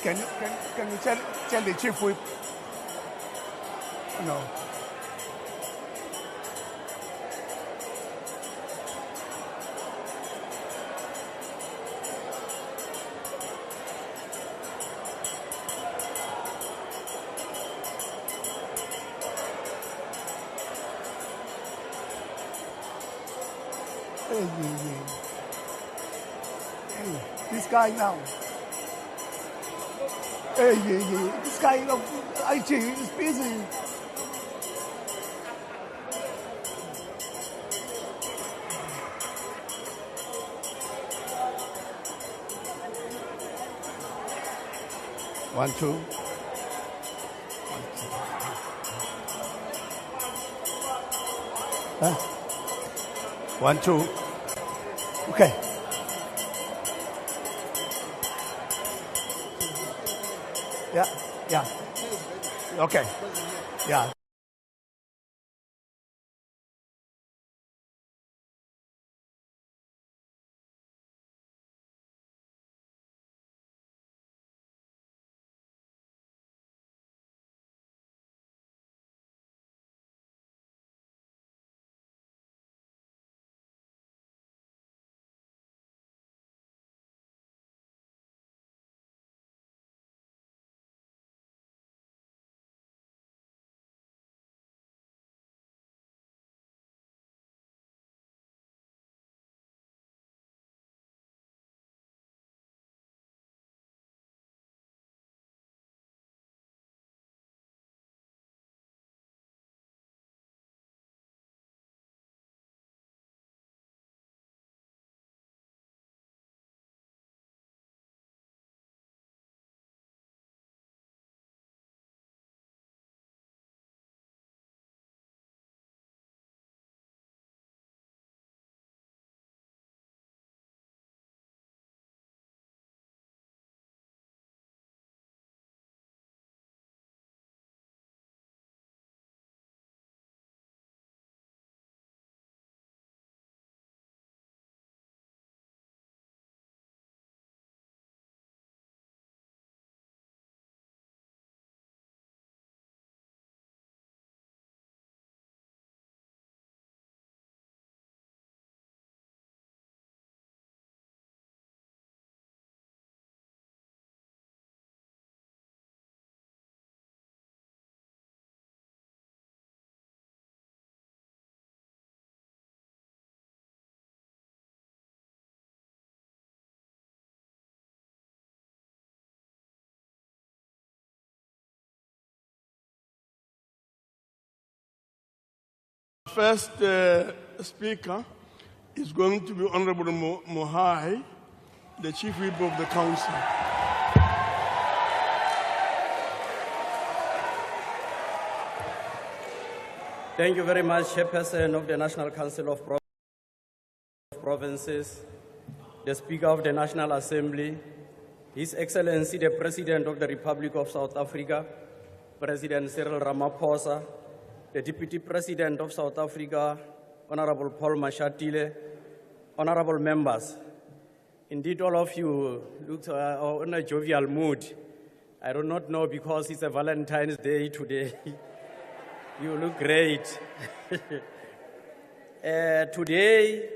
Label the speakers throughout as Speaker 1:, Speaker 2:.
Speaker 1: Can you tell the chief whip? No. Hey, this guy now. Hey, this guy, IT is busy. One, two. Huh? 1, 2. Okay. Yeah. Okay. Yeah.
Speaker 2: First speaker is going to be Honorable Mohai, the Chief Whip of the Council.
Speaker 3: Thank you very much, Chairperson of the National Council of Provinces, the Speaker of the National Assembly, His Excellency the President of the Republic of South Africa, President Cyril Ramaphosa, the Deputy President of South Africa, Honorable Paul Mashatile, honorable members. Indeed, all of you look in a jovial mood. I do not know because it's a Valentine's Day today. You look great. Today,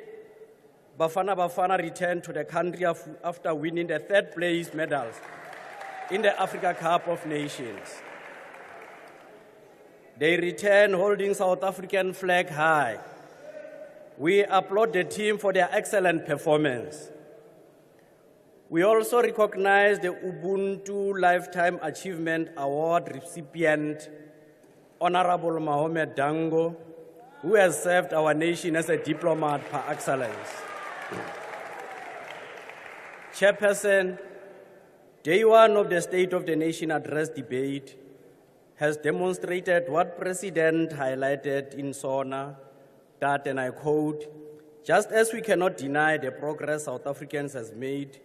Speaker 3: Bafana returned to the country after winning the third place medals in the Africa Cup of Nations. They return holding South African flag high. We applaud the team for their excellent performance. We also recognize the Ubuntu Lifetime Achievement Award recipient, Honorable Mohamed Dango, who has served our nation as a diplomat par excellence. Chairperson, Day 1 of the State of the Nation Address debate has demonstrated what President highlighted in SONA, that, and I quote, just as we cannot deny the progress South Africans has made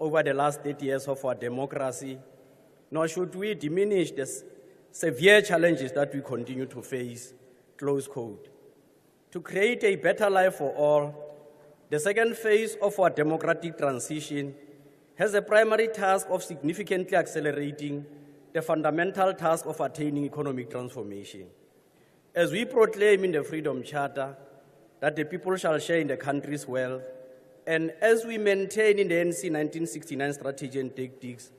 Speaker 3: over the last 30 years of our democracy, nor should we diminish the severe challenges that we continue to face, close quote. To create a better life for all, the second phase of our democratic transition has a primary task of significantly accelerating the fundamental task of attaining economic transformation. As we proclaim in the Freedom Charter that the people shall share in the country's wealth, and as we maintain in the NC 1969 strategy and tactics,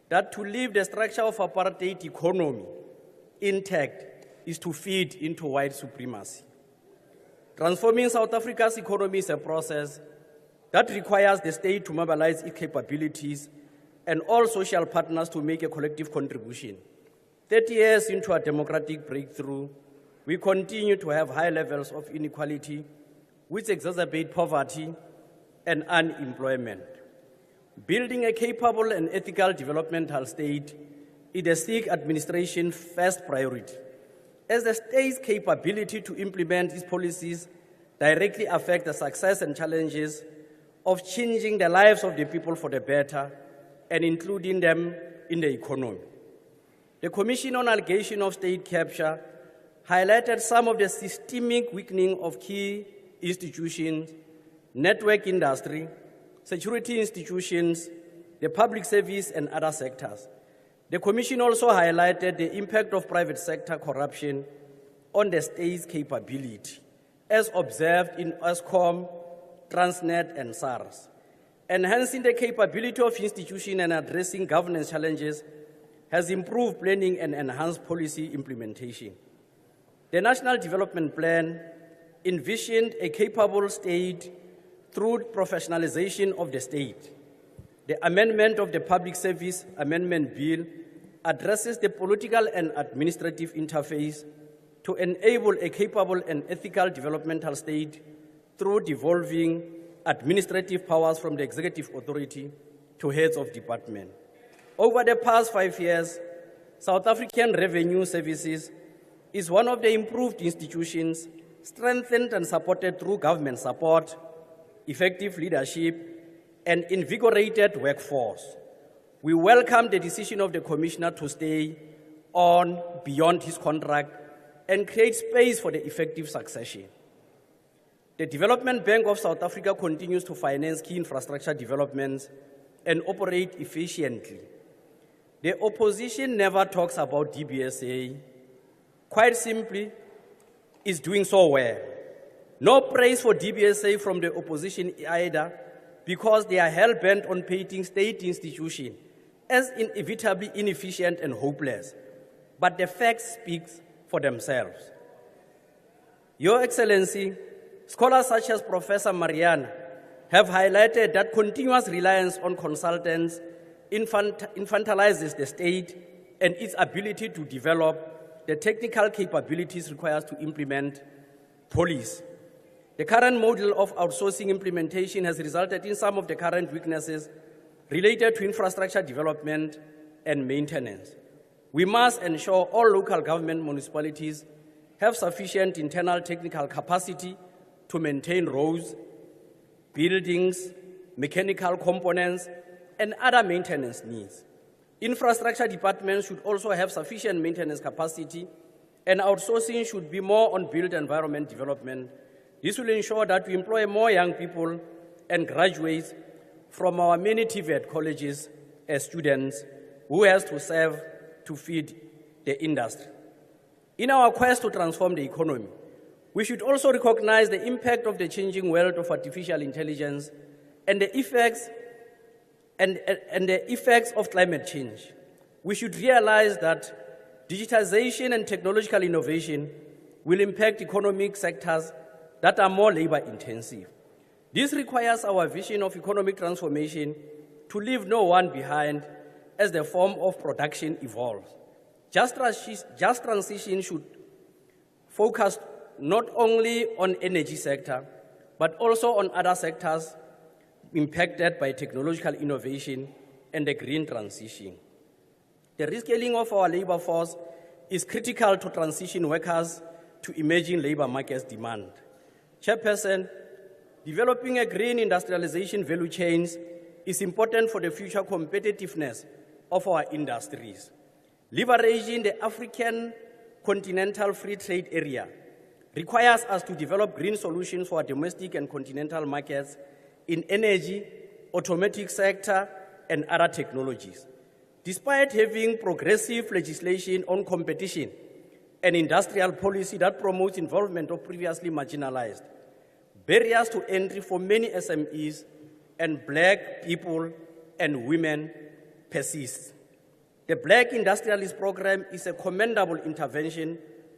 Speaker 3: that to leave the structure of apartheid economy intact is to feed into white supremacy. Transforming South Africa's economy is a process that requires the state to mobilize its capabilities and all social partners to make a collective contribution. 30 years into our democratic breakthrough, we continue to have high levels of inequality, which exacerbate poverty and unemployment. Building a capable and ethical developmental state is the Sikh administration's first priority, as the state's capability to implement its policies directly affect the success and challenges of changing the lives of the people for the better and including them in the economy. The Commission on Allegation of State Capture highlighted some of the systemic weakening of key institutions, network industry, security institutions, the public service, and other sectors. The Commission also highlighted the impact of private sector corruption on the state's capability, as observed in Eskom, Transnet, and SARS. Enhancing the capability of institutions and addressing governance challenges has improved planning and enhanced policy implementation. The National Development Plan envisioned a capable state through professionalization of the state. The amendment of the Public Service Amendment Bill addresses the political and administrative interface to enable a capable and ethical developmental state through devolving administrative powers from the executive authority to heads of department. Over the past 5 years, South African Revenue Services is one of the improved institutions strengthened and supported through government support, effective leadership, and invigorated workforce. We welcome the decision of the Commissioner to stay on beyond his contract and create space for the effective succession. The Development Bank of South Africa continues to finance key infrastructure developments and operate efficiently. The opposition never talks about DBSA. Quite simply, it's doing so well. No praise for DBSA from the opposition either, because they are hell-bent on painting state institutions as inevitably inefficient and hopeless. But the facts speak for themselves. Your Excellency, scholars such as Professor Mariana have highlighted that continuous reliance on consultants infantilizes the state and its ability to develop the technical capabilities required to implement policy. The current model of outsourcing implementation has resulted in some of the current weaknesses related to infrastructure development and maintenance. We must ensure all local government municipalities have sufficient internal technical capacity to maintain roads, buildings, mechanical components, and other maintenance needs. Infrastructure departments should also have sufficient maintenance capacity, and outsourcing should be more on built environment development. This will ensure that we employ more young people and graduates from our many TVET colleges as students who has to serve to feed the industry. In our quest to transform the economy, we should also recognize the impact of the changing world of artificial intelligence and the effects of climate change. We should realize that digitization and technological innovation will impact economic sectors that are more labor-intensive. This requires our vision of economic transformation to leave no one behind as the form of production evolves. Just transition should focus not only on energy sector, but also on other sectors impacted by technological innovation and the green transition. The reskilling of our labor force is critical to transition workers to emerging labor markets demand. Chairperson, developing a green industrialization value chains is important for the future competitiveness of our industries. Leveraging the African continental free trade area requires us to develop green solutions for our domestic and continental markets in energy, automotive sector, and other technologies. Despite having progressive legislation on competition and industrial policy that promotes involvement of previously marginalized, barriers to entry for many SMEs and Black people and women persist. The Black Industrialist Program is a commendable intervention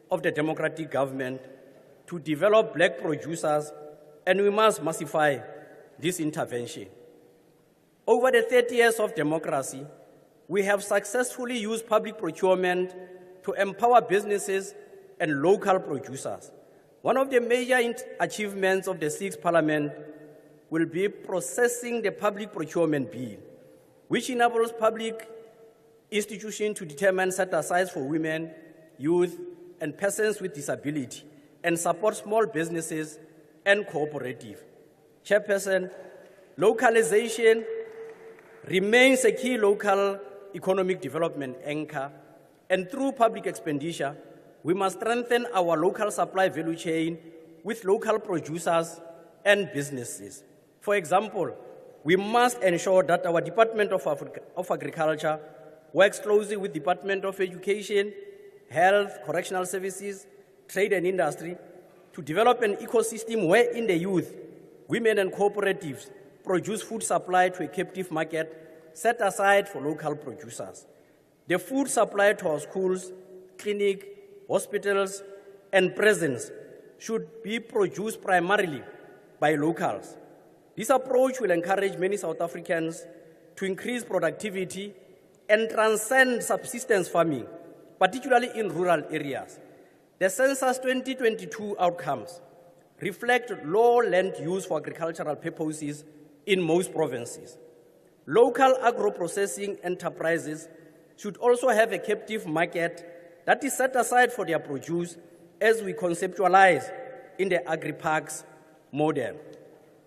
Speaker 3: of the democratic government to develop Black producers, and we must massify this intervention. Over the 30 years of democracy, we have successfully used public procurement to empower businesses and local producers. One of the major achievements of the 6th Parliament will be processing the Public Procurement Bill, which enables public institutions to determine set-asides for women, youth, and persons with disability, and support small businesses and cooperatives. Chairperson, localization remains a key local economic development anchor, and through public expenditure, we must strengthen our local supply value chain with local producers and businesses. For example, we must ensure that our Department of Agriculture works closely with Department of Education, Health, Correctional Services, Trade and Industry to develop an ecosystem wherein the youth, women and cooperatives produce food supply to a captive market set aside for local producers. The food supply to our schools, clinics, hospitals, and prisons should be produced primarily by locals. This approach will encourage many South Africans to increase productivity and transcend subsistence farming, particularly in rural areas. The Census 2022 outcomes reflect low land use for agricultural purposes in most provinces. Local agro-processing enterprises should also have a captive market that is set aside for their produce as we conceptualize in the agri-parks model.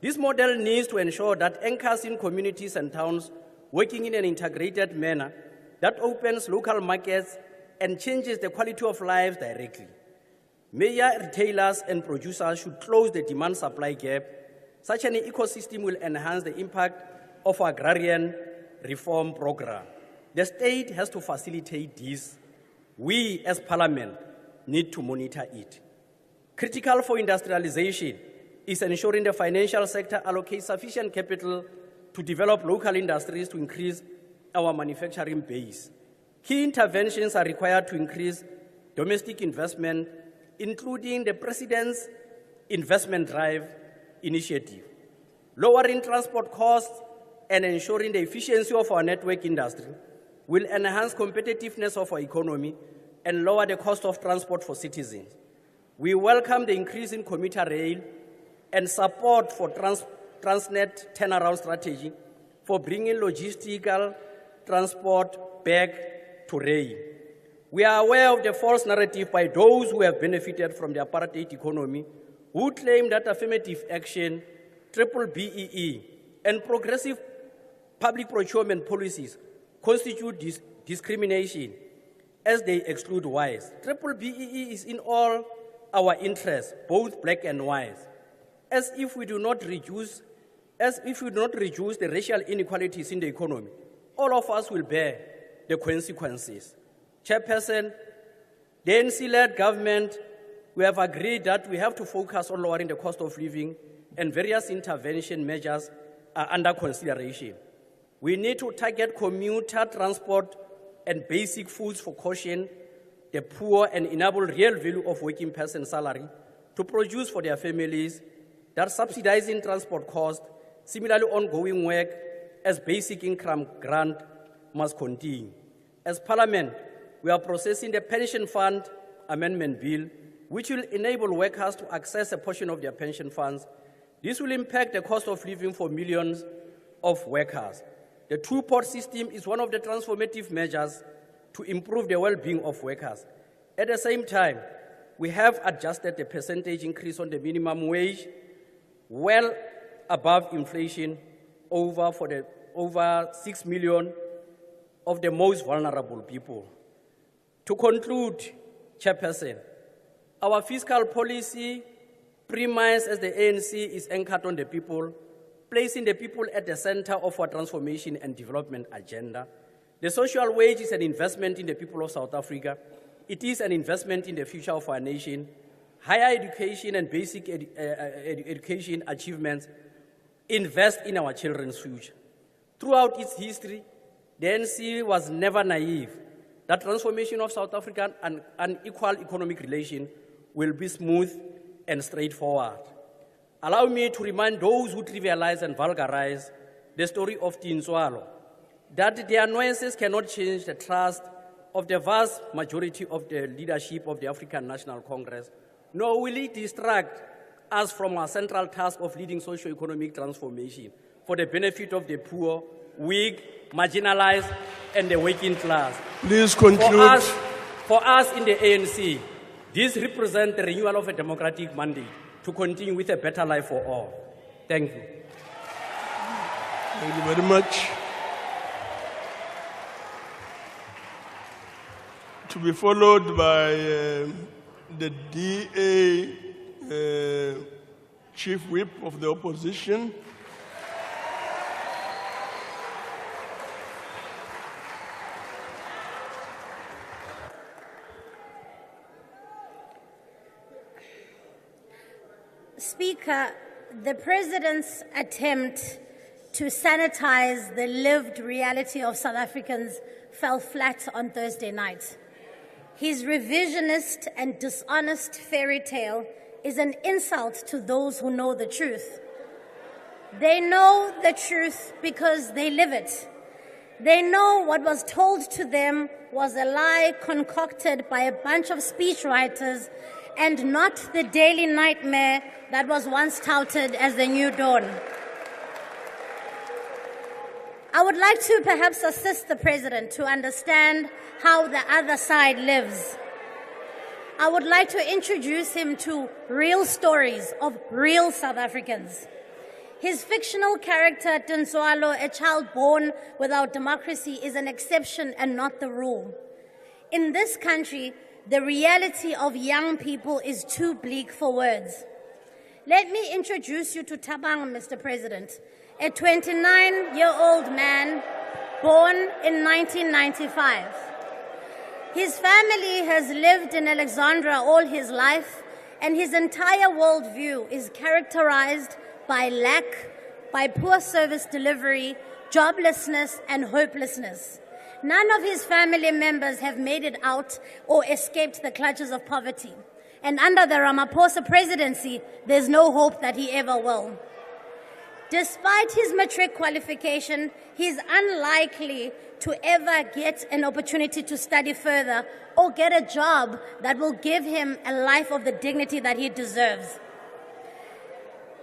Speaker 3: This model needs to ensure that anchors in communities and towns working in an integrated manner that opens local markets and changes the quality of life directly. Major retailers and producers should close the demand-supply gap. Such an ecosystem will enhance the impact of our Agrarian reform program. The state has to facilitate this. We, as Parliament, need to monitor it. Critical for industrialization is ensuring the financial sector allocates sufficient capital to develop local industries to increase our manufacturing base. Key interventions are required to increase domestic investment, including the President's Investment Drive initiative, lowering transport costs and ensuring the efficiency of our network industry will enhance competitiveness of our economy and lower the cost of transport for citizens. We welcome the increase in commuter rail and support for Transnet turnaround strategy for bringing logistical transport back to rail. We are aware of the false narrative by those who have benefited from the apartheid economy, who claim that affirmative action, triple BEE, and progressive public procurement policies constitute discrimination as they exclude whites. Triple BEE is in all our interests, both black and white. As if we do not reduce the racial inequalities in the economy, all of us will bear the consequences. Chairperson, the ANC-led government, we have agreed that we have to focus on lowering the cost of living, and various intervention measures are under consideration. We need to target commuter transport and basic foods for caution the poor and enable real value of working person salary to produce for their families, that subsidizing transport costs, similarly ongoing work as basic income grant must continue. As Parliament, we are processing the Pension Fund Amendment Bill, which will enable workers to access a portion of their pension funds. This will impact the cost of living for millions of workers. The two-pot system is one of the transformative measures to improve the well-being of workers. At the same time, we have adjusted the percentage increase on the minimum wage well above inflation over 6 million of the most vulnerable people. To conclude, Chairperson, our fiscal policy premise as the ANC is anchored on the people, placing the people at the center of our transformation and development agenda. The social wage is an investment in the people of South Africa. It is an investment in the future of our nation. Higher education and basic education achievements invest in our children's future. Throughout its history, the ANC was never naive that transformation of South African and unequal economic relation will be smooth and straightforward. Allow me to remind those who trivialize and vulgarize the story of Tinswalo that their nuances cannot change the trust of the vast majority of the leadership of the African National Congress, nor will it distract us from our central task of leading socio-economic transformation for the benefit of the poor, weak, marginalized, and the working class.
Speaker 2: Please conclude.
Speaker 3: For us in the ANC, this represents the renewal of a democratic mandate to continue with a better life for all. Thank you.
Speaker 2: Thank you very much. To be followed by the DA Chief Whip of the Opposition.
Speaker 4: Speaker, the President's attempt to sanitize the lived reality of South Africans fell flat on Thursday night. His revisionist and dishonest fairy tale is an insult to those who know the truth. They know the truth because they live it. They know what was told to them was a lie concocted by a bunch of speechwriters and not the daily nightmare that was once touted as the new dawn. I would like to perhaps assist the President to understand how the other side lives. I would like to introduce him to real stories of real South Africans. His fictional character, Tinswalo, a child born without democracy, is an exception and not the rule. In this country, the reality of young people is too bleak for words. Let me introduce you to Tabang, Mr. President, a 29-year-old man born in 1995. His family has lived in Alexandra all his life, and his entire worldview is characterized by lack, by poor service delivery, joblessness, and hopelessness. None of his family members have made it out or escaped the clutches of poverty. And under the Ramaphosa presidency, there's no hope that he ever will. Despite his matric qualification, he's unlikely to ever get an opportunity to study further or get a job that will give him a life of the dignity that he deserves.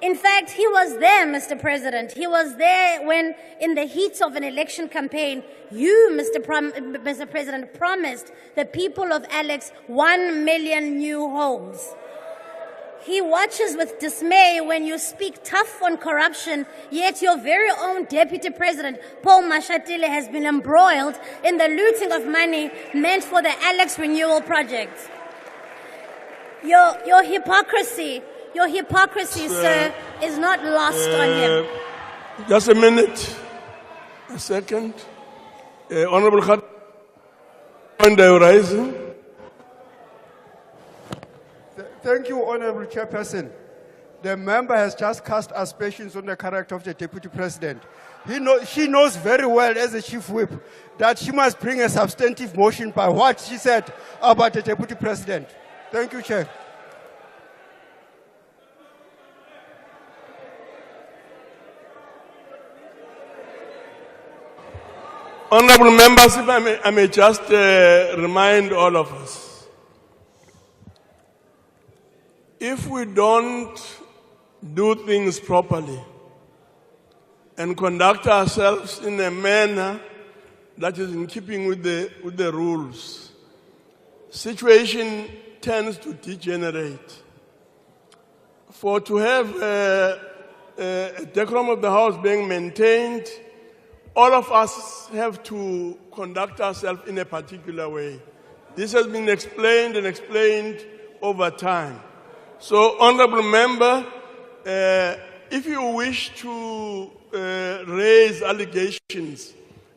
Speaker 4: In fact, he was there, Mr. President. He was there when, in the heat of an election campaign, you, Mr. President, promised the people of Alex 1 million new homes. He watches with dismay when you speak tough on corruption, yet your very own Deputy President, Paul Mashatile, has been embroiled in the looting of money meant for the Alex Renewal Project. Your hypocrisy, sir, is not lost on him.
Speaker 2: Just a minute, a second. Honorable Khat, on the horizon.
Speaker 5: Thank you, Honorable Chairperson. The member has just cast aspersions on the character of the Deputy President. She knows very well, as a Chief Whip, that she must bring a substantive motion by what she said about the Deputy President. Thank you, Chair.
Speaker 2: Honorable members, if I may just remind all of us, if we don't do things properly and conduct ourselves in a manner that is in keeping with the rules, situation tends to degenerate. For to have a decorum of the House being maintained, all of us have to conduct ourselves in a particular way. This has been explained and explained over time. So, Honorable Member, if you wish to raise allegations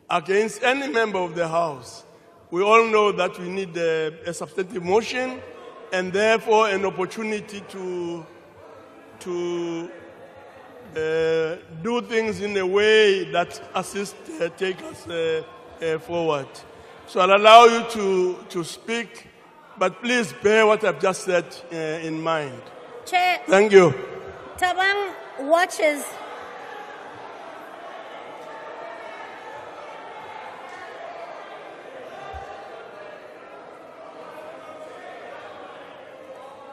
Speaker 2: against any member of the House, we all know that we need a substantive motion and therefore an opportunity to do things in a way that assists take us forward. So I'll allow you to speak, but please bear what I've just said in mind.
Speaker 4: Chair,
Speaker 2: Thank you.
Speaker 4: Tabang watches.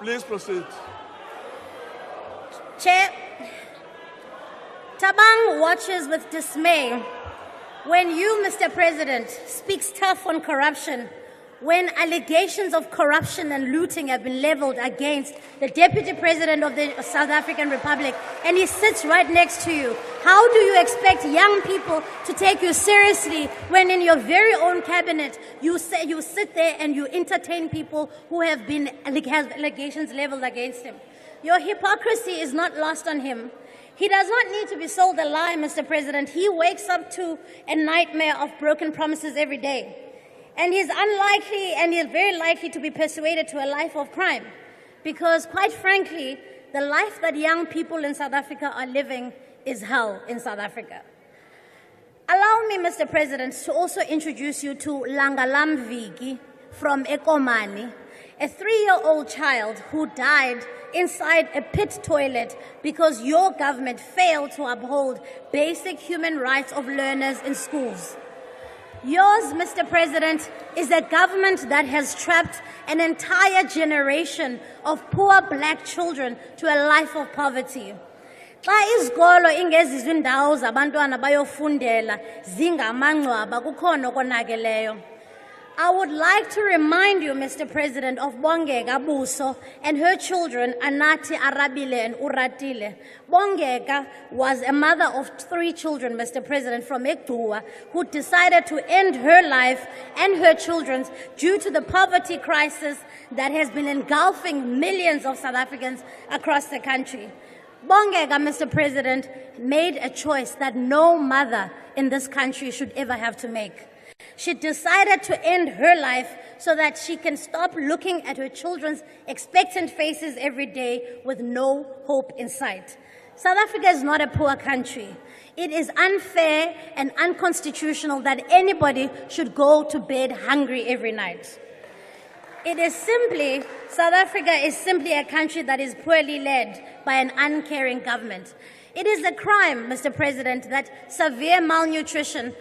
Speaker 2: Please proceed.
Speaker 4: Chair, Tabang watches with dismay when you, Mr. President, speaks tough on corruption, when allegations of corruption and looting have been leveled against the Deputy President of the South African Republic, and he sits right next to you. How do you expect young people to take you seriously when in your very own cabinet you sit there and you entertain people who have allegations leveled against him? Your hypocrisy is not lost on him. He does not need to be sold a lie, Mr. President. He wakes up to a nightmare of broken promises every day. And he's unlikely and he's very likely to be persuaded to a life of crime. Because quite frankly, the life that young people in South Africa are living is hell in South Africa. Allow me, Mr. President, to also introduce you to Langalam Viki from Ekomani, a 3-year-old child who died inside a pit toilet because your government failed to uphold basic human rights of learners in schools. Yours, Mr. President, is a government that has trapped an entire generation of poor black children to a life of poverty. Xa izikolo ingezizwe indawo zabantwana bayofundela zingamangcwaba kukhona okonakeleyo. I would like to remind you, Mr. President, of Bongeka Buso and her children, Anati, Arabile, and Uratile. Bongeka was a mother of 3 children, Mr. President, from Ekdua, who decided to end her life and her children's due to the poverty crisis that has been engulfing millions of South Africans across the country. Bongeka, Mr. President, made a choice that no mother in this country should ever have to make. She decided to end her life so that she can stop looking at her children's expectant faces every day with no hope in sight. South Africa is not a poor country. It is unfair and unconstitutional that anybody should go to bed hungry every night. South Africa is simply a country that is poorly led by an uncaring government. It is a crime, Mr. President, that severe malnutrition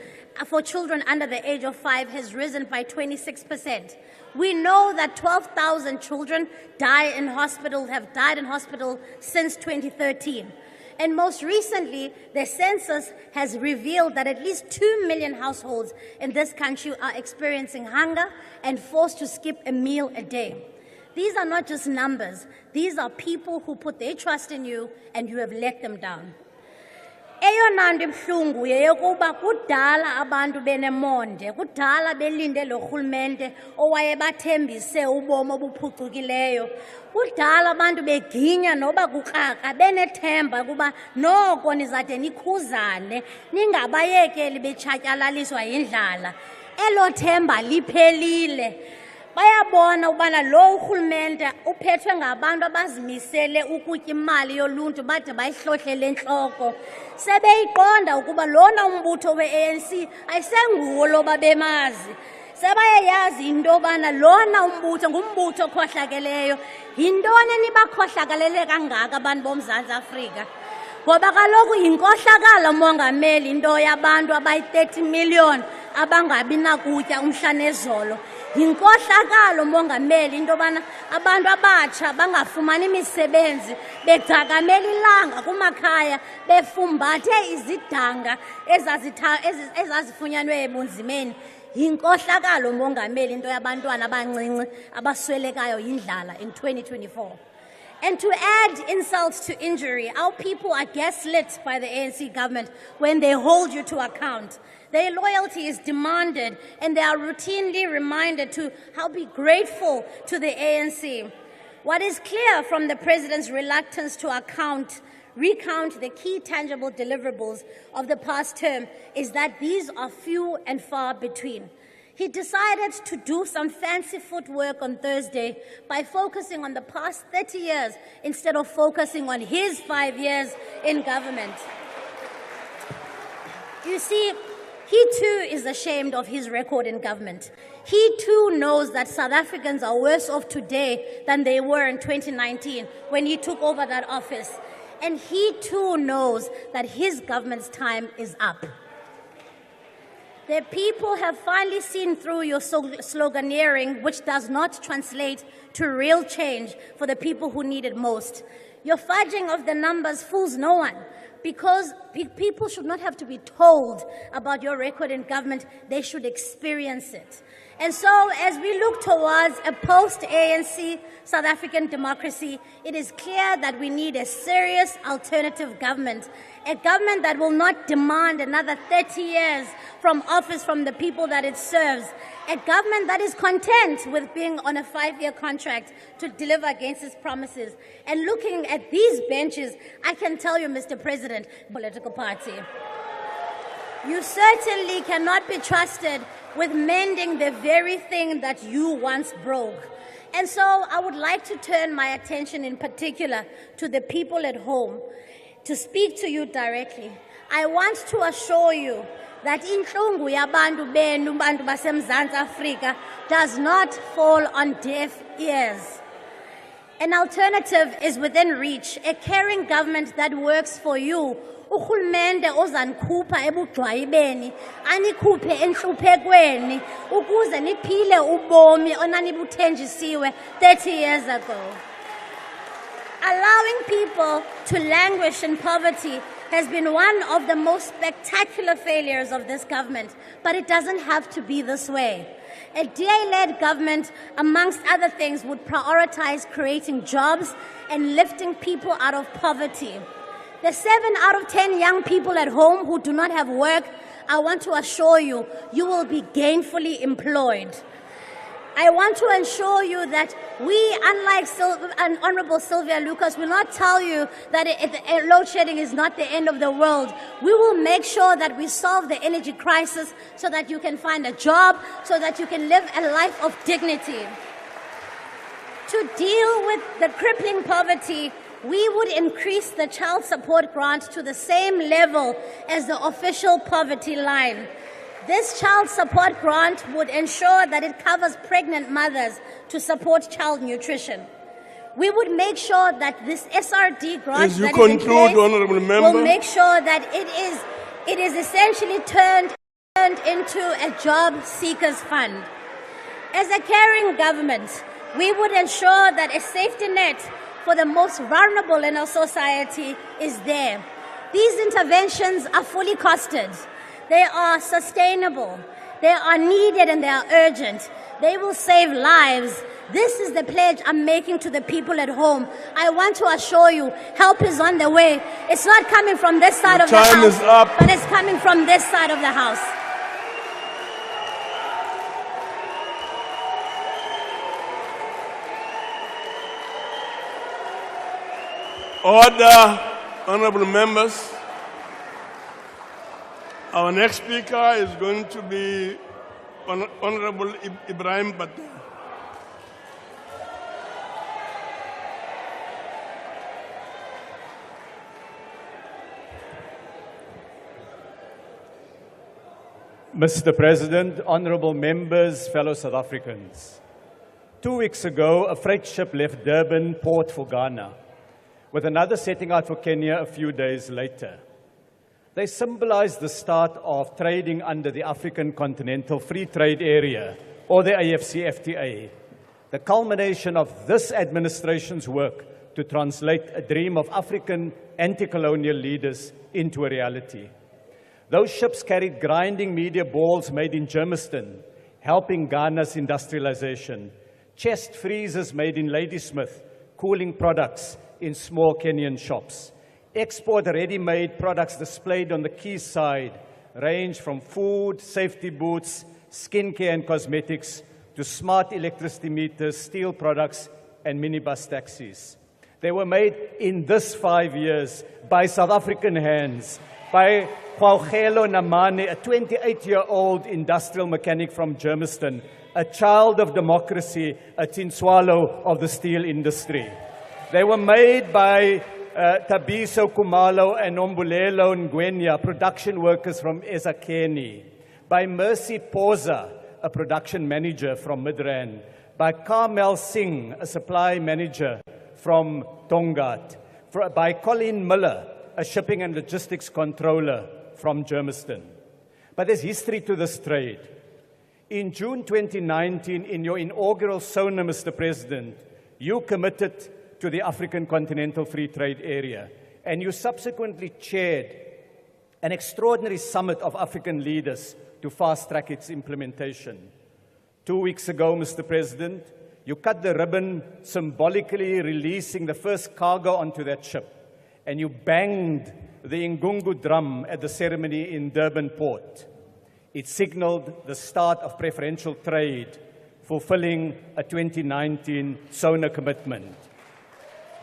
Speaker 4: for children under the age of 5 has risen by 26%. We know that 12,000 children have died in hospital since 2013. And most recently, the census has revealed that at least 2 million households in this country are experiencing hunger and forced to skip a meal a day. These are not just numbers. These are people who put their trust in you and you have let them down. Eyona nto ibuhlungu yeyokuba kudala abantu benemonde, kudala belinde lo rhulumente owayebathembise ubomi obuphucukileyo. Kudala abantu beginya noba kukraka benethemba kuba noko nizade nikhuzane, ningabayekeli betshatyalaliswa yindlala. Elo themba liphelile. Bayabona ubana lo urhulumente uphethwe ngabantu abazimisele ukutya imali yoluntu bade bayihlohlele entloko. Sebeyiqonda ukuba lona umbutho we-ANC ayisenguwo loba bemazi. Sebayayazi into yobana lona umbutho ngumbutho okhohlakeleyo. Yintoni nibakhohlakalele kangaka abantu boMzantsi Afrika? Ngoba kaloku yinkohlakalo mongameli into yabantu abayi-30 million abangabi nakutya umhla nezolo. Yinkohlakalo mongameli into yobana abantu abatsha bangafumani imisebenzi begcakamela ilanga kumakhaya befumbathe izidanga ezazifunyanwe ebunzimeni. Yinkohlakalo mongameli into yabantwana abancinci abaswelekayo yindlala in 2024. And to add insult to injury, our people are gaslit by the ANC government when they hold you to account. Their loyalty is demanded and they are routinely reminded to be grateful to the ANC. What is clear from the president's reluctance to account recount the key tangible deliverables of the past term is that these are few and far between. He decided to do some fancy footwork on Thursday by focusing on the past 30 years instead of focusing on his 5 years in government. You see, he too is ashamed of his record in government. He too knows that South Africans are worse off today than they were in 2019 when he took over that office. And he too knows that his government's time is up. The people have finally seen through your sloganeering, which does not translate to real change for the people who need it most. Your fudging of the numbers fools no one, because people should not have to be told about your record in government, they should experience it. And so, as we look towards a post-ANC South African democracy, it is clear that we need a serious alternative government, a government that will not demand another 30 years from office from the people that it serves, a government that is content with being on a 5-year contract to deliver against its promises. And looking at these benches, I can tell you, Mr. President, political party, you certainly cannot be trusted with mending the very thing that you once broke. And so I would like to turn my attention in particular to the people at home, to speak to you directly. I want to assure you that inhlungu yabantu benu bantu baseMzantsi Afrika does not fall on deaf ears. An alternative is within reach, a caring government that works for you. Uhulumende ozanikhupha ebugcwayibeni anikhuphe enhluphekweni ukuze niphile ubomi onanibuthenjisiwe 30 years ago. Allowing people to languish in poverty has been one of the most spectacular failures of this government, but it doesn't have to be this way. A DA-led government, amongst other things, would prioritize creating jobs and lifting people out of poverty. The 7 out of 10 young people at home who do not have work, I want to assure you, you will be gainfully employed. I want to ensure you that we, unlike Honorable Sylvia Lucas, will not tell you that load shedding is not the end of the world. We will make sure that we solve the energy crisis so that you can find a job, so that you can live a life of dignity. To deal with the crippling poverty, we would increase the child support grant to the same level as the official poverty line. This child support grant would ensure that it covers pregnant mothers to support child nutrition. We would make sure that this SRD grant that is in place will make sure that it is essentially turned into a job seekers fund. As a caring government, we would ensure that a safety net for the most vulnerable in our society is there. These interventions are fully costed. They are sustainable, they are needed, and they are urgent. They will save lives. This is the pledge I'm making to the people at home. I want to assure you, help is on the way. It's not coming from this side of the house, but it's coming from this side of the house.
Speaker 2: Order, honorable members. Our next speaker is going to be Honorable Ibrahim Patel.
Speaker 6: Mr. President, honorable members, fellow South Africans. 2 weeks ago, a freight ship left Durban port for Ghana, with another setting out for Kenya a few days later. They symbolize the start of trading under the African Continental Free Trade Area, or the AfCFTA, the culmination of this administration's work to translate a dream of African anti-colonial leaders into a reality. Those ships carried grinding media balls made in Germiston, helping Ghana's industrialization, chest freezers made in Ladysmith, cooling products in small Kenyan shops. Export ready-made products displayed on the quayside range from food, safety boots, skincare and cosmetics, to smart electricity meters, steel products, and minibus taxis. They were made in this 5 years by South African hands, by Kwaugelo Namane, a 28-year-old industrial mechanic from Germiston, a child of democracy, a tinswalo of the steel industry. They were made by Tabiso Kumalo and Ombulelo Ngwenya, production workers from Ezakeni, by Mercy Poza, a production manager from Midrand, by Carmel Singh, a supply manager from Tongat, by Colleen Miller, a shipping and logistics controller from Germiston. But there's history to this trade. In June 2019, in your inaugural SONA, Mr. President, you committed to the African Continental Free Trade Area, and you subsequently chaired an extraordinary summit of African leaders to fast-track its implementation. 2 weeks ago, Mr. President, you cut the ribbon, symbolically releasing the first cargo onto that ship, and you banged the Ngungu drum at the ceremony in Durban Port. It signaled the start of preferential trade, fulfilling a 2019 SONA commitment.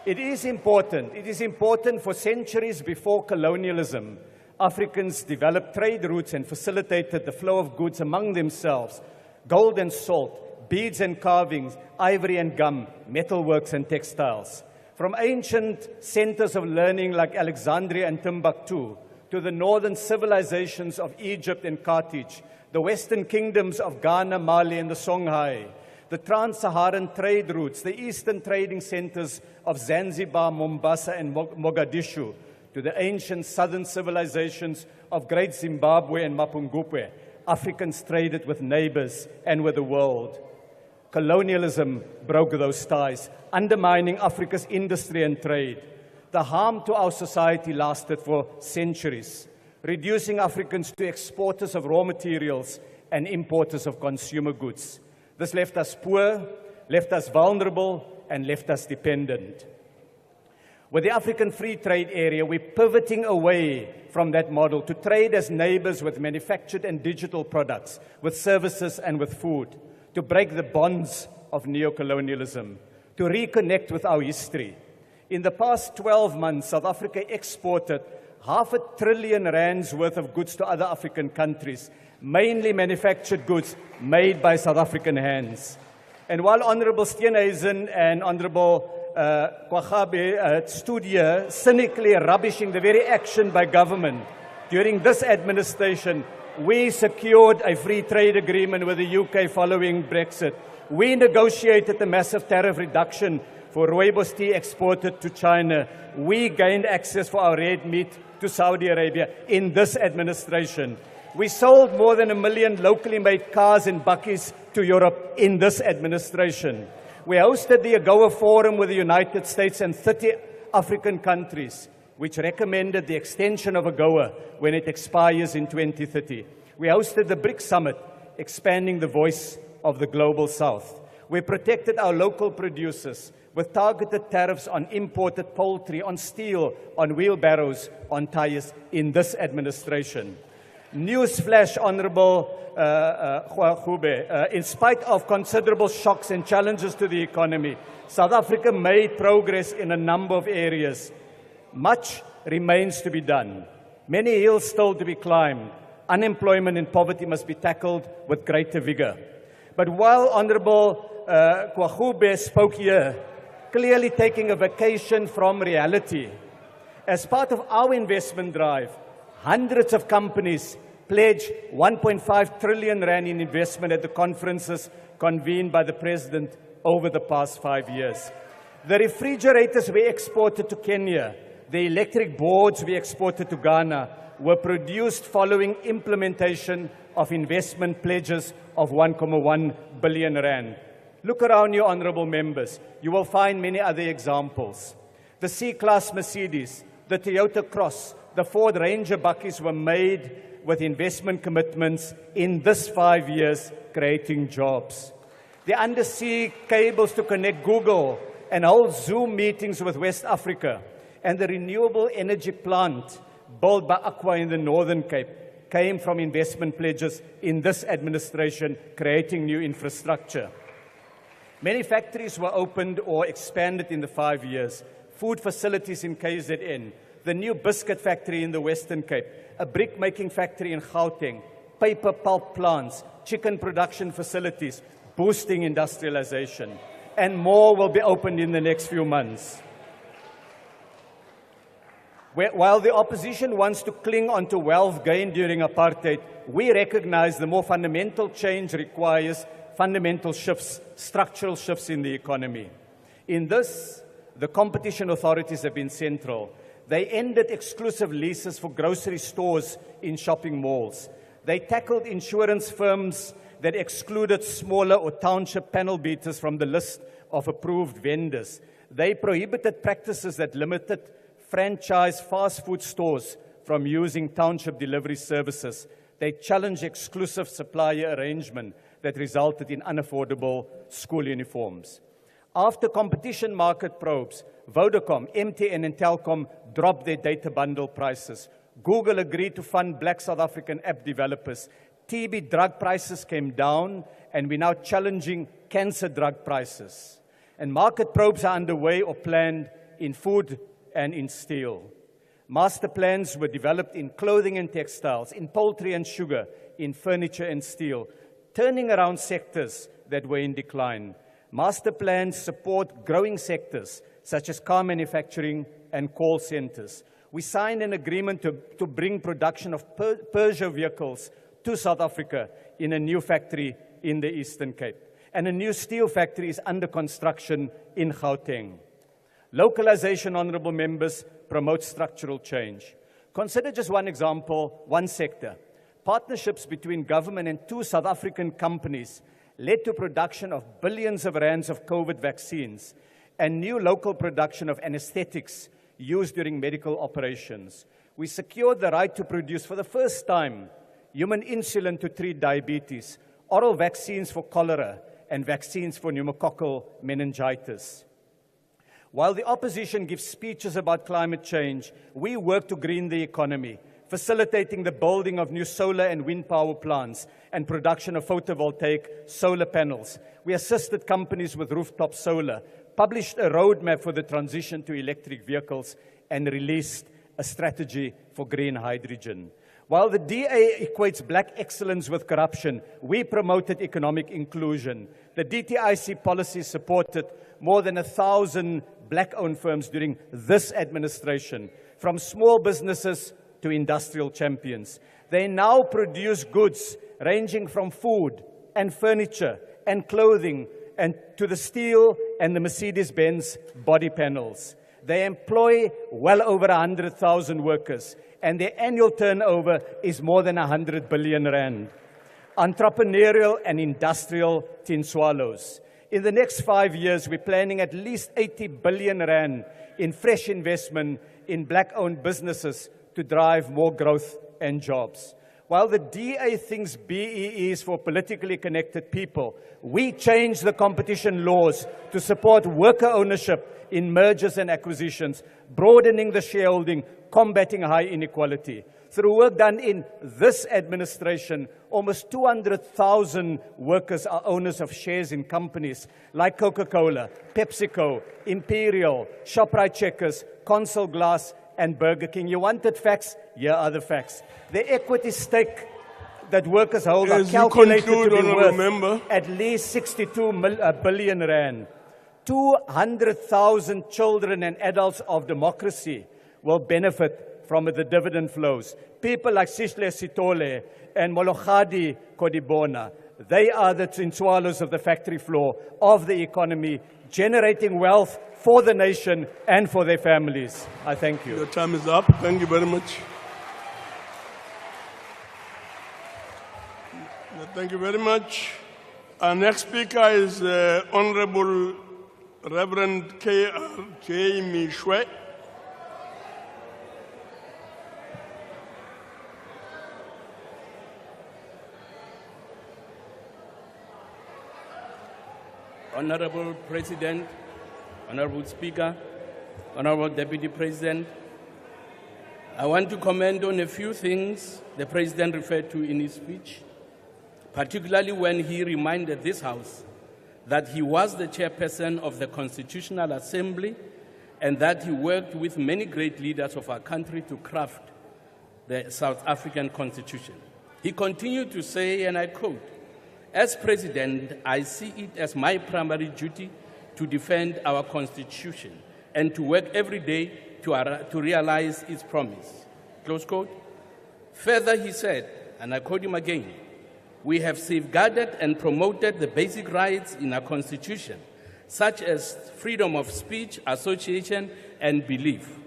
Speaker 6: It is important for centuries before colonialism, Africans developed trade routes and facilitated the flow of goods among themselves, gold and salt, beads and carvings, ivory and gum, metalworks and textiles. From ancient centers of learning like Alexandria and Timbuktu, to the northern civilizations of Egypt and Carthage, the western kingdoms of Ghana, Mali, and the Songhai, the trans-Saharan trade routes, the eastern trading centers of Zanzibar, Mombasa, and Mogadishu, to the ancient southern civilizations of Great Zimbabwe and Mapungubwe, Africans traded with neighbors and with the world. Colonialism broke those ties, undermining Africa's industry and trade. The harm to our society lasted for centuries, reducing Africans to exporters of raw materials and importers of consumer goods. This left us poor, left us vulnerable, and left us dependent. With the African Free Trade Area, we're pivoting away from that model to trade as neighbors with manufactured and digital products, with services and with food, to break the bonds of neocolonialism, to reconnect with our history. In the past 12 months, South Africa exported R500 billion worth of goods to other African countries, mainly manufactured goods made by South African hands. And while Honorable Steenhuisen and Honorable Kwaggabe stood here cynically rubbishing the very action by government, during this administration, we secured a free trade agreement with the UK following Brexit. We negotiated a massive tariff reduction for rooibos tea exported to China. We gained access for our red meat to Saudi Arabia in this administration. We sold more than 1 million locally made cars and bakkies to Europe in this administration. We hosted the AGOA Forum with the United States and 30 African countries, which recommended the extension of AGOA when it expires in 2030. We hosted the BRICS Summit, expanding the voice of the Global South. We protected our local producers with targeted tariffs on imported poultry, on steel, on wheelbarrows, on tires in this administration. Newsflash, Honorable Kwaggabe, in spite of considerable shocks and challenges to the economy, South Africa made progress in a number of areas. Much remains to be done. Many hills still to be climbed. Unemployment and poverty must be tackled with greater vigor. But while Honorable Kwaggabe spoke here, clearly taking a vacation from reality, as part of our investment drive, hundreds of companies pledged 1.5 trillion rand in investment at the conferences convened by the President over the past 5 years. The refrigerators we exported to Kenya, the electric boards we exported to Ghana, were produced following implementation of investment pledges of 1.1 billion rand. Look around you, honorable members. You will find many other examples. The C-Class Mercedes, the Toyota Cross, the Ford Ranger bakkies were made with investment commitments in this 5 years, creating jobs. The undersea cables to connect Google and hold Zoom meetings with West Africa, and the renewable energy plant built by Aqua in the Northern Cape came from investment pledges in this administration, creating new infrastructure. Many factories were opened or expanded in the 5 years. food facilities in KZN, the new biscuit factory in the Western Cape, a brick-making factory in Gauteng, paper pulp plants, chicken production facilities, boosting industrialization, and more will be opened in the next few months. While the opposition wants to cling onto wealth gained during apartheid, we recognize the more fundamental change requires fundamental shifts, structural shifts in the economy. In this, the competition authorities have been central. They ended exclusive leases for grocery stores in shopping malls. They tackled insurance firms that excluded smaller or township panel beaters from the list of approved vendors. They prohibited practices that limited franchise fast food stores from using township delivery services. They challenged exclusive supplier arrangement that resulted in unaffordable school uniforms. After competition market probes, Vodacom, MTN, and Telkom dropped their data bundle prices. Google agreed to fund Black South African app developers. TB drug prices came down, and we're now challenging cancer drug prices. And market probes are underway or planned in food and in steel. Master plans were developed in clothing and textiles, in poultry and sugar, in furniture and steel, turning around sectors that were in decline. Master plans support growing sectors such as car manufacturing and call centers. We signed an agreement to bring production of Peugeot vehicles to South Africa in a new factory in the Eastern Cape. And a new steel factory is under construction in Gauteng. Localization, honorable members, promotes structural change. Consider just one example, one sector. Partnerships between government and 2 South African companies led to production of billions of rands of COVID vaccines and new local production of anesthetics used during medical operations. We secured the right to produce for the first time human insulin to treat diabetes, oral vaccines for cholera, and vaccines for pneumococcal meningitis. While the opposition gives speeches about climate change, we work to green the economy, facilitating the building of new solar and wind power plants and production of photovoltaic solar panels. We assisted companies with rooftop solar, published a roadmap for the transition to electric vehicles, and released a strategy for green hydrogen. While the DA equates black excellence with corruption, we promoted economic inclusion. The DTIC policy supported more than 1,000 black-owned firms during this administration, from small businesses to industrial champions. They now produce goods ranging from food and furniture and clothing and to the steel and the Mercedes-Benz body panels. They employ well over 100,000 workers, and their annual turnover is more than 100 billion rand. Entrepreneurial and industrial tin swallows. In the next 5 years, we're planning at least 80 billion rand in fresh investment in black-owned businesses to drive more growth and jobs. While the DA thinks BEE is for politically connected people, we change the competition laws to support worker ownership in mergers and acquisitions, broadening the shareholding, combating high inequality. Through work done in this administration, almost 200,000 workers are owners of shares in companies like Coca-Cola, PepsiCo, Imperial, Shoprite Checkers, Consul Glass, and Burger King. You wanted facts? Here are the facts. The equity stake that workers hold are calculated to be worth at least 62 billion rand. 200,000 children and adults of democracy will benefit from the dividend flows. People like Sishle Sitole and Mologadi Kodibona, they are the Tsinswalos of the factory floor of the economy, generating wealth for the nation and for their families. I thank you.
Speaker 2: Your time is up. Thank you very much. Thank you very much. Our next speaker is Honorable Reverend K.R.J. Mishwe.
Speaker 3: Honorable President, Honorable Speaker, Honorable Deputy President, I want to comment on a few things the President referred to in his speech, particularly when he reminded this House that he was the chairperson of the Constitutional Assembly
Speaker 7: and that he worked with many great leaders of our country to craft the South African Constitution. He continued to say, and I quote, "As President, I see it as my primary duty to defend our Constitution and to work every day to realize its promise." Close quote. Further, he said, and I quote him again, "We have safeguarded and promoted the basic rights in our Constitution, such as freedom of speech, association, and belief.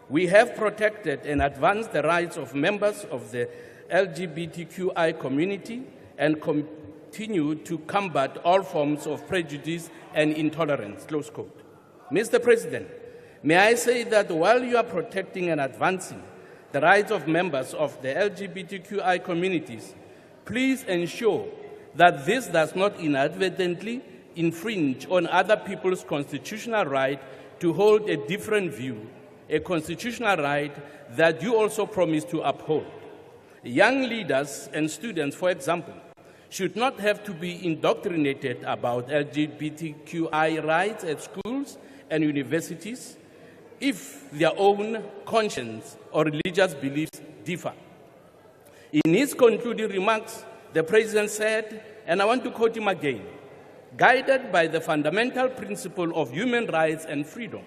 Speaker 7: We have protected and advanced the rights of members of the LGBTQI community and continue to combat all forms of prejudice and intolerance." Close quote. Mr. President, may I say that while you are protecting and advancing the rights of members of the LGBTQI communities, please ensure that this does not inadvertently infringe on other people's constitutional right to hold a different view, a constitutional right that you also promise to uphold. Young leaders and students, for example, should not have to be indoctrinated about LGBTQI rights at schools and universities if their own conscience or religious beliefs differ. In his concluding remarks, the President said, and I want to quote him again, "Guided by the fundamental principle of human rights and freedom,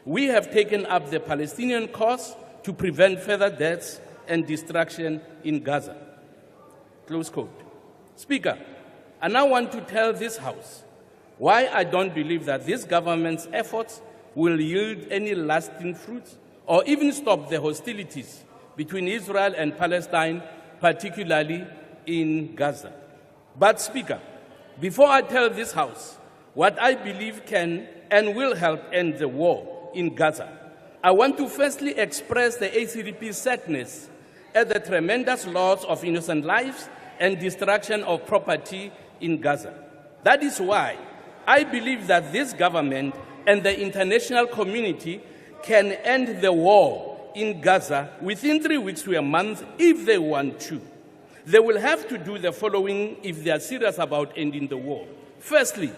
Speaker 7: we have taken up the Palestinian cause to prevent further deaths and destruction in Gaza." Close quote. Speaker, I now want to tell this House why I don't believe that this government's efforts will yield any lasting fruits or even stop the hostilities between Israel and Palestine, particularly in Gaza. But, Speaker, before I tell this House what I believe can and will help end the war in Gaza, I want to firstly express the ACDP's sadness at the tremendous loss of innocent lives and destruction of property in Gaza. That is why I believe that this government and the international community can end the war in Gaza within 3 weeks to a month if they want to. They will have to do the following if they are serious about ending the war. Firstly,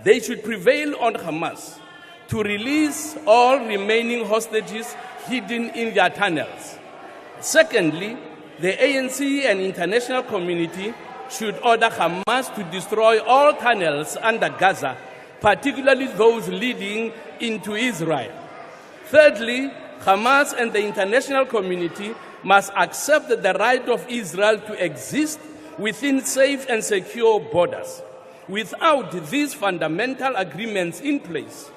Speaker 7: they should prevail on Hamas to release all remaining hostages hidden in their tunnels. Secondly, the ANC and international community should order Hamas to destroy all tunnels under Gaza, particularly those leading into Israel. Thirdly, Hamas and the international community must accept the right of Israel to exist within safe and secure borders. Without these fundamental agreements in place,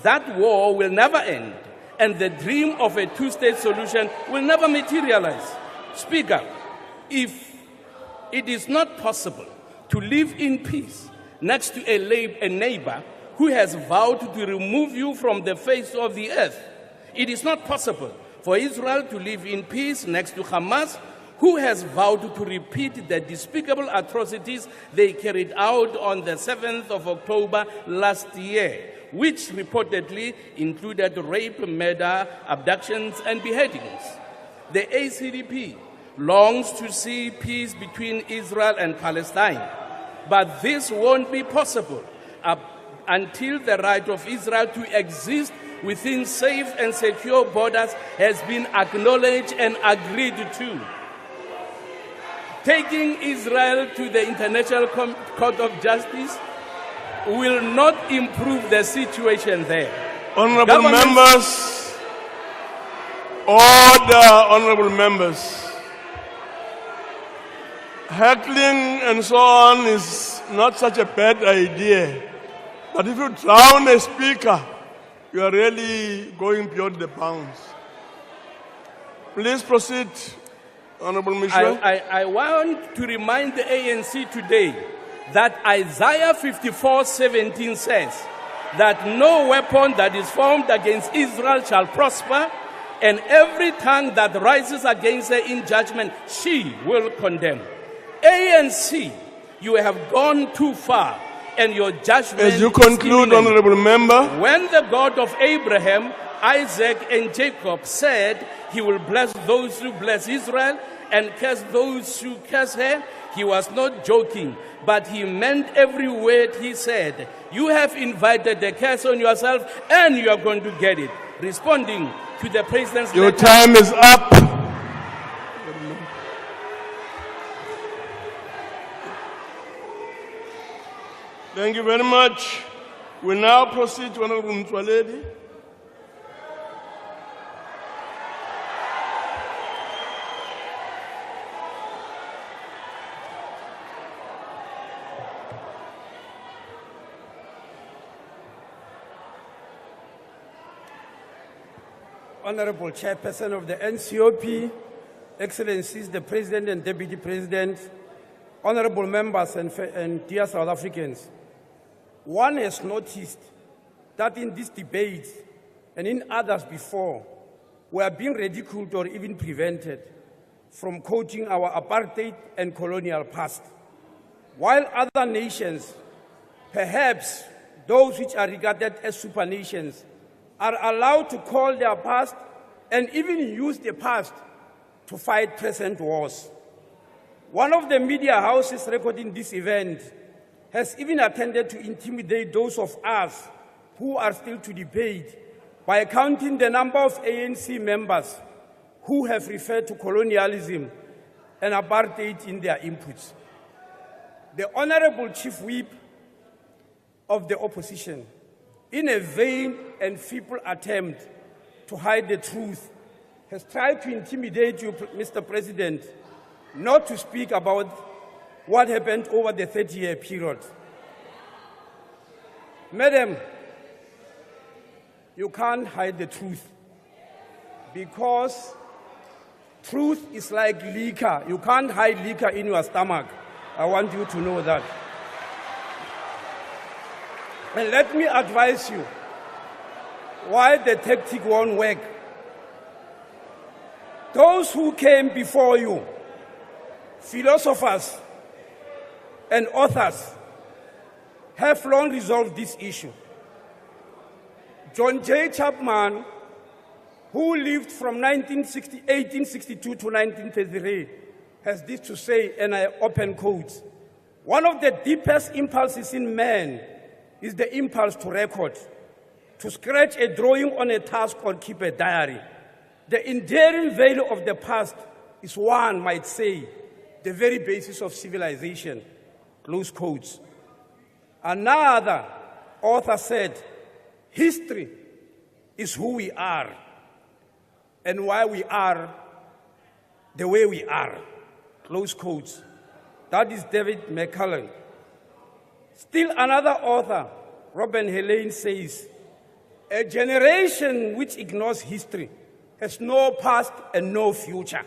Speaker 7: that war will never end, and the dream of a two-state solution will never materialize. Speaker, if it is not possible to live in peace next to a neighbor who has vowed to remove you from the face of the earth, it is not possible for Israel to live in peace next to Hamas, who has vowed to repeat the despicable atrocities they carried out on the 7th of October last year, which reportedly included rape, murder, abductions, and beheadings. The ACDP longs to see peace between Israel and Palestine, but this won't be possible until the right of Israel to exist within safe and secure borders has been acknowledged and agreed to. Taking Israel to the International Court of Justice will not improve the situation there.
Speaker 2: Honorable members, order, honorable members. Heckling and so on is not such a bad idea. But if you drown a speaker, you are really going beyond the bounds. Please proceed, Honorable Michel.
Speaker 7: I want to remind the ANC today that Isaiah 54:17 says that no weapon that is formed against Israel shall prosper, and every tongue that rises against her in judgment, she will condemn. ANC, you have gone too far, and your judgment
Speaker 2: As you conclude, honorable member.
Speaker 7: When the God of Abraham, Isaac, and Jacob said he will bless those who bless Israel, and curse those who curse her, he was not joking, but he meant every word he said. You have invited the curse on yourself, and you are going to get it. Responding to the president's
Speaker 2: Your
Speaker 7: letter,
Speaker 2: time is up. Thank you very much. We now proceed to Honorable Mtwaledi.
Speaker 8: Honorable Chairperson of the NCOP, Excellencies, the President and Deputy President, honorable members and dear South Africans, one has noticed that in this debate and in others before, we are being ridiculed or even prevented from quoting our apartheid and colonial past. While other nations, perhaps those which are regarded as supernations, are allowed to call their past and even use the past to fight present wars. One of the media houses recording this event has even attempted to intimidate those of us who are still to debate by counting the number of ANC members who have referred to colonialism and apartheid in their inputs. The Honorable Chief Whip of the opposition, in a vain and feeble attempt to hide the truth, has tried to intimidate you, Mr. President, not to speak about what happened over the 30-year period. Madam, you can't hide the truth because truth is like liquor. You can't hide liquor in your stomach. I want you to know that. And let me advise you why the tactic won't work. Those who came before you, philosophers and authors, have long resolved this issue. John J. Chapman, who lived from 1862 to 1933, has this to say, and I open quotes: "One of the deepest impulses in man is the impulse to record, to scratch a drawing on a task or keep a diary. The enduring value of the past is, one might say, the very basis of civilization." Close quotes. Another author said, "History is who we are and why we are the way we are." Close quotes. That is David McCullough. Still another author, Robin Helene, says, "A generation which ignores history has no past and no future."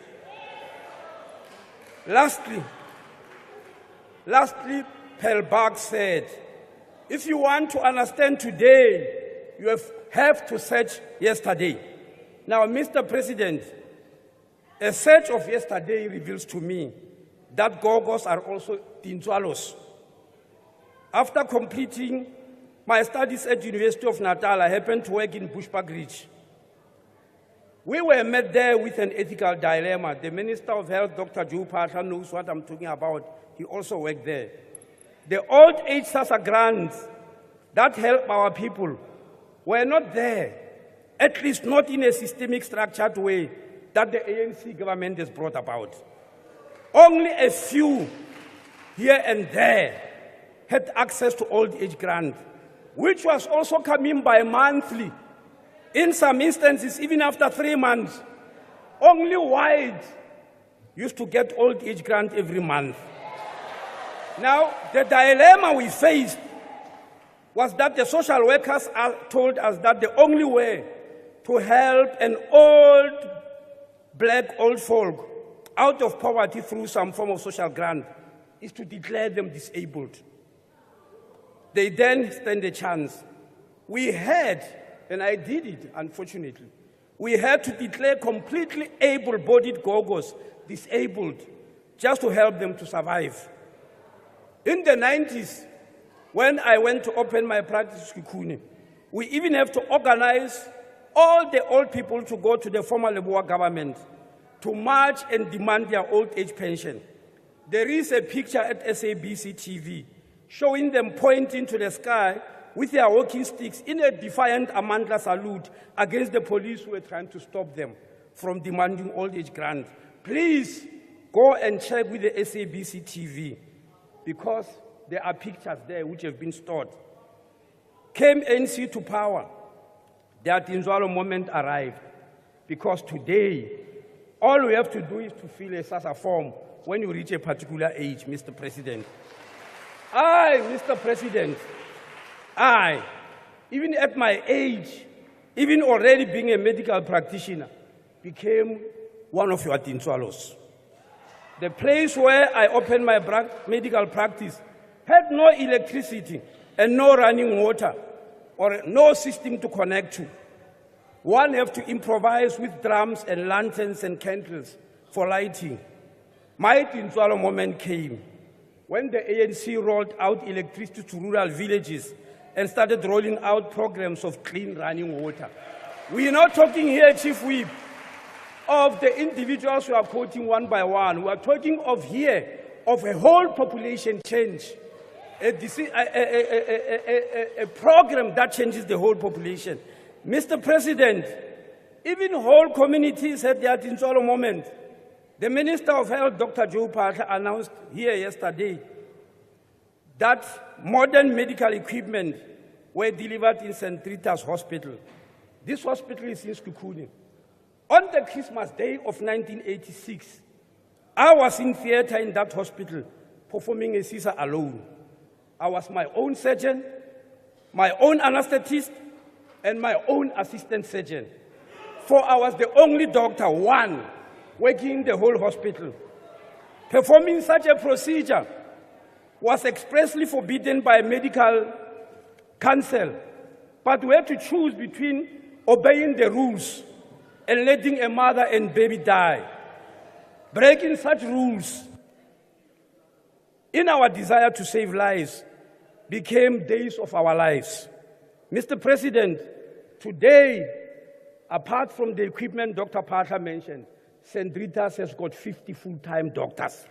Speaker 8: Lastly, Pelbach said, "If you want to understand today, you have to search yesterday." Now, Mr. President, a search of yesterday reveals to me that Gogos are also Tintswalos. After completing my studies at University of Natal, I happened to work in Bushbuck Ridge. We were met there with an ethical dilemma. The Minister of Health, Dr. Joe Pasha, knows what I'm talking about. He also worked there. The old age SASSA grants that help our people were not there, at least not in a systemic structured way that the ANC government has brought about. Only a few here and there had access to old age grant, which was also coming by monthly. In some instances, even after 3 months. Only whites used to get old age grant every month. Now, the dilemma we faced was that the social workers told us that the only way to help an old black old folk out of poverty through some form of social grant is to declare them disabled. They then stand a chance. We had, and I did it, unfortunately, we had to declare completely able-bodied Gogos disabled just to help them to survive. In the 90s, when I went to open my practice in Kikuni, we even have to organize all the old people to go to the former Leboa government to march and demand their old age pension. There is a picture at SABC TV showing them pointing to the sky with their walking sticks in a defiant Amandla salute against the police who were trying to stop them from demanding old age grant. Please go and check with the SABC TV, because there are pictures there which have been stored. Came NC to power, that Dinzwalo moment arrived, because today, all we have to do is to fill a SASSA form when you reach a particular age, Mr. President. Mr. President, even at my age, even already being a medical practitioner, became one of your Dinzwalos. The place where I opened my medical practice had no electricity and no running water or no system to connect to. One have to improvise with drums and lanterns and candles for lighting. My Dinzwalo moment came when the ANC rolled out electricity to rural villages and started rolling out programs of clean running water. We are not talking here, Chief Whip, of the individuals who are quoting one by one. We are talking of here, of a whole population change, a program that changes the whole population. Mr. President, even whole communities had their Dinzwalo moment. The Minister of Health, Dr. Joe Parker, announced here yesterday that modern medical equipment were delivered in St. Rita's Hospital. This hospital is in Skukuni. On the Christmas Day of 1986, I was in theater in that hospital performing a CISA alone. I was my own surgeon, my own anesthetist, and my own assistant surgeon. For I was the only doctor, one, working in the whole hospital. Performing such a procedure was expressly forbidden by medical council, but we had to choose between obeying the rules and letting a mother and baby die. Breaking such rules in our desire to save lives became days of our lives. Mr. President, today, apart from the equipment Dr. Parker mentioned, St. Rita's has got 50 full-time doctors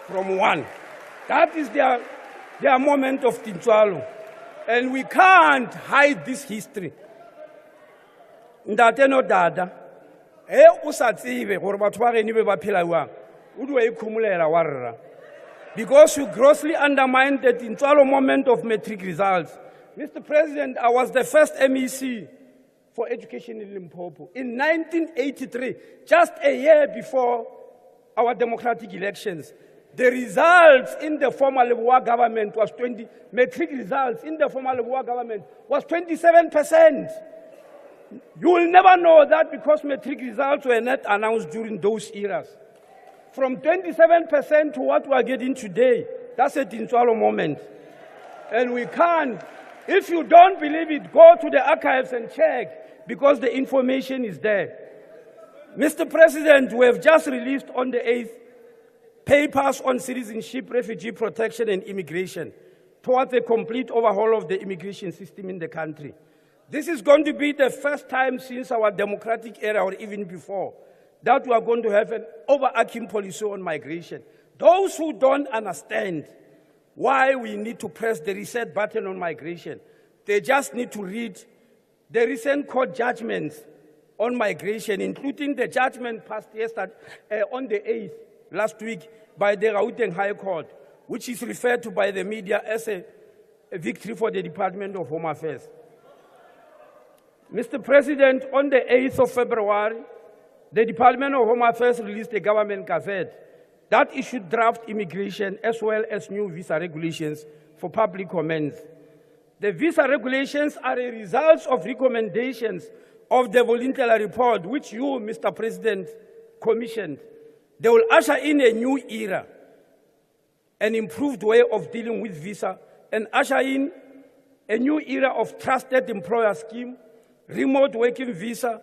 Speaker 8: from one. That is their moment of Dinzwalo. And we can't hide this history. Ndate no dada, because you grossly undermined the Dinzwalo moment of matric results. Mr. President, I was the first MEC for education in Limpopo in 1983, just a year before our democratic elections. The results in the former Leboa government was matric results in the former Leboa government was 27%. You will never know that because matric results were not announced during those eras. From 27% to what we are getting today, that's a Dinzwalo moment. And we can't. If you don't believe it, go to the archives and check, because the information is there. Mr. President, we have just released on the 8th papers on citizenship, refugee protection, and immigration towards a complete overhaul of the immigration system in the country. This is going to be the first time since our democratic era, or even before, that we are going to have an overarching policy on migration. Those who don't understand why we need to press the reset button on migration, they just need to read the recent court judgments on migration, including the judgment passed yesterday on the 8th, last week, by the Gauteng High Court, which is referred to by the media as a victory for the Department of Home Affairs. Mr. President, on the 8th of February, the Department of Home Affairs released a government gazette that issued draft immigration as well as new visa regulations for public comment. The visa regulations are a result of recommendations of the voluntary report, which you, Mr. President, commissioned. They will usher in a new era, an improved way of dealing with visa, and usher in a new era of trusted employer scheme, remote working visa,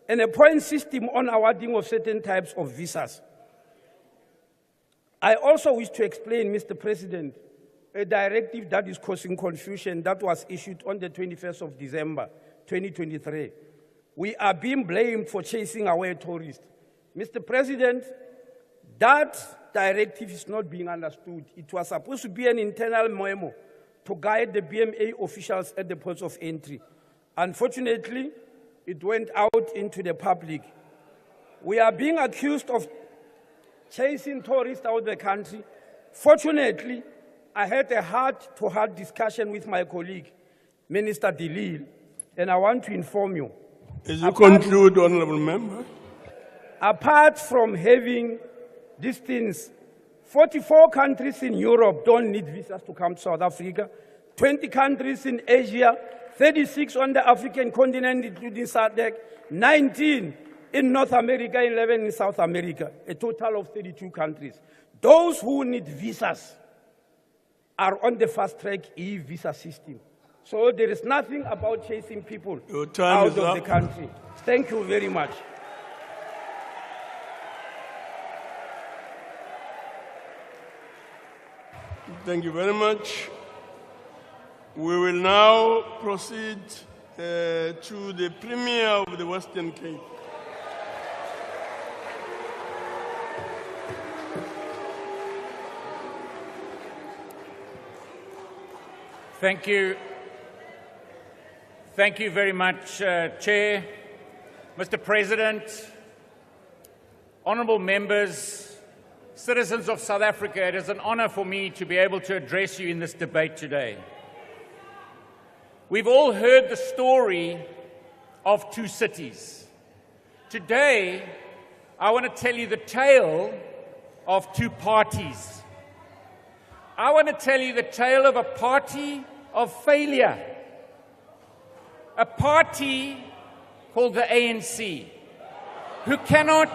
Speaker 8: and a point system on awarding of certain types of visas. I also wish to explain, Mr. President, a directive that is causing confusion that was issued on the 21st of December, 2023. We are being blamed for chasing away tourists. Mr. President, that directive is not being understood. It was supposed to be an internal memo to guide the BMA officials at the ports of entry. Unfortunately, it went out into the public. We are being accused of chasing tourists out of the country. Fortunately, I had a heart-to-heart discussion with my colleague, Minister Delil, and I want to inform you.
Speaker 2: As you conclude, Honourable Member.
Speaker 8: Apart from having these things, 44 countries in Europe don't need visas to come to South Africa, 20 countries in Asia, 36 on the African continent, including SADC, 19 in North America, 11 in South America, a total of 32 countries. Those who need visas are on the fast-track e-visa system. So there is nothing about chasing people out of the country. Thank you very much.
Speaker 2: Thank you very much. We will now proceed to the Premier of the Western Cape.
Speaker 9: Thank you. Thank you very much, Chair. Mr. President, honourable members, citizens of South Africa, it is an honour for me to be able to address you in this debate today. We've all heard the story of two cities. Today, I want to tell you the tale of two parties. I want to tell you the tale of a party of failure. A party called the ANC, who cannot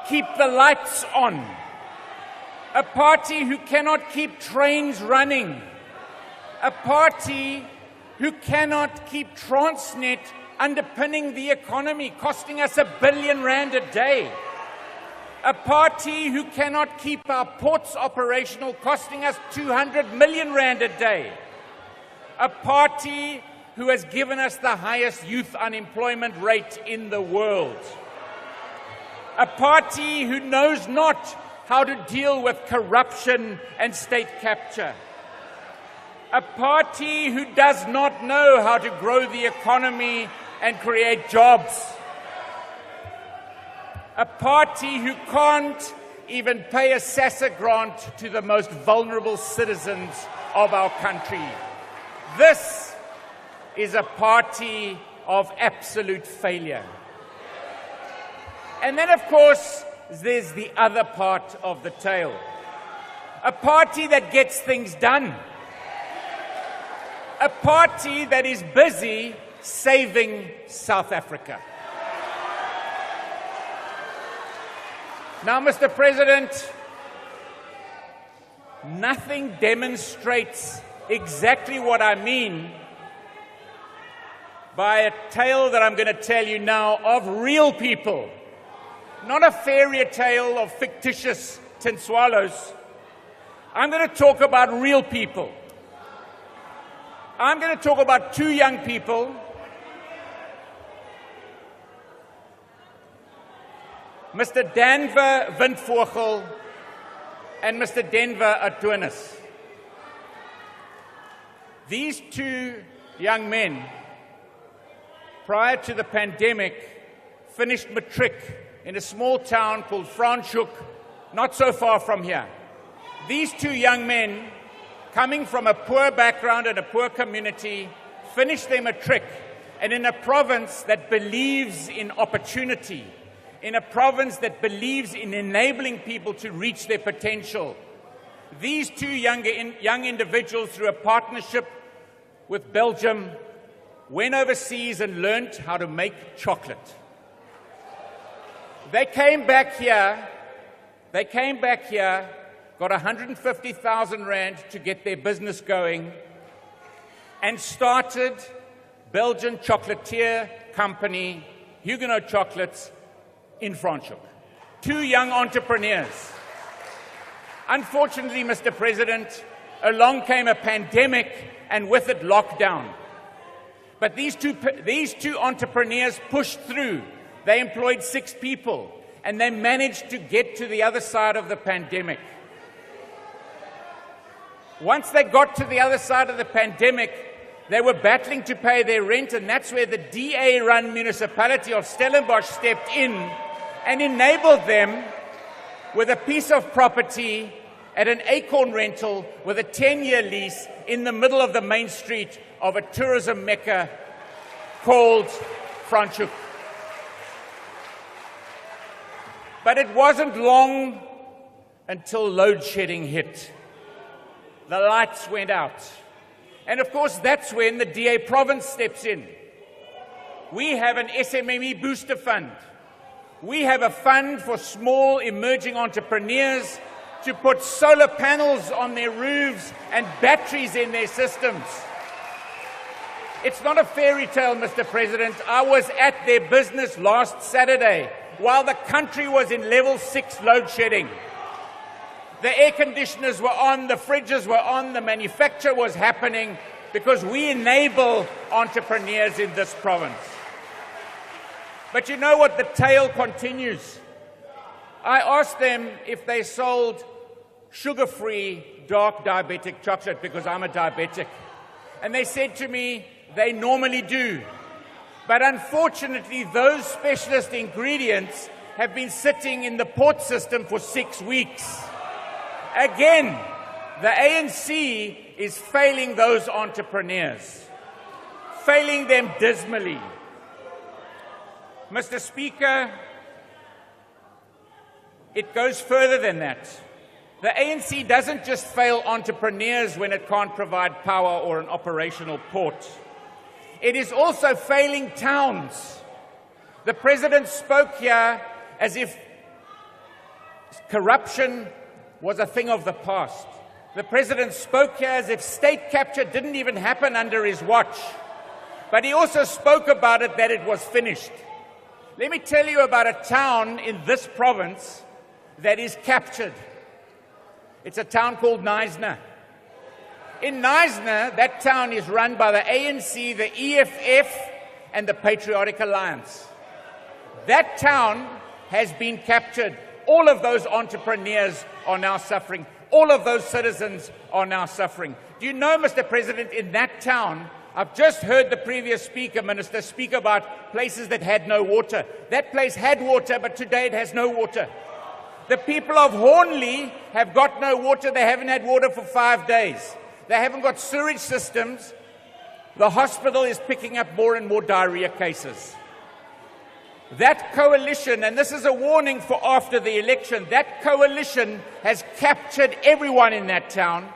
Speaker 9: keep the lights on. A party who cannot keep trains running. A party who cannot keep Transnet underpinning the economy, costing us R1 billion a day. A party who cannot keep our ports operational, costing us R200 million a day. A party who has given us the highest youth unemployment rate in the world. A party who knows not how to deal with corruption and state capture. A party who does not know how to grow the economy and create jobs. A party who can't even pay a SASSA grant to the most vulnerable citizens of our country. This is a party of absolute failure. And then, of course, there's the other part of the tale. A party that gets things done. A party that is busy saving South Africa. Now, Mr. President, nothing demonstrates exactly what I mean by a tale that I'm going to tell you now of real people. Not a fairy tale of fictitious tin swallows. I'm going to talk about real people. I'm going to talk about two young people. Mr. Danver Windvogel and Mr. Denver Atunis. These two young men, prior to the pandemic, finished matric in a small town called Franschhoek, not so far from here. These two young men, coming from a poor background and a poor community, finished their matric, and in a province that believes in opportunity, in a province that believes in enabling people to reach their potential. These two young individuals, through a partnership with Belgium, went overseas and learned how to make chocolate. They came back here, got 150,000 rand to get their business going, and started Belgian chocolatier company, Huguenot Chocolates, in Franschhoek. Two young entrepreneurs. Unfortunately, Mr. President, along came a pandemic and with it lockdown. But these two entrepreneurs pushed through. They employed 6 people and they managed to get to the other side of the pandemic. Once they got to the other side of the pandemic, they were battling to pay their rent, and that's where the DA-run municipality of Stellenbosch stepped in and enabled them with a piece of property at an acorn rental with a 10-year lease in the middle of the main street of a tourism mecca called Franschhoek. But it wasn't long until load shedding hit. The lights went out. And of course, that's when the DA province steps in. We have an SMME booster fund. We have a fund for small emerging entrepreneurs to put solar panels on their roofs and batteries in their systems. It's not a fairy tale, Mr. President. I was at their business last Saturday while the country was in level 6 load shedding. The air conditioners were on, the fridges were on, the manufacture was happening because we enable entrepreneurs in this province. But you know what? The tale continues. I asked them if they sold sugar-free dark diabetic chocolate because I'm a diabetic. And they said to me, they normally do. But unfortunately, those specialist ingredients have been sitting in the port system for 6 weeks. Again, the ANC is failing those entrepreneurs, failing them dismally. Mr. Speaker, it goes further than that. The ANC doesn't just fail entrepreneurs when it can't provide power or an operational port. It is also failing towns. The President spoke here as if corruption was a thing of the past. The President spoke here as if state capture didn't even happen under his watch. But he also spoke about it that it was finished. Let me tell you about a town in this province that is captured. It's a town called Knysna. In Knysna, that town is run by the ANC, the EFF, and the Patriotic Alliance. That town has been captured. All of those entrepreneurs are now suffering. All of those citizens are now suffering. Do you know, Mr. President, in that town, I've just heard the previous minister speak about places that had no water. That place had water, but today it has no water. The people of Hornley have got no water. They haven't had water for 5 days. They haven't got sewage systems. The hospital is picking up more and more diarrhea cases. That coalition, and this is a warning for after the election, that coalition has captured everyone in that town.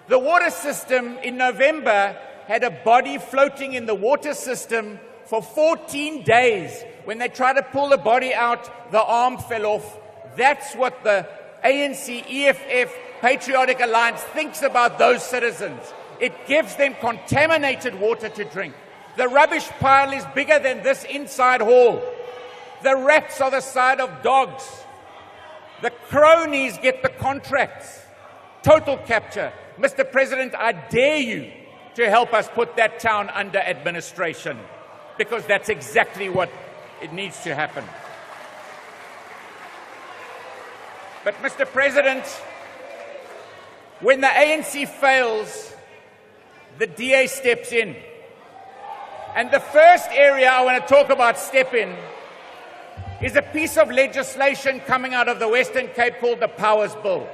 Speaker 9: The water system in November had a body floating in the water system for 14 days. When they tried to pull the body out, the arm fell off. That's what the ANC, EFF, Patriotic Alliance thinks about those citizens. It gives them contaminated water to drink. The rubbish pile is bigger than this inside hall. The rats are the size of dogs. The cronies get the contracts. Total capture. Mr. President, I dare you to help us put that town under administration, because that's exactly what it needs to happen. But, Mr. President, when the ANC fails, the DA steps in. And the first area I want to talk about step in is a piece of legislation coming out of the Western Cape called the Powers Bill.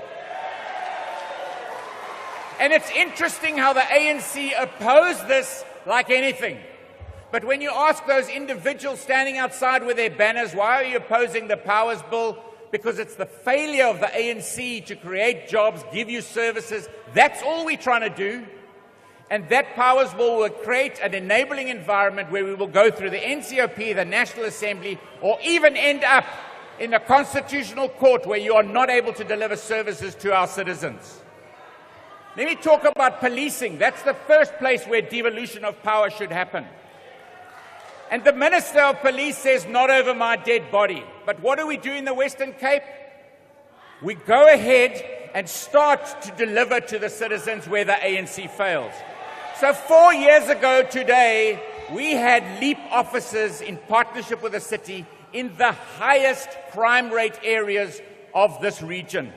Speaker 9: And it's interesting how the ANC oppose this like anything. But when you ask those individuals standing outside with their banners, why are you opposing the Powers Bill? Because it's the failure of the ANC to create jobs, give you services. That's all we're trying to do. And that Powers Bill will create an enabling environment where we will go through the NCOP, the National Assembly, or even end up in the Constitutional Court where you are not able to deliver services to our citizens. Let me talk about policing. That's the first place where devolution of power should happen. And the Minister of Police says, not over my dead body. But what do we do in the Western Cape? We go ahead and start to deliver to the citizens where the ANC fails. So 4 years ago today, we had LEAP officers in partnership with the city in the highest crime rate areas of this region.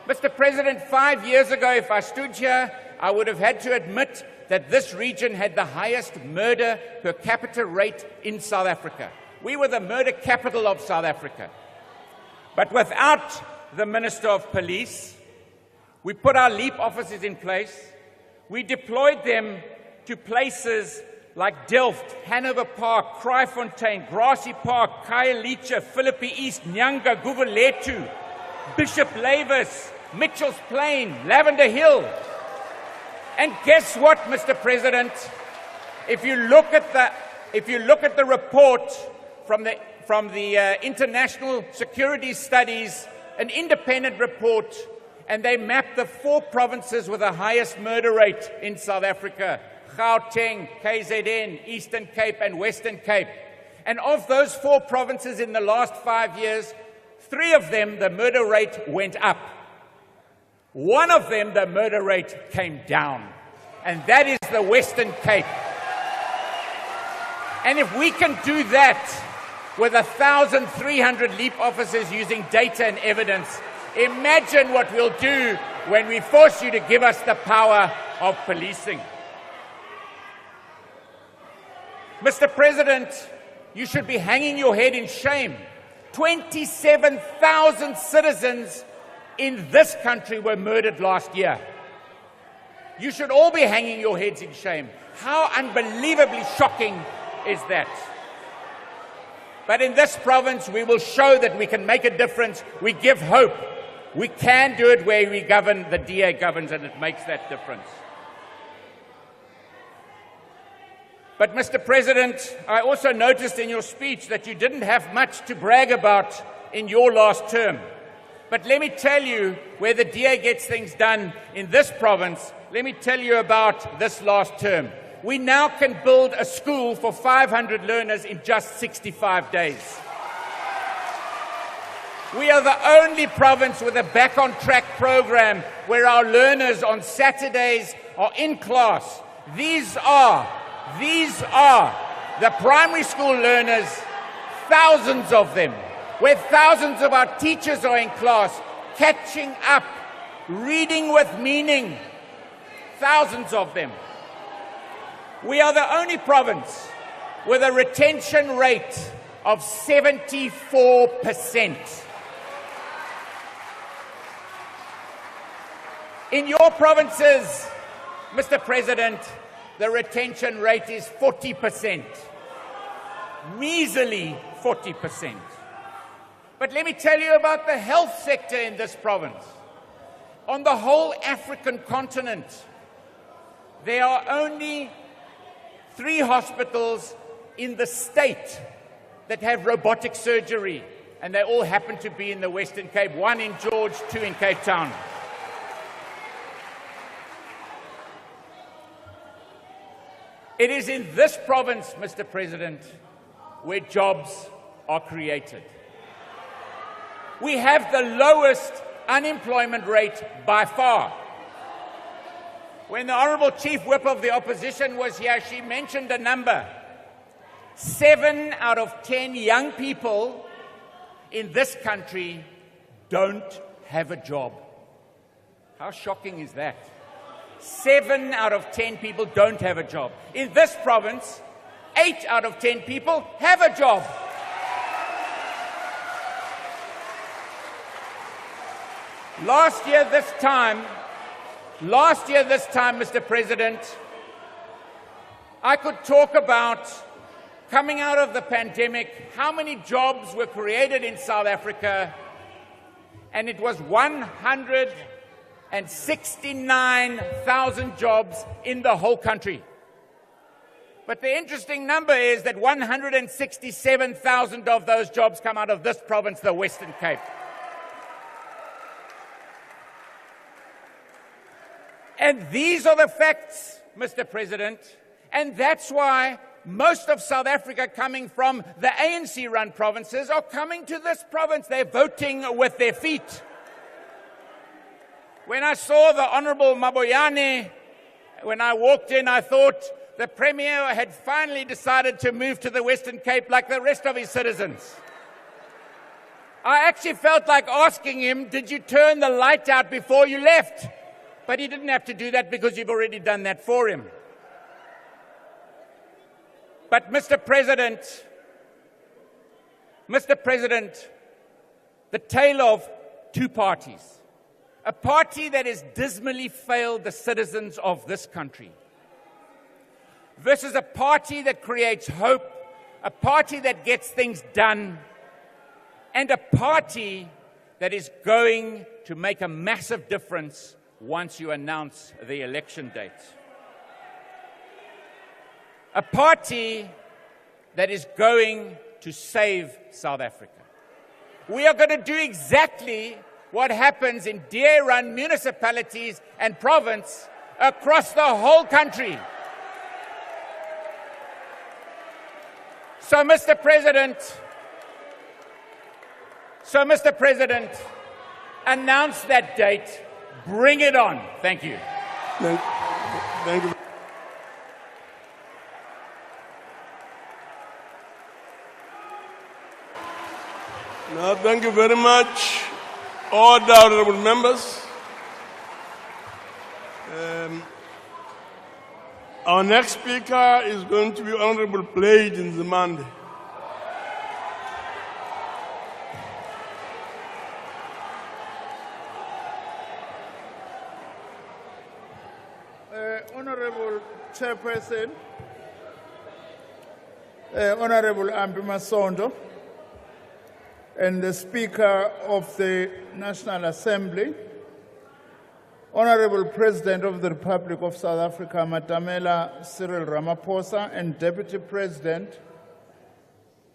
Speaker 9: Mr. President, 5 years ago, if I stood here, I would have had to admit that this region had the highest murder per capita rate in South Africa. We were the murder capital of South Africa. But without the Minister of Police, we put our LEAP officers in place. We deployed them to places like Delft, Hanover Park, Kraaifontein, Grassy Park, Khayelitsha, Philippi East, Nyanga, Gugulethu, Bishop Lavis, Mitchell's Plain, Lavender Hill. And guess what, Mr. President? If you look at the report from the International Security Studies, an independent report, and they map the 4 provinces with the highest murder rate in South Africa: Gauteng, KZN, Eastern Cape, and Western Cape. And of those 4 provinces in the last 5 years, 3 of them, the murder rate went up. 1 of them, the murder rate came down. And that is the Western Cape. And if we can do that with 1,300 LEAP officers using data and evidence, imagine what we'll do when we force you to give us the power of policing. Mr. President, you should be hanging your head in shame. 27,000 citizens in this country were murdered last year. You should all be hanging your heads in shame. How unbelievably shocking is that? But in this province, we will show that we can make a difference. We give hope. We can do it where we govern, the DA governs, and it makes that difference. But, Mr. President, I also noticed in your speech that you didn't have much to brag about in your last term. But let me tell you where the DA gets things done in this province. Let me tell you about this last term. We now can build a school for 500 learners in just 65 days. We are the only province with a Back on Track program where our learners on Saturdays are in class. These are the primary school learners, thousands of them, where thousands of our teachers are in class, catching up, reading with meaning, thousands of them. We are the only province with a retention rate of 74%. In your provinces, Mr. President, the retention rate is 40%. Measly 40%. But let me tell you about the health sector in this province. On the whole African continent, there are only 3 hospitals in the state that have robotic surgery, and they all happen to be in the Western Cape, 1 in George, 2 in Cape Town. It is in this province, Mr. President, where jobs are created. We have the lowest unemployment rate by far. When the Honourable Chief Whip of the Opposition was here, she mentioned a number. 7 out of 10 young people in this country don't have a job. How shocking is that? 7 out of 10 people don't have a job. In this province, 8 out of 10 people have a job. Last year this time, Mr. President, I could talk about coming out of the pandemic, how many jobs were created in South Africa, and it was 169,000 jobs in the whole country. But the interesting number is that 167,000 of those jobs come out of this province, the Western Cape. And these are the facts, Mr. President, and that's why most of South Africa coming from the ANC-run provinces are coming to this province. They're voting with their feet. When I saw the Honourable Maboyane, when I walked in, I thought the Premier had finally decided to move to the Western Cape like the rest of his citizens. I actually felt like asking him, did you turn the light out before you left? But he didn't have to do that because you've already done that for him. But Mr. President, the tale of two parties. A party that has dismally failed the citizens of this country. Versus a party that creates hope, a party that gets things done, and a party that is going to make a massive difference once you announce the election date. A party that is going to save South Africa. We are going to do exactly what happens in DA-run municipalities and province across the whole country. So, Mr. President, announce that date. Bring it on. Thank you.
Speaker 2: Thank you. No, thank you very much, all the honorable members. Our next speaker is going to be Honorable Blade in Nzimande.
Speaker 10: Honorable Chairperson, Honorable Ambi Masondo, and the Speaker of the National Assembly, Honorable President of the Republic of South Africa, Matamela Cyril Ramaphosa, and Deputy President,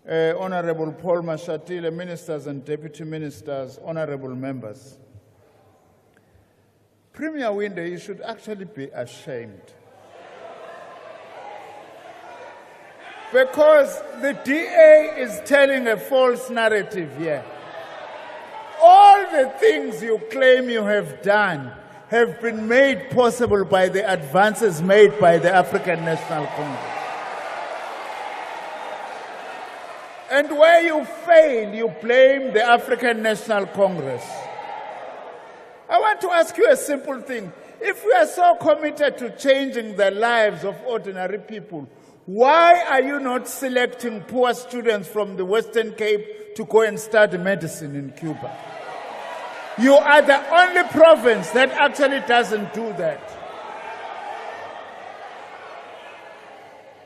Speaker 10: Honorable Paul Mashatile, Ministers and Deputy Ministers, Honorable Members. Premier Winde, you should actually be ashamed. Because the DA is telling a false narrative here. All the things you claim you have done have been made possible by the advances made by the African National Congress. And where you fail, you blame the African National Congress. I want to ask you a simple thing. If we are so committed to changing the lives of ordinary people, why are you not selecting poor students from the Western Cape to go and study medicine in Cuba? You are the only province that actually doesn't do that.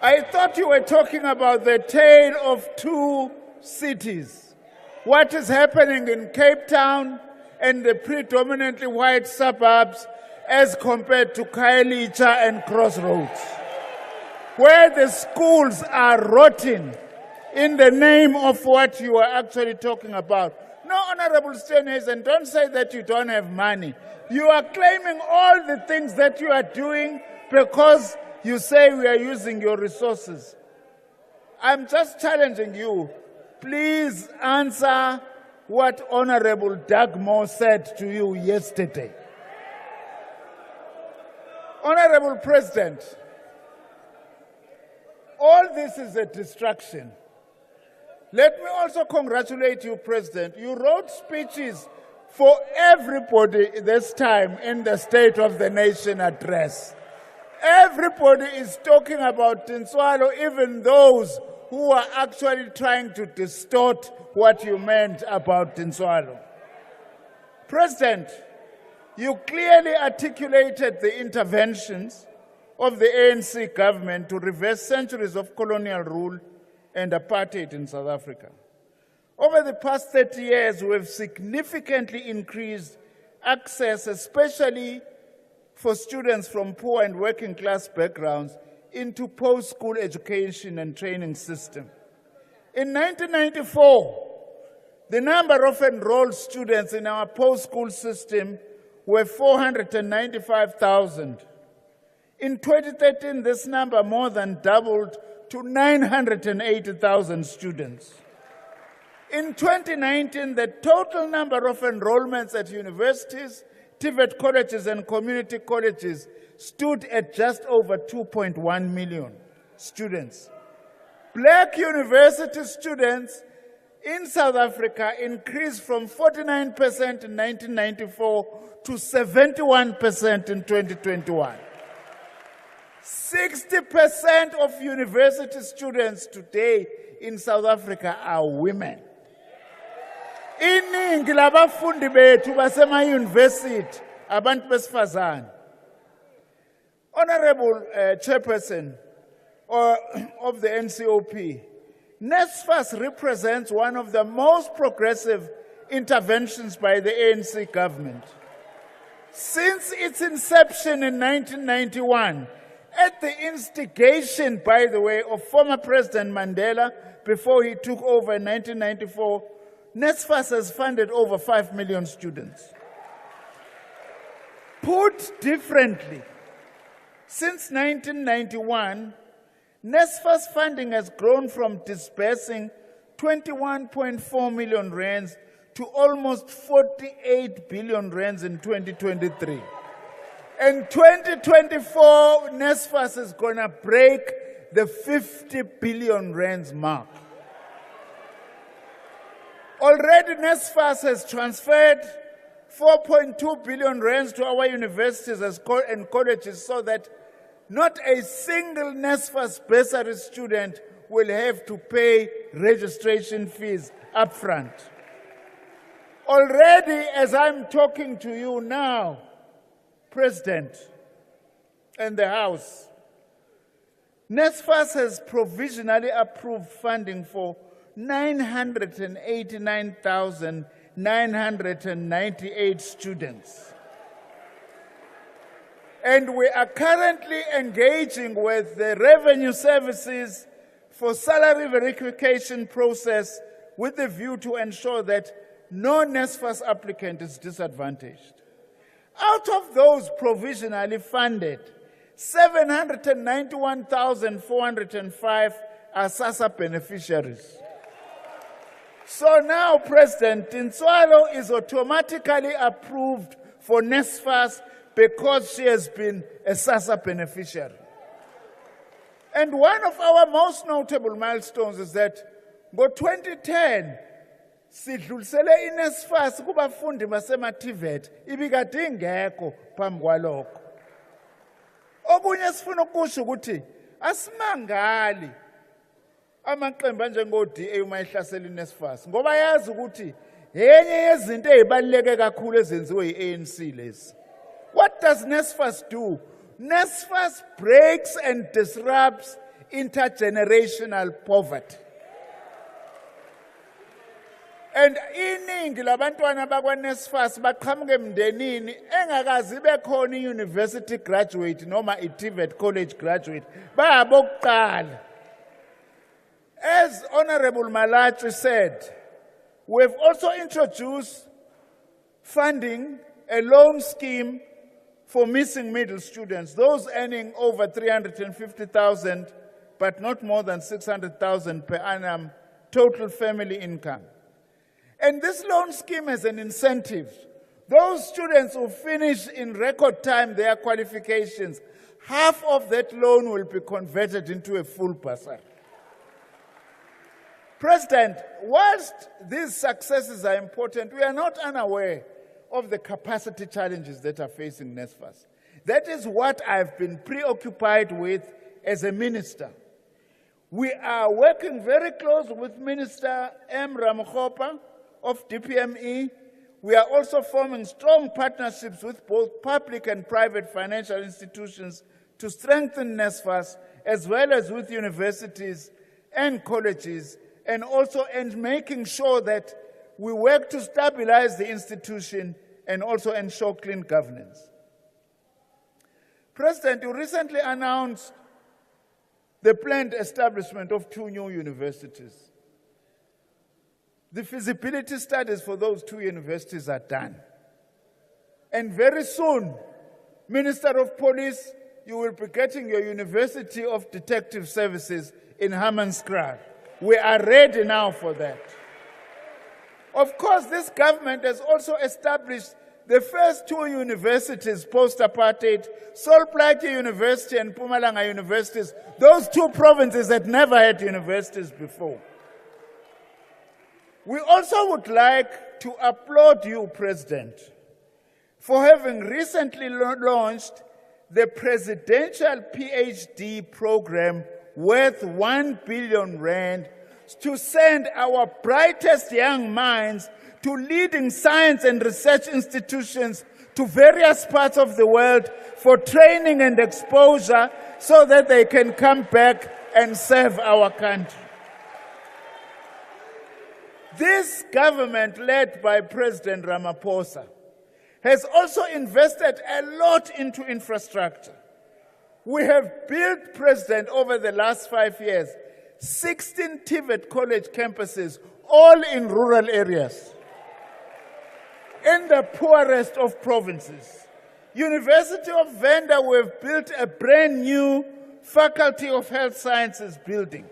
Speaker 10: I thought you were talking about the tale of two cities. What is happening in Cape Town and the predominantly white suburbs as compared to Khayelitsha and Crossroads, where the schools are rotting in the name of what you are actually talking about. No, Honorable Steenhuisen, don't say that you don't have money. You are claiming all the things that you are doing because you say we are using your resources. I'm just challenging you. Please answer what Honorable Doug Moore said to you yesterday. Honorable President, all this is a distraction. Let me also congratulate you, President. You wrote speeches for everybody this time in the State of the Nation address. Everybody is talking about Tinswalo, even those who are actually trying to distort what you meant about Tinswalo. President, you clearly articulated the interventions of the ANC government to reverse centuries of colonial rule and apartheid in South Africa. Over the past 30 years, we have significantly increased access, especially for students from poor and working class backgrounds, into post-school education and training system. In 1994, the number of enrolled students in our post-school system were 495,000. In 2013, this number more than doubled to 980,000 students. In 2019, the total number of enrollments at universities, TVET colleges, and community colleges stood at just over 2.1 million students. Black university students in South Africa increased from 49% in 1994 to 71% in 2021. 60% of university students today in South Africa are women. Iningi labafundi bethu basema-university abantu besifazane. Honorable Chairperson of the NCOP, NSFAS represents one of the most progressive interventions by the ANC government. Since its inception in 1991, at the instigation, by the way, of former President Mandela before he took over in 1994, NSFAS has funded over 5 million students. Put differently, since 1991, NSFAS funding has grown from disbursing 21.4 million rands to almost 48 billion rands in 2023. In 2024, NSFAS is going to break the 50 billion rands mark. Already, NSFAS has transferred 4.2 billion rands to our universities and colleges so that not a single NSFAS bursary student will have to pay registration fees upfront. Already, as I'm talking to you now, President and the House, NSFAS has provisionally approved funding for 989,998 students. And we are currently engaging with the revenue services for salary verification process with the view to ensure that no NSFAS applicant is disadvantaged. Out of those provisionally funded, 791,405 are SASSA beneficiaries. So now, President, Tinswalo is automatically approved for NSFAS because she has been a SASSA beneficiary. And one of our most notable milestones is that by 2010, sidlulisele iNSFAS kubafundi basema-TVET ibikade ingekho phambi kwalokho. Okunye sifuna ukusho ukuthi asimangali amaqembu anjengo-DA uma ehlasela iNSFAS ngoba yazi ukuthi yenye yezinto ezibaluleke kakhulu ezenziwe yi-ANC lezi. What does NSFAS do? NSFAS breaks and disrupts intergenerational poverty. And iningi labantwana bakwa-NSFAS baqhamuke emndenini engakazi bekhona i-university graduate noma i-TVET college graduate bayabokuqala. As Honorable Malachi said, we've also introduced funding, a loan scheme for missing middle students, those earning over 350,000 but not more than 600,000 per annum total family income. And this loan scheme has an incentive. Those students who finish in record time their qualifications, half of that loan will be converted into a full bursary. President, whilst these successes are important, we are not unaware of the capacity challenges that are facing NSFAS. That is what I've been preoccupied with as a minister. We are working very close with Minister M. Ramokgopa of DPME. We are also forming strong partnerships with both public and private financial institutions to strengthen NSFAS, as well as with universities and colleges, and also making sure that we work to stabilize the institution and also ensure clean governance. President, you recently announced the planned establishment of 2 new universities. The feasibility studies for those 2 universities are done. And very soon, Minister of Police, you will be getting your University of Detective Services in Hammanskraal. We are ready now for that. Of course, this government has also established the first 2 universities post-apartheid, Solplaatje University and Mpumalanga universities. Those 2 provinces had never had universities before. We also would like to applaud you, President, for having recently launched the Presidential PhD program worth 1 billion rand to send our brightest young minds to leading science and research institutions to various parts of the world for training and exposure so that they can come back and serve our country. This government, led by President Ramaphosa, has also invested a lot into infrastructure. We have built, President, over the last 5 years, 16 TVET college campuses, all in rural areas, in the poorest of provinces. University of Venda, we've built a brand new Faculty of Health Sciences building.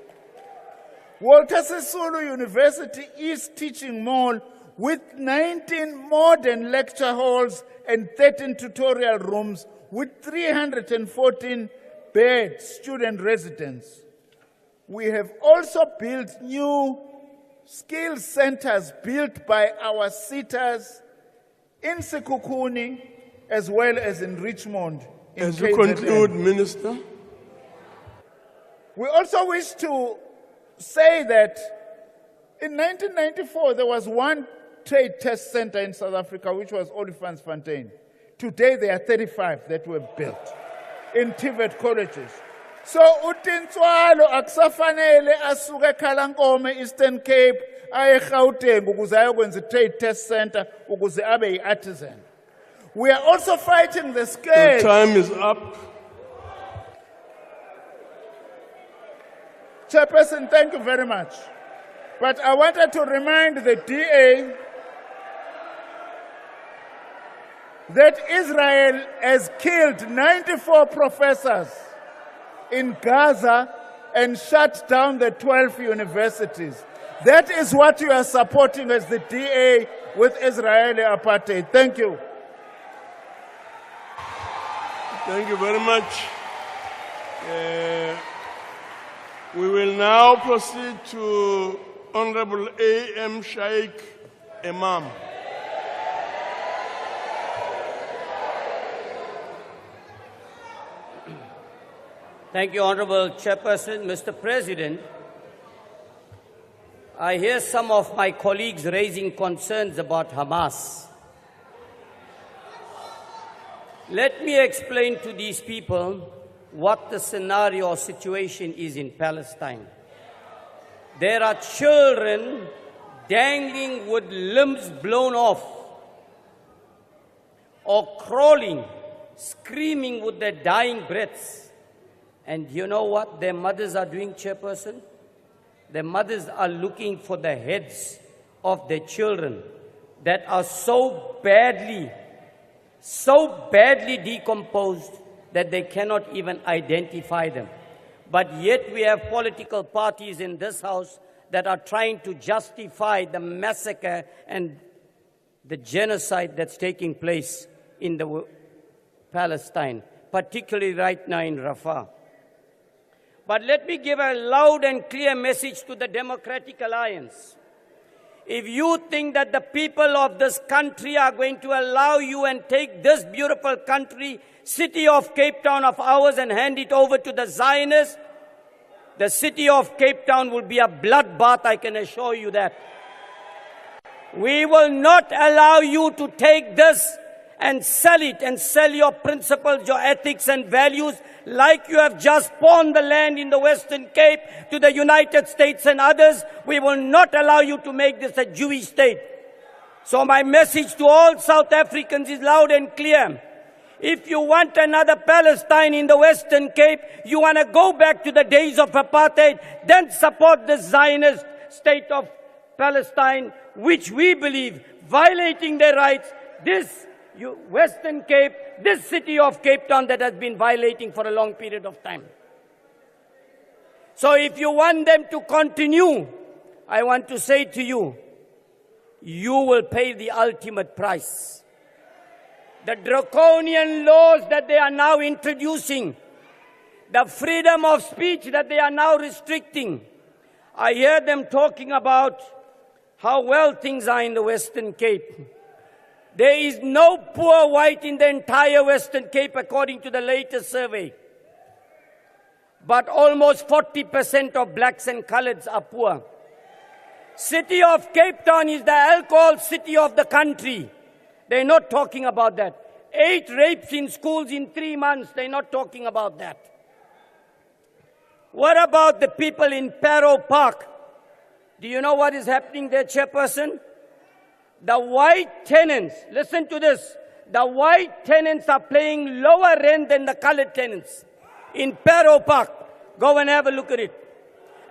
Speaker 10: Walter Sisulu University East Teaching Mall with 19 modern lecture halls and 13 tutorial rooms with 314 bed student residence. We have also built new skill centers built by our sitters in Sekukuni as well as in Richmond.
Speaker 2: As you conclude, Minister.
Speaker 10: We also wish to say that in 1994 there was one trade test center in South Africa, which was Olifantsfontein. Today there are 35 that were built in TVET colleges. So uTintswalo akusafanele asuke eKhalankome Eastern Cape aye eGauteng ukuze ayokwenza trade test center ukuze abe yi-artisan. We are also fighting the scourge.
Speaker 2: Your time is up.
Speaker 10: Chairperson, thank you very much. But I wanted to remind the DA that Israel has killed 94 professors in Gaza and shut down the 12 universities. That is what you are supporting as the DA with Israeli apartheid. Thank you.
Speaker 2: Thank you very much. We will now proceed to Honorable A.M. Shaikh Imam.
Speaker 3: Thank you, Honorable Chairperson. Mr. President, I hear some of my colleagues raising concerns about Hamas. Let me explain to these people what the scenario or situation is in Palestine. There are children dangling with limbs blown off or crawling, screaming with their dying breaths. And you know what their mothers are doing, Chairperson? Their mothers are looking for the heads of their children that are so badly decomposed that they cannot even identify them. But yet we have political parties in this House that are trying to justify the massacre and the genocide that's taking place in Palestine, particularly right now in Rafah. But let me give a loud and clear message to the Democratic Alliance. If you think that the people of this country are going to allow you and take this beautiful country, city of Cape Town of ours, and hand it over to the Zionists, the city of Cape Town will be a bloodbath, I can assure you that. We will not allow you to take this and sell it and sell your principles, your ethics and values like you have just pawned the land in the Western Cape to the United States and others. We will not allow you to make this a Jewish state. So my message to all South Africans is loud and clear. If you want another Palestine in the Western Cape, you want to go back to the days of apartheid, then support the Zionist state of Palestine, which we believe violating their rights. This Western Cape, this city of Cape Town that has been violating for a long period of time. So if you want them to continue, I want to say to you, you will pay the ultimate price. The draconian laws that they are now introducing, the freedom of speech that they are now restricting, I hear them talking about how well things are in the Western Cape. There is no poor white in the entire Western Cape according to the latest survey. But almost 40% of blacks and coloureds are poor. City of Cape Town is the alcohol city of the country. They're not talking about that. 8 rapes in schools in 3 months. They're not talking about that. What about the people in Parow Park? Do you know what is happening there, Chairperson? The white tenants, listen to this, the white tenants are paying lower rent than the coloured tenants in Parow Park. Go and have a look at it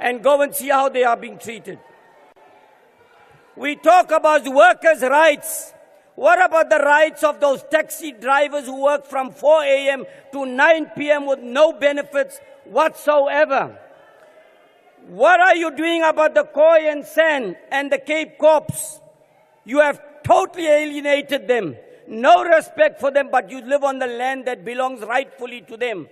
Speaker 3: and go and see how they are being treated. We talk about workers' rights. What about the rights of those taxi drivers who work from 4 a.m. to 9 p.m. with no benefits whatsoever? What are you doing about the Khoi and San and the Cape Corps? You have totally alienated them. No respect for them, but you live on the land that belongs rightfully to them.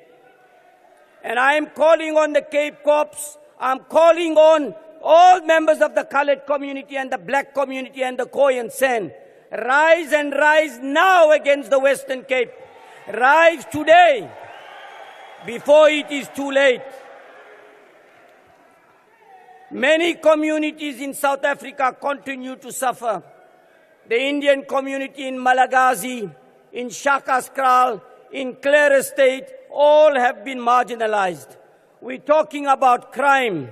Speaker 3: And I am calling on the Cape Corps. I'm calling on all members of the coloured community and the black community and the Khoi and San. Rise and rise now against the Western Cape. Rise today before it is too late. Many communities in South Africa continue to suffer. The Indian community in Malagasy, in Shaka's Kraal, in Clare Estate, all have been marginalized. We're talking about crime,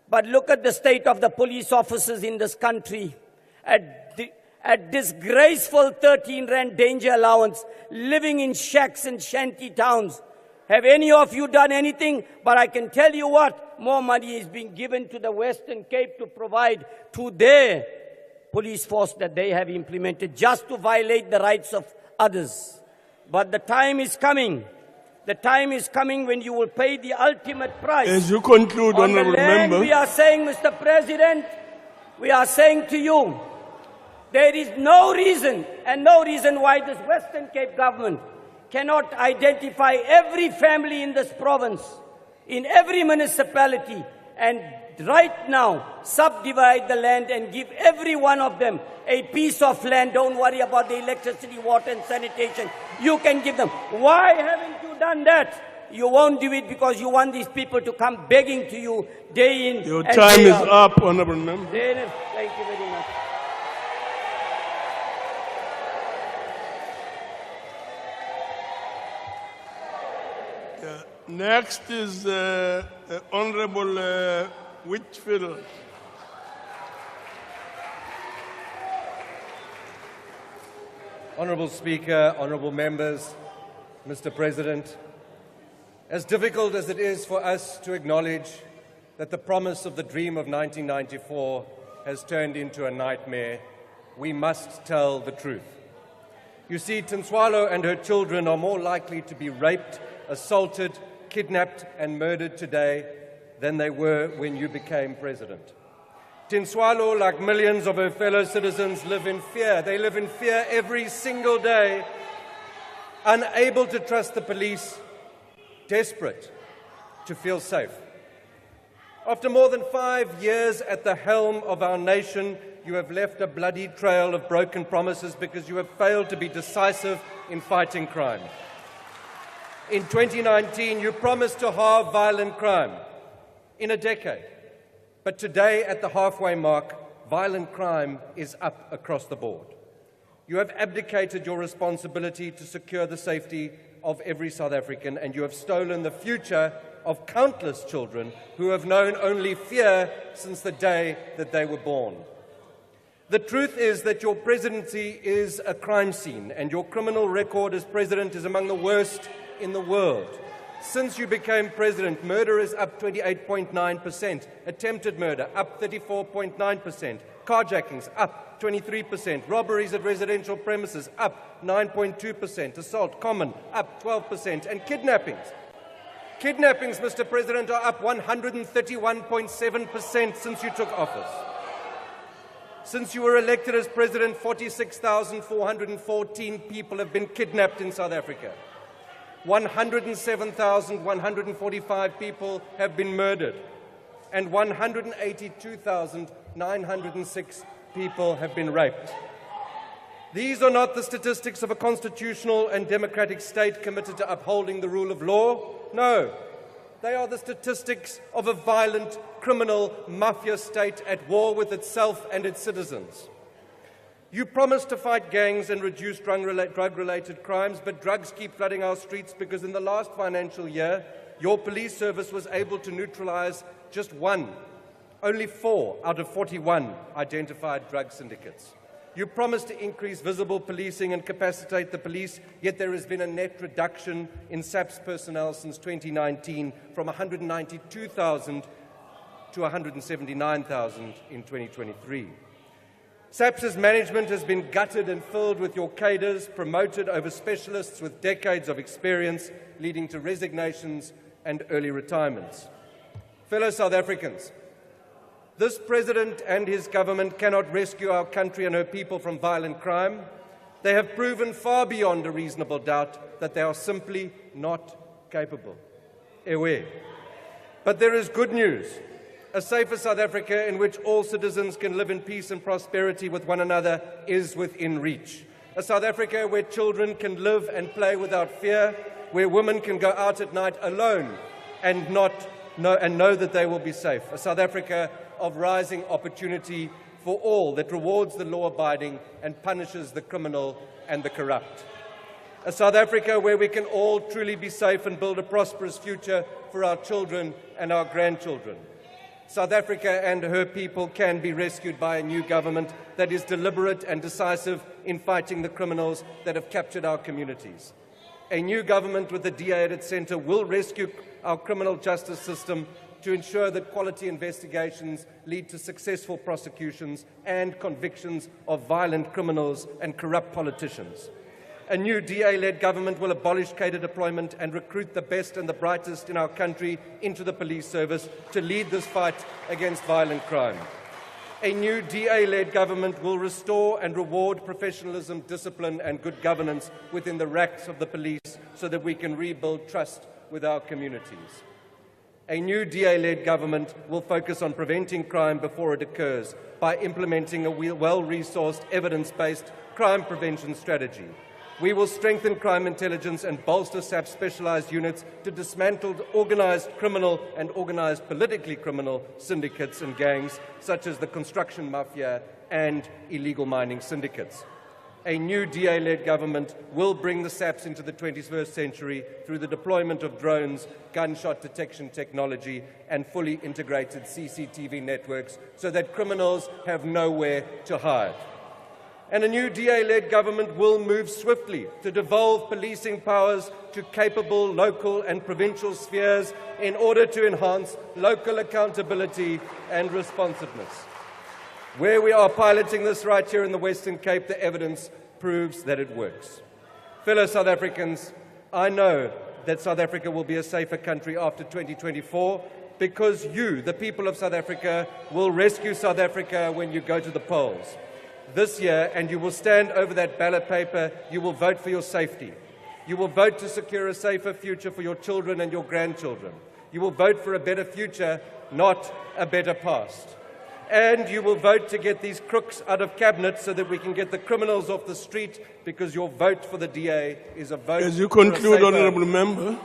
Speaker 3: but look at the state of the police officers in this country. At disgraceful 13 rand danger allowance, living in shacks and shanty towns. Have any of you done anything? But I can tell you what, more money is being given to the Western Cape to provide to their police force that they have implemented just to violate the rights of others. But the time is coming. The time is coming when you will pay the ultimate price.
Speaker 2: As you conclude,
Speaker 3: on
Speaker 2: Honourable
Speaker 3: the land,
Speaker 2: Member.
Speaker 3: we are saying, Mr. President, we are saying to you, there is no reason and no reason why this Western Cape government cannot identify every family in this province, in every municipality, and right now subdivide the land and give every one of them a piece of land. Don't worry about the electricity, water and sanitation. You can give them. Why haven't you done that? You won't do it because you want these people to come begging to you day in
Speaker 2: Your
Speaker 3: and
Speaker 2: time
Speaker 3: day
Speaker 2: is
Speaker 3: out.
Speaker 2: up, Honourable Member.
Speaker 3: Thank you very much.
Speaker 2: Next is Honourable Whitfield.
Speaker 11: Honourable Speaker, honourable members, Mr. President, as difficult as it is for us to acknowledge that the promise of the dream of 1994 has turned into a nightmare, we must tell the truth. You see, Tinswalo and her children are more likely to be raped, assaulted, kidnapped and murdered today than they were when you became president. Tinswalo, like millions of her fellow citizens, live in fear. They live in fear every single day, unable to trust the police, desperate to feel safe. After more than 5 years at the helm of our nation, you have left a bloody trail of broken promises because you have failed to be decisive in fighting crime. In 2019, you promised to halve violent crime in a decade. But today, at the halfway mark, violent crime is up across the board. You have abdicated your responsibility to secure the safety of every South African, and you have stolen the future of countless children who have known only fear since the day that they were born. The truth is that your presidency is a crime scene, and your criminal record as president is among the worst in the world. Since you became president, murder is up 28.9%, attempted murder up 34.9%, carjackings up 23%, robberies at residential premises up 9.2%, assault common up 12%, and kidnappings. Kidnappings, Mr. President, are up 131.7% since you took office. Since you were elected as president, 46,414 people have been kidnapped in South Africa. 107,145 people have been murdered. and 182,906 people have been raped. These are not the statistics of a constitutional and democratic state committed to upholding the rule of law. No, they are the statistics of a violent, criminal, mafia state at war with itself and its citizens. You promised to fight gangs and reduce drug-related crimes, but drugs keep flooding our streets because in the last financial year, your police service was able to neutralize just only 4 out of 41 identified drug syndicates. You promised to increase visible policing and capacitate the police, yet there has been a net reduction in SAPS personnel since 2019 from 192,000 to 179,000 in 2023. SAPS's management has been gutted and filled with your cadres, promoted over specialists with decades of experience, leading to resignations and early retirements. Fellow South Africans, this president and his government cannot rescue our country and her people from violent crime. They have proven far beyond a reasonable doubt that they are simply not capable. Aware. But there is good news. A safer South Africa in which all citizens can live in peace and prosperity with one another is within reach. A South Africa where children can live and play without fear, where women can go out at night alone and know that they will be safe. A South Africa of rising opportunity for all that rewards the law-abiding and punishes the criminal and the corrupt. A South Africa where we can all truly be safe and build a prosperous future for our children and our grandchildren. South Africa and her people can be rescued by a new government that is deliberate and decisive in fighting the criminals that have captured our communities. A new government with the DA at its centre will rescue our criminal justice system to ensure that quality investigations lead to successful prosecutions and convictions of violent criminals and corrupt politicians. A new DA-led government will abolish cadre deployment and recruit the best and the brightest in our country into the police service to lead this fight against violent crime. A new DA-led government will restore and reward professionalism, discipline and good governance within the ranks of the police so that we can rebuild trust with our communities. A new DA-led government will focus on preventing crime before it occurs by implementing a well-resourced, evidence-based crime prevention strategy. We will strengthen crime intelligence and bolster SAP's specialized units to dismantle organized criminal and organized politically criminal syndicates and gangs, such as the construction mafia and illegal mining syndicates. A new DA-led government will bring the SAPs into the 21st century through the deployment of drones, gunshot detection technology, and fully integrated CCTV networks so that criminals have nowhere to hide. And a new DA-led government will move swiftly to devolve policing powers to capable local and provincial spheres in order to enhance local accountability and responsiveness. Where we are piloting this right here in the Western Cape, the evidence proves that it works. Fellow South Africans, I know that South Africa will be a safer country after 2024 because you, the people of South Africa, will rescue South Africa when you go to the polls this year, and you will stand over that ballot paper. You will vote for your safety. You will vote to secure a safer future for your children and your grandchildren. You will vote for a better future, not a better past. And you will vote to get these crooks out of cabinet so that we can get the criminals off the street, because your vote for the DA is a vote
Speaker 2: As you
Speaker 11: for a
Speaker 2: conclude,
Speaker 11: safer,
Speaker 2: Honourable Member.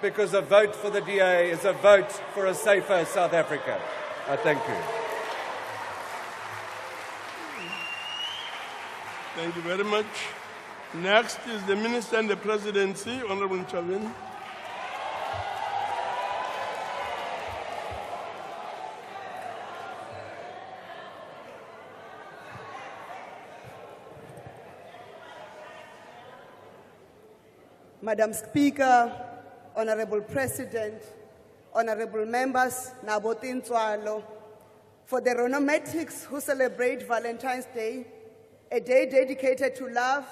Speaker 11: Because a vote for the DA is a vote for a safer South Africa. I thank you.
Speaker 2: Thank you very much. Next is the Minister and the Presidency, Honourable Chavin.
Speaker 12: Madam Speaker, Honorable President, Honorable Members, Nabotin Tswalo, for the Ronomatics who celebrate Valentine's Day, a day dedicated to love,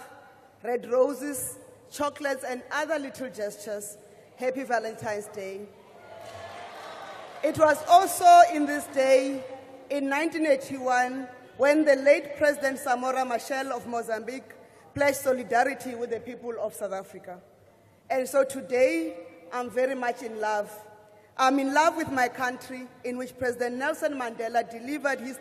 Speaker 12: red roses, chocolates, and other little gestures, happy Valentine's Day. It was also in this day, in 1981, when the late President Samora Machel of Mozambique pledged solidarity with the people of South Africa. And so today, I'm very much in love. I'm in love with my country, in which President Nelson Mandela delivered his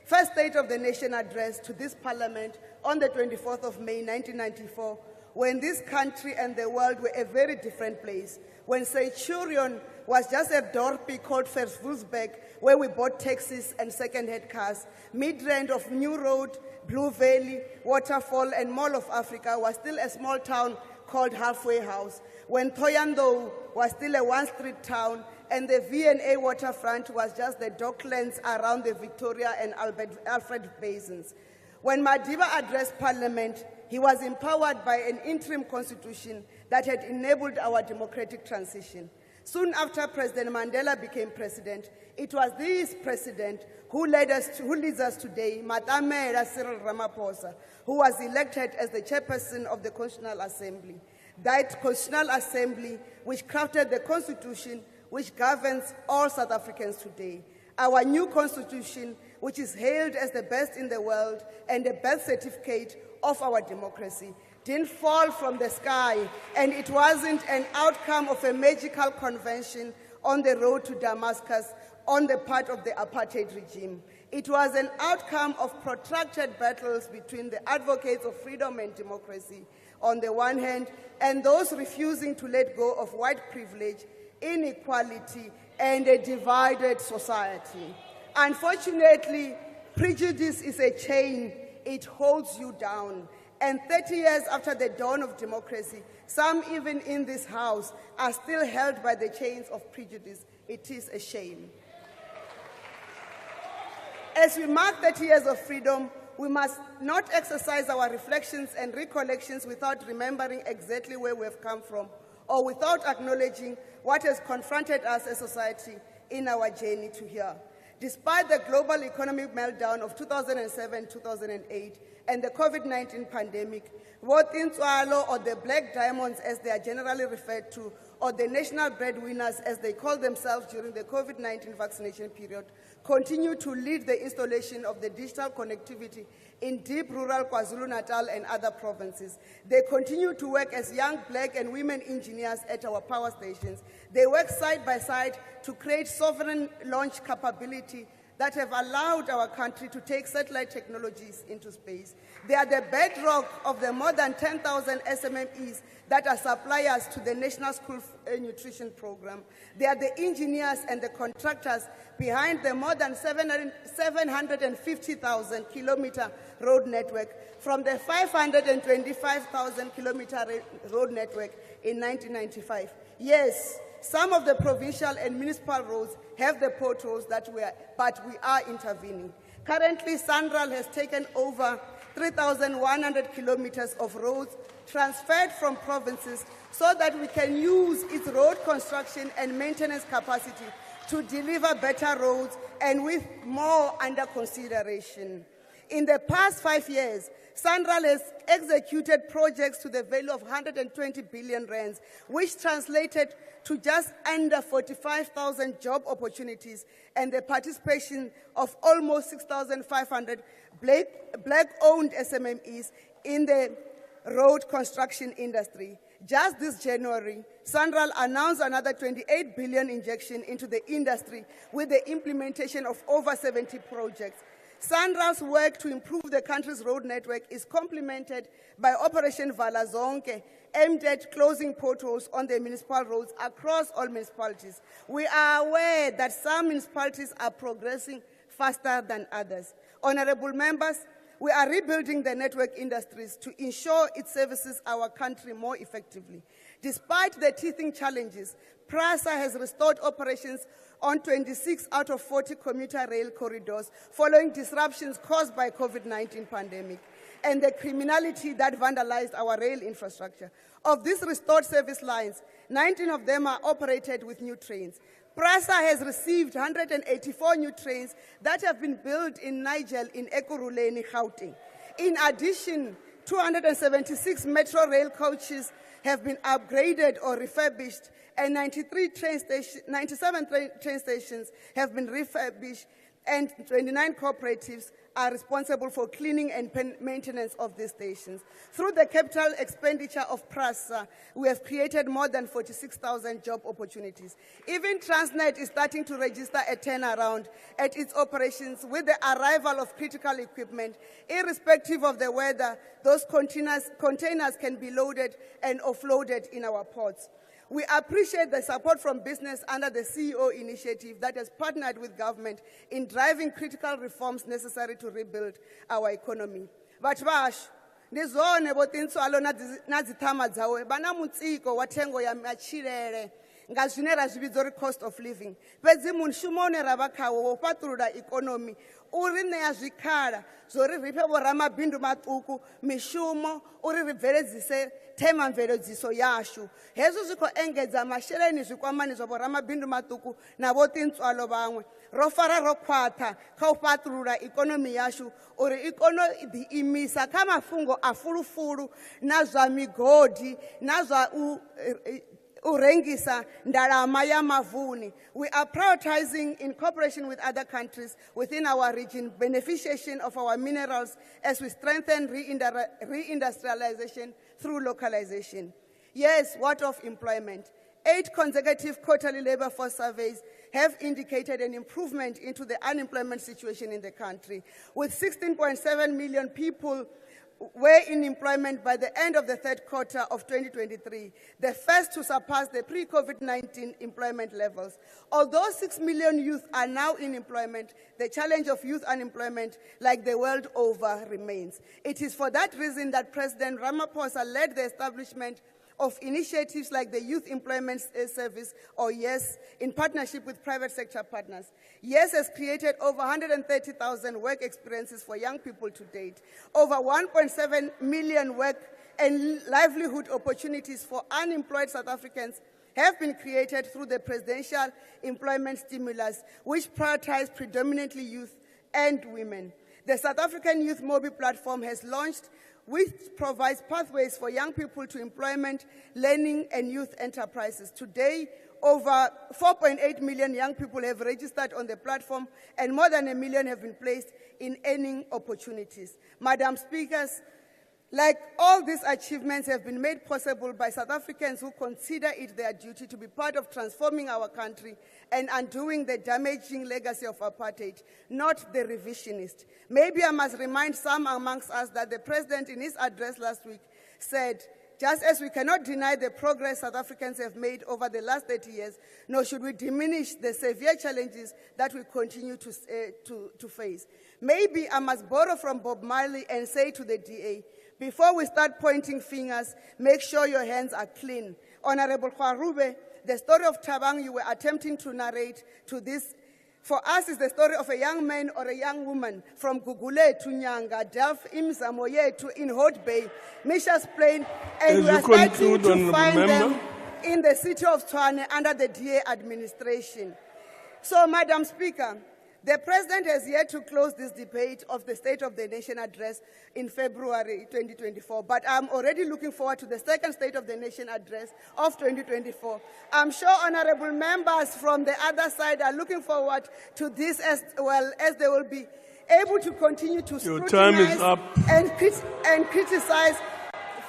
Speaker 12: first State of the Nation address to this parliament on the 24th of May 1994, when this country and the world were a very different place. When Centurion was just a dorpy called Verswoelsbeek, where we bought taxis and second-hand cars. Midrand of New Road, Blue Valley, Waterfall, and Mall of Africa was still a small town called Halfway House. When Thohoyandou was still a one-street town, and the V&A waterfront was just the docklands around the Victoria and Alfred basins. When Madiba addressed Parliament, he was empowered by an interim constitution that had enabled our democratic transition. Soon after President Mandela became president, it was this president who leads us today, Matamela Cyril Ramaphosa, who was elected as the chairperson of the Constitutional Assembly. That Constitutional Assembly which crafted the constitution which governs all South Africans today. Our new constitution, which is hailed as the best in the world and the birth certificate of our democracy, didn't fall from the sky, and it wasn't an outcome of a magical convention on the road to Damascus on the part of the apartheid regime. It was an outcome of protracted battles between the advocates of freedom and democracy on the one hand, and those refusing to let go of white privilege, inequality, and a divided society. Unfortunately, prejudice is a chain. It holds you down. And 30 years after the dawn of democracy, some even in this house are still held by the chains of prejudice. It is a shame. As we mark 30 years of freedom, we must not exercise our reflections and recollections without remembering exactly where we have come from, or without acknowledging what has confronted us as a society in our journey to here. Despite the global economic meltdown of 2007-2008 and the COVID-19 pandemic, both Intswalo, or the Black Diamonds as they are generally referred to, or the national breadwinners as they call themselves during the COVID-19 vaccination period, continue to lead the installation of the digital connectivity in deep rural KwaZulu-Natal and other provinces. They continue to work as young black and women engineers at our power stations. They work side by side to create sovereign launch capability that have allowed our country to take satellite technologies into space. They are the bedrock of the more than 10,000 SMMEs that are suppliers to the National School Nutrition Program. They are the engineers and the contractors behind the more than 750,000 kilometer road network from the 525,000 kilometer road network in 1995. Yes, some of the provincial and municipal roads have the potholes but we are intervening. Currently, SANRAL has taken over 3,100 kilometers of roads transferred from provinces so that we can use its road construction and maintenance capacity to deliver better roads and with more under consideration. In the past 5 years, SANRAL has executed projects to the value of 120 billion rands, which translated to just under 45,000 job opportunities and the participation of almost 6,500 black-owned SMMEs in the road construction industry. Just this January, SANRAL announced another 28 billion injection into the industry with the implementation of over 70 projects. SANRAL's work to improve the country's road network is complemented by Operation Vala Zonke, aimed at closing potholes on the municipal roads across all municipalities. We are aware that some municipalities are progressing faster than others. Honorable members, we are rebuilding the network industries to ensure it services our country more effectively. Despite the teething challenges, PRASA has restored operations on 26 out of 40 commuter rail corridors following disruptions caused by COVID-19 pandemic and the criminality that vandalized our rail infrastructure. Of these restored service lines, 19 of them are operated with new trains. PRASA has received 184 new trains that have been built in Nigel in Ekurhuleni, Gauteng. In addition, 276 metro rail coaches have been upgraded or refurbished, and 97 train stations have been refurbished. and 29 cooperatives are responsible for cleaning and maintenance of these stations. Through the capital expenditure of PRASA, we have created more than 46,000 job opportunities. Even Transnet is starting to register a turnaround at its operations with the arrival of critical equipment. Irrespective of the weather, those containers can be loaded and offloaded in our ports. We appreciate the support from business under the CEO initiative that has partnered with government in driving critical reforms necessary to rebuild our economy. But bash, nizone botintswalo nazithama dzawe bana mutsiko wa thengo ya machilele nga zwine ra zwi vhidza uri cost of living. Fhedzi mushumo une ra vha khawo wo fhaṱulula ikonomi uri ṋea zwikhala zori ri fhe vhoramabindu maṱuku mishumo uri ri bveledzise themamveledziso yashu. Hezwo zwi khou engedza masheleni zwikwamani zwa vhoramabindu maṱuku na vhotintswalo vhaṅwe. Ro fara ro khwaṱha kha u fhaṱulula ikonomi yashu uri i kone u ḓiimisa kha mafhungo a fulufulu na zwa migodi na zwa urengisa ndalama ya mavuni. We are prioritizing, in cooperation with other countries within our region, beneficiation of our minerals as we strengthen reindustrialization through localization. Yes, what of employment? 8 consecutive quarterly labor force surveys have indicated an improvement into the unemployment situation in the country, with 16.7 million people were in employment by the end of the third quarter of 2023, the first to surpass the pre-COVID-19 employment levels. Although 6 million youth are now in employment, the challenge of youth unemployment, like the world over, remains. It is for that reason that President Ramaphosa led the establishment of initiatives like the Youth Employment Service, or YES, in partnership with private sector partners. YES has created over 130,000 work experiences for young people to date. Over 1.7 million work and livelihood opportunities for unemployed South Africans have been created through the presidential employment stimulus, which prioritizes predominantly youth and women. The South African Youth Mobile Platform has launched, which provides pathways for young people to employment, learning, and youth enterprises. Today, over 4.8 million young people have registered on the platform, and more than 1 million have been placed in earning opportunities. Madam Speakers, like all these achievements have been made possible by South Africans who consider it their duty to be part of transforming our country and undoing the damaging legacy of apartheid, not the revisionist. Maybe I must remind some amongst us that the President in his address last week said, just as we cannot deny the progress South Africans have made over the last 30 years, nor should we diminish the severe challenges that we continue to face. Maybe I must borrow from Bob Marley and say to the DA, before we start pointing fingers, make sure your hands are clean. Honorable Kwarube, the story of Tabang you were attempting to narrate to this, for us, is the story of a young man or a young woman from Gugule to Nyanga, Delft, Imzamoye to in Hot Bay, Misha's Plain, and we are starting to find them in the city of Tshwane under the DA administration. So, Madam Speaker, the President has yet to close this debate of the State of the Nation address in February 2024, but I'm already looking forward to the second State of the Nation address of 2024. I'm sure honorable members from the other side are looking forward to this as well, as they will be able to continue to scrutinize and criticize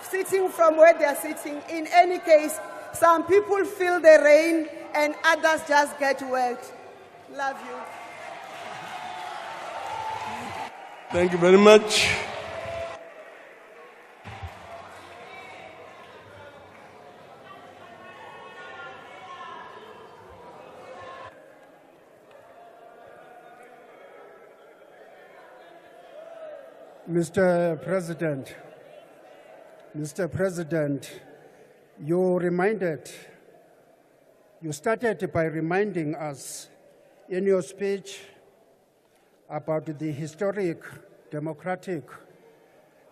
Speaker 12: sitting from where they are sitting. In any case, some people feel the rain and others just get wet. Love you.
Speaker 2: Thank you very much.
Speaker 13: Mr. President, you started by reminding us in your speech about the historic democratic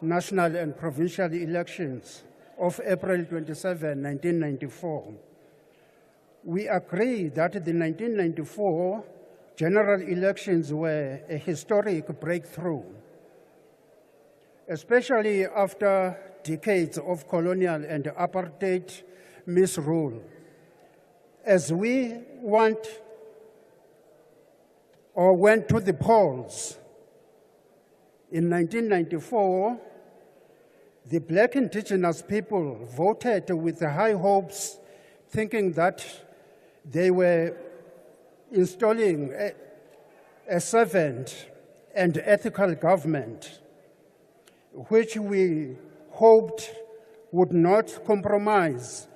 Speaker 13: national and provincial elections of April 27, 1994. We agree that the 1994 general elections were a historic breakthrough, especially after decades of colonial and apartheid misrule. As we want or went to the polls. In 1994, the black indigenous people voted with high hopes, thinking that they were installing a servant and ethical government, which we hoped would not compromise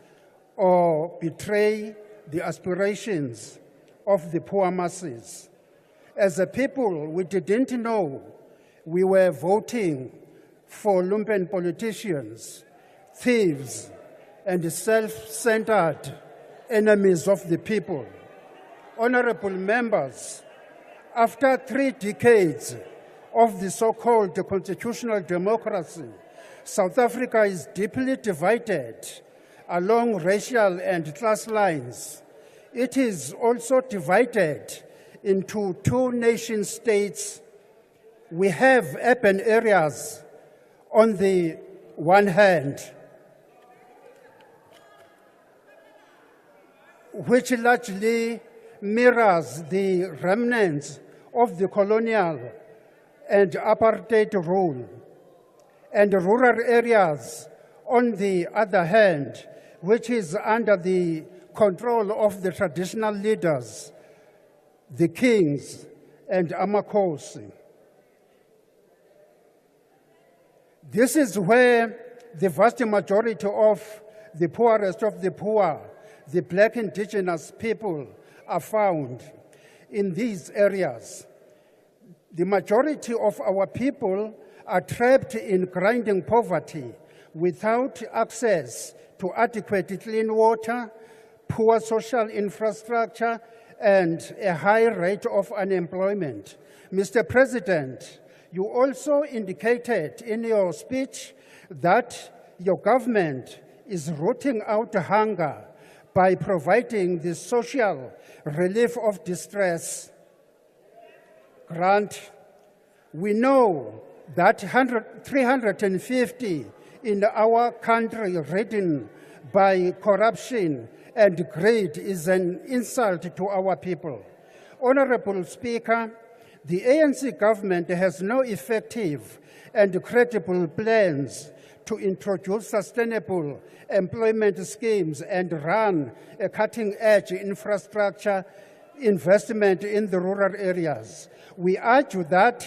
Speaker 13: or betray the aspirations of the poor masses. As a people, we didn't know we were voting for lumpen politicians, thieves, and self-centered enemies of the people. Honorable members, after 3 decades of the so-called constitutional democracy, South Africa is deeply divided along racial and class lines. It is also divided into 2 nation states. We have urban areas on the one hand, which largely mirrors the remnants of the colonial and apartheid rule, and rural areas on the other hand, which is under the control of the traditional leaders, the kings and amakhosi. This is where the vast majority of the poorest of the poor, the black indigenous people, are found in these areas. The majority of our people are trapped in grinding poverty without access to adequate clean water, poor social infrastructure, and a high rate of unemployment. Mr. President, you also indicated in your speech that your government is rooting out hunger by providing the social relief of distress grant. We know that 350 in our country ridden by corruption and greed is an insult to our people. Honorable Speaker, the ANC government has no effective and credible plans to introduce sustainable employment schemes and run a cutting-edge infrastructure investment in the rural areas. We argue that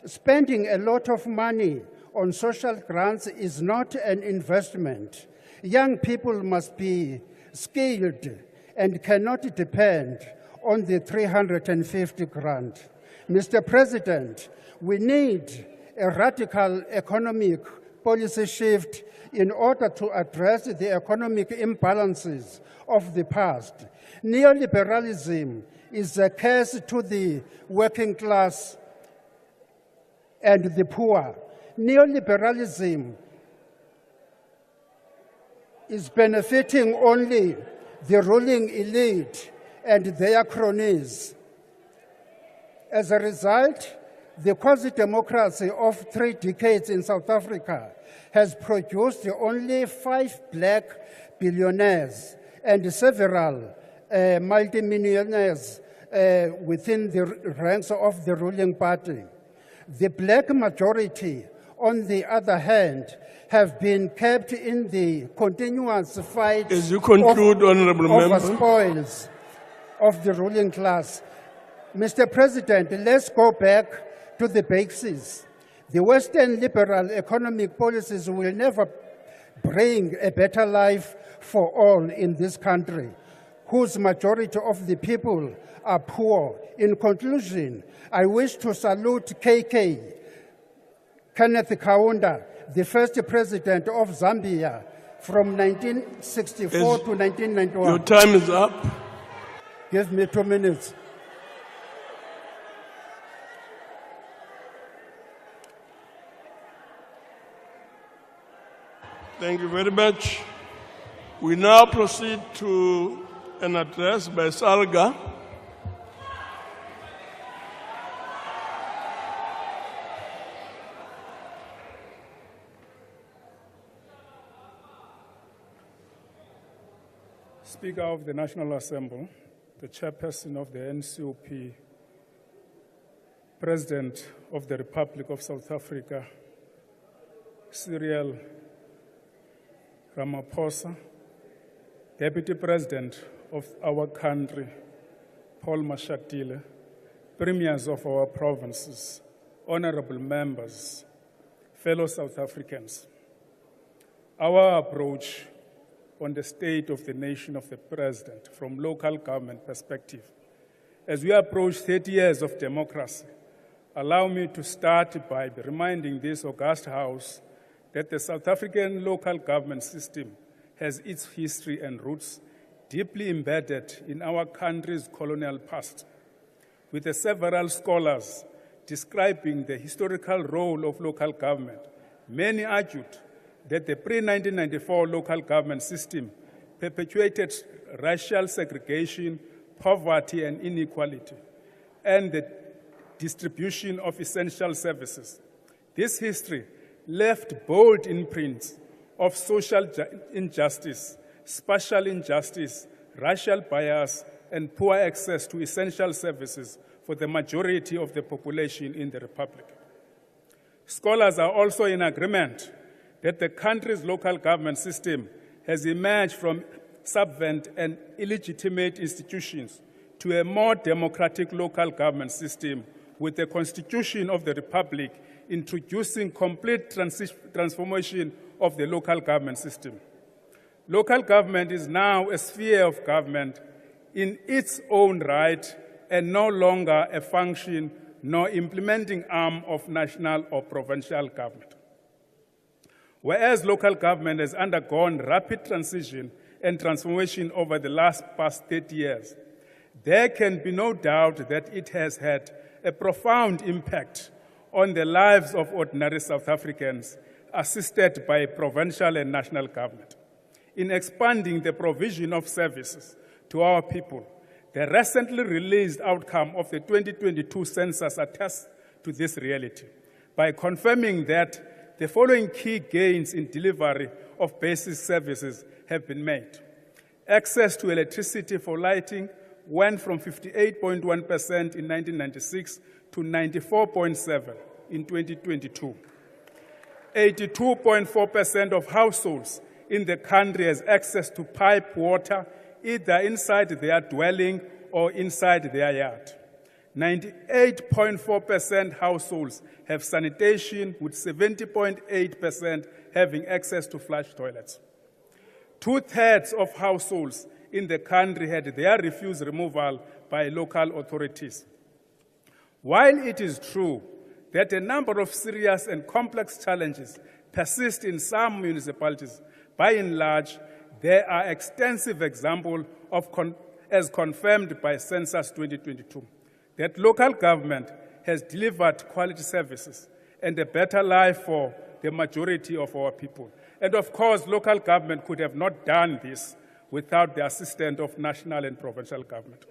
Speaker 13: spending a lot of money on social grants is not an investment. Young people must be skilled and cannot depend on the 350 grant. Mr. President, we need a radical economic policy shift in order to address the economic imbalances of the past. Neoliberalism is a curse to the working class and the poor. Neoliberalism is benefiting only the ruling elite and their cronies. As a result, the quasi-democracy of 3 decades in South Africa has produced only 5 black billionaires and several multimillionaires within the ranks of the ruling party. The black majority, on the other hand, have been kept in the continuous fight
Speaker 2: As you conclude, honorable member,
Speaker 13: spoils of the ruling class. Mr. President, let's go back to the basics. The Western liberal economic policies will never bring a better life for all in this country, whose majority of the people are poor. In conclusion, I wish to salute KK, Kenneth Kaunda, the first president of Zambia from 1964 to 1991.
Speaker 2: your time is up.
Speaker 13: Give me 2 minutes.
Speaker 2: Thank you very much. We now proceed to an address by Salga.
Speaker 14: Speaker of the National Assembly, the chairperson of the NCOP, President of the Republic of South Africa, Cyril Ramaphosa, Deputy President of our country, Paul Mashatile, Premiers of our provinces, honorable members, fellow South Africans. Our approach on the state of the nation of the President from local government perspective, as we approach 30 years of democracy, allow me to start by reminding this august House that the South African local government system has its history and roots deeply embedded in our country's colonial past, with several scholars describing the historical role of local government. Many argued that the pre-1994 local government system perpetuated racial segregation, poverty, and inequality, and the distribution of essential services. This history left bold imprints of social injustice, spatial injustice, racial bias, and poor access to essential services for the majority of the population in the Republic. Scholars are also in agreement that the country's local government system has emerged from subvent and illegitimate institutions to a more democratic local government system, with the Constitution of the Republic introducing complete transformation of the local government system. Local government is now a sphere of government in its own right and no longer a function nor implementing arm of national or provincial government. Whereas local government has undergone rapid transition and transformation over the past 30 years, there can be no doubt that it has had a profound impact on the lives of ordinary South Africans, assisted by provincial and national government. In expanding the provision of services to our people, the recently released outcome of the 2022 census attests to this reality by confirming that the following key gains in delivery of basic services have been made. Access to electricity for lighting went from 58.1% in 1996 to 94.7% in 2022. 82.4% of households in the country has access to pipe water, either inside their dwelling or inside their yard. 98.4% households have sanitation, with 70.8% having access to flush toilets. 2/3 of households in the country had their refuse removal by local authorities. While it is true that a number of serious and complex challenges persist in some municipalities, by and large, there are extensive examples as confirmed by Census 2022, that local government has delivered quality services and a better life for the majority of our people. And of course, local government could have not done this without the assistance of national and provincial government.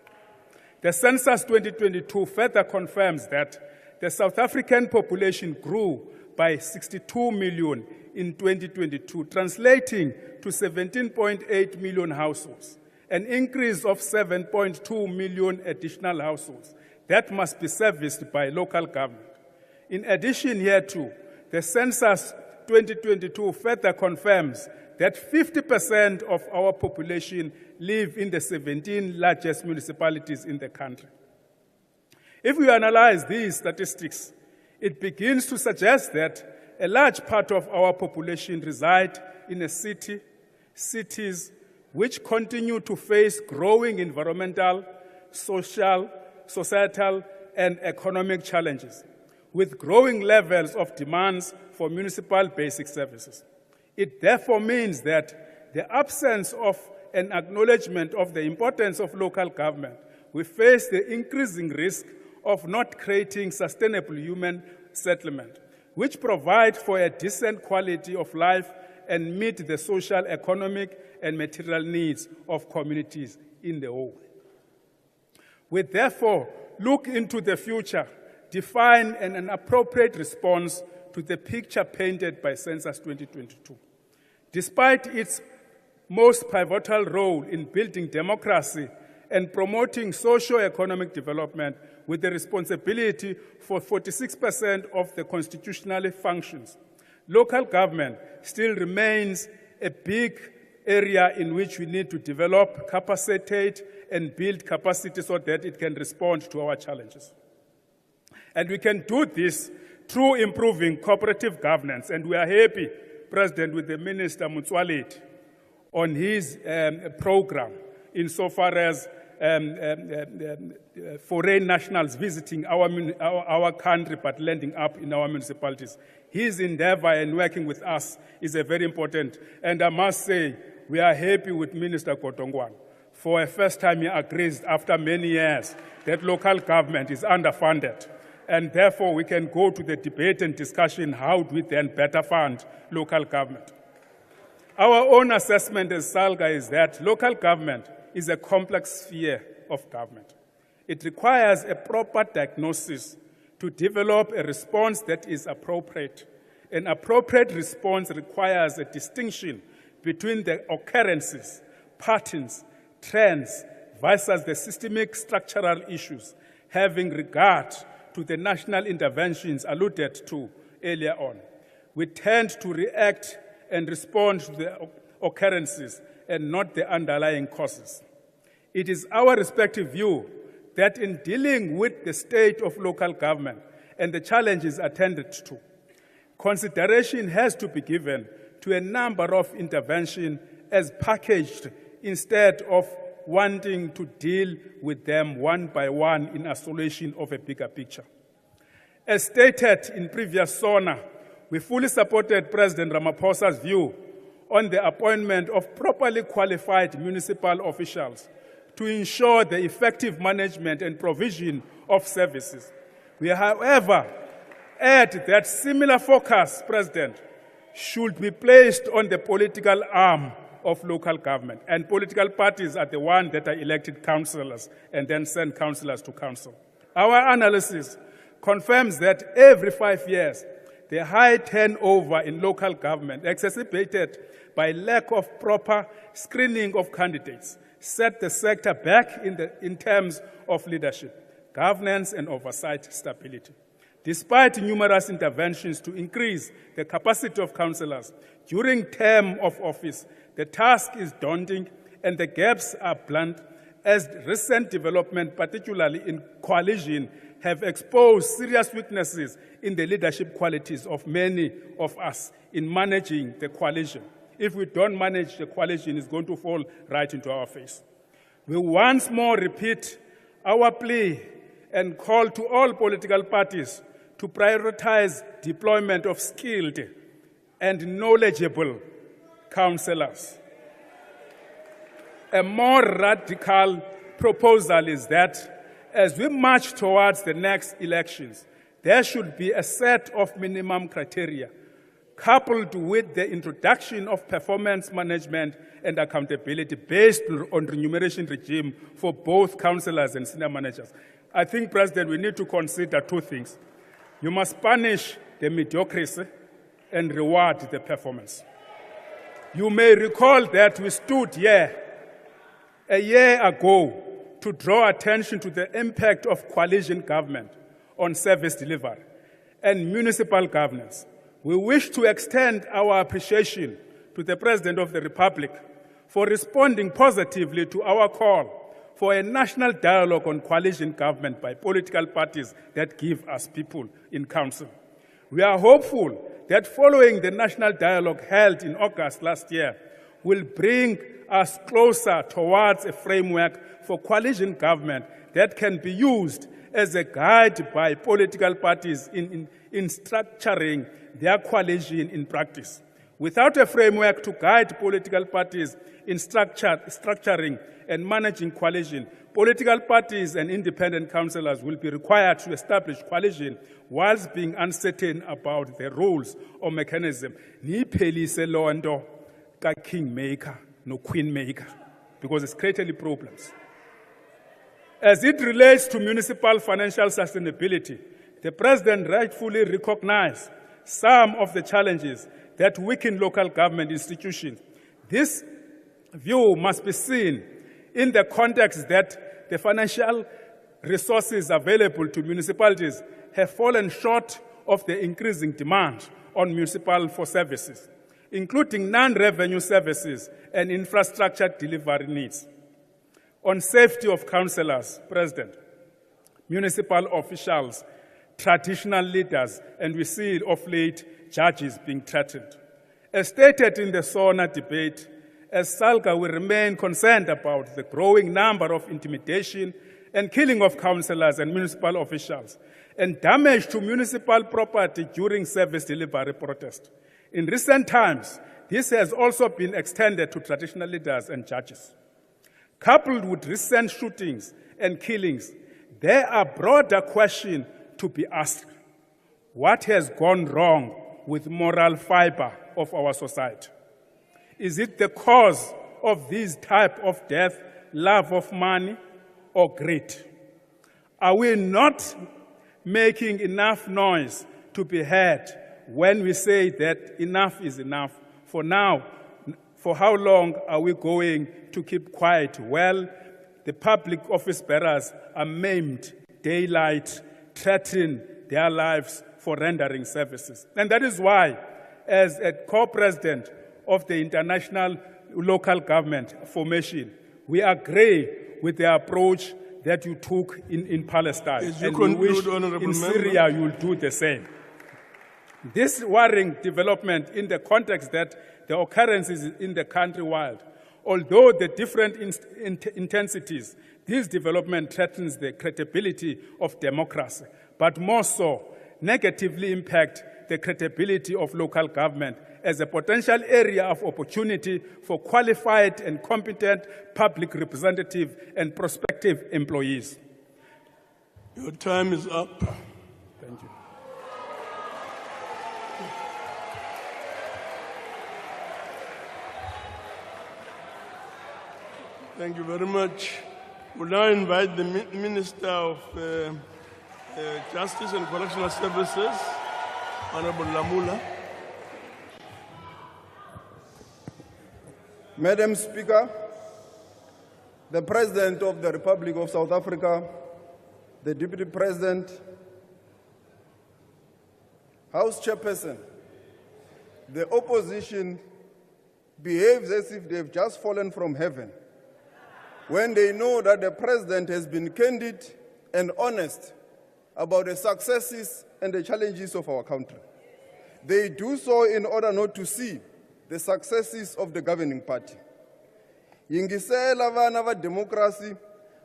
Speaker 14: The Census 2022 further confirms that the South African population grew by 62 million in 2022, translating to 17.8 million households, an increase of 7.2 million additional households that must be serviced by local government. In addition hereto, the Census 2022 further confirms that 50% of our population live in the 17 largest municipalities in the country. If we analyze these statistics, it begins to suggest that a large part of our population reside in cities which continue to face growing environmental, social, societal, and economic challenges, with growing levels of demands for municipal basic services. It therefore means that the absence of an acknowledgement of the importance of local government, we face the increasing risk of not creating sustainable human settlement, which provide for a decent quality of life and meet the social, economic, and material needs of communities in the whole. We therefore look into the future, define an appropriate response to the picture painted by Census 2022. Despite its most pivotal role in building democracy and promoting socio-economic development with the responsibility for 46% of the constitutional functions. Local government still remains a big area in which we need to develop, capacitate, and build capacity so that it can respond to our challenges. And we can do this through improving cooperative governance. And we are happy, President, with the Minister Motsoaledi on his program insofar as foreign nationals visiting our country but landing up in our municipalities. His endeavor and working with us is a very important. And I must say, we are happy with Minister Kotongwang. For a first time, he agrees after many years that local government is underfunded. And therefore, we can go to the debate and discussion, how do we then better fund local government? Our own assessment as SALGA is that local government is a complex sphere of government. It requires a proper diagnosis to develop a response that is appropriate. An appropriate response requires a distinction between the occurrences, patterns, trends, versus the systemic structural issues, having regard to the national interventions alluded to earlier on. We tend to react and respond to the occurrences and not the underlying causes. It is our respective view that in dealing with the state of local government and the challenges attended to, consideration has to be given to a number of interventions as packaged instead of wanting to deal with them one by one in isolation of a bigger picture. As stated in previous SONA, we fully supported President Ramaphosa's view on the appointment of properly qualified municipal officials to ensure the effective management and provision of services. We, however, add that similar focus, President, should be placed on the political arm of local government. And political parties are the ones that are elected councillors and then send councillors to council. Our analysis confirms that every 5 years, the high turnover in local government, exacerbated by lack of proper screening of candidates, set the sector back in terms of leadership, governance, and oversight stability. Despite numerous interventions to increase the capacity of councillors during term of office, the task is daunting and the gaps are blunt, as recent development, particularly in coalition, have exposed serious weaknesses in the leadership qualities of many of us in managing the coalition. If we don't manage the coalition, it's going to fall right into our face. We once more repeat our plea and call to all political parties to prioritize deployment of skilled and knowledgeable councillors. A more radical proposal is that as we march towards the next elections, there should be a set of minimum criteria coupled with the introduction of performance management and accountability based on remuneration regime for both councillors and senior managers. I think, President, we need to consider two things. You must punish the mediocrity and reward the performance. You may recall that we stood here a year ago to draw attention to the impact of coalition government on service delivery and municipal governance. We wish to extend our appreciation to the President of the Republic for responding positively to our call for a national dialogue on coalition government by political parties that give us people in council. We are hopeful that following the national dialogue held in August last year will bring us closer towards a framework for coalition government that can be used as a guide by political parties in structuring their coalition in practice. Without a framework to guide political parties in structuring and managing coalition, political parties and independent councillors will be required to establish coalition whilst being uncertain about the rules or mechanism. Niphelise londo ka kingmaker no queenmaker, because it's created problems. As it relates to municipal financial sustainability, the President rightfully recognized some of the challenges that weaken local government institutions. This view must be seen in the context that the financial resources available to municipalities have fallen short of the increasing demand on municipal for services, including non-revenue services and infrastructure delivery needs. On safety of councillors, President, municipal officials, traditional leaders, and we see of late judges being threatened. As stated in the SONA debate, as SALGA will remain concerned about the growing number of intimidation and killing of councillors and municipal officials and damage to municipal property during service delivery protest. In recent times, this has also been extended to traditional leaders and judges. Coupled with recent shootings and killings, there are broader questions to be asked. What has gone wrong with moral fiber of our society? Is it the cause of this type of death, love of money, or greed? Are we not making enough noise to be heard when we say that enough is enough? For now, for how long are we going to keep quiet? Well, the public office bearers are maimed, daylight, threaten their lives for rendering services. And that is why, as a co-president of the International Local Government Formation, we agree with the approach that you took in Palestine.
Speaker 2: As you
Speaker 14: and
Speaker 2: conclude,
Speaker 14: we wish
Speaker 2: Honorable
Speaker 14: in
Speaker 2: Member.
Speaker 14: Syria you will do the same. This worrying development in the context that the occurrences in the country wild, although the different intensities, this development threatens the credibility of democracy, but more so, negatively impact the credibility of local government as a potential area of opportunity for qualified and competent public representative and prospective employees.
Speaker 2: Your time is up.
Speaker 14: Thank you.
Speaker 2: Thank you very much. We'll now invite the Minister of Justice and Correctional Services, Honorable Lamula.
Speaker 15: Madam Speaker, the President of the Republic of South Africa, the Deputy President, House Chairperson, the opposition behaves as if they've just fallen from heaven when they know that the President has been candid and honest about the successes and the challenges of our country. They do so in order not to see the successes of the governing party. Yingisela vana va democracy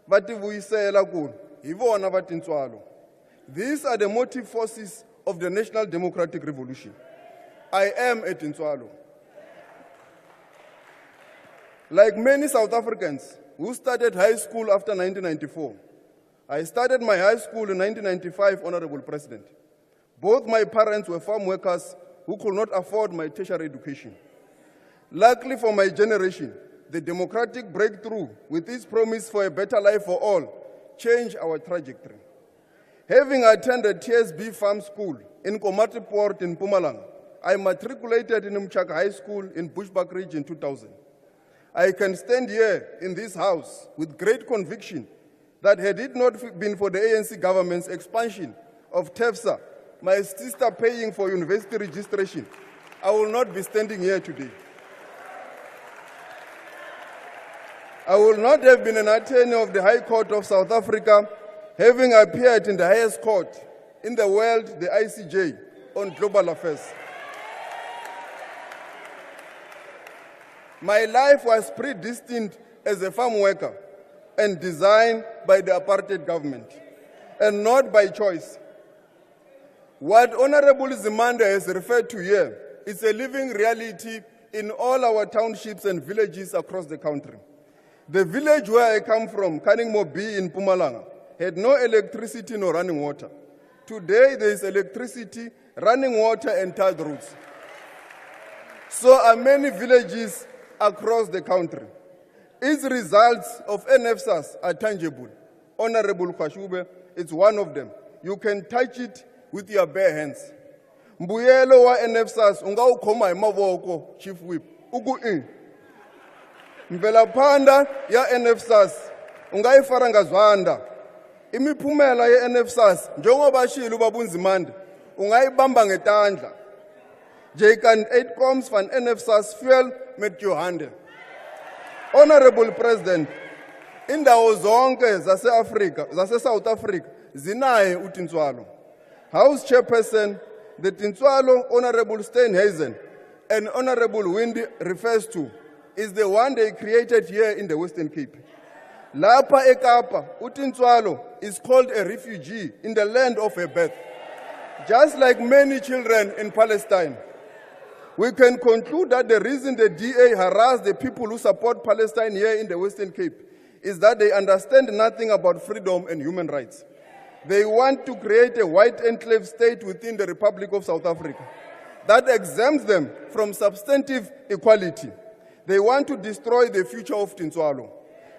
Speaker 15: va tivuyisela ku hi vona va tintswalo. These are the motive forces of the National Democratic Revolution. I am a tintswalo. Like many South Africans who started high school after 1994, I started my high school in 1995, Honorable President. Both my parents were farm workers who could not afford my tertiary education. Luckily for my generation, the democratic breakthrough with its promise for a better life for all changed our trajectory. Having attended TSB Farm School in Komati Port in Mpumalanga, I matriculated in Mchaka High School in Bushbuckridge in 2000. I can stand here in this house with great conviction that had it not been for the ANC government's expansion of TEFSA, my sister paying for university registration, I will not be standing here today. I will not have been an attorney of the High Court of South Africa, having appeared in the highest court in the world, the ICJ, on global affairs. My life was predestined as a farm worker and designed by the apartheid government, and not by choice. What Honorable Zimanda has referred to here is a living reality in all our townships and villages across the country. The village where I come from, Caningmo B in Mpumalanga, had no electricity nor running water. Today there is electricity, running water, and tarred roads. So are many villages across the country. Its results of NSFAS are tangible. Honorable Kwashube, it's one of them. You can touch it with your bare hands. Mbuyelo wa NSFAS unga ukhoma hi mavoko, Chief Whip. Mvelaphanda ya NSFAS ungayifara ngazwanda. Imiphumela ye NSFAS njengoba shilo ubabunzimande ungayibamba ngetandla. Jy kan uitkoms van NSFAS veel met jou hande. Honorable President, indawo zonke zase-Afrika, zase-South Africa zinaye uTintswalo. House Chairperson, the Tintswalo Honorable Steenhuisen and Honorable Windy refers to is the one they created here in the Western Cape. Lapa ekapa, uTintswalo is called a refugee in the land of her birth, just like many children in Palestine. We can conclude that the reason the DA harass the people who support Palestine here in the Western Cape is that they understand nothing about freedom and human rights. They want to create a white enclave state within the Republic of South Africa that exempts them from substantive equality. They want to destroy the future of Tintswalo.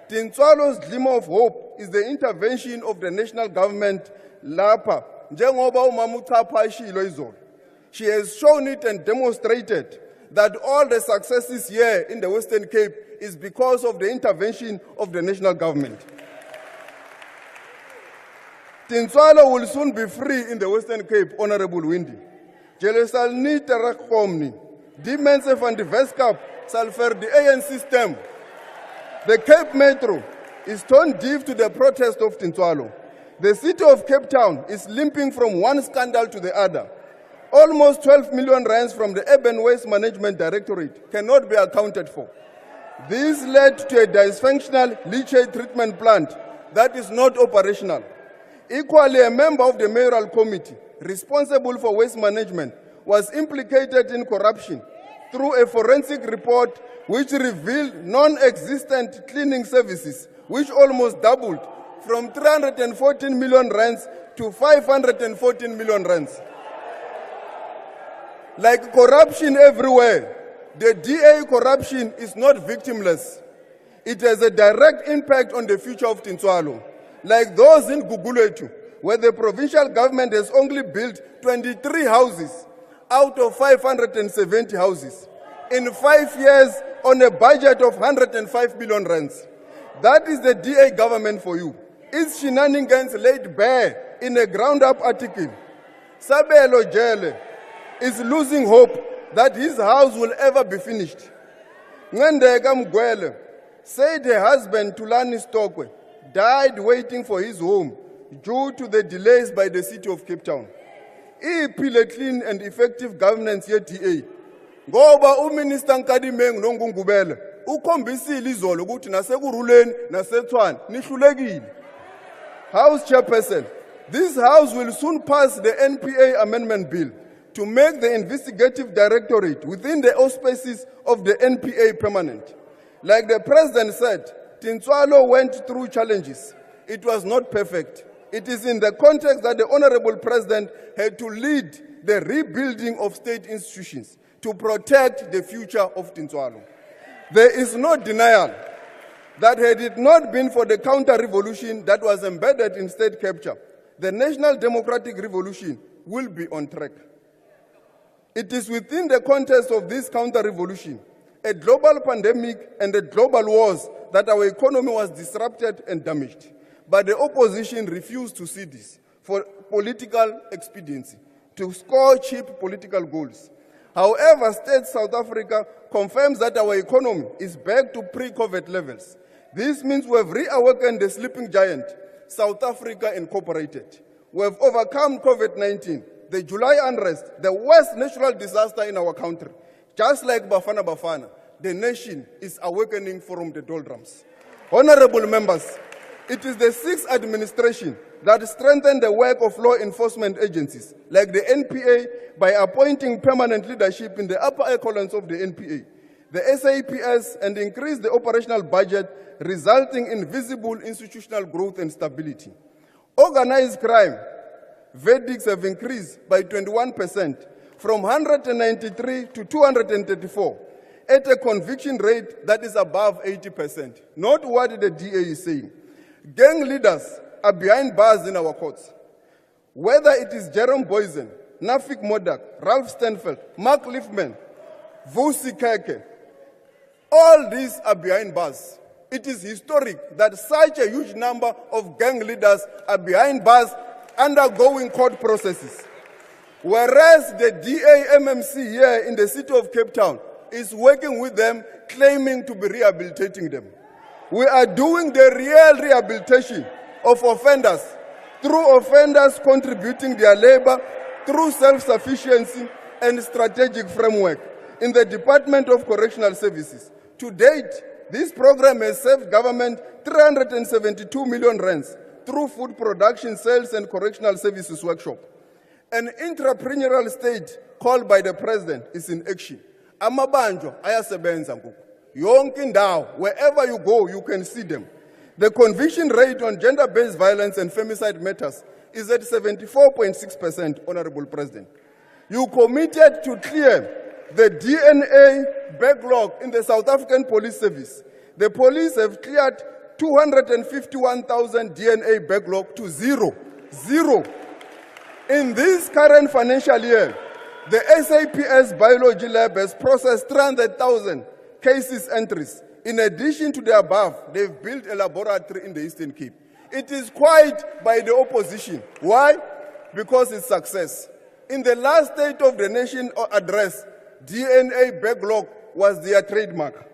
Speaker 15: Tintswalo's glimmer of hope is the intervention of the national government, Lapa. Njengoba umama uChapha ishilo izolo. She has shown it and demonstrated that all the successes here in the Western Cape is because of the intervention of the national government. Tintswalo will soon be free in the Western Cape, Honorable Windy. Julle sal nie terugkom nie. Die mense van die Weskaap sal vir die ANC stem. The Cape Metro is tone deaf to the protest of Tintswalo. The city of Cape Town is limping from one scandal to the other. Almost 12 million rands from the Urban Waste Management Directorate cannot be accounted for. This led to a dysfunctional leachate treatment plant that is not operational. Equally, a member of the mayoral committee responsible for waste management was implicated in corruption through a forensic report which revealed non-existent cleaning services, which almost doubled from 314 million rands to 514 million rands. Like corruption everywhere, the DA corruption is not victimless. It has a direct impact on the future of Tintswalo. Like those in Guguletu, where the provincial government has only built 23 houses out of 570 houses in 5 years on a budget of 105 billion rands. That is the DA government for you. Its shenanigans laid bare in a ground-up article. Sabelo Jele is losing hope that his house will ever be finished. Ngandeka Mgwele said her husband Tulani Stokwe died waiting for his home due to the delays by the city of Cape Town. Iphile clean and effective governance ye-DA. Ngoba uMinister Nkadimeng noNgungubele ukhombisile izolo ukuthi nasekuruleni naseTshwane nihlulekile. House Chairperson, this House will soon pass the NPA Amendment Bill to make the investigative directorate within the auspices of the NPA permanent. Like the President said, Tintswalo went through challenges. It was not perfect. It is in the context that the Honorable President had to lead the rebuilding of state institutions to protect the future of Tintswalo. There is no denial that had it not been for the counter-revolution that was embedded in state capture, the National Democratic Revolution will be on track. It is within the context of this counter-revolution, a global pandemic and the global wars, that our economy was disrupted and damaged. But the opposition refused to see this for political expediency, to score cheap political goals. However, State South Africa confirms that our economy is back to pre-COVID levels. This means we have reawakened the sleeping giant, South Africa Incorporated. We have overcome COVID-19, the July unrest, the worst natural disaster in our country. Just like Bafana Bafana, the nation is awakening from the doldrums. Honorable members, it is the sixth administration that strengthened the work of law enforcement agencies, like the NPA, by appointing permanent leadership in the upper echelons of the NPA, the SAPS, and increased the operational budget, resulting in visible institutional growth and stability. Organized crime verdicts have increased by 21%, from 193 to 234, at a conviction rate that is above 80%. Not what the DA is saying. Gang leaders are behind bars in our courts. Whether it is Jerome Boysen, Nafik Modak, Ralph Stenfeld, Mark Liefman, Vusi Keke, All these are behind bars. It is historic that such a huge number of gang leaders are behind bars undergoing court processes. Whereas the DAMMC here in the city of Cape Town is working with them, claiming to be rehabilitating them. We are doing the real rehabilitation of offenders through offenders contributing their labor through self-sufficiency and strategic framework in the Department of Correctional Services. To date, this program has saved government 372 million rands through food production, sales, and correctional services workshop. An entrepreneurial state called by the president is in action. Amabanjo ayasebenza ngoku. Yonke indawo, wherever you go, you can see them. The conviction rate on gender-based violence and femicide matters is at 74.6%, Honorable President. You committed to clear the DNA backlog in the South African Police Service. The police have cleared 251,000 DNA backlog to zero. Zero. In this current financial year, the SAPS Biology Lab has processed 300,000 cases entries. In addition to the above, they've built a laboratory in the Eastern Cape. It is quite by the opposition. Why? Because it's success. In the last State of the Nation address, DNA backlog was their trademark.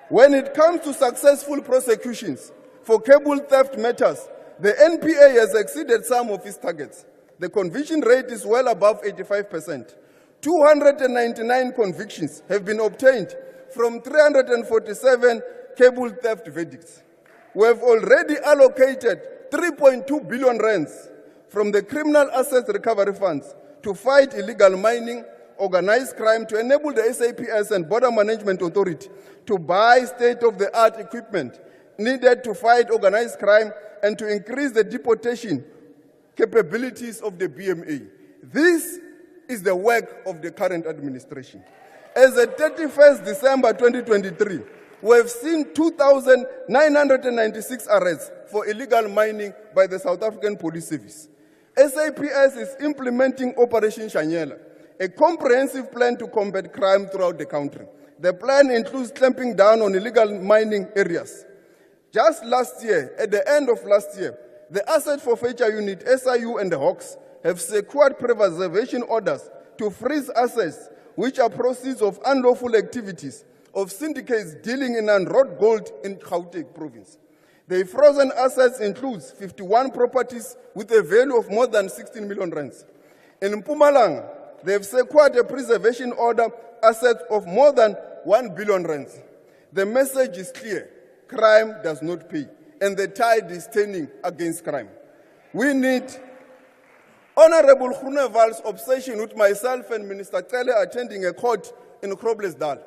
Speaker 15: When it comes to successful prosecutions for cable theft matters, the NPA has exceeded some of its targets. The conviction rate is well above 85%. 299 convictions have been obtained from 347 cable theft verdicts. We have already allocated 3.2 billion rands from the Criminal Assets Recovery Funds to fight illegal mining, organized crime, to enable the SAPS and Border Management Authority to buy state-of-the-art equipment needed to fight organized crime and to increase the deportation capabilities of the BMA. This is the work of the current administration. As of 31st December 2023, we have seen 2,996 arrests for illegal mining by the South African Police Service. SAPS is implementing Operation Shanyela, a comprehensive plan to combat crime throughout the country. The plan includes clamping down on illegal mining areas. Just last year, at the end of last year, the Asset Forfeiture Unit, SIU, and the Hawks have secured preservation orders to freeze assets which are proceeds of unlawful activities of syndicates dealing in unwrought gold in Gauteng province. The frozen assets includes 51 properties with a value of more than 16 million rands. In Mpumalanga, they have secured a preservation order assets of more than 1 billion rands. The message is clear: crime does not pay, and the tide is turning against crime. We need Honorable Groeneval's obsession with myself and Minister Cele attending a court in Groblersdal.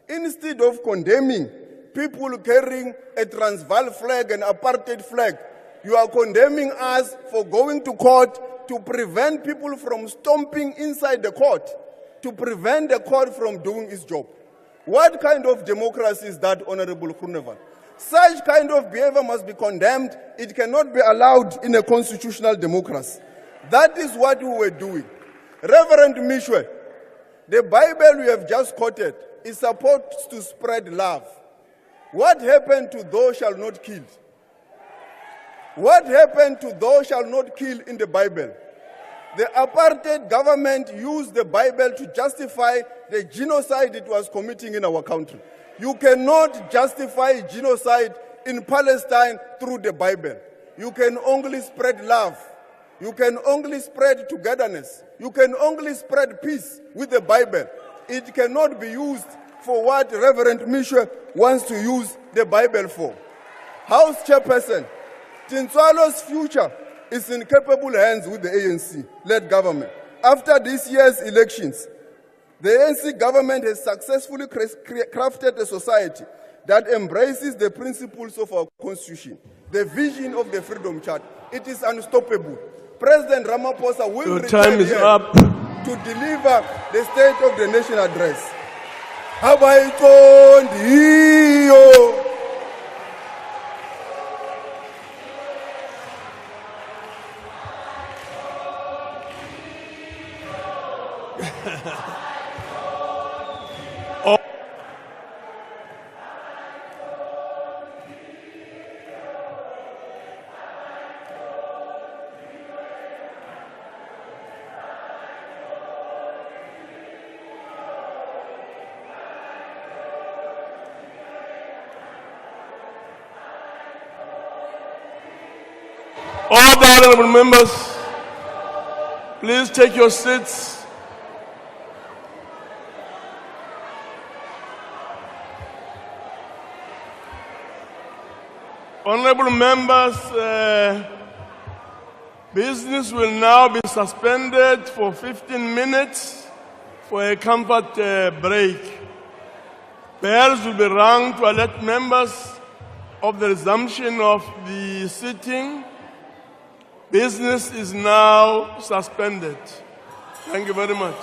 Speaker 15: Instead of condemning people carrying a Transvaal flag and apartheid flag, you are condemning us for going to court to prevent people from stomping inside the court, to prevent the court from doing its job. What kind of democracy is that, Honorable Groeneval? Such kind of behavior must be condemned. It cannot be allowed in a constitutional democracy. That is what we were doing. Reverend Mishwe, the Bible we have just quoted is supposed to spread love. What happened to thou shalt not kill? What happened to thou shalt not kill in the Bible? The apartheid government used the Bible to justify the genocide it was committing in our country. You cannot justify genocide in Palestine through the Bible. You can only spread love. You can only spread togetherness. You can only spread peace with the Bible. It cannot be used for what Reverend Mishwe wants to use the Bible for. House Chairperson, Tintswalo's future is in capable hands with the ANC-led government. After this year's elections, the ANC government has successfully crafted a society that embraces the principles of our constitution, the vision of the Freedom Charter. It is unstoppable. President Ramaphosa will return here to deliver the State of the Nation address.
Speaker 2: All the honorable members, please take your seats. Honorable members, business will now be suspended for 15 minutes for a comfort break. Bells will be rung to alert members of the resumption of the sitting. Business is now suspended. Thank you very much.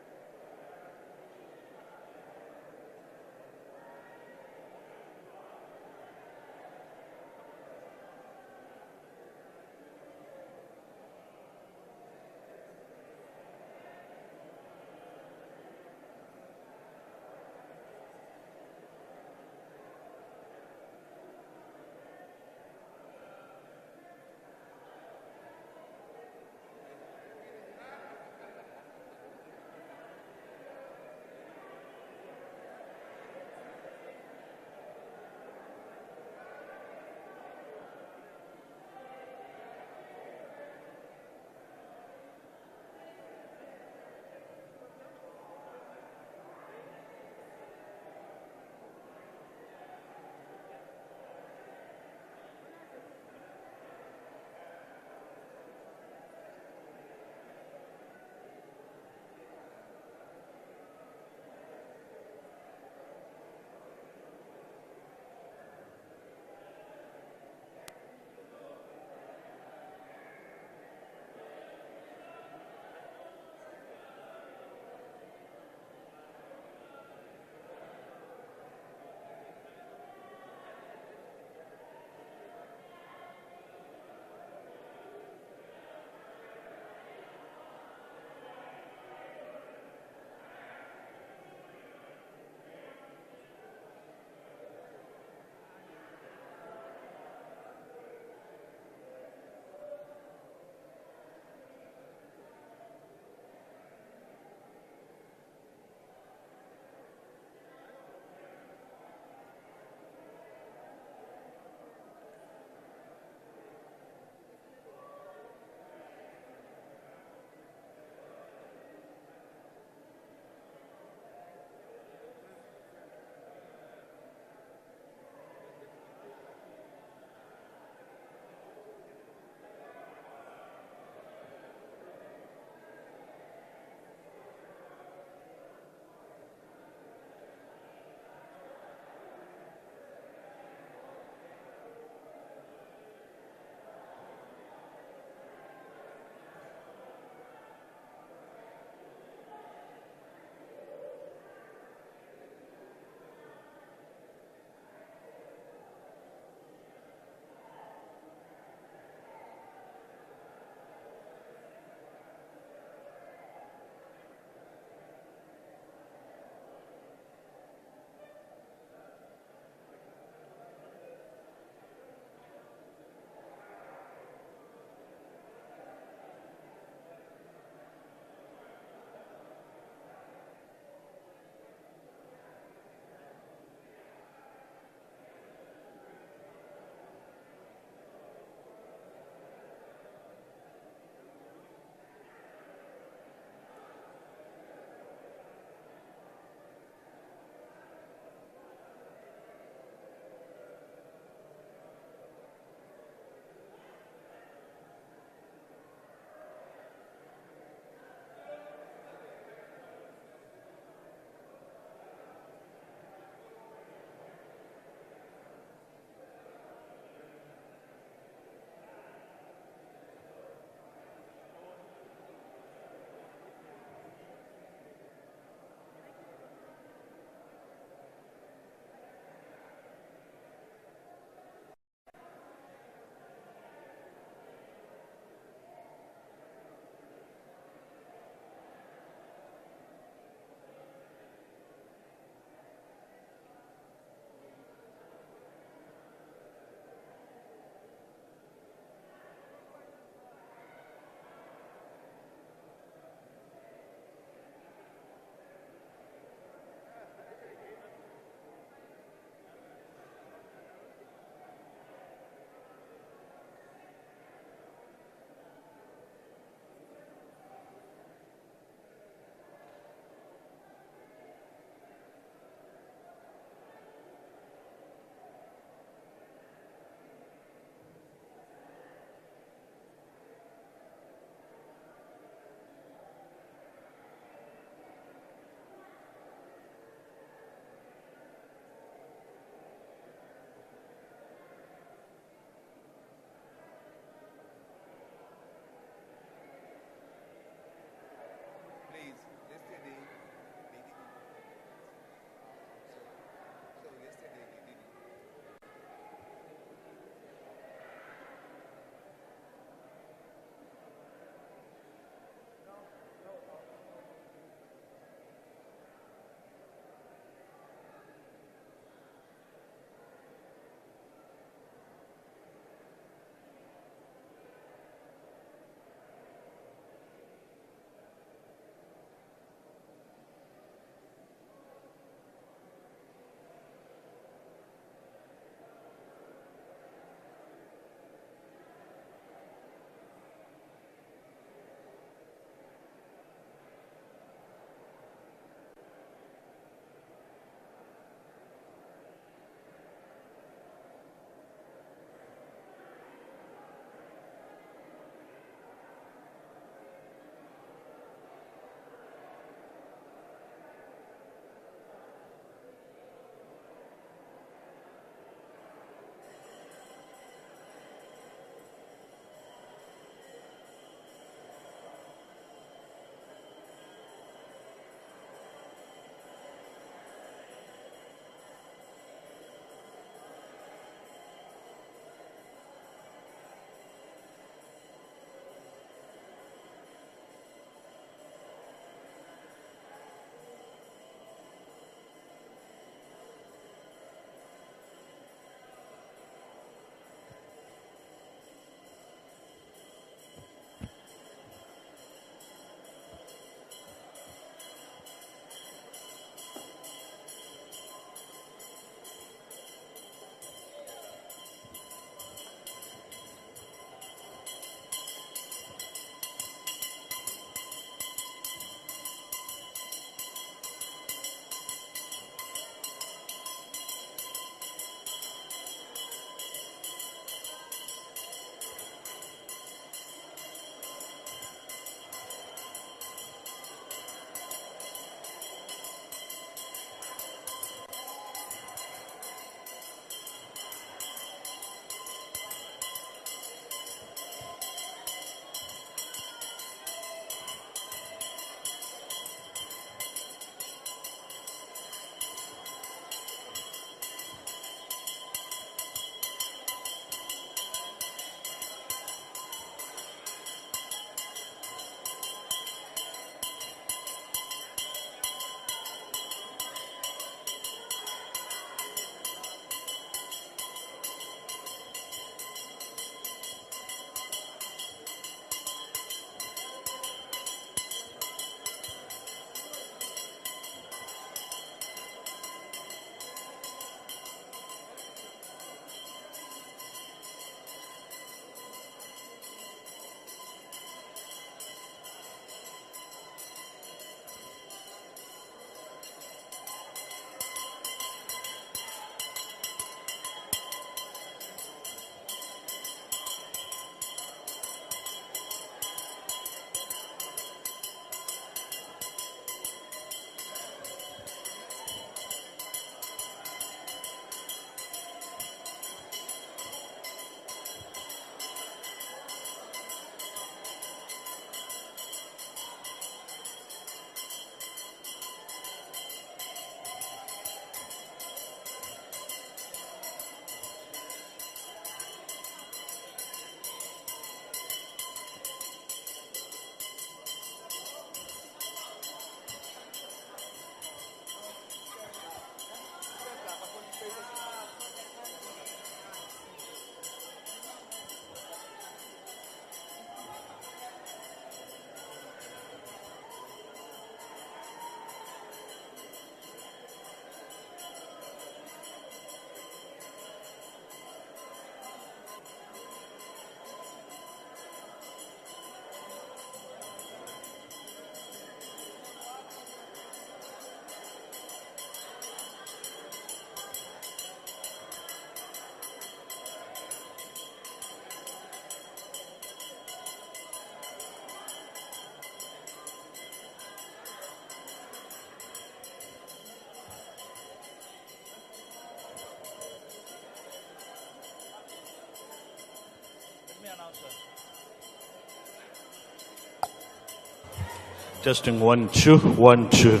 Speaker 16: Testing 1 2 1 2.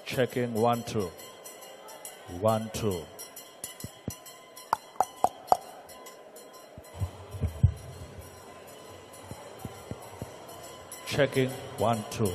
Speaker 16: Checking 1 2 1 2. Checking 1 2.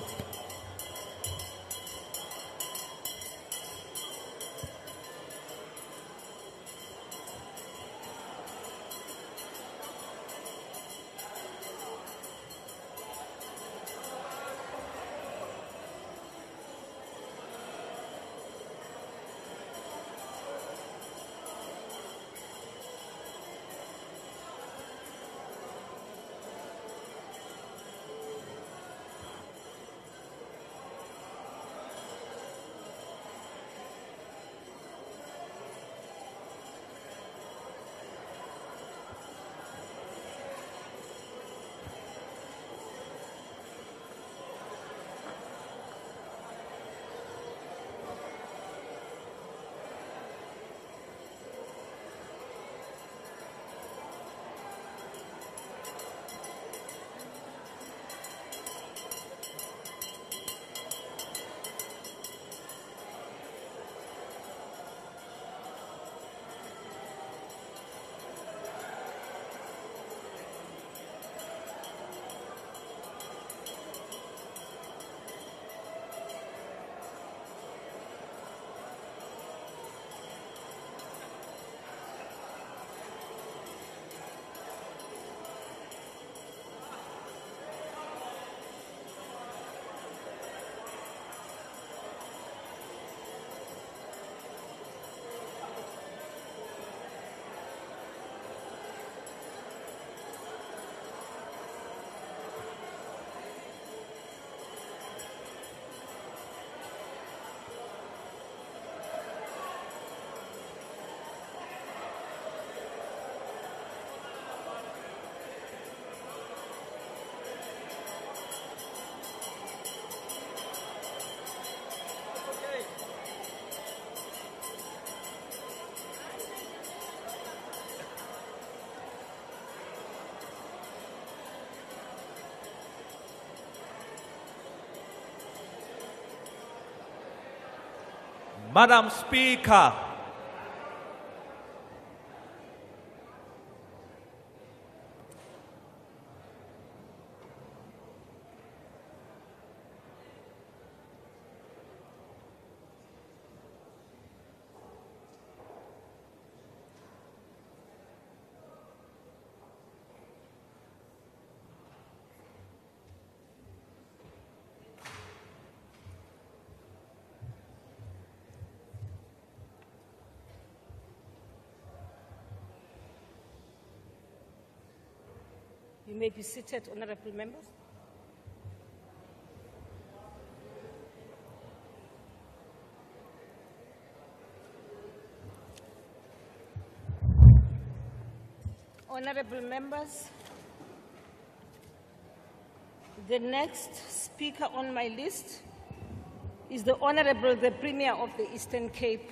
Speaker 16: Madam Speaker,
Speaker 17: You may be seated, honorable members. Honorable members, the next speaker on my list is the Honorable the Premier of the Eastern Cape.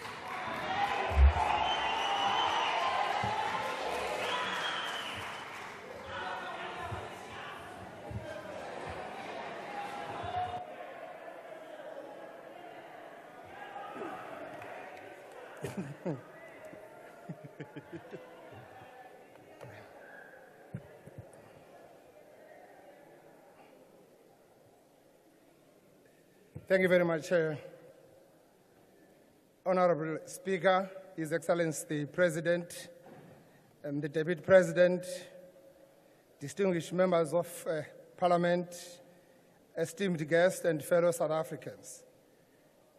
Speaker 18: Thank you very much, Honorable Speaker, His Excellency the President, and the Deputy President, distinguished members of Parliament, esteemed guests, and fellow South Africans.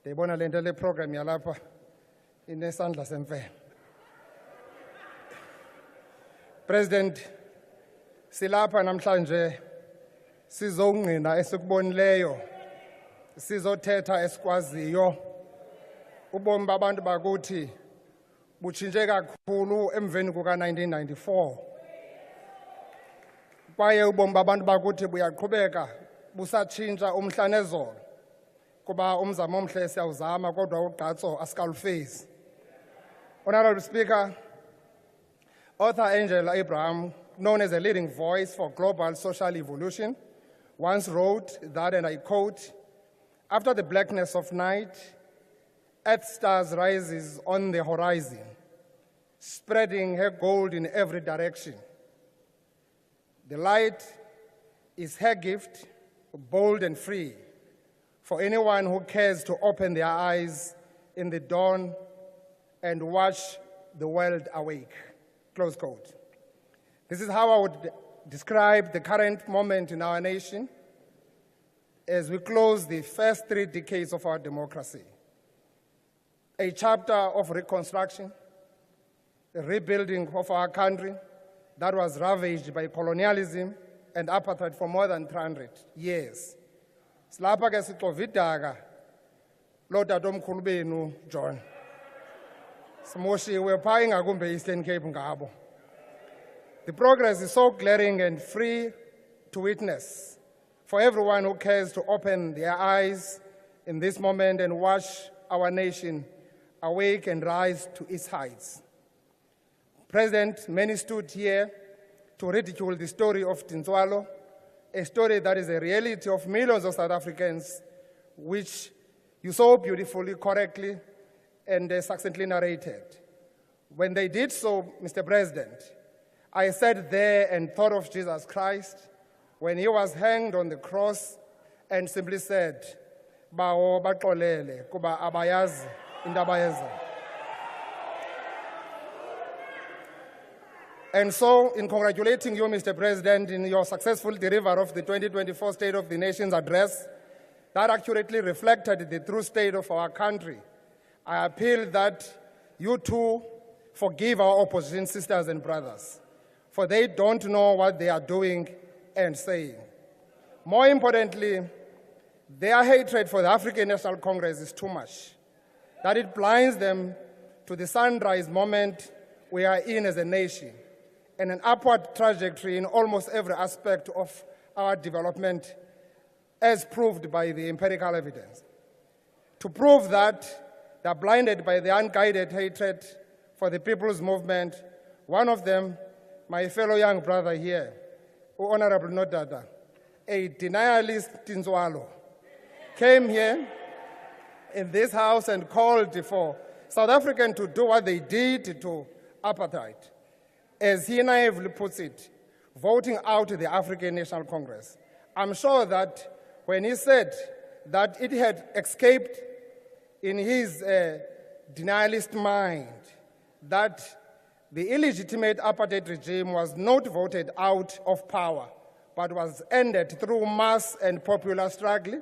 Speaker 18: Ndiyibona le nto le program yalapha inesandla semfene. President, silapha namhlanje sizongqina esikubonileyo, sizothetha esikwaziyo. Ubomi babantu bakuthi butshintshe kakhulu emveni kuka-1994. Kwaye ubomi babantu bakuthi buyaqhubeka busatshintsha umhla nezolo. Kuba umzamo omhle siyawuzama kodwa ugqatso asikalufezi. Honorable Speaker, author Angela Abraham known as a leading voice for global social evolution, once wrote that, and I quote, "After the blackness of night, Earth stars rises on the horizon, spreading her gold in every direction. The light is her gift, bold and free, for anyone who cares to open their eyes in the dawn and watch the world awake." Close quote. This is how I would describe the current moment in our nation as we close the first 3 decades of our democracy. A chapter of reconstruction, the rebuilding of our country that was ravaged by colonialism and apartheid for more than 300 years. Silapha ke sixova idaka lo tatomkhulu benu John. Simoshiwe phaa ingakumbe Eastern Cape ngabo. The progress is so glaring and free to witness for everyone who cares to open their eyes in this moment and watch our nation awake and rise to its heights. President, many stood here to ridicule the story of Tintswalo, a story that is a reality of millions of South Africans, which you so beautifully, correctly, and succinctly narrated. When they did so, Mr. President, I sat there and thought of Jesus Christ when he was hanged on the cross and simply said, "Bawo baxolele kuba abayazi into abayenzayo." And so, in congratulating you, Mr. President, in your successful delivery of the 2024 State of the Nation's address that accurately reflected the true state of our country, I appeal that you too forgive our opposition sisters and brothers, for they don't know what they are doing and saying. More importantly, their hatred for the African National Congress is too much, that it blinds them to the sunrise moment we are in as a nation, and an upward trajectory in almost every aspect of our development, as proved by the empirical evidence. To prove that they are blinded by the unguided hatred for the people's movement, one of them, my fellow young brother here, Honorable Nodada, a denialist Tintswalo, came here in this house and called for South Africans to do what they did to apartheid. As he naively puts it, voting out the African National Congress. I'm sure that when he said that it had escaped in his denialist mind that the illegitimate apartheid regime was not voted out of power, but was ended through mass and popular struggle,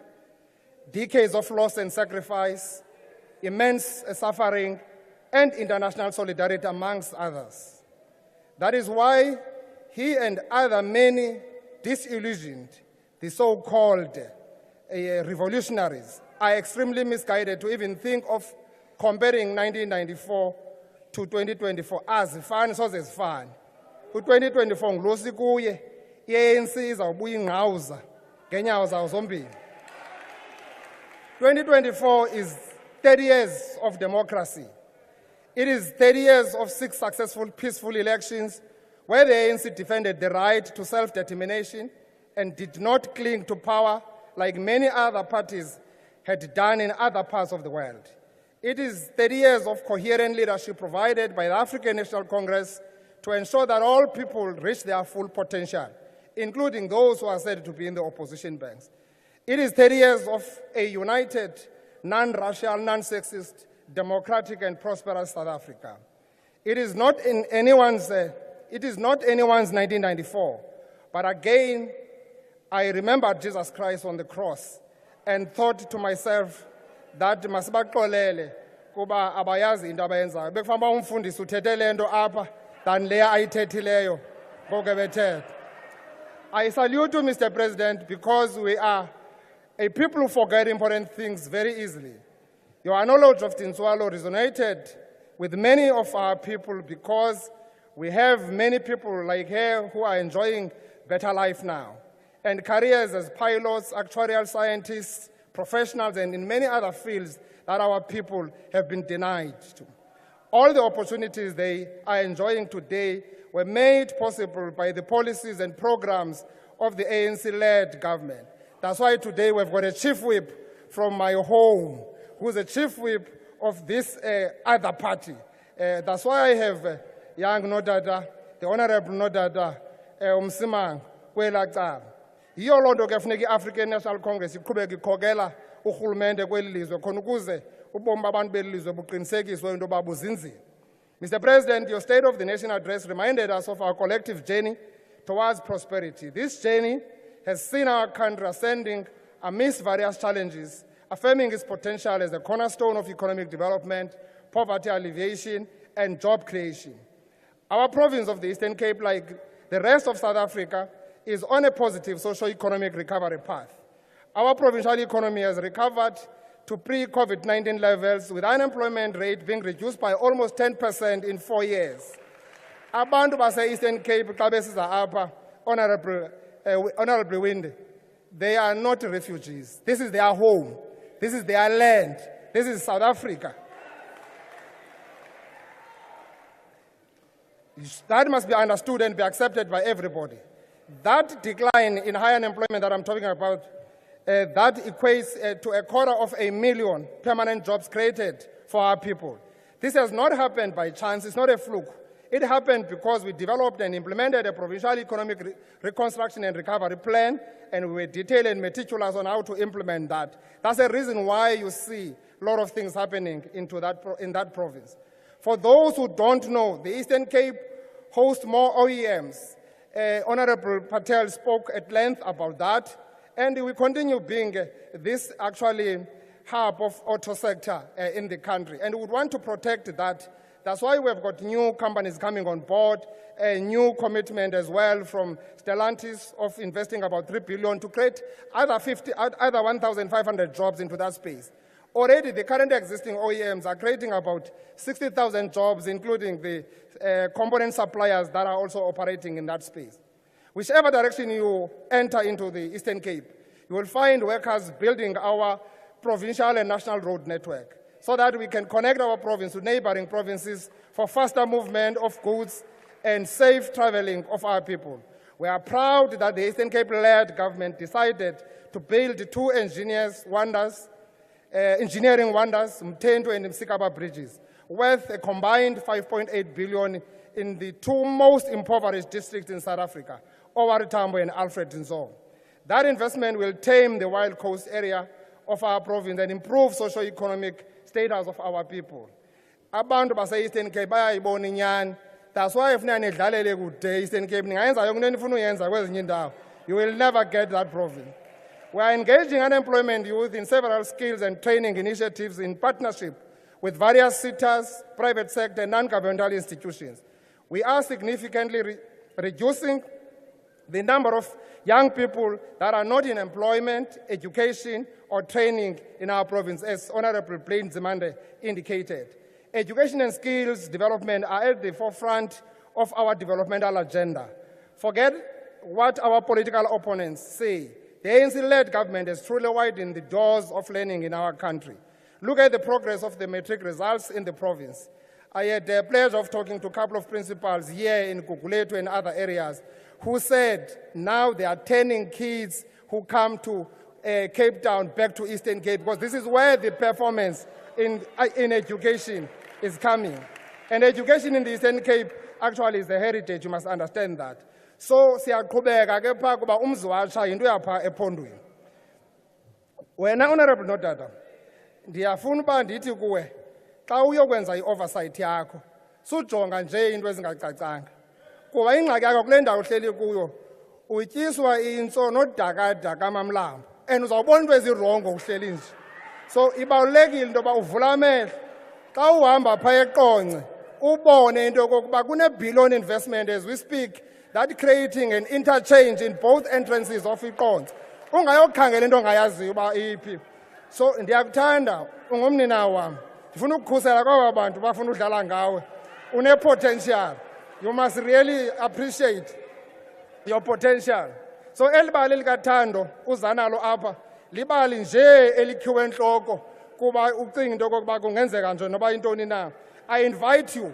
Speaker 18: decades of loss and sacrifice, immense suffering, and international solidarity, amongst others. That is why he and other many disillusioned, the so-called revolutionaries, are extremely misguided to even think of comparing 1994 to 2024 as zifani soze zifani. Ku-2024 ngulosi kuye, i-ANC izawubuya ingqawuza ngeenyawo zawo zombini. 2024 is 30 years of democracy. It is 30 years of 6 successful peaceful elections where the ANC defended the right to self-determination and did not cling to power like many other parties had done in other parts of the world. It is 30 years of coherent leadership provided by the African National Congress to ensure that all people reach their full potential, including those who are said to be in the opposition banks. It is 30 years of a united, non-racial, non-sexist, democratic and prosperous South Africa. It is not anyone's 1994, but again, I remembered Jesus Christ on the cross and thought to myself that masibaxolele kuba abayazi into abayenzayo. Bekufamba umfundisi uthethe lento apha than leya ayithethileyo ngoku bethetha. I salute you, Mr. President, because we are a people who forget important things very easily. Your knowledge of Tintswalo resonated with many of our people because we have many people like her who are enjoying better life now, and careers as pilots, actuarial scientists, professionals, and in many other fields that our people have been denied to. All the opportunities they are enjoying today were made possible by the policies and programs of the ANC-led government. That's why today we've got a chief whip from my home, who's a chief whip of this other party. That's why I have young Nodada, the Honorable Nodada, Umsimang, Kwelacam. Yiyo loo nto ke funeka i-African National Congress iqhubeke ikhokela urhulumente kweli lizwe khona ukuze ubomi babantu beli lizwe buqinisekiswe into yoba buzinzile. Mr. President, your State of the Nation address reminded us of our collective journey towards prosperity. This journey has seen our country ascending amidst various challenges, affirming its potential as a cornerstone of economic development, poverty alleviation, and job creation. Our province of the Eastern Cape, like the rest of South Africa, is on a positive socio-economic recovery path. Our provincial economy has recovered to pre-COVID-19 levels, with unemployment rate being reduced by almost 10% in 4 years. Abantu base Eastern Cape, xa besiza apha, Honorable Winde, they are not refugees. This is their home. This is their land. This is South Africa. That must be understood and be accepted by everybody. That decline in high unemployment that I'm talking about, that equates to 250,000 permanent jobs created for our people. This has not happened by chance. It's not a fluke. It happened because we developed and implemented a provincial economic reconstruction and recovery plan, and we were detailed and meticulous on how to implement that. That's the reason why you see a lot of things happening in that province. For those who don't know, the Eastern Cape hosts more OEMs. Honorable Patel spoke at length about that, and we continue being this actually hub of auto sector in the country, and we would want to protect that. That's why we've got new companies coming on board, a new commitment as well from Stellantis of investing about 3 billion to create either 1,500 jobs into that space. Already, the current existing OEMs are creating about 60,000 jobs, including the component suppliers that are also operating in that space. Whichever direction you enter into the Eastern Cape, you will find workers building our provincial and national road network so that we can connect our province to neighboring provinces for faster movement of goods and safe traveling of our people. We are proud that the Eastern Cape-led government decided to build 2 engineering wonders, Mtendo and Msikaba bridges, worth a combined 5.8 billion in the 2 most impoverished districts in South Africa, Owari Tambo and Alfred Nzo. That investment will tame the wild coast area of our province and improve socio-economic status of our people. Abantu base Eastern Cape bayayibona inyani. That's why if nidlalele kude Eastern Cape ningayenza yonke into nifuna uyenza kwezinye indawo, you will never get that province. We are engaging unemployment youth in several skills and training initiatives in partnership with various sectors, private sector, and non-governmental institutions. We are significantly reducing the number of young people that are not in employment, education, or training in our province, as Honorable Blaine Zimande indicated. Education and skills development are at the forefront of our developmental agenda. Forget what our political opponents say. The ANC-led government has truly widened the doors of learning in our country. Look at the progress of the matric results in the province. I had the pleasure of talking to a couple of principals here in Guguletu and other areas who said now they are turning kids who come to Cape Town back to Eastern Cape because this is where the performance in education is coming. And education in the Eastern Cape actually is a heritage, you must understand that. So siyaqhubeka ke pha kuba umzi watsha yinto yapha ephondweni. Wena Honorable Nodada, ndiyafuna uba ndithi kuwe xa uyokwenza i-oversight yakho sujonga nje into ezingacacanga kuba ingxaki yakho kule ndawo uhleli kuyo utyiswa intso nodakada kamamlambo and uzawubona into ezirongo uhleli nje. So ibalulekile into yoba uvula amehlo xa uhamba phaa eQonce ubone into yokokuba kune-billion investment as we speak that creating an interchange in both entrances of iQonce. Ungayokhangela into ongayaziyo uba iphi. So ndiyakuthanda ungumnina wami. Ndifuna ukukhusela kwaba bantu bafuna udlala ngawe. Une-potential. You must really appreciate your potential. So elibali likathando uzanalo apha libali nje elikhiwe enhloko kuba ucinga into yokokuba kungenzeka nje noba intoni na. I invite you.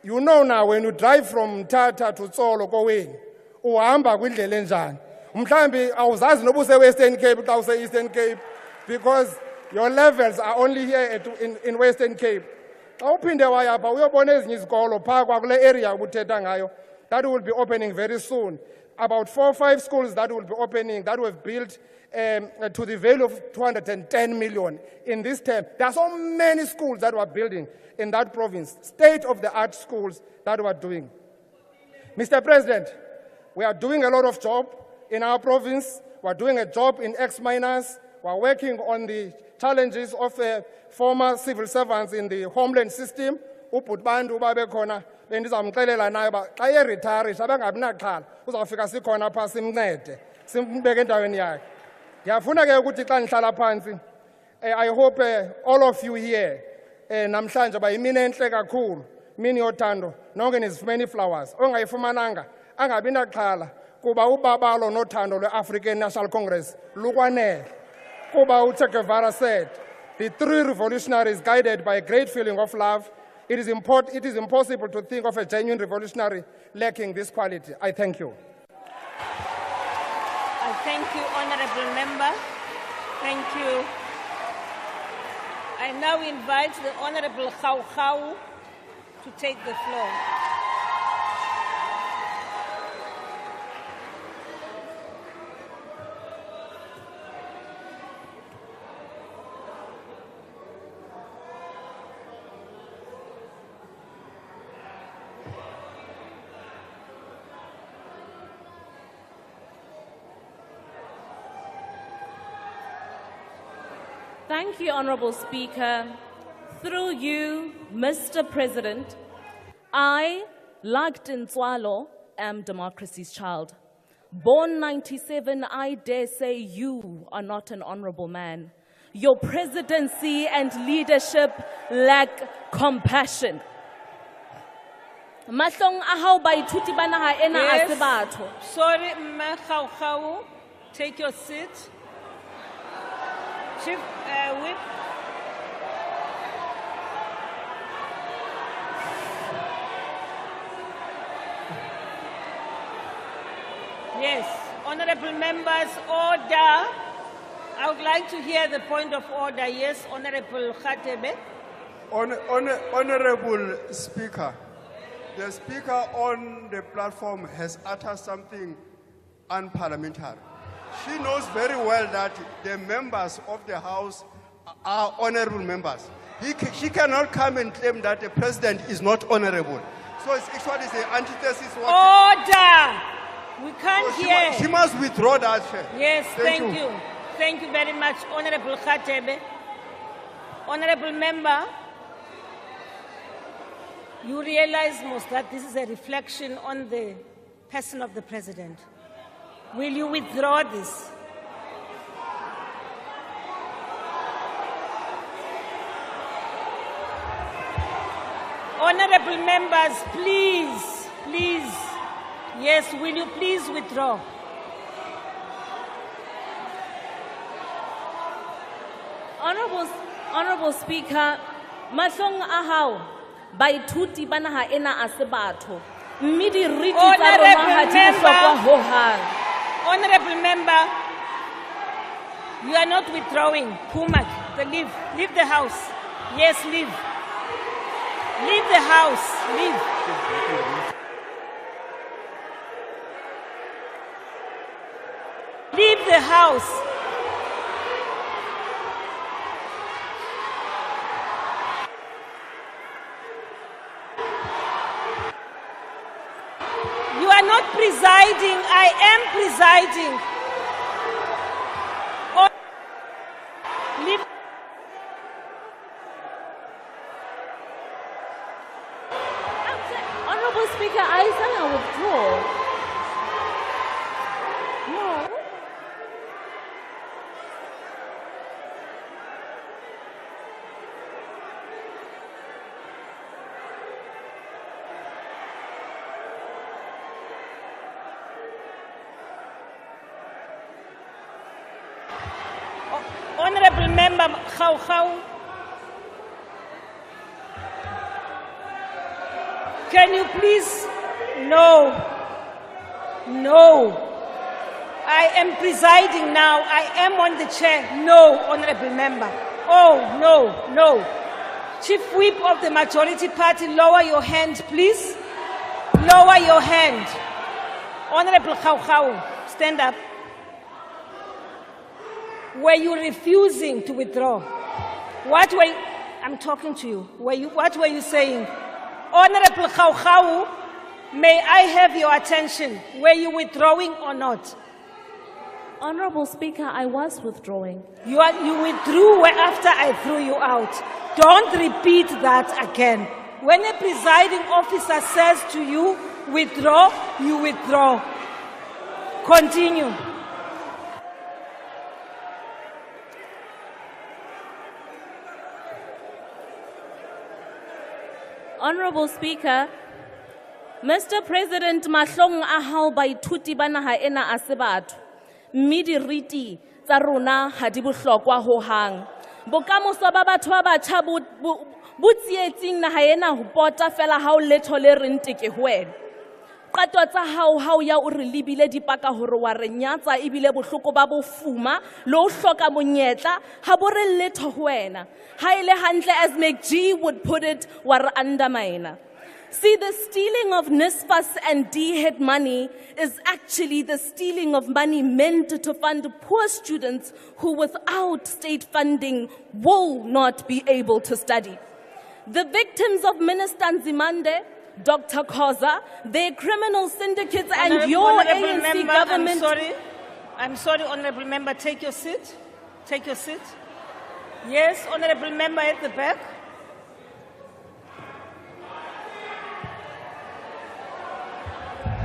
Speaker 18: You know now when you drive from Tata to Tsolo Koweni, uhamba kwindlela enjani. Mhlambi awuzazi noba use Western Cape xa use Eastern Cape because your levels are only here in Western Cape. Xa uphinde wayapha uyobona ezinye izikolo phaa kwakule area ubuthetha ngayo that will be opening very soon. About 4 or 5 schools that will be opening, that were built to the value of 210 million in this term. There are so many schools that were building in that province, state-of-the-art schools that were doing. Mr. President, we are doing a lot of job in our province. We're doing a job in X-minors. We're working on the challenges of former civil servants in the homeland system. Ubhutbantu babe khona bendizamxelela naye ba xa eretire abangabi naxhala uzawufika sikhona phaa simncede simbeke endaweni yakhe. Ndiyafuna ke ukuthi xa nihlala phansi I hope all of you here namhlanje bayimini enhle kakhulu, mini yothando, nonke nizifumene flowers. Ongayifumananga angabi naxhala kuba ubabalo nothando lwe-African National Congress lukwanele. Kuba uChe Guevara said, the 3 revolutionaries guided by a great feeling of love, it is impossible to think of a genuine revolutionary lacking this quality. I thank you.
Speaker 17: I thank you, Honorable Member. Thank you. I now invite the Honorable Khau to take the floor.
Speaker 19: Thank you, Honorable Speaker. Through you, Mr. President, I, like Tintswalo, am democracy's child. Born 97, I dare say you are not an honorable man. Your presidency and leadership lack compassion. Mahlong a hao baithuti ba naha ena a se batho.
Speaker 17: Sorry, Mme Khau, take your seat. Chief Whip. Yes, honorable members, order. I would like to hear the point of order. Yes, Honorable Khatebe.
Speaker 5: Honorable Speaker, the Speaker on the platform has uttered something unparliamentary. She knows very well that the members of the House are honorable members. She cannot come and claim that the president is not honorable. So it's actually the antithesis.
Speaker 17: Order! We can't hear.
Speaker 5: She must withdraw that.
Speaker 17: Yes, thank you. Thank you very much, Honorable Khatebe. Honorable Member, you realize most that this is a reflection on the person of the president. Will you withdraw this? Honorable members, please. Yes, will you please withdraw?
Speaker 19: Honorable Speaker, mahlong a hao baithuti ba naha ena a se batho. Mme di riti tsa rona ha di bohlokwa ho hang.
Speaker 17: Honorable Member, you are not withdrawing. Pumak, leave the House. Yes, leave. Leave the House. Leave. Leave the House. You are not presiding. I am presiding. Leave.
Speaker 19: Honorable Speaker, I said I withdraw. No.
Speaker 17: Honorable Member Khau. Can you please? No. No. I am presiding now. I am on the chair. No, honorable member. Oh, no, no. Chief Whip of the majority party, lower your hand, please. Lower your hand. Honorable Khau, stand up. Were you refusing to withdraw? What were you, I'm talking to you. What were you saying? Honorable Khau, may I have your attention? Were you withdrawing or not?
Speaker 19: Honorable Speaker, I was withdrawing.
Speaker 17: You withdrew after I threw you out. Don't repeat that again. When a presiding officer says to you, withdraw, you withdraw. Continue.
Speaker 19: Honorable Speaker, Mr. President, mahlong a hao baithuti ba naha ena a se batho. Mme diriti tsa rona ha di bohlokwa ho hang. Bokamoso ba batho ba batjha bo tsietsing naha ena ho pota fela ha o letho le reng teke ho wena. Qato tsa hao ya o re lebile dipaka hore wa re nyatsa ebile bohloko ba bofuma le o hloka monyetla ha bo re letho ho wena. Ha ile hantle as McG would put it, wa re undermine. See, the stealing of NSFAS and D-head money is actually the stealing of money meant to fund poor students who without state funding will not be able to study. The victims of Minister Nzimande, Dr. Khoza, their criminal syndicates and your ANC government...
Speaker 17: I'm sorry, Honorable Member, take your seat. Take your seat. Yes, Honorable Member at the back.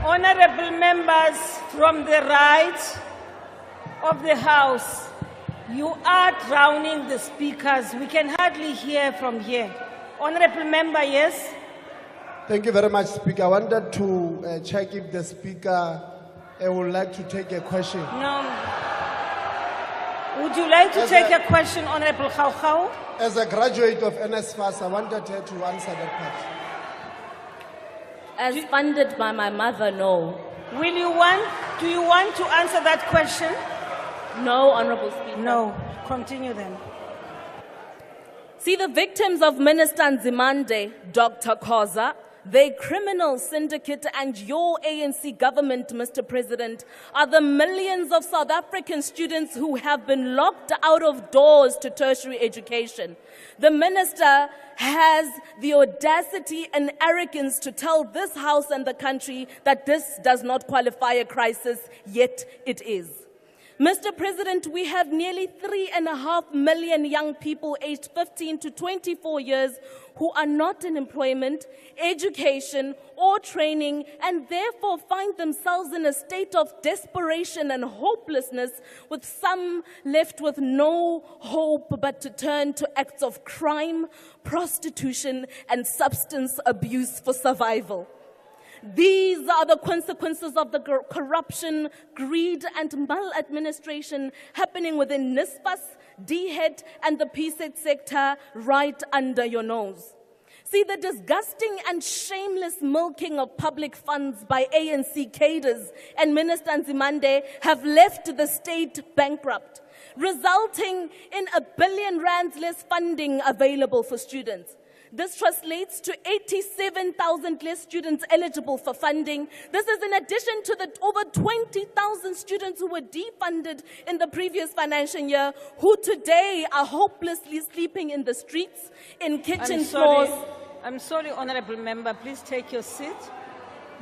Speaker 17: Honorable members from the right of the House, you are drowning the speakers. We can hardly hear from here. Honorable member, yes?
Speaker 20: Thank you very much, Speaker. I wanted to check if the Speaker would like to take a question.
Speaker 17: No. Would you like to take a question, Honorable Khau?
Speaker 20: As a graduate of NSFAS, I wanted her to answer that part.
Speaker 19: As funded by my mother, no.
Speaker 17: Do you want to answer that question?
Speaker 19: No, Honorable Speaker.
Speaker 17: No. Continue then.
Speaker 19: See, the victims of Minister Nzimande, Dr. Khoza, their criminal syndicate and your ANC government, Mr. President, are the millions of South African students who have been locked out of doors to tertiary education. The minister has the audacity and arrogance to tell this House and the country that this does not qualify a crisis, yet it is. Mr. President, we have nearly 3.5 million young people aged 15 to 24 years who are not in employment, education, or training, and therefore find themselves in a state of desperation and hopelessness, with some left with no hope but to turn to acts of crime, prostitution, and substance abuse for survival. These are the consequences of the corruption, greed, and maladministration happening within NSFAS, D-head, and the PSET sector right under your nose. See, the disgusting and shameless milking of public funds by ANC cadres and Minister Nzimande have left the state bankrupt, resulting in R1 billion less funding available for students. This translates to 87,000 less students eligible for funding. This is in addition to the over 20,000 students who were defunded in the previous financial year, who today are hopelessly sleeping in the streets, in kitchen floors.
Speaker 17: I'm sorry, Honorable Member. Please take your seat.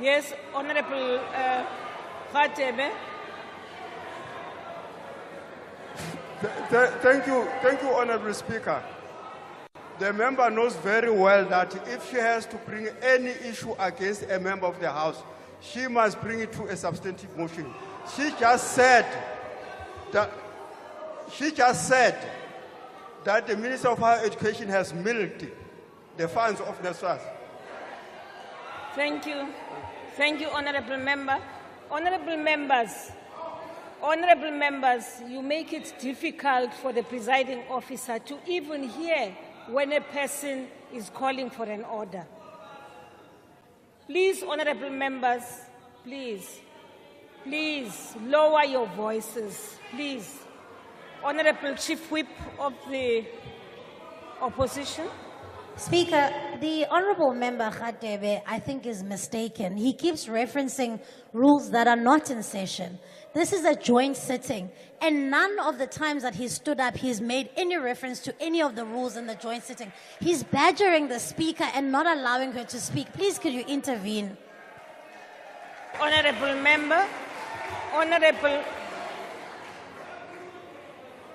Speaker 17: Yes, Honorable Khatebe.
Speaker 5: Thank you, Honorable Speaker. The member knows very well that if she has to bring any issue against a member of the House, she must bring it to a substantive motion. She just said that the Minister of Higher Education has milked the funds of NSFAS.
Speaker 17: Thank you. Thank you, Honorable Member. Honorable members, you make it difficult for the presiding officer to even hear when a person is calling for an order. Please, honorable members, please lower your voices, please. Honorable Chief Whip of the Opposition.
Speaker 4: Speaker, the Honourable Member Khatebe, I think, is mistaken. He keeps referencing rules that are not in session. This is a joint sitting, and none of the times that he stood up, he's made any reference to any of the rules in the joint sitting. He's badgering the Speaker and not allowing her to speak. Please, could you intervene?
Speaker 17: Honourable Member,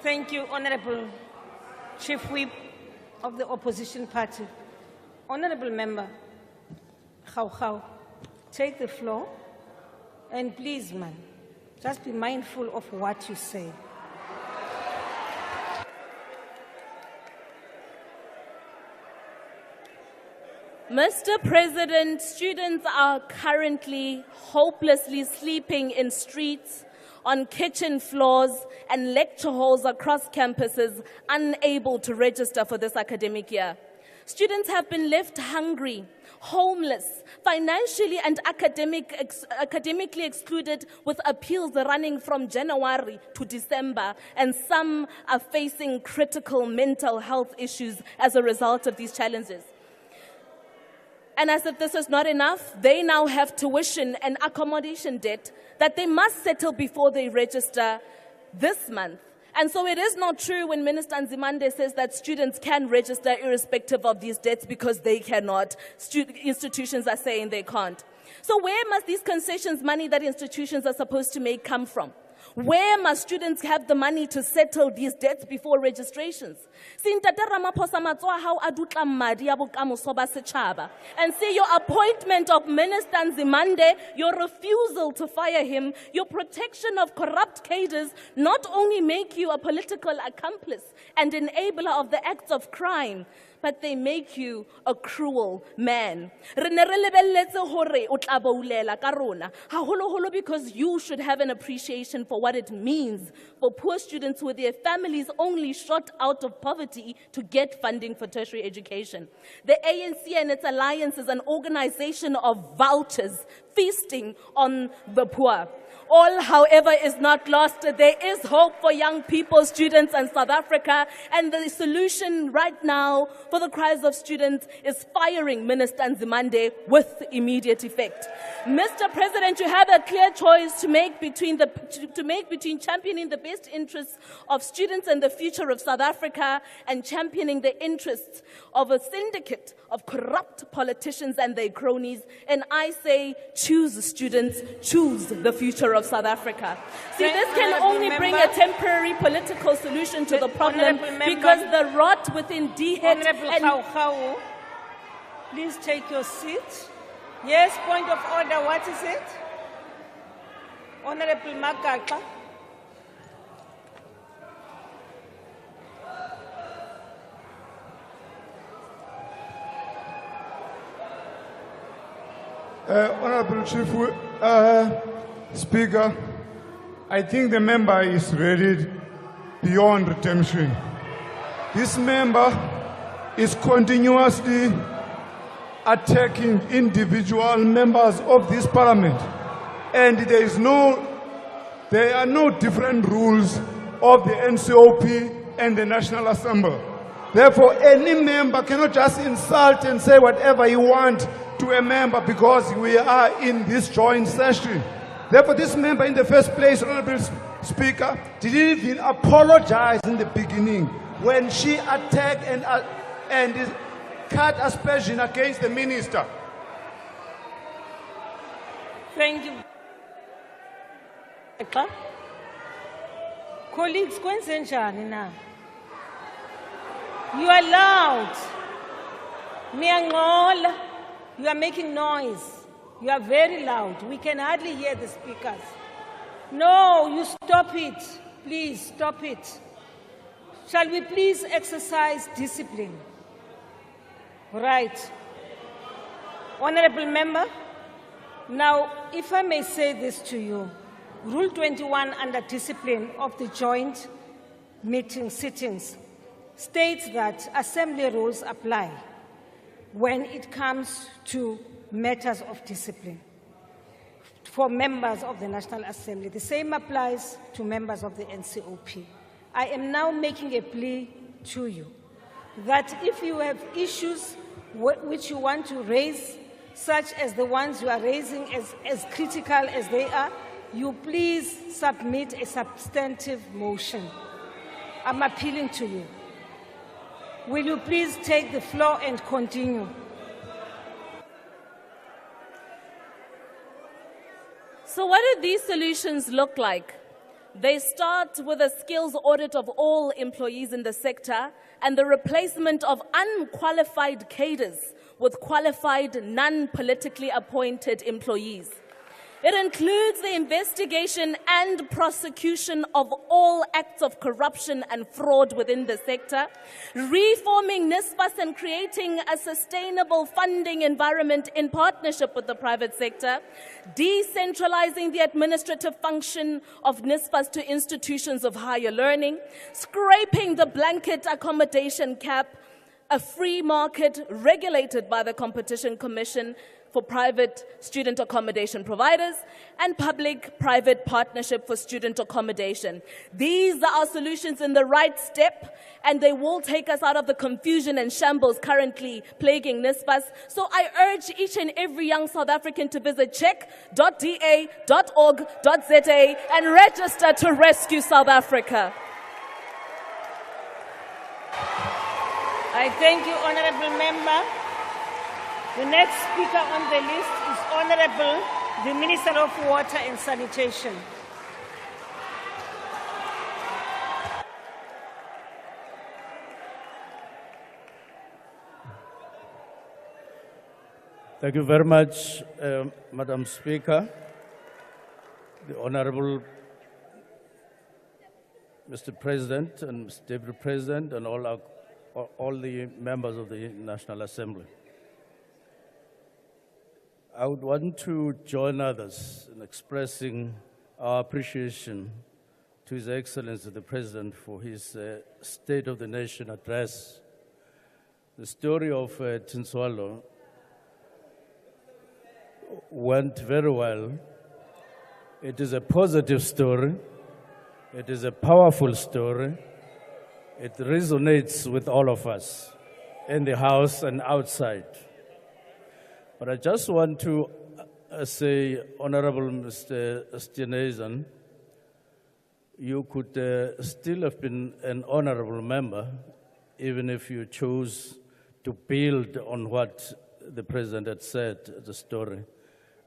Speaker 17: thank you, Honourable Chief Whip of the Opposition Party. Honourable Member, take the floor, and please, man, just be mindful of what you say.
Speaker 19: Mr. President, students are currently hopelessly sleeping in streets, on kitchen floors, and lecture halls across campuses, unable to register for this academic year. Students have been left hungry, homeless, financially and academically excluded, with appeals running from January to December, and some are facing critical mental health issues as a result of these challenges. And as if this is not enough, they now have tuition and accommodation debt that they must settle before they register this month. And so it is not true when Minister Nzimande says that students can register irrespective of these debts, because they cannot. Institutions are saying they can't. So where must these concessions money that institutions are supposed to make come from? Where must students have the money to settle these debts before registrations? And see, your appointment of Minister Nzimande, your refusal to fire him, your protection of corrupt cadres not only make you a political accomplice and enabler of the acts of crime, but they make you a cruel man. Because you should have an appreciation for what it means for poor students with their families only shot out of poverty to get funding for tertiary education. The ANC and its alliance is an organization of vultures feasting on the poor. All, however, is not lost. There is hope for young people, students, and South Africa. And the solution right now for the cries of students is firing Minister Nzimande with immediate effect. Mr. President, you have a clear choice to make between championing the best interests of students and the future of South Africa and championing the interests of a syndicate of corrupt politicians and their cronies. And I say, choose students, choose the future of South Africa. See, this can only bring a temporary political solution to the problem, because the rot within DHET
Speaker 17: and... Please take your seat. Yes, point of order, what is it? Honorable Makaka.
Speaker 5: Honorable Chief Speaker, I think the member is ready beyond redemption. This member is continuously attacking individual members of this parliament, and there are no different rules of the NCOP and the National Assembly. Therefore, any member cannot just insult and say whatever you want to a member, because we are in this joint session. Therefore, this member in the first place, Honorable Speaker, didn't even apologize in the beginning when she attacked and cut aspersion against the minister.
Speaker 17: Thank you. Colleagues, now. You are loud. You are making noise. You are very loud. We can hardly hear the speakers. No, you stop it. Please, stop it. Shall we please exercise discipline? Right. Honorable Member, now, if I may say this to you, Rule 21 under discipline of the joint meeting sittings states that assembly rules apply when it comes to matters of discipline for members of the National Assembly. The same applies to members of the NCOP. I am now making a plea to you that if you have issues which you want to raise, such as the ones you are raising as critical as they are, you please submit a substantive motion. I'm appealing to you. Will you please take the floor and continue?
Speaker 19: So what do these solutions look like? They start with a skills audit of all employees in the sector and the replacement of unqualified cadres with qualified, non-politically appointed employees. It includes the investigation and prosecution of all acts of corruption and fraud within the sector, reforming NSFAS and creating a sustainable funding environment in partnership with the private sector, decentralizing the administrative function of NSFAS to institutions of higher learning, scraping the blanket accommodation cap, a free market regulated by the Competition Commission for private student accommodation providers, and public-private partnership for student accommodation. These are our solutions in the right step, and they will take us out of the confusion and shambles currently plaguing NSFAS. So I urge each and every young South African to visit check.da.org.za and register to rescue South Africa.
Speaker 17: I thank you, Honourable Member. The next speaker on the list is Honourable the Minister of Water and Sanitation.
Speaker 21: Thank you very much, Madam Speaker, the Honourable Mr. President and Mr. Deputy President and all the members of the National Assembly. I would want to join others in expressing our appreciation to His Excellency the President for his State of the Nation address. The story of Tinswalo went very well. It is a positive story. It is a powerful story. It resonates with all of us in the House and outside. But I just want to say, Honourable Mr. Steenhuisen, you could still have been an honourable member, even if you chose to build on what the President had said, the story,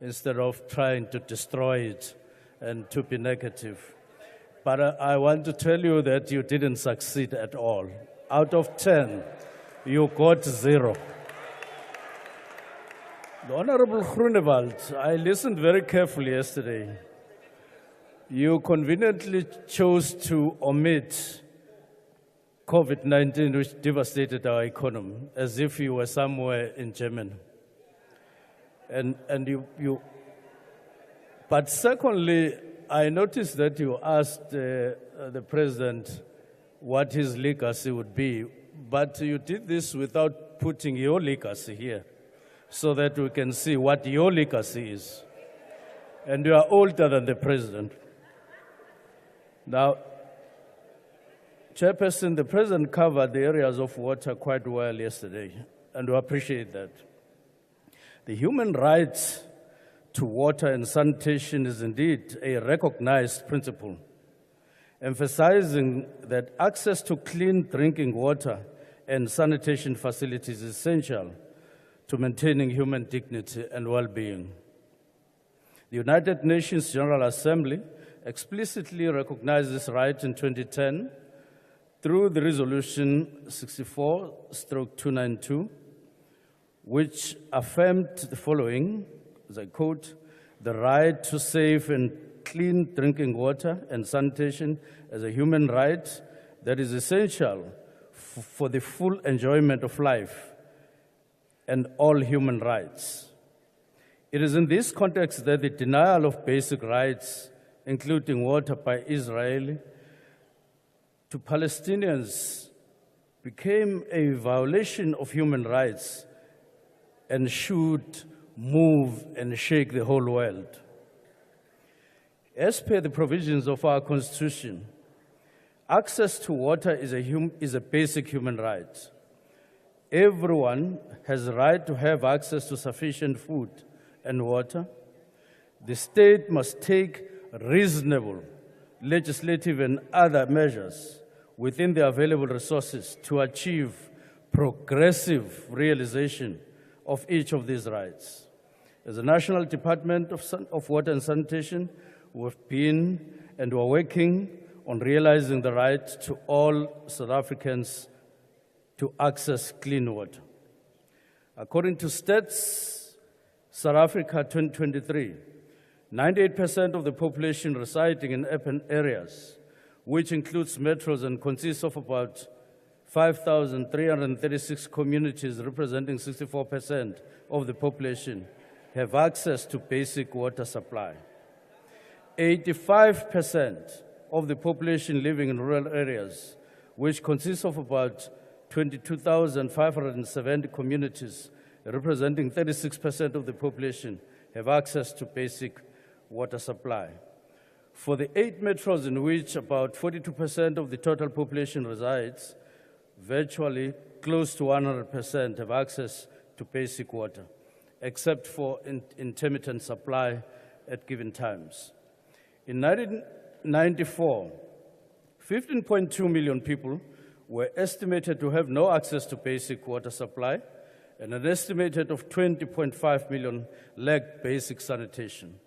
Speaker 21: instead of trying to destroy it and to be negative. But I want to tell you that you didn't succeed at all. Out of 10, you got 0. The Honourable Groenewald, I listened very carefully yesterday. You conveniently chose to omit COVID-19, which devastated our economy, as if you were somewhere in Germany. But secondly, I noticed that you asked the President what his legacy would be, but you did this without putting your legacy here, so that we can see what your legacy is. And you are older than the President. Now, Chairperson, the President covered the areas of water quite well yesterday, and we appreciate that. The human right to water and sanitation is indeed a recognized principle, emphasizing that access to clean drinking water and sanitation facilities is essential to maintaining human dignity and well-being. The United Nations General Assembly explicitly recognized this right in 2010 through the Resolution 64/292, which affirmed the following, as I quote, "The right to safe and clean drinking water and sanitation as a human right that is essential for the full enjoyment of life and all human rights." It is in this context that the denial of basic rights, including water by Israel to Palestinians, became a violation of human rights and should move and shake the whole world. As per the provisions of our Constitution, access to water is a basic human right. Everyone has a right to have access to sufficient food and water. The state must take reasonable legislative and other measures within the available resources to achieve progressive realization of each of these rights. As the National Department of Water and Sanitation, we've been and we're working on realizing the right to all South Africans to access clean water. According to Stats South Africa 2023, 98% of the population residing in urban areas, which includes metros and consists of about 5,336 communities representing 64% of the population, have access to basic water supply. 85% of the population living in rural areas, which consists of about 22,570 communities, representing 36% of the population, have access to basic water supply. For the 8 metros in which about 42% of the total population resides, virtually close to 100% have access to basic water, except for intermittent supply at given times. In 1994, 15.2 million people were estimated to have no access to basic water supply, and an estimated of 20.5 million lacked basic sanitation.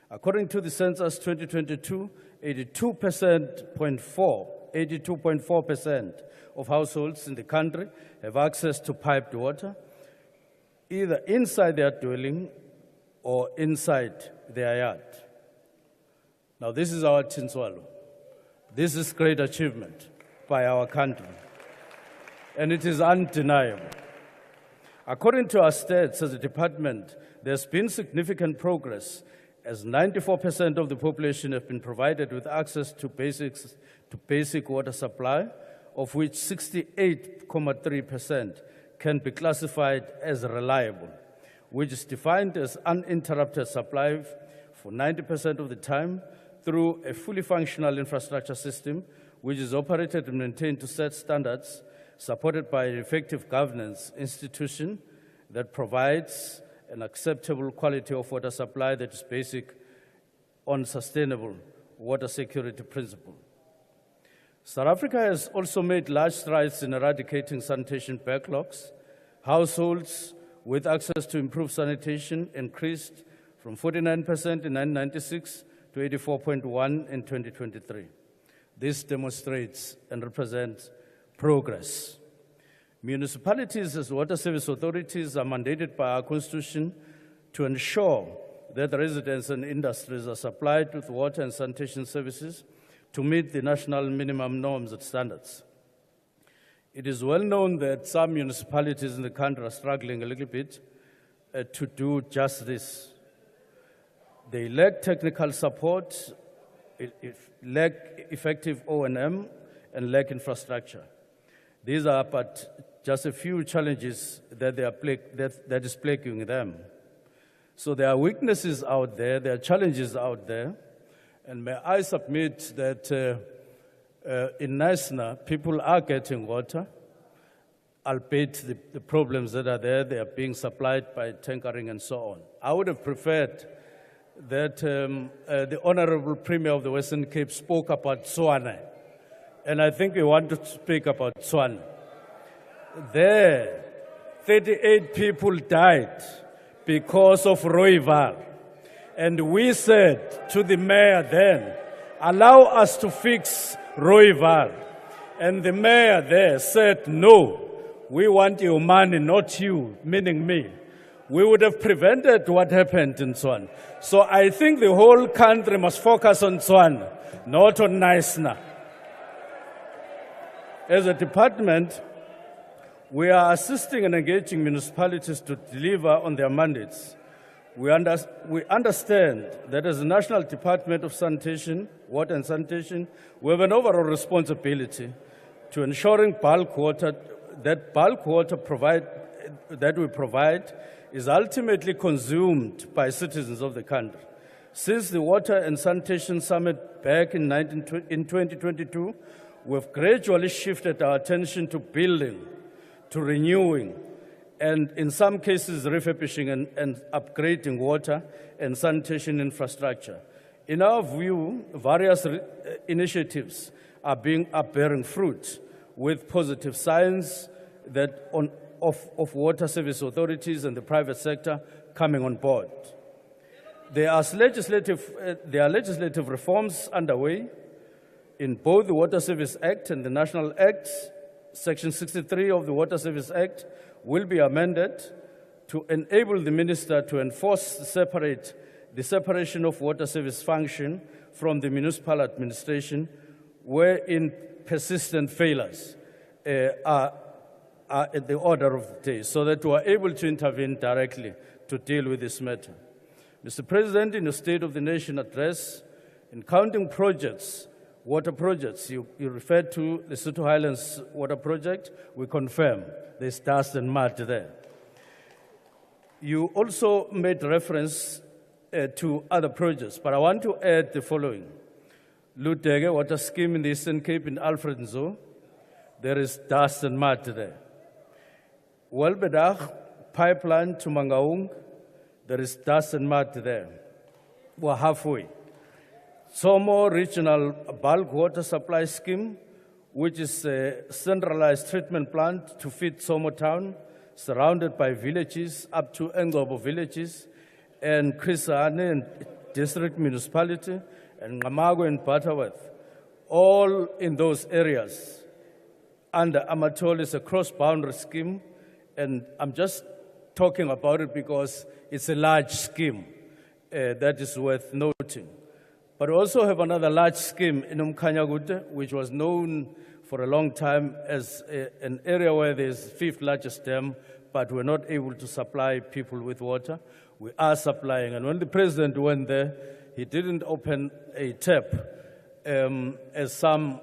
Speaker 21: According to the Census 2022, 82.4% of households in the country have access to piped water, either inside their dwelling or inside their yard. Now, this is our Tinswalo. This is great achievement by our country, and it is undeniable. According to our stats as a department, there's been significant progress, as 94% of the population have been provided with access to basic water supply, of which 68.3% can be classified as reliable, which is defined as uninterrupted supply for 90% of the time through a fully functional infrastructure system, which is operated and maintained to set standards, supported by an effective governance institution that provides an acceptable quality of water supply that is basic on sustainable water security principle. South Africa has also made large strides in eradicating sanitation backlogs. Households with access to improved sanitation increased from 49% in 1996 to 84.1% in 2023. This demonstrates and represents progress. Municipalities as water service authorities are mandated by our Constitution to ensure that residents and industries are supplied with water and sanitation services to meet the national minimum norms and standards. It is well known that some municipalities in the country are struggling a little bit to do just this. They lack technical support, lack effective O&M, and lack infrastructure. These are but just a few challenges that is plaguing them. So there are weaknesses out there, there are challenges out there, and may I submit that in NSFAS, people are getting water, albeit the problems that are there, they are being supplied by tankering and so on. I would have preferred that the Honorable Premier of the Western Cape spoke about Tswana, and I think we want to speak about Tswana. There, 38 people died because of Rooiwal. And we said to the mayor then, allow us to fix Rooiwal. And the mayor there said, no, we want your money, not you, meaning me. We would have prevented what happened in Tswana. So I think the whole country must focus on Tswana, not on NSFAS. As a department, we are assisting and engaging municipalities to deliver on their mandates. We understand that as the National Department of Sanitation, Water and Sanitation, we have an overall responsibility to ensuring that bulk water that we provide is ultimately consumed by citizens of the country. Since the Water and Sanitation Summit back in 2022, we've gradually shifted our attention to building, to renewing, and in some cases refurbishing and upgrading water and sanitation infrastructure. In our view, various initiatives are bearing fruit with positive signs that of water service authorities and the private sector coming on board. There are legislative reforms underway in both the Water Service Act and the National Act. Section 63 of the Water Service Act will be amended to enable the minister to enforce the separation of water service function from the municipal administration wherein persistent failures are at the order of the day, so that we are able to intervene directly to deal with this matter. Mr. President, in the State of the Nation address, in counting projects, water projects, you referred to the Soto Highlands water project. We confirm there's dust and mud there. You also made reference to other projects, but I want to add the following. Lutege water scheme in the Eastern Cape in Alfred Nzo, there is dust and mud there. Welbedag pipeline to Mangaung, there is dust and mud there. We're halfway. Somo Regional Bulk Water Supply Scheme, which is a centralized treatment plant to feed Somo Town, surrounded by villages up to Engobo villages, and Krisane and District Municipality, and Ngamago and Butterworth, all in those areas. Under Amatol is a cross-boundary scheme, and I'm just talking about it because it's a large scheme that is worth noting. But we also have another large scheme in Umkanyagute, which was known for a long time as an area where there's the 5th largest dam, but we're not able to supply people with water. We are supplying, and when the president went there, he didn't open a tap, as some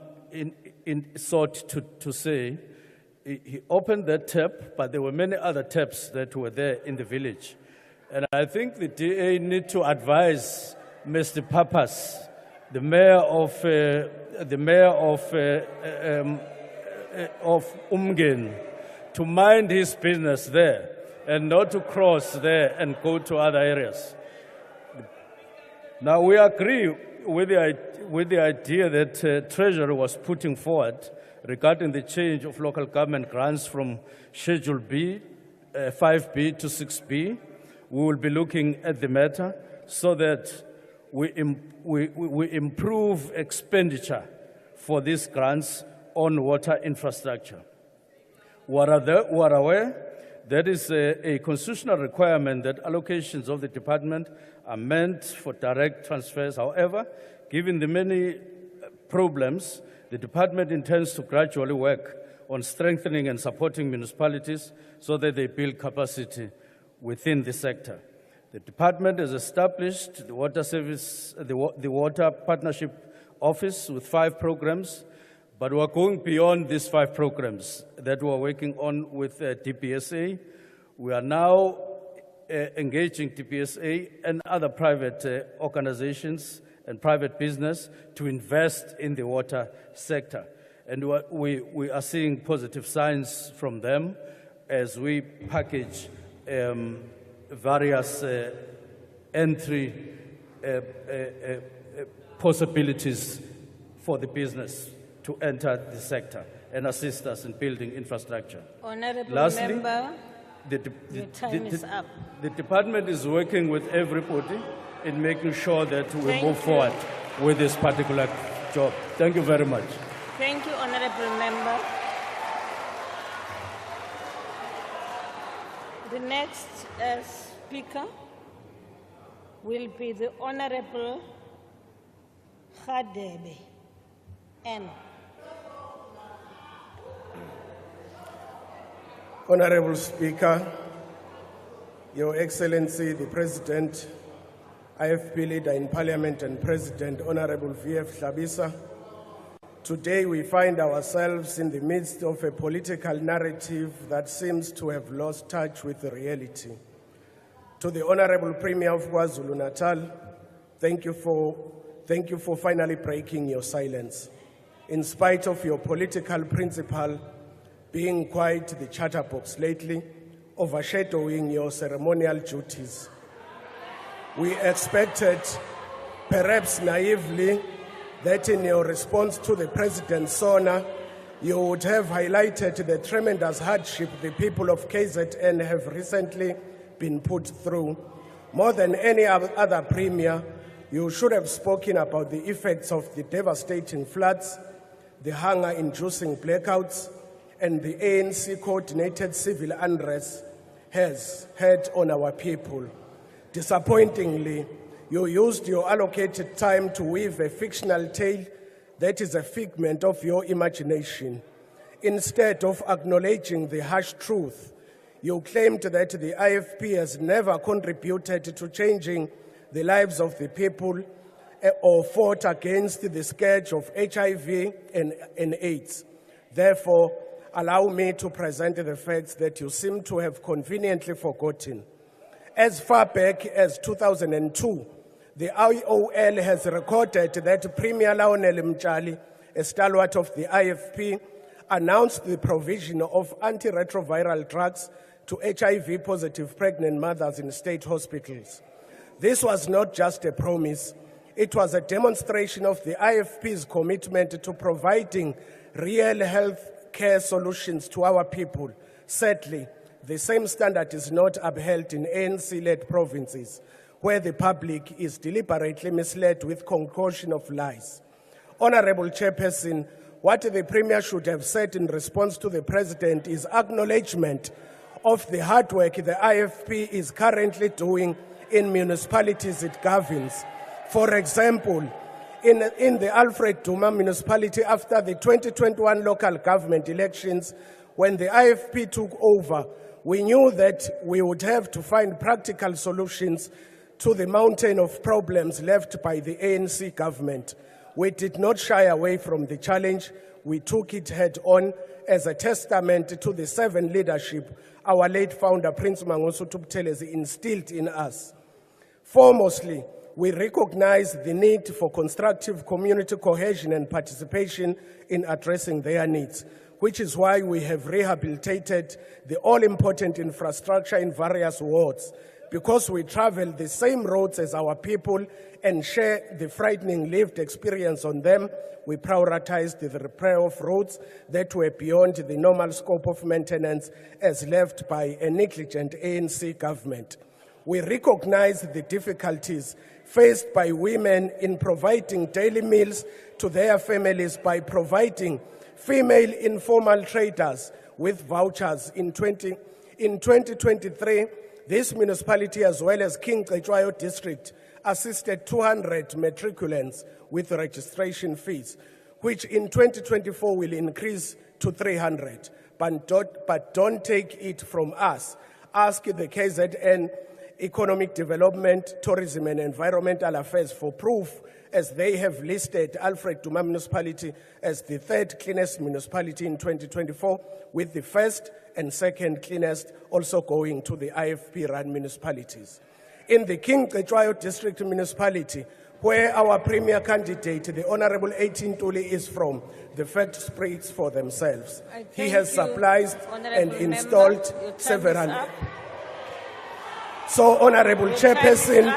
Speaker 21: sought to say. He opened that tap, but there were many other taps that were there in the village. And I think the DA need to advise Mr. Papas, the mayor of Umgen, to mind his business there and not to cross there and go to other areas. Now, we agree with the idea that Treasury was putting forward regarding the change of local government grants from Schedule B, 5B to 6B. We will be looking at the matter so that we improve expenditure for these grants on water infrastructure. We are aware that is a constitutional requirement that allocations of the department are meant for direct transfers. However, given the many problems, the department intends to gradually work on strengthening and supporting municipalities so that they build capacity within the sector. The department has established the Water Service, the Water Partnership Office with 5 programs, but we are going beyond these 5 programs that we are working on with DPSA. We are now engaging DPSA and other private organizations and private business to invest in the water sector. And we are seeing positive signs from them as we package various entry possibilities for the business to enter the sector and assist us in building infrastructure.
Speaker 17: Honorable
Speaker 21: Lastly,
Speaker 17: Member, your time is up.
Speaker 21: The department is working with everybody in making sure that we
Speaker 17: Thank
Speaker 21: move
Speaker 17: you.
Speaker 21: forward with this particular job. Thank you very much.
Speaker 17: Thank you, Honorable Member. The next speaker will be the Honorable Khadebe N.
Speaker 1: Honorable Speaker, Your Excellency, the President, IFP Leader in Parliament and President, Honorable V.F. Hlabisa, today we find ourselves in the midst of a political narrative that seems to have lost touch with the reality. To the Honorable Premier of KwaZulu-Natal, thank you for finally breaking your silence. In spite of your political principle being quite the chatterbox lately, overshadowing your ceremonial duties. We expected, perhaps naively, that in your response to the President's SONA, you would have highlighted the tremendous hardship the people of KZN have recently been put through. More than any other premier, you should have spoken about the effects of the devastating floods, the hunger-inducing blackouts, and the ANC-coordinated civil unrest has had on our people. Disappointingly, you used your allocated time to weave a fictional tale that is a figment of your imagination. Instead of acknowledging the harsh truth, you claimed that the IFP has never contributed to changing the lives of the people or fought against the scourge of HIV and AIDS. Therefore, allow me to present the facts that you seem to have conveniently forgotten. As far back as 2002, the IOL has recorded that Premier Lionel Mtshali, a stalwart of the IFP, announced the provision of antiretroviral drugs to HIV-positive pregnant mothers in state hospitals. This was not just a promise, it was a demonstration of the IFP's commitment to providing real health care solutions to our people. Sadly, the same standard is not upheld in ANC-led provinces, where the public is deliberately misled with concoction of lies. Honorable Chairperson, what the Premier should have said in response to the President is acknowledgement of the hard work the IFP is currently doing in municipalities it governs. For example, in the Alfred Duma municipality after the 2021 local government elections, when the IFP took over, we knew that we would have to find practical solutions to the mountain of problems left by the ANC government. We did not shy away from the challenge. We took it head on as a testament to the servant leadership our late founder, Prince Mangosuthu Buthelezi, instilled in us. Foremostly, we recognize the need for constructive community cohesion and participation in addressing their needs, which is why we have rehabilitated the all-important infrastructure in various wards. Because we travel the same roads as our people and share the frightening lived experience on them, we prioritized the repair of roads that were beyond the normal scope of maintenance as left by a negligent ANC government. We recognize the difficulties faced by women in providing daily meals to their families by providing female informal traders with vouchers. In 2023, this municipality, as well as King Cetshwayo district, assisted 200 matriculants with registration fees, which in 2024 will increase to 300. But don't take it from us. Ask the KZN Economic Development, Tourism and Environmental Affairs for proof, as they have listed Alfred Duma municipality as the third cleanest municipality in 2024, with the first and second cleanest also going to the IFP-run municipalities. In the King Cetshwayo district municipality, where our premier candidate, the Honorable Eighteen Tuli, is from, the facts speak for themselves. He has supplied and installed several. So, Honorable Chairperson,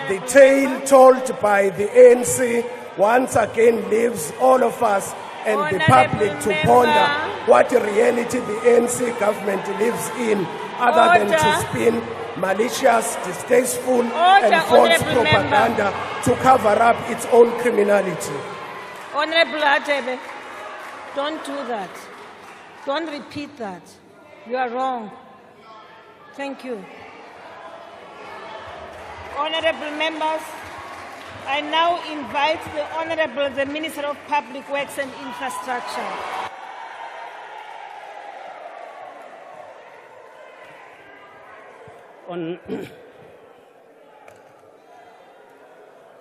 Speaker 1: the tale told by the ANC once again leaves all of us and the public to ponder what reality the ANC government lives in, other than to spin malicious, distasteful, and false propaganda to cover up its own criminality.
Speaker 17: Honorable Atebe, don't do that. Don't repeat that. You are wrong. Thank you. Honorable members, I now invite the Minister of Public Works and Infrastructure.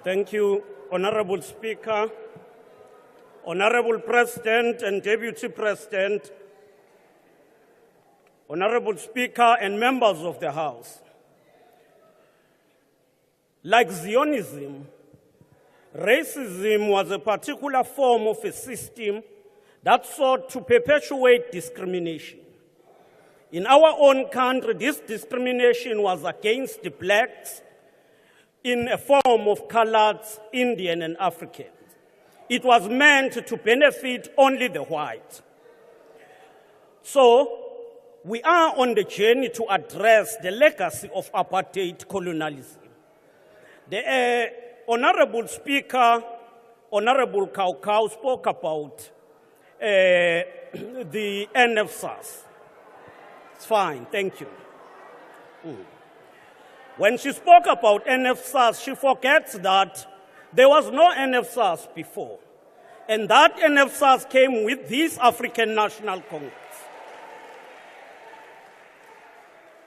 Speaker 6: Thank you, Honorable Speaker, Honorable President and Deputy President, Honorable Speaker and members of the House. Like Zionism, racism was a particular form of a system that sought to perpetuate discrimination. In our own country, this discrimination was against the blacks in a form of coloreds, Indian and Africans. It was meant to benefit only the whites. So, we are on the journey to address the legacy of apartheid colonialism. The Honorable Speaker, Honorable Kaukau, spoke about the NSFAS. It's fine, thank you. When she spoke about NSFAS, she forgets that there was no NSFAS before. And that NSFAS came with this African National Congress.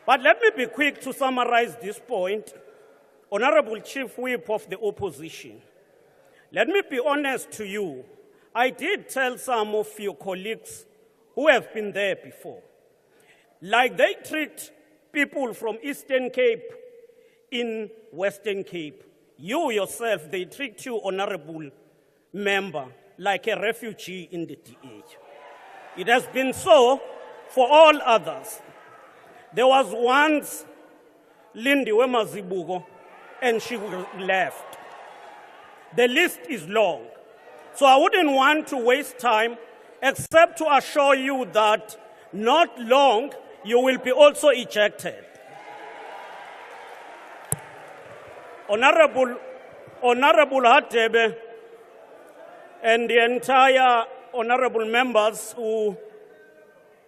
Speaker 6: But let me be quick to summarize this point. Honorable Chief Whip of the Opposition, let me be honest to you. I did tell some of your colleagues who have been there before, like they treat people from Eastern Cape in Western Cape. You yourself, they treat you, honorable member, like a refugee in the DA. It has been so for all others. There was once Lindy Wemazibugo, and she left. The list is long. So I wouldn't want to waste time, except to assure you that not long, you will be also ejected. Honorable Hadebe and the entire honorable members who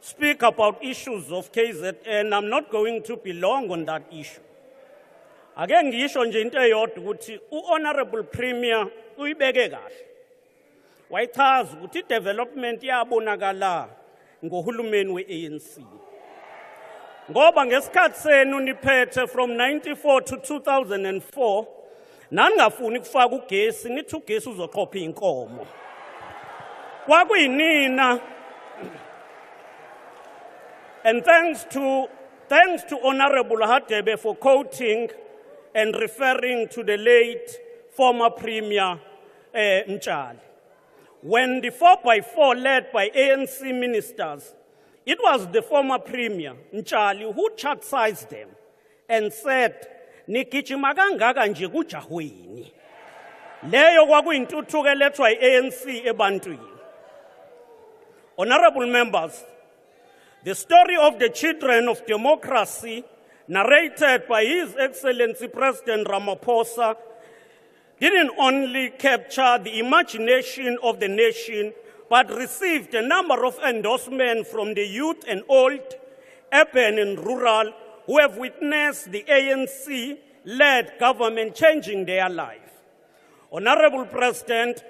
Speaker 6: speak about issues of KZN, I'm not going to be long on that issue. Again, ngisho nje into eyodwa ukuthi u-Honorable Premier uyibeke kahle. Wayichaza ukuthi i-development yabonakala ngohulumeni we-ANC. Ngoba ngesikhathi senu niphethe from 94 to 2004, naningafuni ukufaka ugesi, nithi ugesi uzoqopha inkomo. Kwakuyinina. And thanks to Honorable Hadebe for quoting and referring to the late former Premier Mchali. When the 4x4 led by ANC ministers, it was the former Premier Mchali who chastised them and said, "Nikijima kangaka nje kujahweni." Leyo kwakuyintuthuko elethwa yi-ANC ebantwini. Honorable members, the story of the children of democracy, narrated by His Excellency President Ramaphosa, didn't only capture the imagination of the nation, but received a number of endorsements from the youth and old, urban and rural, who have witnessed the ANC-led government changing their life. Honorable President,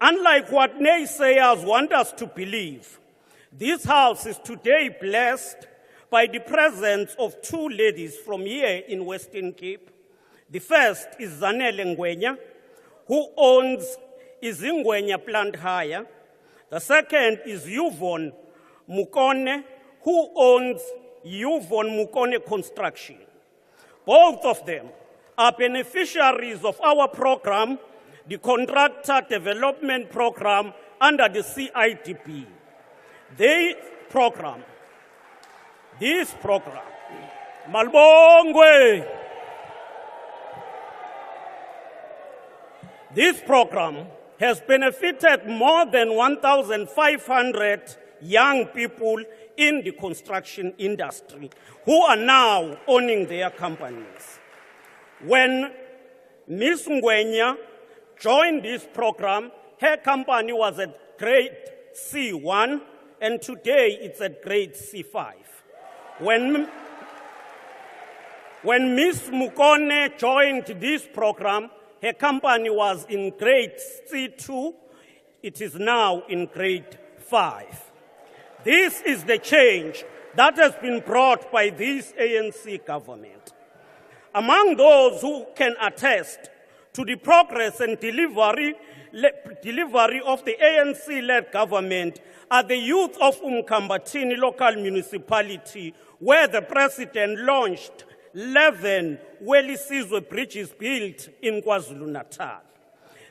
Speaker 6: unlike what naysayers want us to believe, this House is today blessed by the presence of two ladies from here in Western Cape. The first is Zanele Ngwenya, who owns Izingwenya Plant Hire. The second is Yvonne Mukone, who owns Yvonne Mukone Construction. Both of them are beneficiaries of our program, the Contractor Development Program under the CIDP. This program, Malbongwe, this program has benefited more than 1,500 young people in the construction industry who are now owning their companies. When Ms. Ngwenya joined this program, her company was at grade C1, and today it's at grade C5. When Ms. Mukone joined this program, her company was in grade C2. It is now in grade 5. This is the change that has been brought by this ANC government. Among those who can attest to the progress and delivery of the ANC-led government are the youth of Umkambatini local municipality, where the president launched 11 Welisizwe bridges built in KwaZulu-Natal.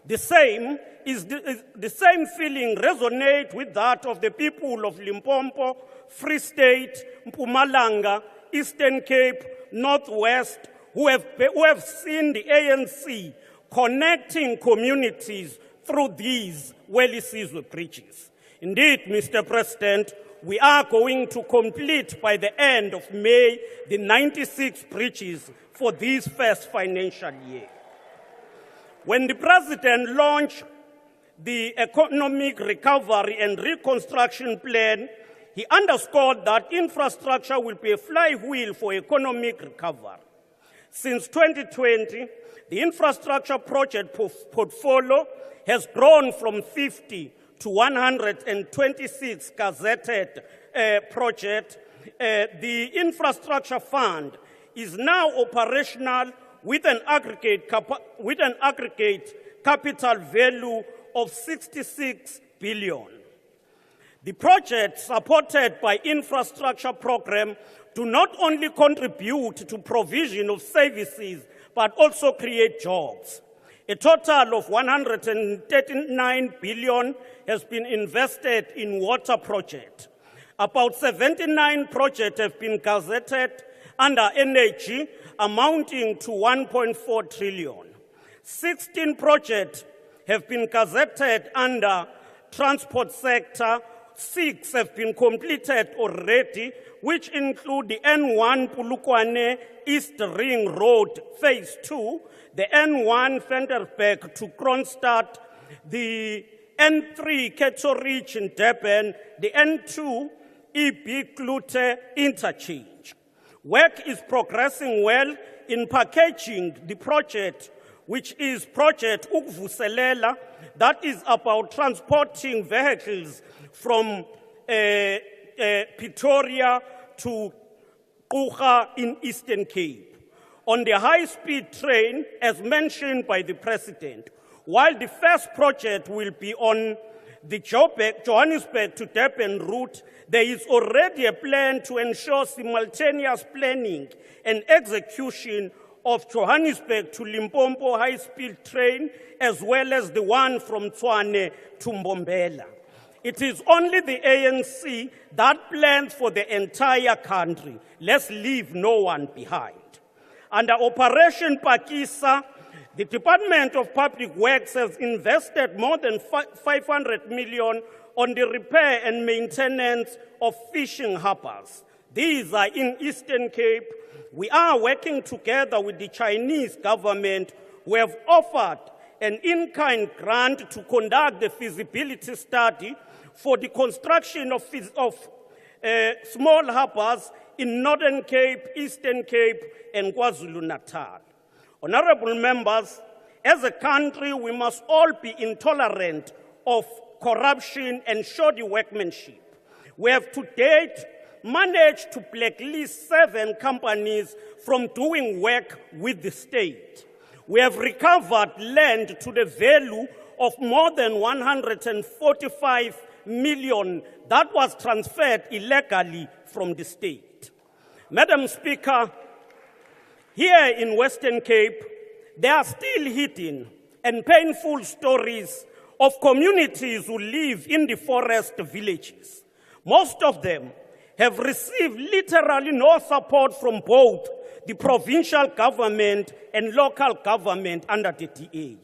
Speaker 6: The same feeling resonates with that of the people of Limpopo, Free State, Mpumalanga, Eastern Cape, Northwest, who have seen the ANC connecting communities through these Welisizwe bridges. Indeed, Mr. President, we are going to complete by the end of May the 96 bridges for this first financial year. When the President launched the Economic Recovery and Reconstruction Plan, he underscored that infrastructure will be a flywheel for economic recovery. Since 2020, the infrastructure project portfolio has grown from 50 to 126 gazetted projects. The infrastructure fund is now operational with an aggregate capital value of 66 billion. The projects supported by infrastructure program do not only contribute to provision of services, but also create jobs. A total of 139 billion has been invested in water projects. About 79 projects have been gazetted under energy, amounting to 1.4 trillion. 16 projects have been gazetted under transport sector. 6 have been completed already, which include the N1 Pulukwane East Ring Road Phase 2, the N1 Ventersburg to Kronstadt, the N3 Kettle Ridge in Durban, the N2 EB Klute interchange. Work is progressing well in packaging the project, which is Project Ukuvuselela, that is about transporting vehicles from Pretoria to Uga in Eastern Cape. On the high-speed train, as mentioned by the President, while the first project will be on the Johannesburg to Durban route, there is already a plan to ensure simultaneous planning and execution of Johannesburg to Limpopo high-speed train, as well as the one from Tshwane to Mbombela. It is only the ANC that plans for the entire country. Let's leave no one behind. Under Operation Pakisa, the Department of Public Works has invested more than 500 million on the repair and maintenance of fishing harbors. These are in Eastern Cape. We are working together with the Chinese government, who have offered an in-kind grant to conduct the feasibility study for the construction of small harbors in Northern Cape, Eastern Cape, and KwaZulu-Natal. Honorable members, as a country, we must all be intolerant of corruption and shoddy workmanship. We have to date managed to blacklist 7 companies from doing work with the state. We have recovered land to the value of more than 145 million that was transferred illegally from the state. Madam Speaker, here in Western Cape, there are still hidden and painful stories of communities who live in the forest villages. Most of them have received literally no support from both the provincial government and local government under the DA.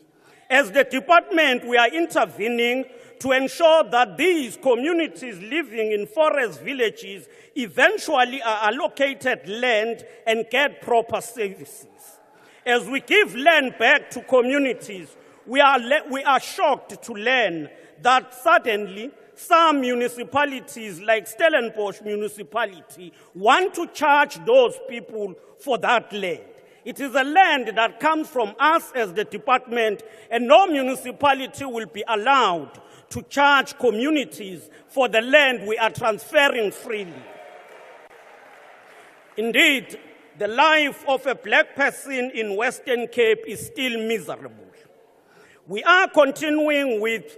Speaker 6: As the department, we are intervening to ensure that these communities living in forest villages eventually are allocated land and get proper services. As we give land back to communities, we are shocked to learn that suddenly some municipalities, like Stellenbosch municipality, want to charge those people for that land. It is a land that comes from us as the department, and no municipality will be allowed to charge communities for the land we are transferring freely. Indeed, the life of a black person in Western Cape is still miserable. We are continuing with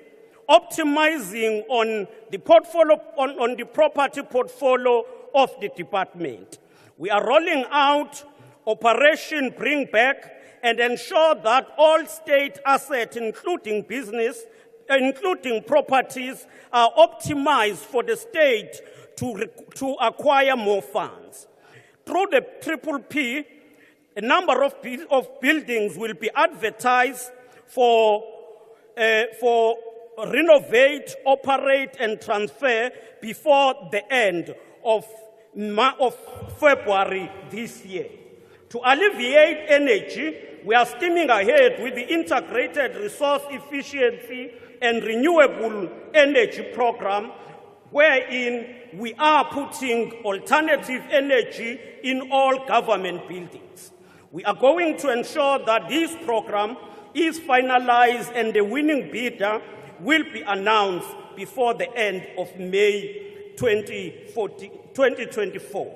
Speaker 6: optimizing on the portfolio, on the property portfolio of the department. We are rolling out Operation Bring Back, and ensure that all state assets, including business, including properties, are optimized for the state to acquire more funds. Through the PPP, a number of buildings will be advertised for renovate, operate, and transfer before the end of February this year. To alleviate energy, we are steaming ahead with the Integrated Resource Efficiency and Renewable Energy Program, wherein we are putting alternative energy in all government buildings. We are going to ensure that this program is finalized and the winning bidder will be announced before the end of May 2024.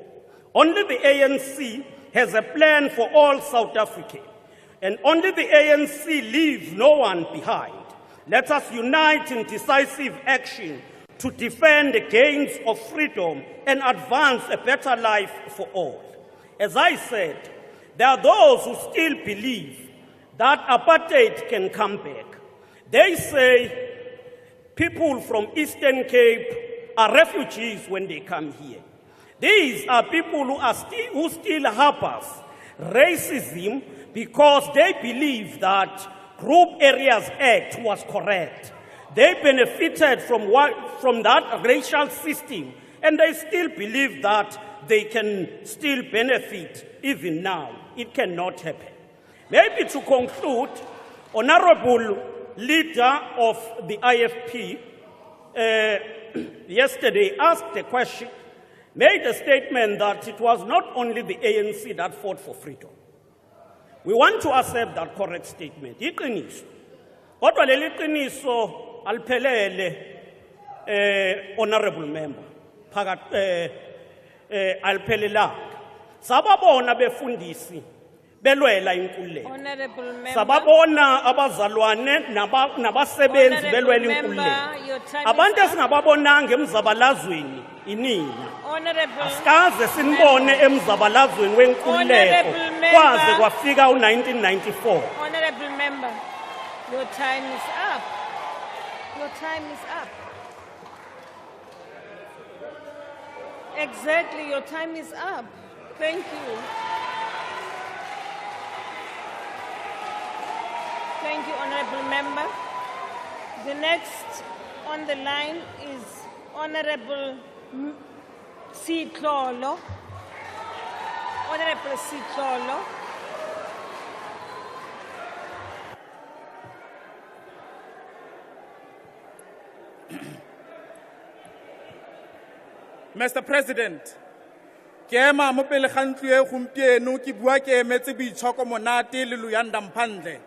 Speaker 6: Only the ANC has a plan for all South Africa, and only the ANC leaves no one behind. Let us unite in decisive action to defend the gains of freedom and advance a better life for all. As I said, there are those who still believe that apartheid can come back. They say people from Eastern Cape are refugees when they come here. These are people who still harbor racism because they believe that Group Areas Act was correct. They benefited from that racial system, and they still believe that they can still benefit even now. It cannot happen. Maybe to conclude, Honorable Leader of the IFP yesterday asked a question, made a statement that it was not only the ANC that fought for freedom. We want to accept that correct statement. Iqiniso. Kodwa leli qiniso aliphelele honorable member. Phakathi aliphelelanga. Sababona befundisi belwela inkululeko.
Speaker 17: Honorable member.
Speaker 6: Sababona abazalwane nabasebenzi belwela inkululeko. Abantu esingababonanga emzabalazweni inina. Asikaze sinibone emzabalazweni wenkululeko kwaze kwafika u1994.
Speaker 17: Honorable member, your time is up. Your time is up. Exactly, your time is up. Thank you. Thank you, honorable member. The next on the line is Honorable Sitlolo. Honorable Sitlolo.
Speaker 7: Mr. President, ke ema mo pele ga ntlo e gompieno ke bua ke emetse boitshoko monate le Luyanda Mphandle.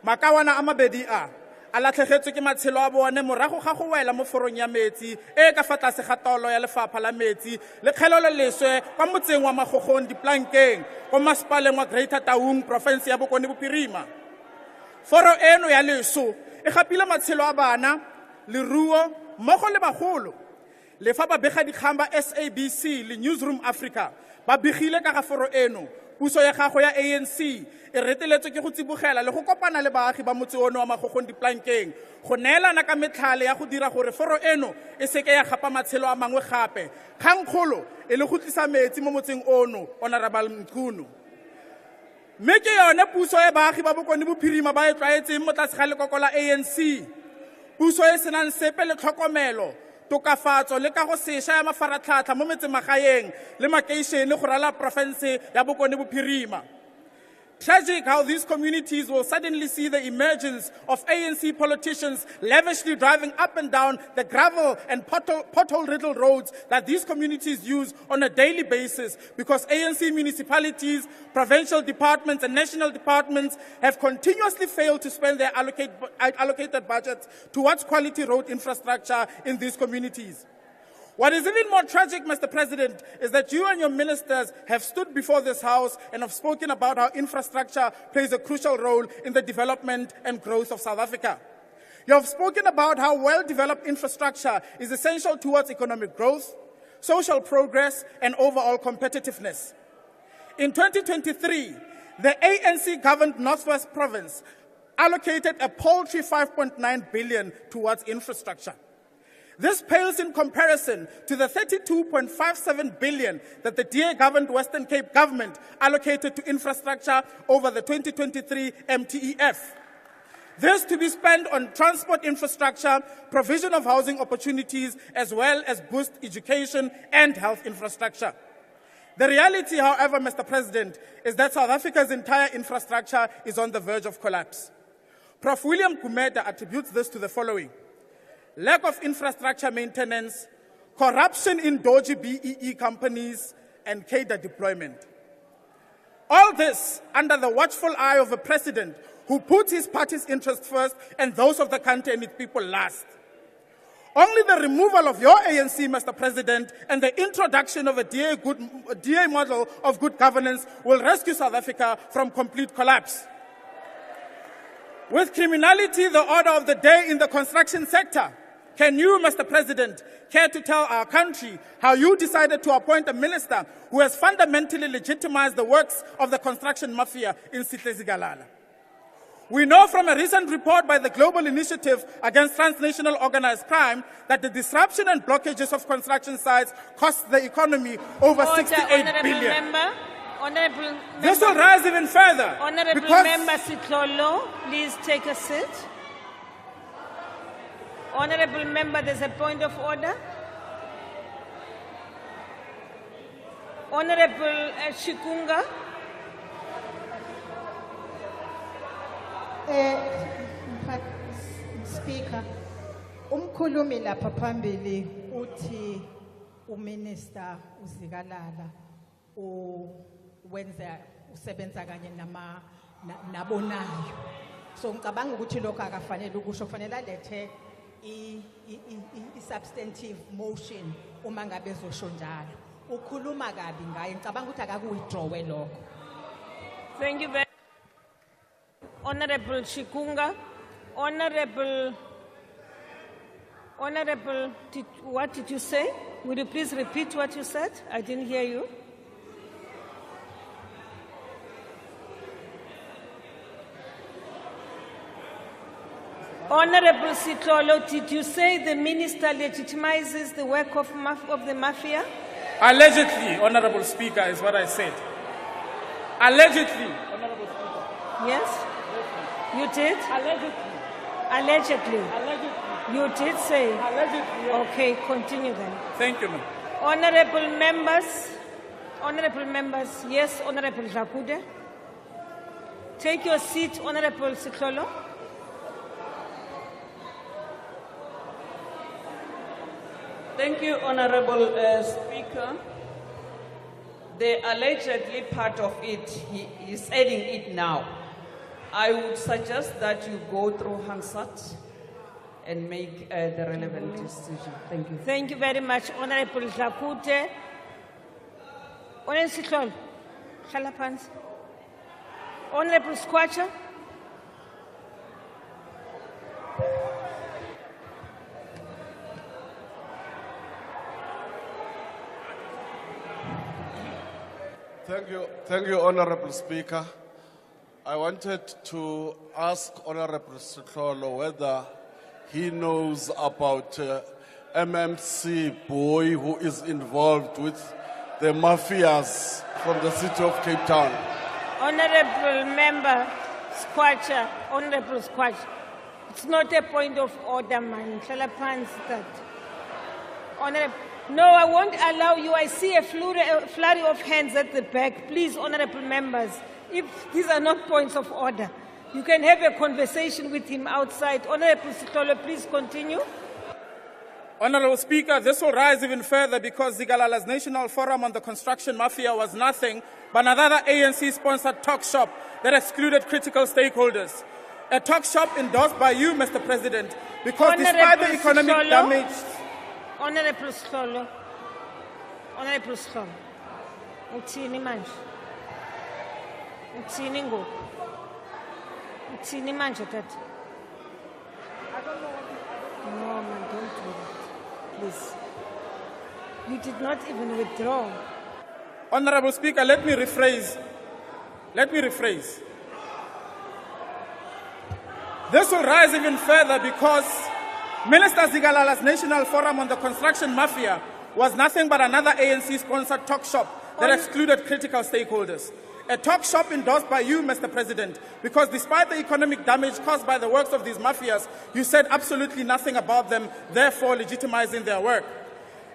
Speaker 7: Makawana a mabedi a latlhegetswe ke matshelo a bone morago ga go wela mo forong ya metsi e ka fa tlase ga taolo ya lefapha la metsi le kgelelo leswe kwa motseng wa Magogong Diplankeng kwa masepaleng wa Greater Taung province ya Bokone Bophirima. Foro eno ya leso e gapile matshelo a bana leruo mmogo le bagolo. Le fa ba bega dikgang ba SABC le Newsroom Africa ba begile ka ga foro eno puso ya gago ya ANC e reteletswe ke go tsibogela le go kopana le baagi ba motse ono wa Magogong Diplankeng go neelana ka metlhale ya go dira gore foro eno e seke ya gapa matshelo a mangwe gape kgangkgolo e le go tlisa metsi mo motseng ono Honorable Mkhunu. Mme ke yone puso e baagi ba Bokone Bophirima ba e tlwaetseng mo tlase ga lekoko la ANC, puso e senang sepe le tlhokomelo tokafatso le ka go sešwa ya mafaratlhatlha mo metsemagaeng le makeišene go rala province ya Bokone Bophirima. Tragic how these communities will suddenly see the emergence of ANC politicians lavishly driving up and down the gravel and pothole-riddled roads that these communities use on a daily basis because ANC municipalities, provincial departments and national departments have continuously failed to spend their allocated budgets towards quality road infrastructure in these communities. What is even more tragic, Mr. President, is that you and your ministers have stood before this House and have spoken about how infrastructure plays a crucial role in the development and growth of South Africa. You have spoken about how well-developed infrastructure is essential towards economic growth, social progress, and overall competitiveness. In 2023, the ANC-governed Northwest Province allocated a paltry 5.9 billion towards infrastructure. This pales in comparison to the 32.57 billion that the DA-governed Western Cape government allocated to infrastructure over the 2023 MTEF. This to be spent on transport infrastructure, provision of housing opportunities, as well as boost education and health infrastructure. The reality, however, Mr. President, is that South Africa's entire infrastructure is on the verge of collapse. Prof. William Gumeda attributes this to the following: lack of infrastructure maintenance, corruption in dodgy BEE companies, and cadre deployment. All this under the watchful eye of a president who puts his party's interests first and those of the country and its people last. Only the removal of your ANC, Mr. President, and the introduction of a DA model of good governance will rescue South Africa from complete collapse. With criminality the order of the day in the construction sector, can you, Mr. President, care to tell our country how you decided to appoint a minister who has fundamentally legitimized the works of the construction mafia in Sitlesigalala? We know from a recent report by the Global Initiative Against Transnational Organized Crime that the disruption and blockages of construction sites cost the economy over 68 billion.
Speaker 17: Honorable
Speaker 7: This will rise even further.
Speaker 17: Honorable Member Sitlolo, please take a seat. Honorable Member, there's a point of order. Honorable Shikunga.
Speaker 8: Speaker, umkhulumi lapha phambili uthi uMinister uZikalala uwenza usebenza kanye nabonayo. So ngicabanga ukuthi lokho akafanele ukusho, kufanele alethe i-substantive motion uma ngabe ezosho njalo. Ukhuluma kabi ngaye, ngicabanga ukuthi akakuwithdrawe lokho.
Speaker 17: Thank you very much. Honorable Shikunga, Honorable, what did you say? Would you please repeat what you said? I didn't hear you. Honorable Sitlolo, did you say the minister legitimizes the work of the mafia?
Speaker 7: Allegedly, Honorable Speaker, is what I said. Allegedly, Honorable Speaker.
Speaker 17: Yes? You did?
Speaker 7: Allegedly.
Speaker 17: Allegedly.
Speaker 7: Allegedly.
Speaker 17: You did say?
Speaker 7: Allegedly. Yes.
Speaker 17: Okay, continue then.
Speaker 7: Thank you, ma'am.
Speaker 17: Honorable members, yes, Honorable Jakude. Take your seat, Honorable Sitlolo.
Speaker 22: Thank you, Honorable Speaker. The allegedly part of it, he is adding it now. I would suggest that you go through Hansat and make the relevant decision. Thank you.
Speaker 17: Thank you very much, Honorable Jakute. Honorable Sitlolo, Shalapans. Honorable Squatcher.
Speaker 23: Thank you, Honorable Speaker. I wanted to ask Honorable Sitlolo whether he knows about MMC boy who is involved with the mafias from the city of Cape Town.
Speaker 17: Honorable Member Squatcher, Honorable Squatcher, it's not a point of order, man. Honorable, no, I won't allow you. I see a flurry of hands at the back. Please, honorable members, if these are not points of order, you can have a conversation with him outside. Honorable Sitlolo, please continue.
Speaker 7: Honorable Speaker, this will rise even further because Zigalala's National Forum on the Construction Mafia was nothing but another ANC-sponsored talk shop that excluded critical stakeholders. A talk shop endorsed by you, Mr. President, because despite the economic damage...
Speaker 17: Honorable Sitlolo, Honorable Sitlolo, uthini manje? Uthini ngoku? Uthini manje, tata? No, man, don't do that. Please. You did not even withdraw.
Speaker 7: Honorable Speaker, let me rephrase. This will rise even further because Minister Zigalala's National Forum on the Construction Mafia was nothing but another ANC-sponsored talk shop that excluded critical stakeholders. A talk shop endorsed by you, Mr. President, because despite the economic damage caused by the works of these mafias, you said absolutely nothing about them, therefore legitimizing their work.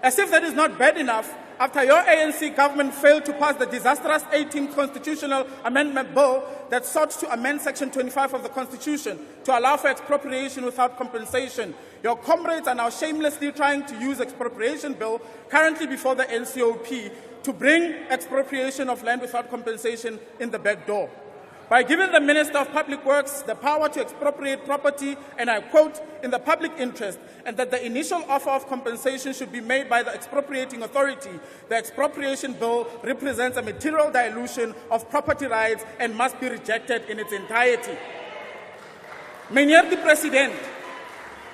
Speaker 7: As if that is not bad enough, after your ANC government failed to pass the disastrous 18th Constitutional Amendment Bill that sought to amend Section 25 of the Constitution to allow for expropriation without compensation, your comrades are now shamelessly trying to use expropriation bill currently before the NCOP to bring expropriation of land without compensation in the back door. By giving the Minister of Public Works the power to expropriate property, and I quote, in the public interest, and that the initial offer of compensation should be made by the expropriating authority, the expropriation bill represents a material dilution of property rights and must be rejected in its entirety. Meneer de President,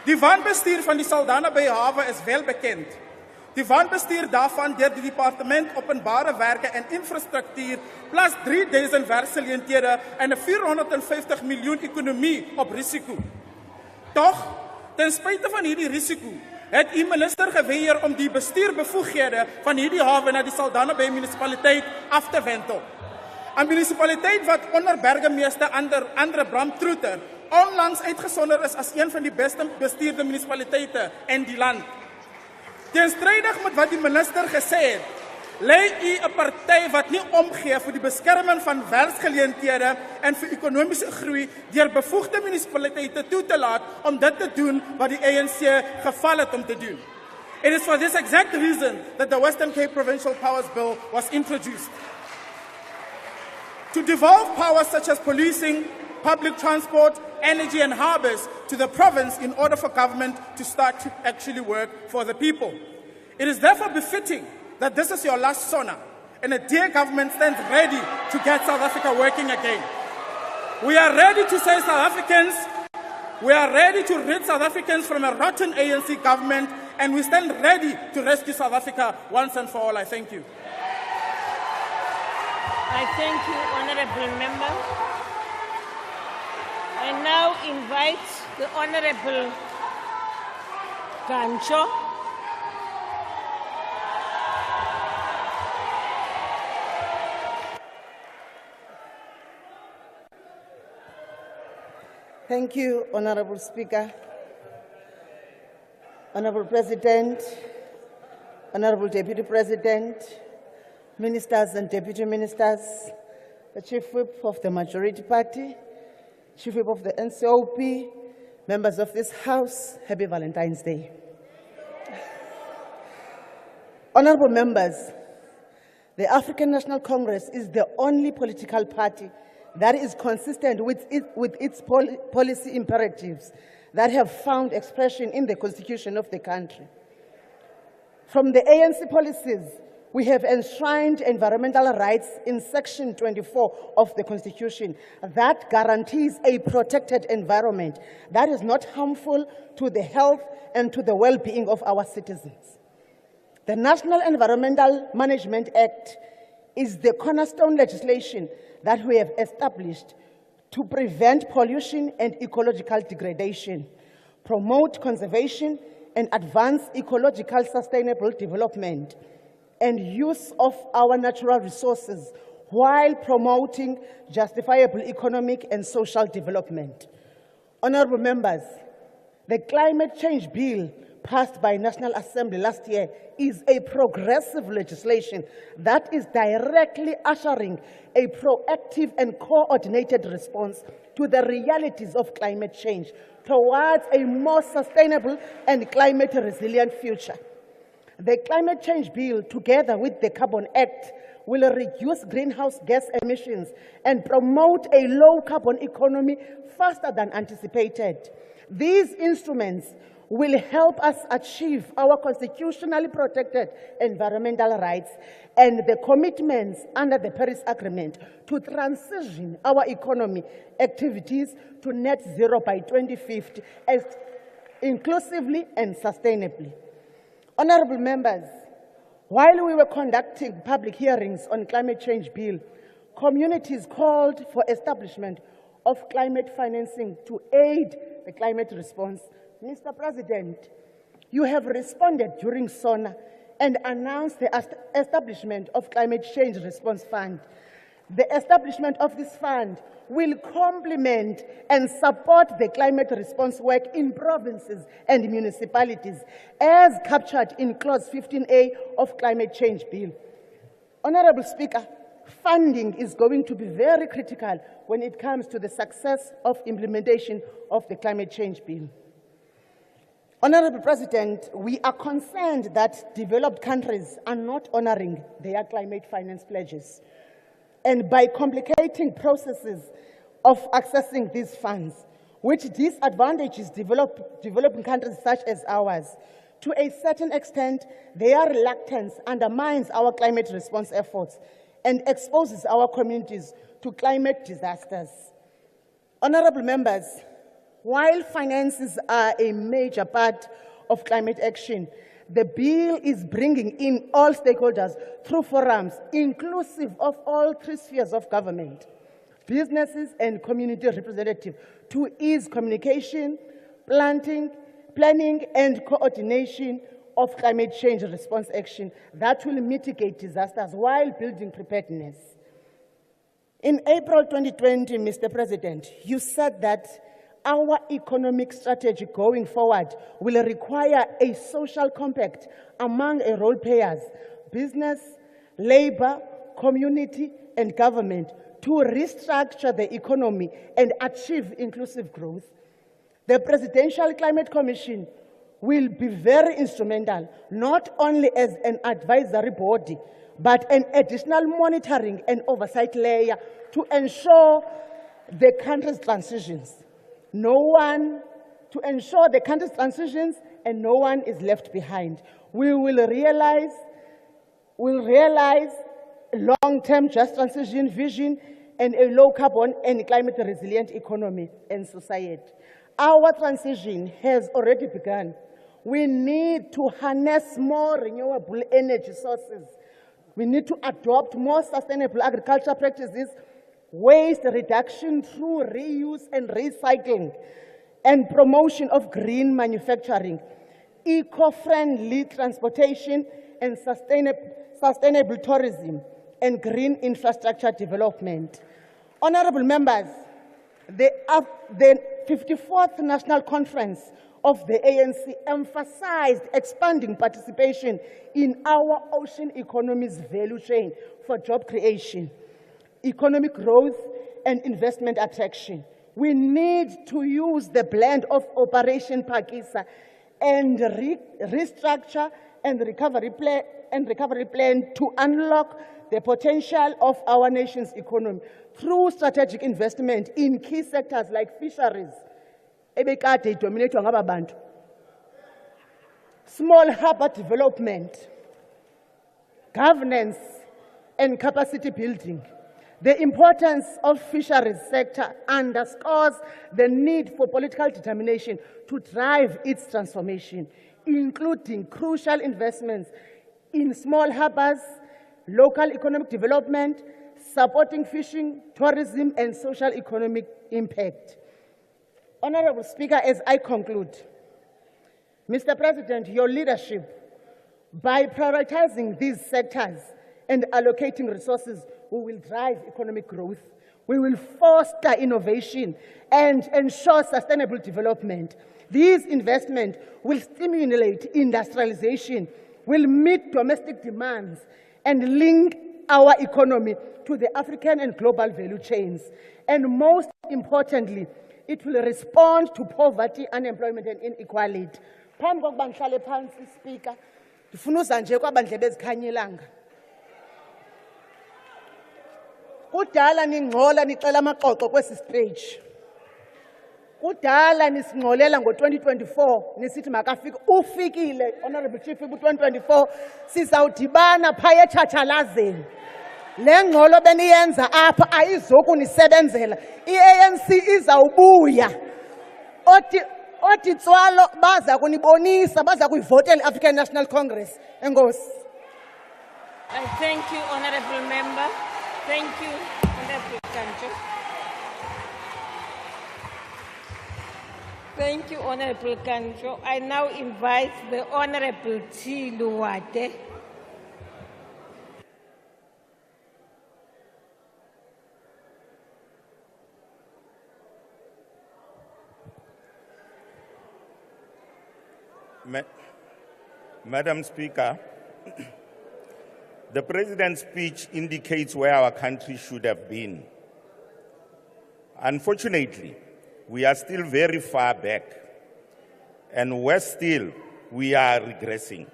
Speaker 7: die wanbestuur van die Saldanha Bay hawe is wel bekend. Die wanbestuur daarvan deur die Departement Openbare Werke en Infrastruktuur plus 3000 werksgeleenthede en 'n 450 miljoen ekonomie op risiko. Tog, ten spyte van hierdie risiko, het u minister geweier om die bestuurbevoegdhede van hierdie hawe na die Saldanha Bay munisipaliteit af te wendel. 'n Munisipaliteit wat onder burgemeester Andre Bram Troeter onlangs uitgesonder is as een van die beste bestuurde munisipaliteite in die land. Teenstrydig met wat die minister gesê het, lei u 'n party wat nie omgee vir die beskerming van werksgeleenthede en vir ekonomiese groei deur bevoegde munisipaliteite toe te laat om dit te doen wat die ANC geval het om te doen. It is for this exact reason that the Western Cape Provincial Powers Bill was introduced. To devolve powers such as policing, public transport, energy and harbours to the province in order for government to start to actually work for the people. It is therefore befitting that this is your last SONA, and a dear government stands ready to get South Africa working again. We are ready to say we are ready to rid South Africans from a rotten ANC government, and we stand ready to rescue South Africa once and for all. I thank you.
Speaker 17: I thank you, Honourable Member. I now invite the Honourable Gancho.
Speaker 12: Thank you, Honourable Speaker. Honourable President, Honourable Deputy President, Ministers and Deputy Ministers, the Chief Whip of the Majority Party, Chief Whip of the NCOP, members of this House, happy Valentine's Day. Honourable members, the African National Congress is the only political party that is consistent with its policy imperatives that have found expression in the Constitution of the country. From the ANC policies, we have enshrined environmental rights in Section 24 of the Constitution that guarantees a protected environment that is not harmful to the health and to the well-being of our citizens. The National Environmental Management Act is the cornerstone legislation that we have established to prevent pollution and ecological degradation, promote conservation and advance ecological sustainable development, and use of our natural resources while promoting justifiable economic and social development. Honourable members, the Climate Change Bill passed by National Assembly last year is a progressive legislation that is directly ushering a proactive and coordinated response to the realities of climate change towards a more sustainable and climate-resilient future. The Climate Change Bill, together with the Carbon Act, will reduce greenhouse gas emissions and promote a low-carbon economy faster than anticipated. These instruments will help us achieve our constitutionally protected environmental rights and the commitments under the Paris Agreement to transition our economy activities to net zero by 2050 as inclusively and sustainably. Honourable members,
Speaker 3: While we were conducting public hearings on climate change bill, communities called for establishment of climate financing to aid the climate response. Mr. President, you have responded during SONA and announced the establishment of Climate Change Response Fund. The establishment of this fund will complement and support the climate response work in provinces and municipalities, as captured in Clause 15A of Climate Change Bill. Honorable Speaker, funding is going to be very critical when it comes to the success of implementation of the Climate Change Bill. Honorable President, we are concerned that developed countries are not honoring their climate finance pledges. And by complicating processes of accessing these funds, which disadvantages developing countries such as ours, to a certain extent, their reluctance undermines our climate response efforts and exposes our communities to climate disasters. Honorable members, while finances are a major part of climate action, the bill is bringing in all stakeholders through forums, inclusive of all three spheres of government, businesses and community representatives, to ease communication, planning and coordination of climate change response action that will mitigate disasters while building preparedness. In April 2020, Mr. President, you said that our economic strategy going forward will require a social compact among role players, business, labor, community, and government to restructure the economy and achieve inclusive growth. The Presidential Climate Commission will be very instrumental, not only as an advisory body, but an additional monitoring and oversight layer to ensure the country's transitions. To ensure the country's transitions and no one is left behind. We will realize long-term just transition vision and a low-carbon and climate-resilient economy and society. Our transition has already begun. We need to harness more renewable energy sources. We need to adopt more sustainable agriculture practices, waste reduction through reuse and recycling, and promotion of green manufacturing, eco-friendly transportation, and sustainable tourism, and green infrastructure development. Honorable members, the 54th National Conference of the ANC emphasized expanding participation in our ocean economy's value chain for job creation, economic growth, and investment attraction. We need to use the blend of Operation Pakisa and restructure and recovery plan to unlock the potential of our nation's economy through strategic investment in key sectors like fisheries, small harbour development, governance, and capacity building. The importance of fisheries sector underscores the need for political determination to drive its transformation, including crucial investments in small harbours, local economic development, supporting fishing, tourism, and social economic impact. Honorable Speaker, as I conclude, Mr. President, your leadership, by prioritizing these sectors and allocating resources, we will drive economic growth, we will foster innovation and ensure sustainable development. These investments will stimulate industrialization, will meet domestic demands, and link our economy to the African and global value chains. And most importantly, it will respond to poverty, unemployment, and inequality. Phambi kokuba ngihlale phansi, Speaker, ndifuna uza nje kwabandlebe ezikhanyelanga. Kudala ningcola nicela amaxoxo kwesi stage. Kudala nisingcolela ngo-2024 nisithi makafike. Ufikile, Honorable Chief, ku-2024 sizawudibana phaya etshatshalazeni. Le ngxolo beniyenza apha ayizokunisebenzela. I-ANC izawubuya. Othi Tswalo baza kunibonisa, baza kuyivotela i-African National Congress. Enkosi.
Speaker 17: I thank you, Honorable Member. Thank you, Honorable Kancho. Thank you, Honorable Kancho. I now invite the Honorable T. Luwate.
Speaker 9: Madam Speaker, the President's speech indicates where our country should have been. Unfortunately, we are still very far back, and worse still, we are regressing.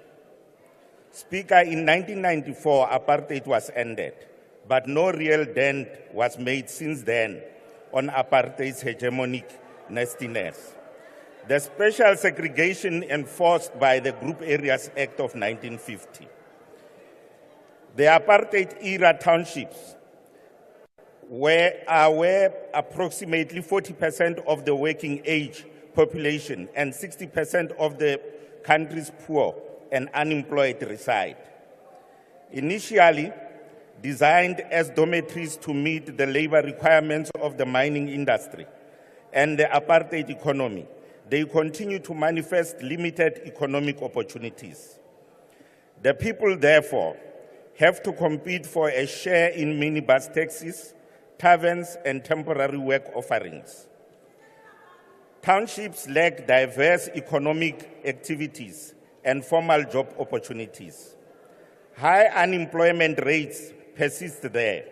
Speaker 9: Speaker, in 1994, apartheid was ended, but no real dent was made since then on apartheid's hegemonic nastiness. The special segregation enforced by the Group Areas Act of 1950. The apartheid-era townships where approximately 40% of the working age population and 60% of the country's poor and unemployed reside. Initially designed as dormitories to meet the labor requirements of the mining industry and the apartheid economy, they continue to manifest limited economic opportunities. The people, therefore, have to compete for a share in minibus taxis, taverns, and temporary work offerings. Townships lack diverse economic activities and formal job opportunities. High unemployment rates persist there,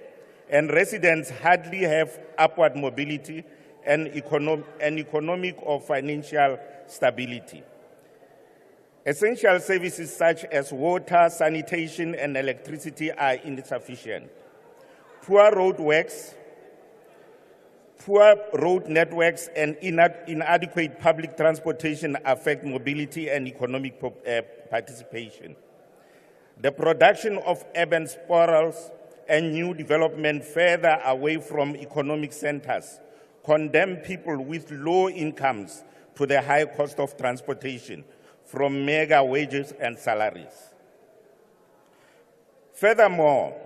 Speaker 9: and residents hardly have upward mobility and economic or financial stability. Essential services such as water, sanitation, and electricity are insufficient. Poor road networks and inadequate public transportation affect mobility and economic participation. The production of urban spirals and new development further away from economic centers condemn people with low incomes to the high cost of transportation from mega wages and salaries. Furthermore,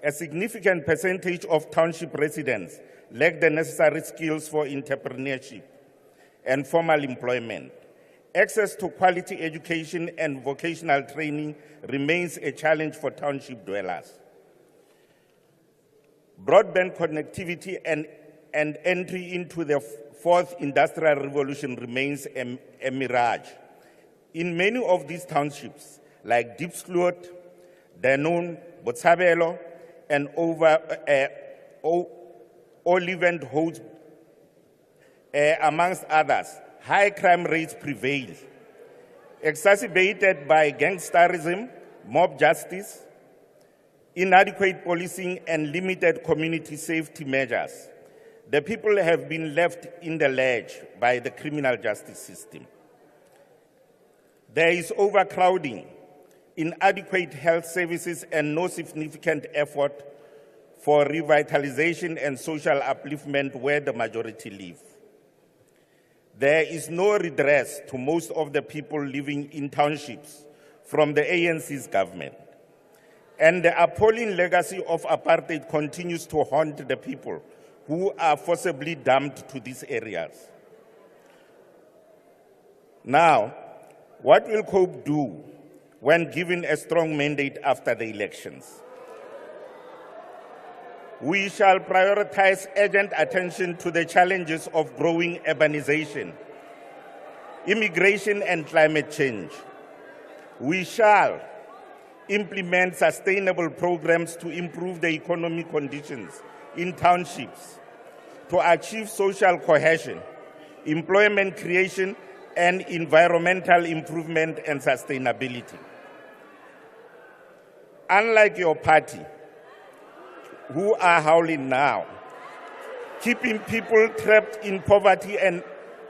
Speaker 9: a significant percentage of township residents lack the necessary skills for entrepreneurship and formal employment. Access to quality education and vocational training remains a challenge for township dwellers. Broadband connectivity and entry into the fourth industrial revolution remains a mirage. In many of these townships, like Diepsloot, Danone, Botshabelo, and Oliphant, amongst others, high crime rates prevail, exacerbated by gangsterism, mob justice, inadequate policing, and limited community safety measures. The people have been left in the lurch by the criminal justice system. There is overcrowding, inadequate health services, and no significant effort for revitalization and social upliftment where the majority live. There is no redress to most of the people living in townships from the ANC's government. And the appalling legacy of apartheid continues to haunt the people who are forcibly dumped to these areas. Now, what will COPE do when given a strong mandate after the elections? We shall prioritize urgent attention to the challenges of growing urbanization, immigration, and climate change. We shall implement sustainable programs to improve the economic conditions in townships, to achieve social cohesion, employment creation, and environmental improvement and sustainability. Unlike your party, who are howling now, keeping people trapped in poverty and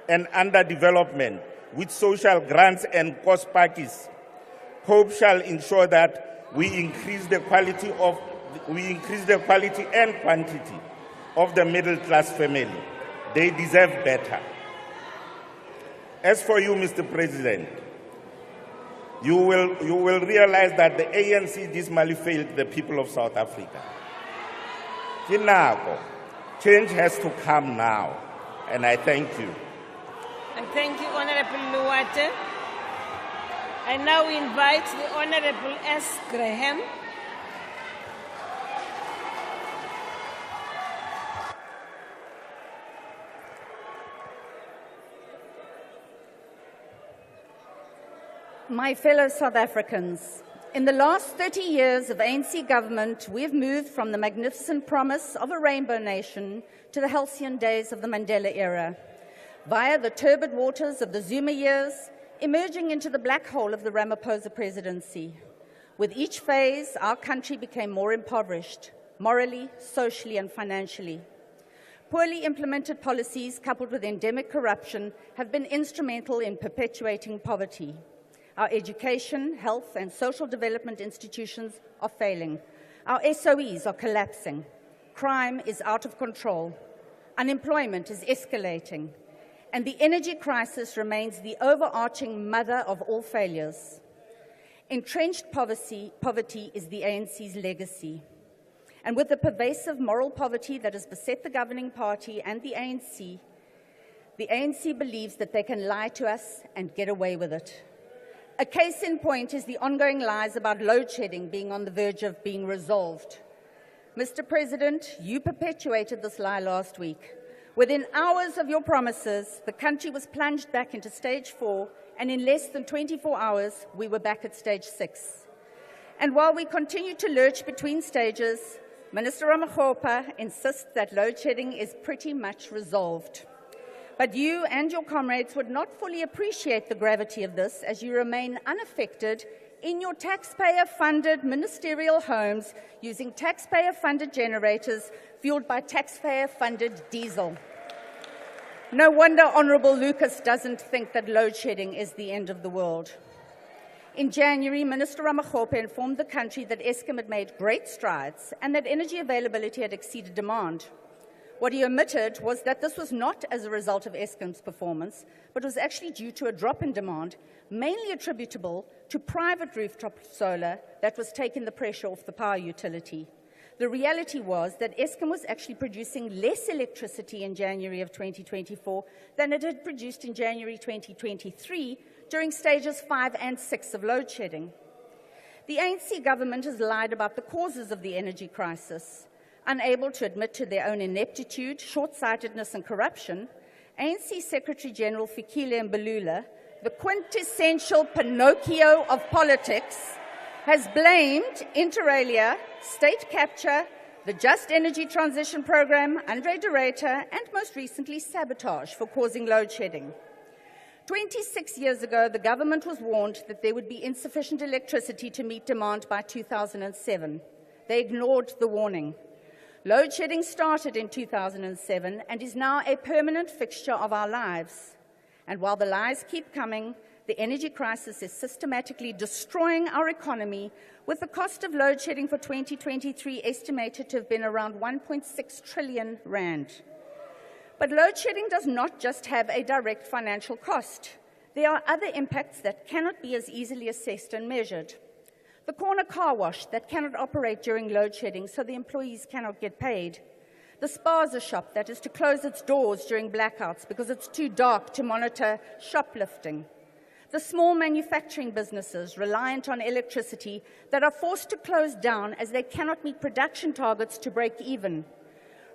Speaker 9: underdevelopment with social grants and cost packages, COPE shall ensure that we increase the quality and quantity of the middle-class family. They deserve better. As for you, Mr. President, you will realize that the ANC dismally failed the people of South Africa. Kinako, change has to come now, and I thank you.
Speaker 17: And thank you, Honorable Luwate. I now invite the Honorable S. Graham.
Speaker 10: My fellow South Africans, in the last 30 years of ANC government, we have moved from the magnificent promise of a rainbow nation to the halcyon days of the Mandela era, via the turbid waters of the Zuma years, emerging into the black hole of the Ramaphosa presidency. With each phase, our country became more impoverished, morally, socially, and financially. Poorly implemented policies coupled with endemic corruption have been instrumental in perpetuating poverty. Our education, health, and social development institutions are failing. Our SOEs are collapsing. Crime is out of control. Unemployment is escalating. And the energy crisis remains the overarching mother of all failures. Entrenched poverty is the ANC's legacy. And with the pervasive moral poverty that has beset the governing party and the ANC believes that they can lie to us and get away with it. A case in point is the ongoing lies about load shedding being on the verge of being resolved. Mr. President, you perpetuated this lie last week. Within hours of your promises, the country was plunged back into stage 4, and in less than 24 hours, we were back at stage 6. And while we continue to lurch between stages, Minister Ramaphosa insists that load shedding is pretty much resolved. But you and your comrades would not fully appreciate the gravity of this as you remain unaffected in your taxpayer-funded ministerial homes using taxpayer-funded generators fueled by taxpayer-funded diesel. No wonder Honourable Lucas doesn't think that load shedding is the end of the world. In January, Minister Ramaphosa informed the country that Eskom had made great strides and that energy availability had exceeded demand. What he omitted was that this was not as a result of Eskom's performance, but was actually due to a drop in demand, mainly attributable to private rooftop solar that was taking the pressure off the power utility. The reality was that Eskom was actually producing less electricity in January of 2024 than it had produced in January 2023 during stages 5 and 6 of load shedding. The ANC government has lied about the causes of the energy crisis. Unable to admit to their own ineptitude, short-sightedness and corruption, ANC Secretary-General Fikile Mbalula, the quintessential Pinocchio of politics, has blamed inter alia, state capture, the Just Energy Transition Program, Andre de Ruyter, and most recently sabotage for causing load shedding. 26 years ago, the government was warned that there would be insufficient electricity to meet demand by 2007. They ignored the warning. Load shedding started in 2007 and is now a permanent fixture of our lives. And while the lies keep coming, the energy crisis is systematically destroying our economy, with the cost of load shedding for 2023 estimated to have been around 1.6 trillion rand. But load shedding does not just have a direct financial cost. There are other impacts that cannot be as easily assessed and measured. The corner car wash that cannot operate during load shedding, so the employees cannot get paid. The spaza shop that is to close its doors during blackouts because it's too dark to monitor shoplifting. The small manufacturing businesses reliant on electricity that are forced to close down as they cannot meet production targets to break even.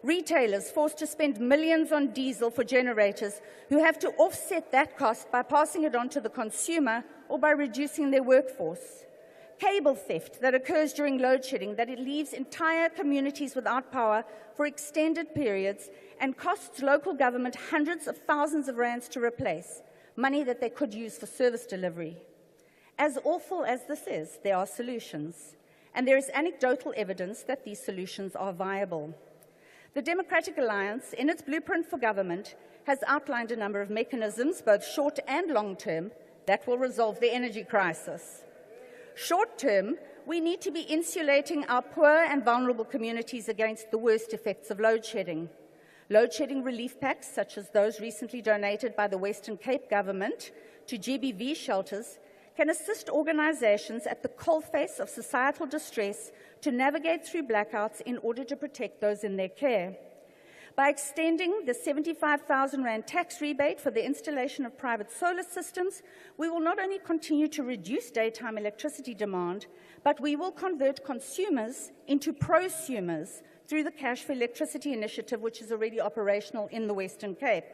Speaker 10: Retailers forced to spend millions on diesel for generators who have to offset that cost by passing it on to the consumer or by reducing their workforce. Cable theft that occurs during load shedding, that it leaves entire communities without power for extended periods and costs local government hundreds of thousands of rands to replace, money that they could use for service delivery. As awful as this is, there are solutions, and there is anecdotal evidence that these solutions are viable. The Democratic Alliance, in its blueprint for government, has outlined a number of mechanisms, both short and long term, that will resolve the energy crisis. Short term, we need to be insulating our poor and vulnerable communities against the worst effects of load shedding. Load shedding relief packs, such as those recently donated by the Western Cape government to GBV shelters, can assist organizations at the coalface of societal distress to navigate through blackouts in order to protect those in their care. By extending the 75,000 Rand tax rebate for the installation of private solar systems, we will not only continue to reduce daytime electricity demand, but we will convert consumers into prosumers through the Cash for Electricity initiative, which is already operational in the Western Cape.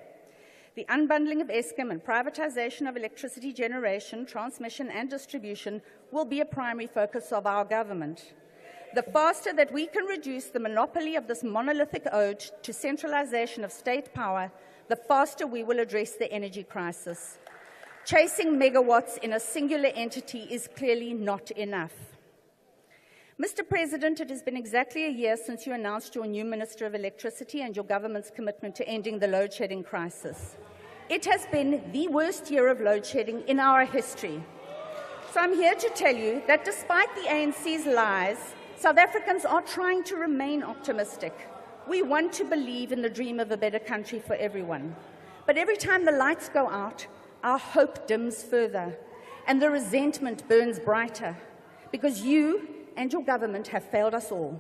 Speaker 10: The unbundling of Eskom and privatization of electricity generation, transmission and distribution will be a primary focus of our government. The faster that we can reduce the monopoly of this monolithic ode to centralization of state power, the faster we will address the energy crisis. Chasing megawatts in a singular entity is clearly not enough. Mr. President, it has been exactly a year since you announced your new Minister of Electricity and your government's commitment to ending the load shedding crisis. It has been the worst year of load shedding in our history. So I'm here to tell you that despite the ANC's lies, South Africans are trying to remain optimistic. We want to believe in the dream of a better country for everyone. But every time the lights go out, our hope dims further and the resentment burns brighter because you and your government have failed us all.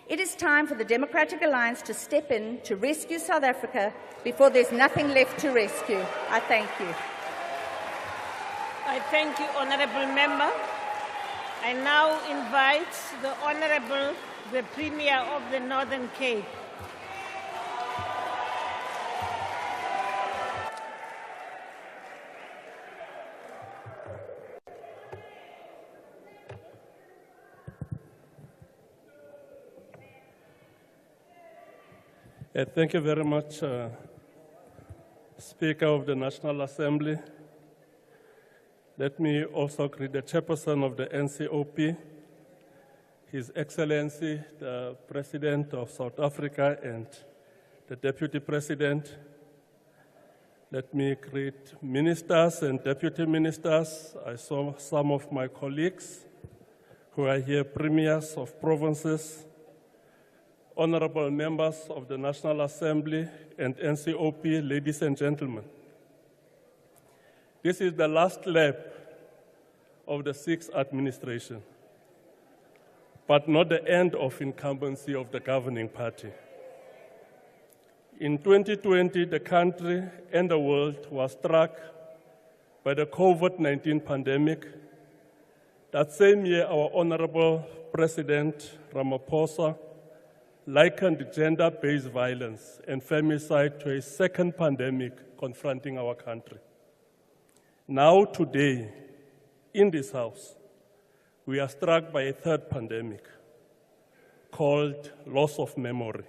Speaker 10: It is time for the Democratic Alliance to step in to rescue South Africa before there's nothing left to rescue. I thank you.
Speaker 17: I thank you, Honourable Member. I now invite the Honourable, the Premier of the Northern Cape.
Speaker 11: Thank you very much, Speaker of the National Assembly. Let me also greet the chairperson of the NCOP, His Excellency, the President of South Africa and the Deputy President. Let me greet ministers and deputy ministers. I saw some of my colleagues who are here, premiers of provinces, honorable members of the National Assembly and NCOP, ladies and gentlemen. This is the last lap of the sixth administration, but not the end of incumbency of the governing party. In 2020, the country and the world was struck by the COVID-19 pandemic. That same year, our Honorable President Ramaphosa likened gender-based violence and femicide to a second pandemic confronting our country. Now, today, in this House, we are struck by a third pandemic called loss of memory.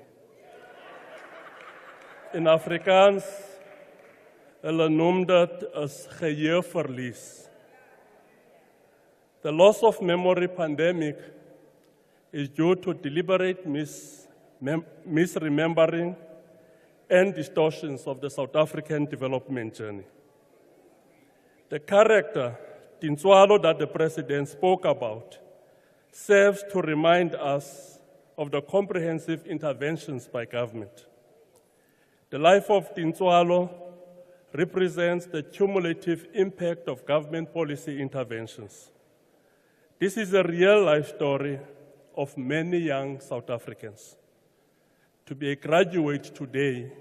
Speaker 11: In Afrikaans, hulle noem dit as geheueverlies. The loss of memory pandemic is due to deliberate misremembering and distortions of the South African development journey. The character, Tintswalo, that the President spoke about serves to remind us of the comprehensive interventions by government. The life of Tintswalo represents the cumulative impact of government policy interventions. This is a real-life story of many young South Africans. To be a graduate today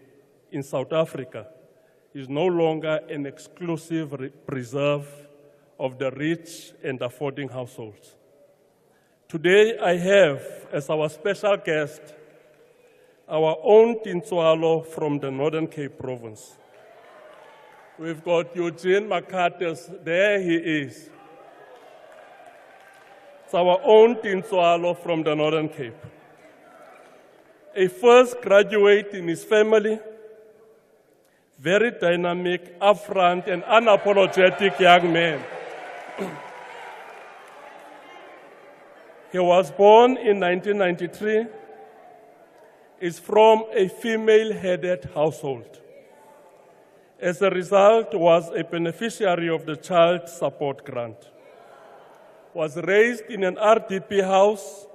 Speaker 11: in South Africa is no longer an exclusive preserve of the rich and affording households. Today I have, as our special guest, our own Tintswalo from the Northern Cape province. We've got Eugene McCarters, there he is. It's our own Tintswalo from the Northern Cape. A first graduate in his family, very dynamic, upfront, and unapologetic young man. He was born in 1993, is from a female-headed household. As a result, was a beneficiary of the Child Support Grant. Was raised in an RDP house,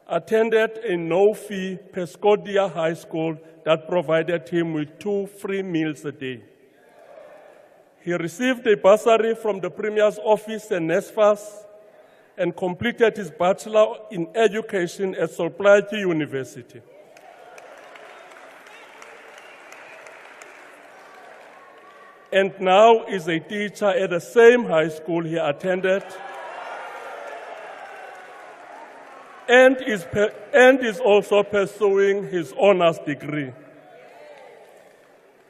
Speaker 11: attended a no-fee Pescodia High School that provided him with 2 free meals a day. He received a bursary from the Premier's office and NSFAS and completed his Bachelor in Education at Solplaatje University. And now is a teacher at the same high school he attended and is also pursuing his honors degree.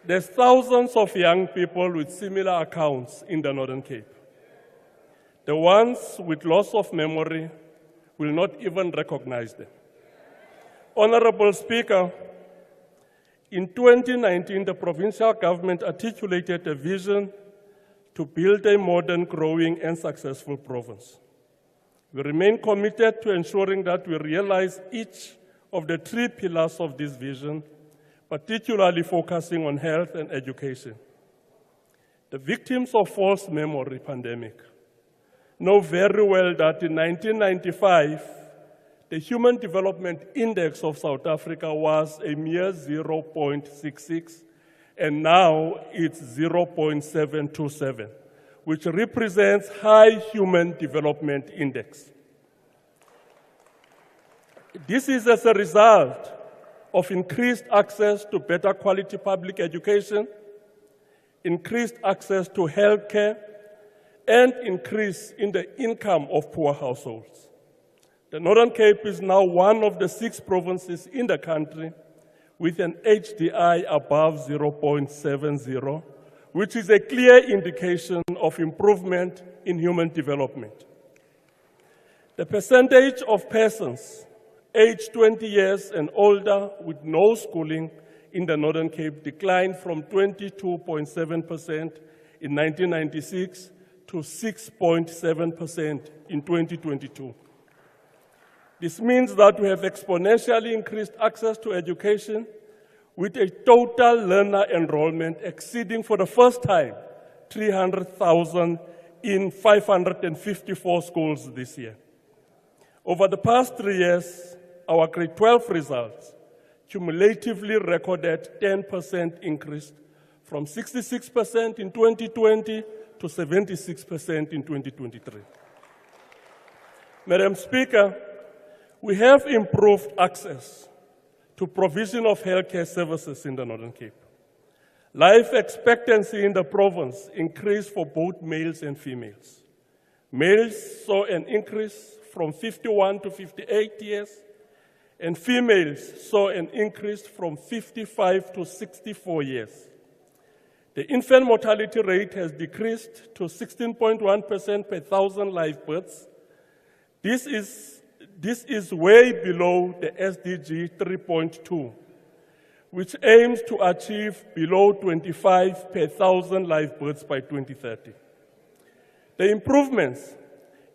Speaker 11: There's thousands of young people with similar accounts in the Northern Cape. The ones with loss of memory will not even recognize them. Honorable Speaker, in 2019, the provincial government articulated a vision to build a modern, growing, and successful province. We remain committed to ensuring that we realize each of the 3 pillars of this vision, particularly focusing on health and education. The victims of false memory pandemic know very well that in 1995, the Human Development Index of South Africa was a mere 0.66, and now it's 0.727, which represents high Human Development Index. This is as a result of increased access to better quality public education, increased access to health care, and increase in the income of poor households. The Northern Cape is now one of the 6 provinces in the country with an HDI above 0.70, which is a clear indication of improvement in human development. The percentage of persons aged 20 years and older with no schooling in the Northern Cape declined from 22.7% in 1996 to 6.7% in 2022. This means that we have exponentially increased access to education with a total learner enrollment exceeding for the first time 300,000 in 554 schools this year. Over the past 3 years, our grade 12 results cumulatively recorded 10% increase from 66% in 2020 to 76% in 2023. Madam Speaker, we have improved access to provision of healthcare services in the Northern Cape. Life expectancy in the province increased for both males and females. Males saw an increase from 51 to 58 years, and females saw an increase from 55 to 64 years. The infant mortality rate has decreased to 16.1% per 1,000 live births. This is way below the SDG 3.2, which aims to achieve below 25 per 1,000 live births by 2030. The improvements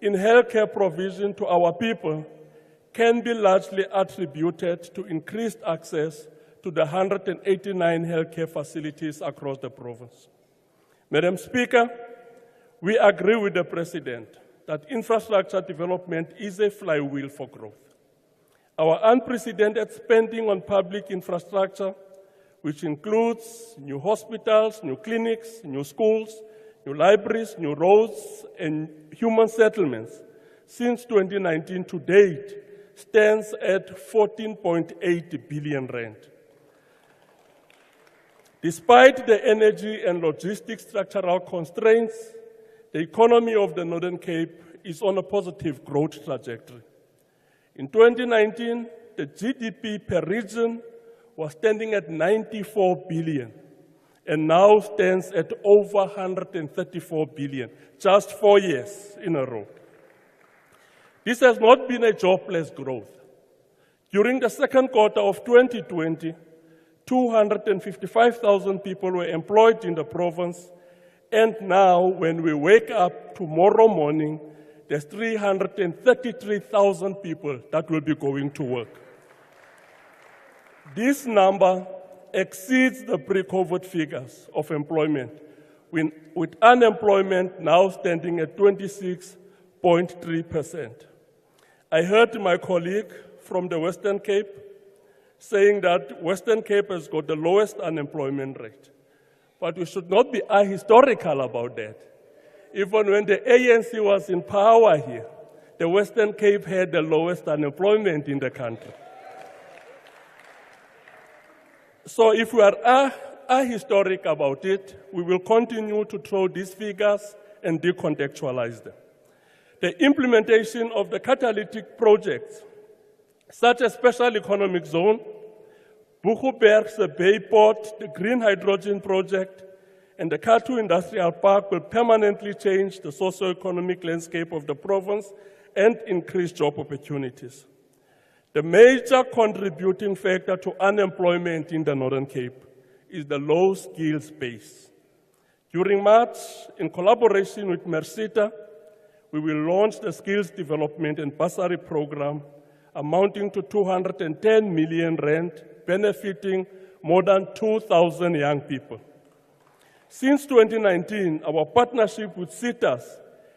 Speaker 11: in healthcare provision to our people can be largely attributed to increased access to the 189 healthcare facilities across the province. Madam Speaker, we agree with the President that infrastructure development is a flywheel for growth. Our unprecedented spending on public infrastructure, which includes new hospitals, new clinics, new schools, new libraries, new roads, and human settlements since 2019 to date, stands at 14.8 billion rand. Despite the energy and logistics structural constraints, the economy of the Northern Cape is on a positive growth trajectory. In 2019, the GDP per region was standing at 94 billion and now stands at over 134 billion, just 4 years in a row. This has not been a jobless growth. During the second quarter of 2020, 255,000 people were employed in the province, and now when we wake up tomorrow morning, there's 333,000 people that will be going to work. This number exceeds the pre-COVID figures of employment, with unemployment now standing at 26.3%. I heard my colleague from the Western Cape saying that Western Cape has got the lowest unemployment rate. But we should not be ahistorical about that. Even when the ANC was in power here, the Western Cape had the lowest unemployment in the country. So if we are ahistoric about it, we will continue to throw these figures and decontextualize them. The implementation of the catalytic projects, such as Special Economic Zone, Buchuberg's Bay Port, the Green Hydrogen Project, and the Katu Industrial Park will permanently change the socio-economic landscape of the province and increase job opportunities. The major contributing factor to unemployment in the Northern Cape is the low skills base. During March, in collaboration with Mersita, we will launch the Skills Development and Bursary Program amounting to 210 million rand, benefiting more than 2,000 young people. Since 2019, our partnership with CITAS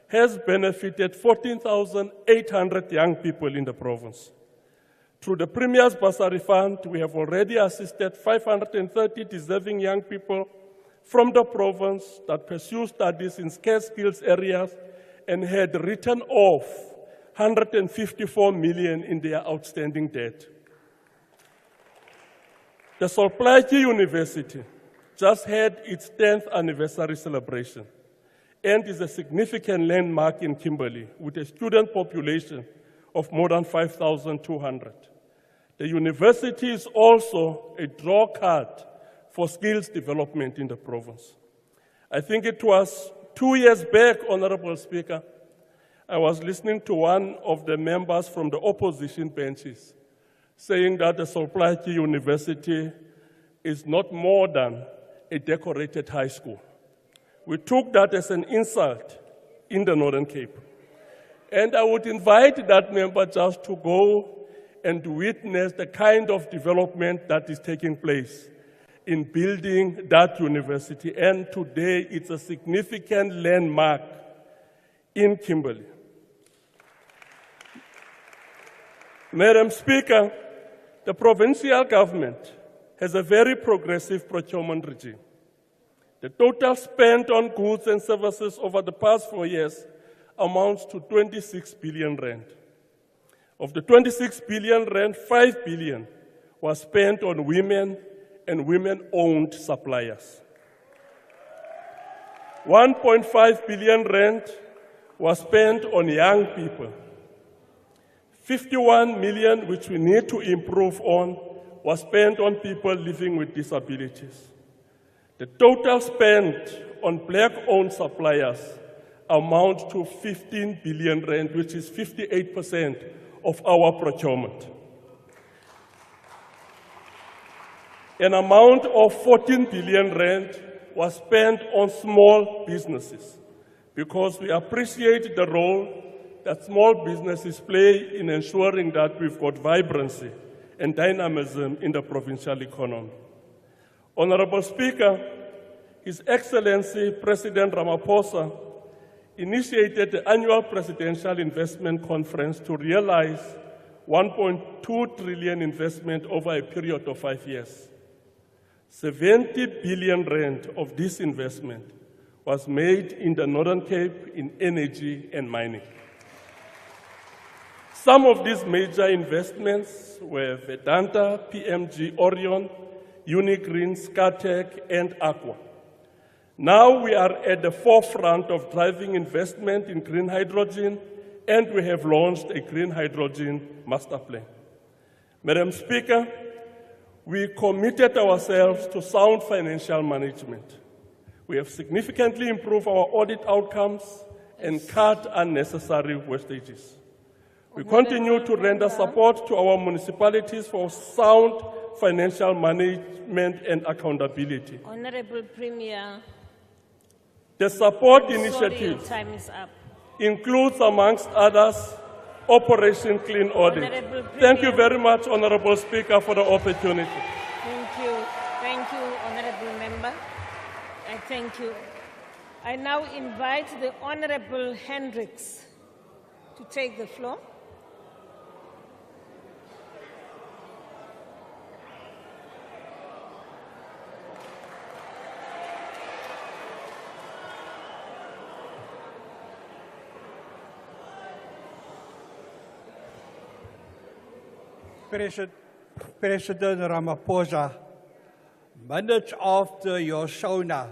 Speaker 11: has benefited 14,800 young people in the province. Through the Premier's Bursary Fund, we have already assisted 530 deserving young people from the province that pursue studies in scarce skills areas and had written off 154 million in their outstanding debt. The Solplaatje University just had its 10th anniversary celebration and is a significant landmark in Kimberley with a student population of more than 5,200. The university is also a draw card for skills development in the province. I think it was 2 years back, Honorable Speaker, I was listening to one of the members from the opposition benches saying that the Solplaatje University is not more than a decorated high school. We took that as an insult in the Northern Cape. And I would invite that member just to go and witness the kind of development that is taking place in building that university. And today it's a significant landmark in Kimberley. Madam Speaker, the provincial government has a very progressive procurement regime. The total spent on goods and services over the past 4 years amounts to 26 billion rand. Of the 26 billion rand, 5 billion was spent on women and women-owned suppliers. 1.5 billion rand was spent on young people. 51 million, which we need to improve on, was spent on people living with disabilities. The total spent on black-owned suppliers amounts to 15 billion rand, which is 58% of our procurement. An amount of 14 billion rand was spent on small businesses because we appreciate the role that small businesses play in ensuring that we've got vibrancy and dynamism in the provincial economy. Honorable Speaker, His Excellency President Ramaphosa initiated the annual Presidential Investment Conference to realize 1.2 trillion investment over a period of 5 years. 70 billion rand of this investment was made in the Northern Cape in energy and mining. Some of these major investments were Vedanta, PMG Orion, Unigreen, Skatec, and Aqua. Now we are at the forefront of driving investment in green hydrogen, and we have launched a green hydrogen master plan. Madam Speaker, we committed ourselves to sound financial management. We have significantly improved our audit outcomes and cut unnecessary wastages. We continue to render support to our municipalities for sound financial management and accountability.
Speaker 17: Honorable Premier,
Speaker 11: The support
Speaker 17: sorry, your
Speaker 11: initiatives
Speaker 17: time is up.
Speaker 11: includes, amongst others, Operation Clean Audit.
Speaker 17: Honorable
Speaker 11: Thank you
Speaker 17: Premier.
Speaker 11: very much, Honorable Speaker, for the opportunity.
Speaker 17: Thank you, Honorable Member. I thank you. I now invite the Honorable Hendricks to take the floor.
Speaker 13: President Ramaphosa, minutes after your shona,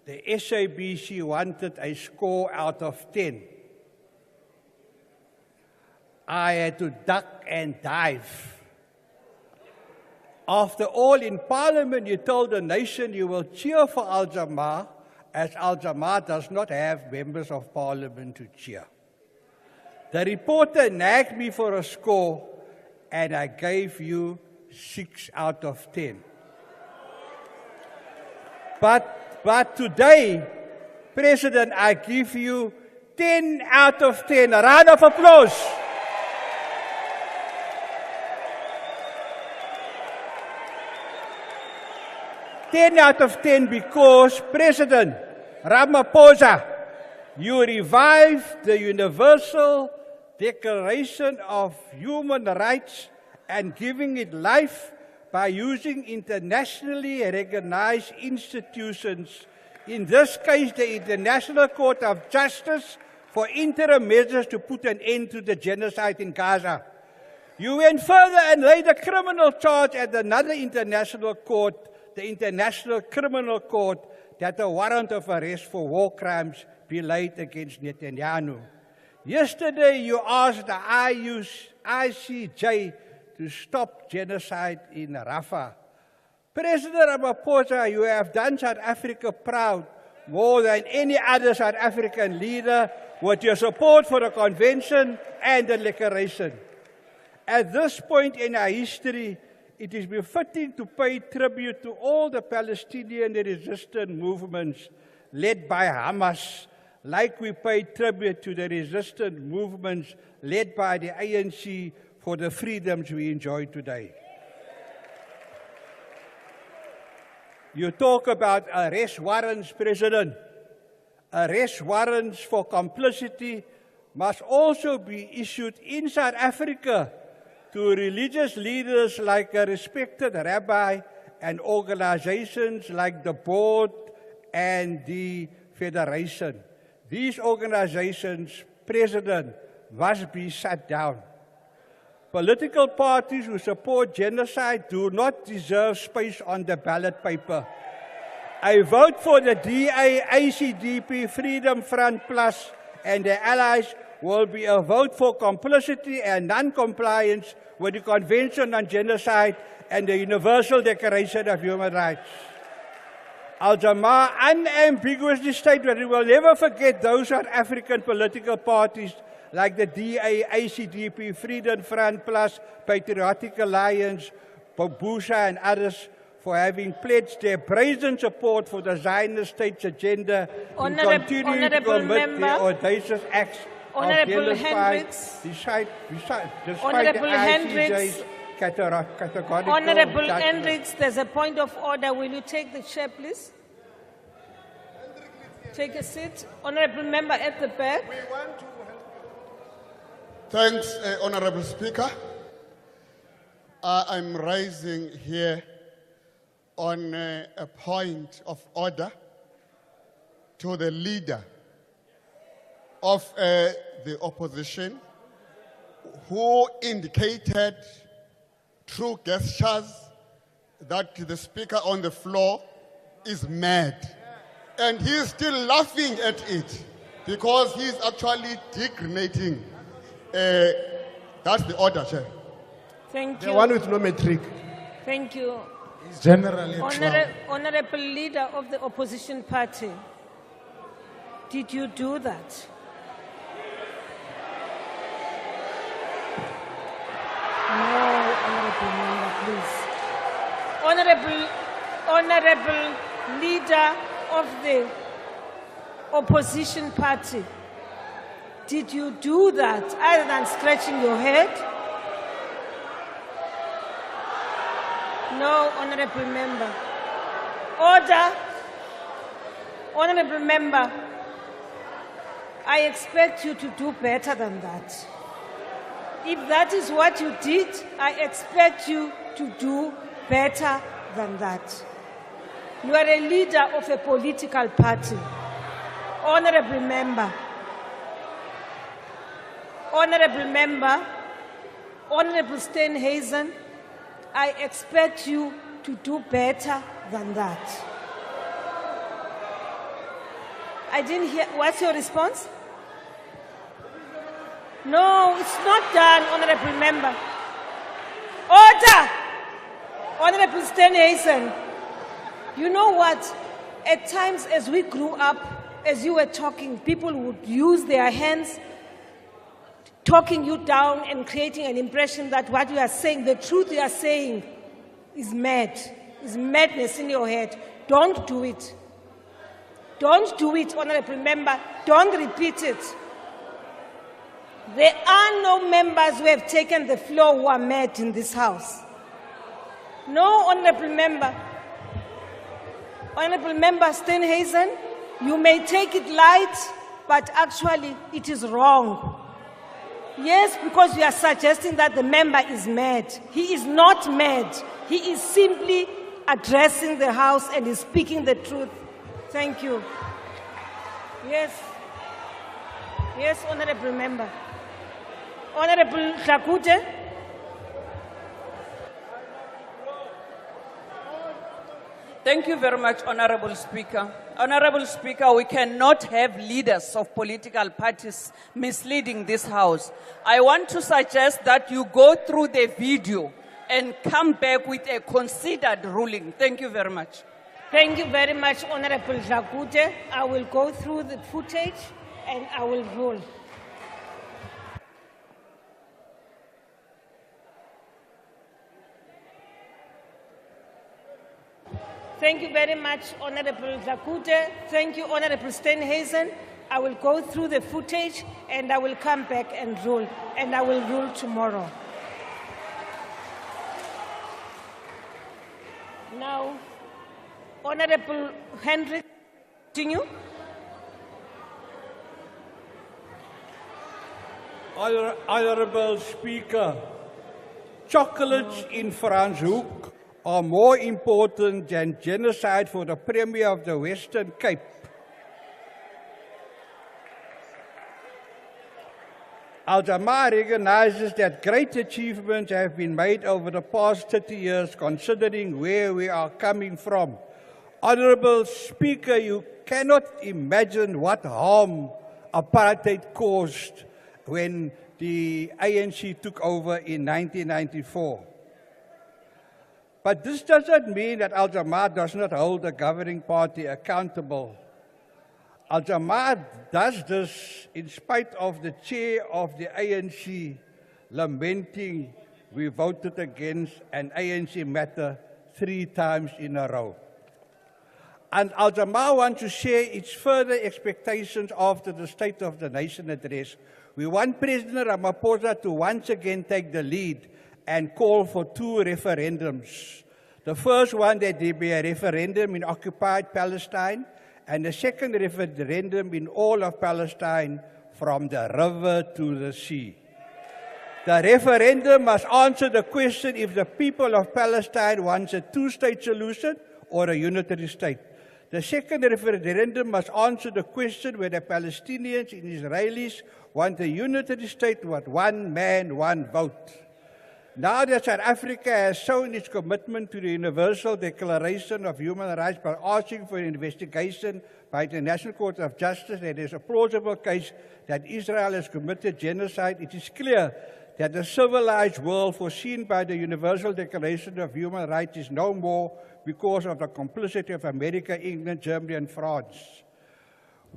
Speaker 13: the SABC wanted a score out of 10. I had to duck and dive. After all, in Parliament, you told the nation you will cheer for Al-Jamaa, as Al-Jamaa does not have members of Parliament to cheer. The reporter nagged me for a score, and I gave you 6 out of 10. But today, President, I give you 10 out of 10. A round of applause. Ten out of 10 because, President Ramaphosa, you revived the Universal Declaration of Human Rights and giving it life by using internationally recognized institutions, in this case the International Court of Justice, for interim measures to put an end to the genocide in Gaza. You went further and laid a criminal charge at another international court, the International Criminal Court, that a warrant of arrest for war crimes be laid against Netanyahu. Yesterday, you asked the ICJ to stop genocide in Rafah. President Ramaphosa, you have done South Africa proud more than any other South African leader with your support for the convention and the declaration. At this point in our history, it is befitting to pay tribute to all the Palestinian resistance movements led by Hamas, like we pay tribute to the resistance movements led by the ANC for the freedoms we enjoy today. You talk about arrest warrants, President. Arrest warrants for complicity must also be issued in South Africa to religious leaders like a respected rabbi and organizations like the board and the federation. These organizations, President, must be shut down. Political parties who support genocide do not deserve space on the ballot paper. A vote for the DA, ACDP, Freedom Front Plus and their allies will be a vote for complicity and non-compliance with the Convention on Genocide and the Universal Declaration of Human Rights. Al-Jamaa unambiguously stated that we will never forget those South African political parties like the DA, ACDP, Freedom Front Plus, Patriotic Alliance, Babusha and others for having pledged their brazen support for the Zionist state's agenda and continuing to commit their audacious acts of genocide despite the ICJ's categorical
Speaker 17: Honorable
Speaker 13: judgment.
Speaker 17: Hendricks, there's a point of order. Will you take the chair, please? Take a seat. Honorable member at the back.
Speaker 14: Thanks, Honorable Speaker. I'm rising here on a point of order to the leader of the opposition who indicated through gestures that the speaker on the floor is mad. And he is still laughing at it because he is actually degradating. That's the order, Chair.
Speaker 17: Thank you.
Speaker 14: The one with no metric.
Speaker 17: Thank you.
Speaker 14: It's generally
Speaker 17: Honorable Leader of the Opposition Party, did you do that? No, Honorable Member, please. Honorable Leader of the Opposition Party, did you do that other than scratching your head? No, Honorable Member. Order. Honorable Member, I expect you to do better than that. If that is what you did, I expect you to do better than that. You are a leader of a political party. Honorable Member. Honorable Member, Honorable Steenhuisen, I expect you to do better than that. I didn't hear. What's your response? No, it's not done, Honorable Member. Order! Honorable Steenhuisen, you know what? At times as we grew up, as you were talking, people would use their hands, talking you down and creating an impression that what you are saying, the truth you are saying, is mad, is madness in your head. Don't do it. Don't do it, Honorable Member. Don't repeat it. There are no members who have taken the floor who are mad in this House. No, Honorable Member. Honorable Member Steenhuisen, you may take it light, but actually it is wrong. Yes, because you are suggesting that the member is mad. He is not mad. He is simply addressing the House and is speaking the truth. Thank you. Yes. Yes, Honorable Member. Honorable Hlakute.
Speaker 22: Thank you very much, Honorable Speaker. Honorable Speaker, we cannot have leaders of political parties misleading this House. I want to suggest that you go through the video and come back with a considered ruling. Thank you very much.
Speaker 17: Thank you very much, Honorable Hlakute. I will go through the footage and I will rule. Thank you very much, Honorable Hlakute. Thank you, Honorable Steenhuisen. I will go through the footage and I will come back and rule. And I will rule tomorrow. Now, Honorable Hendrik, continue.
Speaker 13: Honorable Speaker, chocolates in Franschhoek are more important than genocide for the Premier of the Western Cape. Al-Jamaa recognizes that great achievements have been made over the past 30 years, considering where we are coming from. Honorable Speaker, you cannot imagine what harm apartheid caused when the ANC took over in 1994. But this doesn't mean that Al-Jamaa does not hold the governing party accountable. Al-Jamaa does this in spite of the chair of the ANC lamenting we voted against an ANC matter 3 times in a row. And Al-Jamaa wants to share its further expectations after the State of the Nation address. We want President Ramaphosa to once again take the lead and call for 2 referendums. The first one, that there be a referendum in occupied Palestine, and the second referendum in all of Palestine from the river to the sea. The referendum must answer the question if the people of Palestine wants a 2-state solution or a unitary state. The second referendum must answer the question whether Palestinians and Israelis want a unitary state with 1 man, 1 vote. Now that South Africa has shown its commitment to the Universal Declaration of Human Rights by asking for an investigation by the International Court of Justice, there is a plausible case that Israel has committed genocide. It is clear that the civilized world foreseen by the Universal Declaration of Human Rights is no more because of the complicity of America, England, Germany, and France,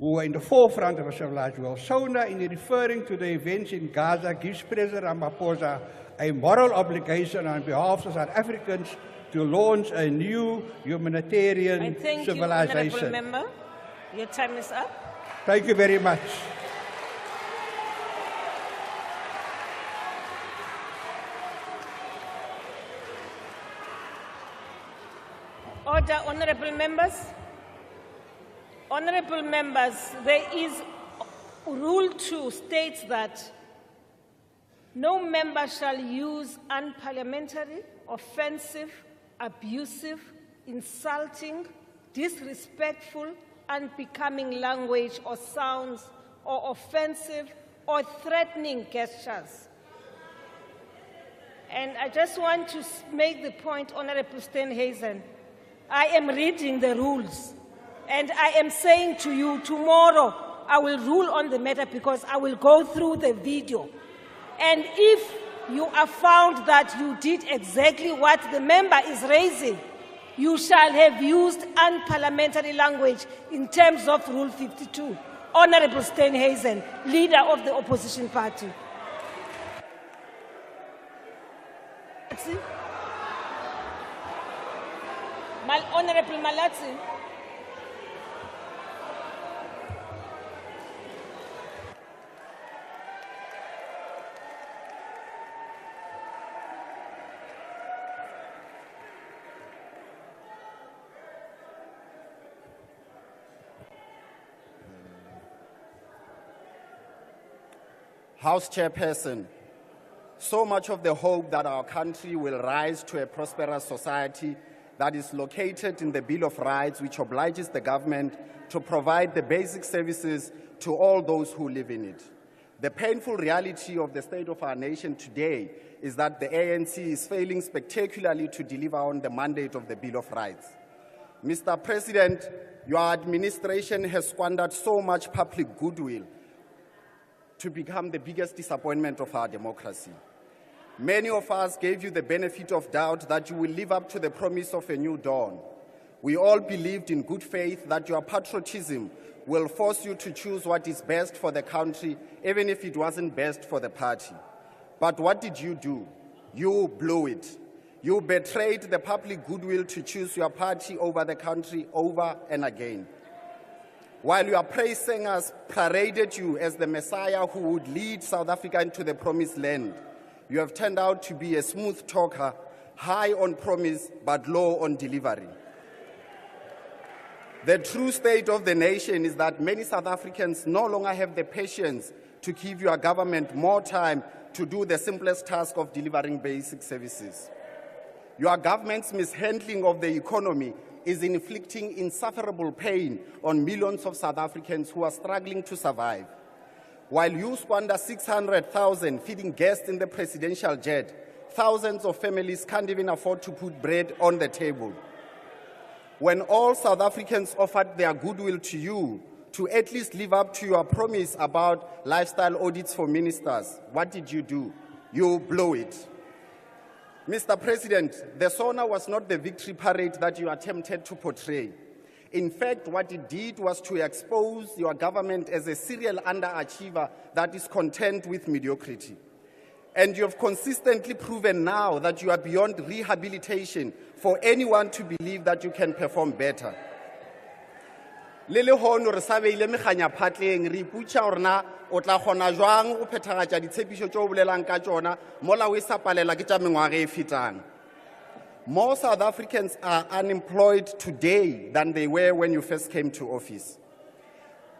Speaker 13: who are in the forefront of a civilized world. So now, in referring to the events in Gaza, gives President Ramaphosa a moral obligation on behalf of South Africans to launch a new humanitarian civilization.
Speaker 17: Thank you, Honorable Member. Your time is up.
Speaker 13: Thank you very much.
Speaker 17: Order, Honorable Members. Honorable Members, there is Rule 2 states that no member shall use unparliamentary, offensive, abusive, insulting, disrespectful, unbecoming language or sounds, or offensive or threatening gestures. And I just want to make the point, Honorable Steenhuisen. I am reading the rules. And I am saying to you, tomorrow I will rule on the matter because I will go through the video. And if you are found that you did exactly what the member is raising, you shall have used unparliamentary language in terms of Rule 52. Honorable Steenhuisen, leader of the opposition party. Honorable Malatsi.
Speaker 2: House Chairperson, so much of the hope that our country will rise to a prosperous society that is located in the Bill of Rights, which obliges the government to provide the basic services to all those who live in it. The painful reality of the state of our nation today is that the ANC is failing spectacularly to deliver on the mandate of the Bill of Rights. Mr. President, your administration has squandered so much public goodwill to become the biggest disappointment of our democracy. Many of us gave you the benefit of doubt that you will live up to the promise of a new dawn. We all believed in good faith that your patriotism will force you to choose what is best for the country, even if it wasn't best for the party. But what did you do? You blew it. You betrayed the public goodwill to choose your party over the country over and again. While your praise singers paraded you as the Messiah who would lead South Africa into the promised land, you have turned out to be a smooth talker, high on promise but low on delivery. The true state of the nation is that many South Africans no longer have the patience to give your government more time to do the simplest task of delivering basic services. Your government's mishandling of the economy is inflicting insufferable pain on millions of South Africans who are struggling to survive. While you squander 600,000 feeding guests in the presidential jet, thousands of families can't even afford to put bread on the table. When all South Africans offered their goodwill to you to at least live up to your promise about lifestyle audits for ministers, what did you do? You blew it. Mr. President, the SONA was not the victory parade that you attempted to portray. In fact, what it did was to expose your government as a serial underachiever that is content with mediocrity. And you have consistently proven now that you are beyond rehabilitation for anyone to believe that you can perform better. Le hono re sabeile meganya phatleng re iputsa hore na o tla kgona jwang go phethagatša ditshepišo tšeo o bolelang ka tšona mola o e sa palela ke tša mengwaga e fetang. More South Africans are unemployed today than they were when you first came to office.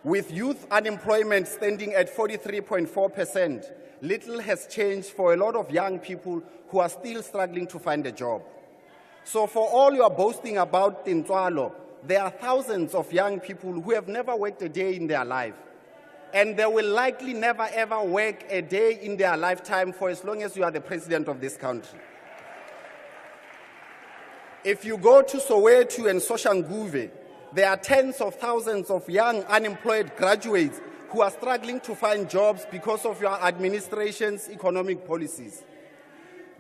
Speaker 2: With youth unemployment standing at 43.4%, little has changed for a lot of young people who are still struggling to find a job. So for all your boasting about Tintswalo, there are thousands of young people who have never worked a day in their life. And they will likely never ever work a day in their lifetime for as long as you are the president of this country. If you go to Soweto and Soshanguve, there are tens of thousands of young unemployed graduates who are struggling to find jobs because of your administration's economic policies.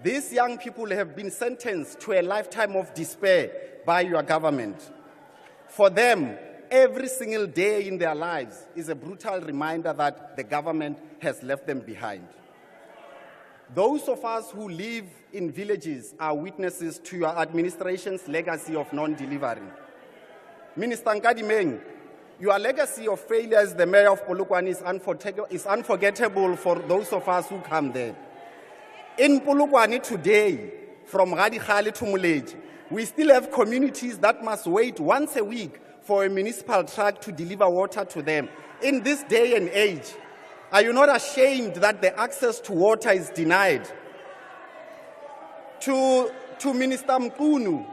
Speaker 2: These young people have been sentenced to a lifetime of despair by your government. For them, every single day in their lives is a brutal reminder that the government has left them behind. Those of us who live in villages are witnesses to your administration's legacy of non-delivery. Minister Nkadimeng, your legacy of failure as the mayor of Polokwane is unforgettable for those of us who come there. In Polokwane today, from Radikhale to Muleji, we still have communities that must wait once a week for a municipal truck to deliver water to them. In this day and age, are you not ashamed that the access to water is denied? To Minister Mkunu,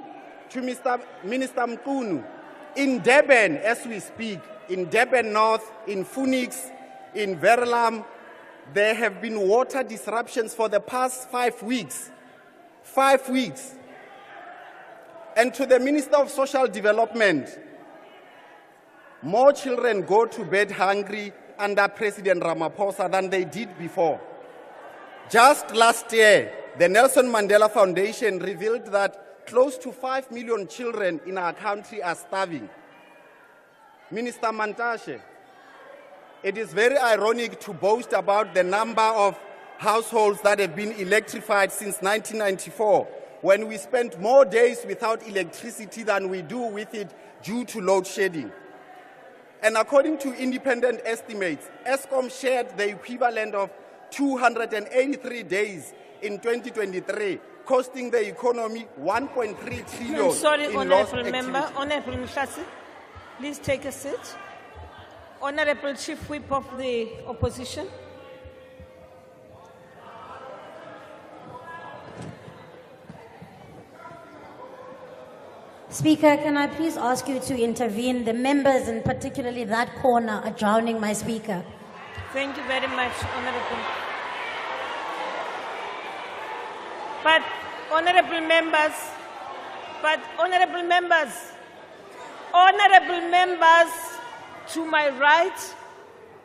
Speaker 2: in Durban, as we speak, in Durban North, in Phoenix, in Verulam, there have been water disruptions for the past 5 weeks. 5 weeks. And to the Minister of Social Development, more children go to bed hungry under President Ramaphosa than they did before. Just last year, the Nelson Mandela Foundation revealed that close to 5 million children in our country are starving. Minister Mantashe, it is very ironic to boast about the number of households that have been electrified since 1994, when we spent more days without electricity than we do with it due to load shedding. And according to independent estimates, ESCOM shared the equivalent of 283 days in 2023, costing the economy 1.3 trillion.
Speaker 17: I'm sorry,
Speaker 2: in
Speaker 17: Honourable
Speaker 2: lost
Speaker 17: Member.
Speaker 2: activity.
Speaker 17: Honourable Mhlasi, please take a seat. Honourable Chief Whip of the Opposition.
Speaker 4: Speaker, can I please ask you to intervene? The members, and particularly that corner, are drowning my speaker.
Speaker 17: Thank you very much, Honourable. But, Honourable members, to my right,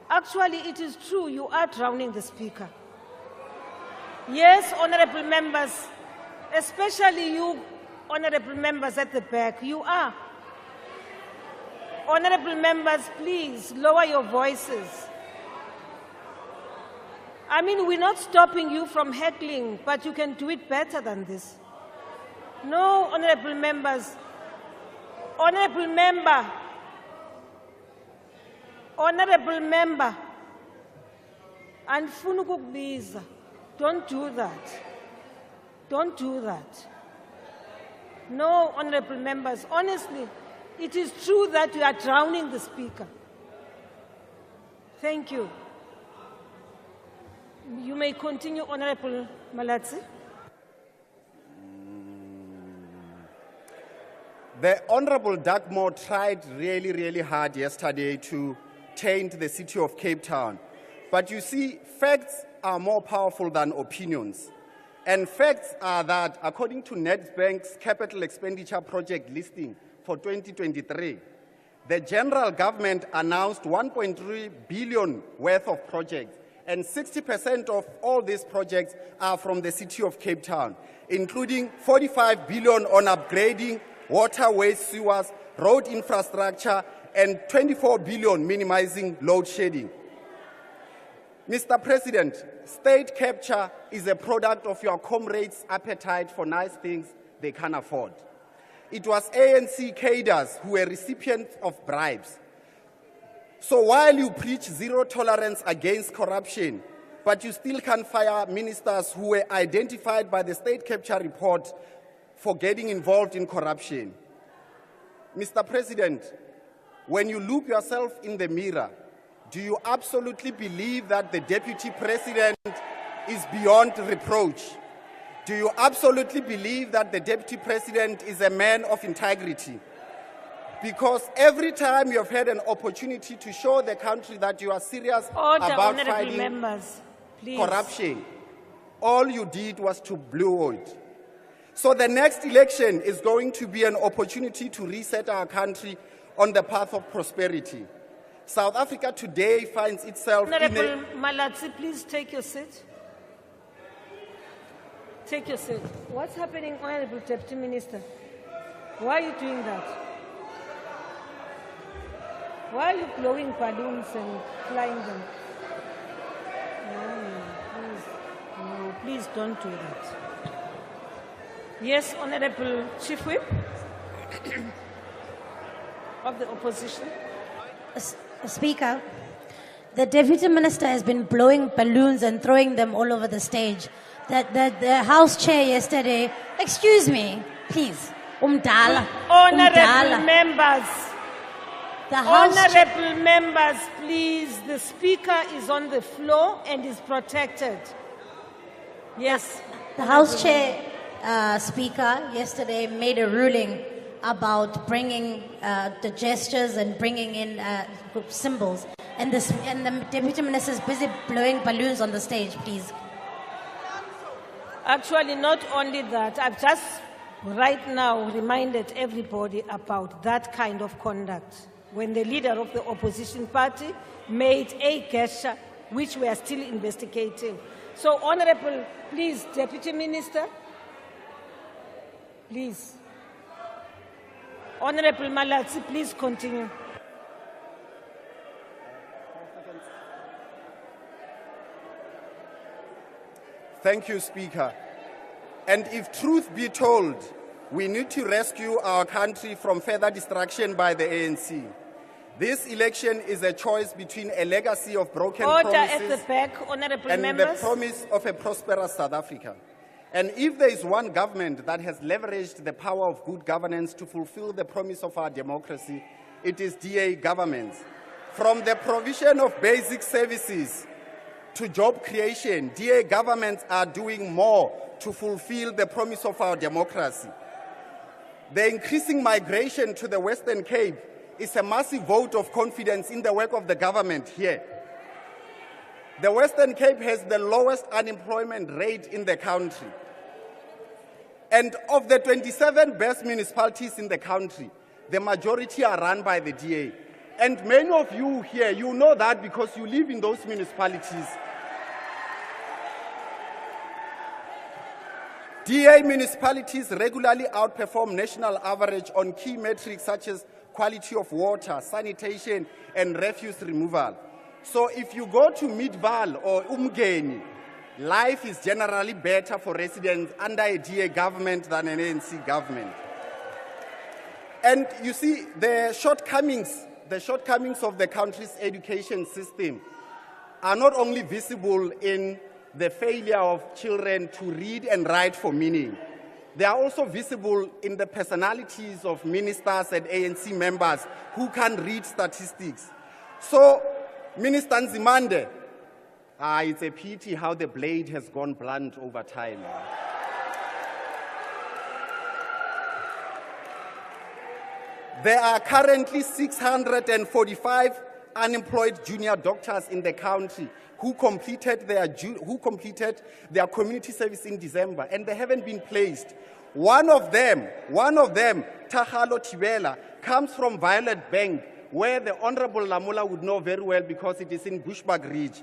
Speaker 17: actually it is true, you are drowning the speaker. Yes, Honourable members, especially you, Honourable members at the back, you are. Honourable members, please lower your voices. I mean, we're not stopping you from heckling, but you can do it better than this. No, honourable members. Honourable member. Honourable member. And Funukubiza, don't do that. Don't do that. No, honourable members. Honestly, it is true that you are drowning the speaker. Thank you. You may continue, Honourable Malatsi.
Speaker 2: The Honourable Dagmore tried really hard yesterday to taint the city of Cape Town. But you see, facts are more powerful than opinions. And facts are that, according to Nedbank's capital expenditure project listing for 2023, the general government announced 1.3 billion worth of projects, and 60% of all these projects are from the city of Cape Town, including 45 billion on upgrading waterways, sewers, road infrastructure, and 24 billion minimizing load shedding. Mr. President, state capture is a product of your comrades' appetite for nice things they can't afford. It was ANC cadres who were recipients of bribes. So while you preach zero tolerance against corruption, but you still can't fire ministers who were identified by the state capture report for getting involved in corruption. Mr. President, when you look yourself in the mirror, do you absolutely believe that the Deputy President is beyond reproach? Do you absolutely believe that the Deputy President is a man of integrity? Because every time you have had an opportunity to show the country that you are serious about fighting corruption, all you did was to blow it. So the next election is going to be an opportunity to reset our country on the path of prosperity. South Africa today finds itself
Speaker 17: Honourable Malatsi, please take your seat. Take your seat. What's happening, Honourable Deputy Minister? Why are you doing that? Why are you blowing balloons and flying them? No, please don't do that. Yes, Honourable Chief Whip of the Opposition.
Speaker 4: Speaker, the Deputy Minister has been blowing balloons and throwing them all over the stage. The House Chair yesterday, excuse me, please,
Speaker 17: Honourable members, Honourable members, please, the Speaker is on the floor and is protected. Yes.
Speaker 4: The House Chair, Speaker, yesterday made a ruling about bringing the gestures and bringing in symbols. And the Deputy Minister is busy blowing balloons on the stage, please.
Speaker 17: Actually, not only that, I've just right now reminded everybody about that kind of conduct when the leader of the opposition party made a gesture which we are still investigating. So, Honorable, please, Deputy Minister, please. Honorable Malatsi, please continue.
Speaker 2: Thank you, Speaker. And if truth be told, we need to rescue our country from further destruction by the ANC. This election is a choice between a legacy of broken
Speaker 17: Order
Speaker 2: promises
Speaker 17: at the back, honorable
Speaker 2: and
Speaker 17: members.
Speaker 2: the promise of a prosperous South Africa. And if there is one government that has leveraged the power of good governance to fulfill the promise of our democracy, it is DA governments. From the provision of basic services to job creation, DA governments are doing more to fulfill the promise of our democracy. The increasing migration to the Western Cape is a massive vote of confidence in the work of the government here. The Western Cape has the lowest unemployment rate in the country. And of the 27 best municipalities in the country, the majority are run by the DA. And many of you here, you know that because you live in those municipalities. DA municipalities regularly outperform national average on key metrics such as quality of water, sanitation, and refuse removal. So if you go to Midval or Umgeni, life is generally better for residents under a DA government than an ANC government. And you see, the shortcomings of the country's education system are not only visible in the failure of children to read and write for meaning. They are also visible in the personalities of ministers and ANC members who can read statistics. So, Minister Nzimande, it's a pity how the blade has gone blunt over time. There are currently 645 unemployed junior doctors in the country who completed their community service in December, and they haven't been placed. One of them, Tahalo Tibela, comes from Violet Bank, where the Honorable Lamula would know very well because it is in Bushbuck Ridge.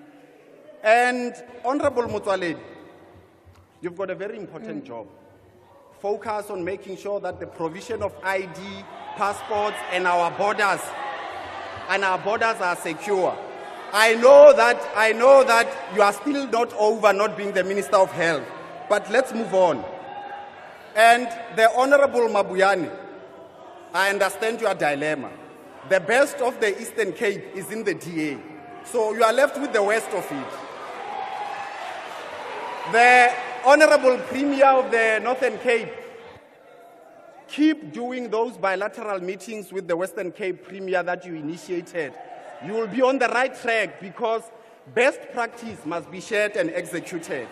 Speaker 2: And Honorable Motsoaledi, you've got a very important job. Focus on making sure that the provision of ID, passports, and our borders are secure. I know that you are still not over not being the Minister of Health, but let's move on. And the Honorable Mabuyane, I understand your dilemma. The best of the Eastern Cape is in the DA, so you are left with the west of it. The Honorable Premier of the Northern Cape, keep doing those bilateral meetings with the Western Cape Premier that you initiated. You will be on the right track because best practice must be shared and executed.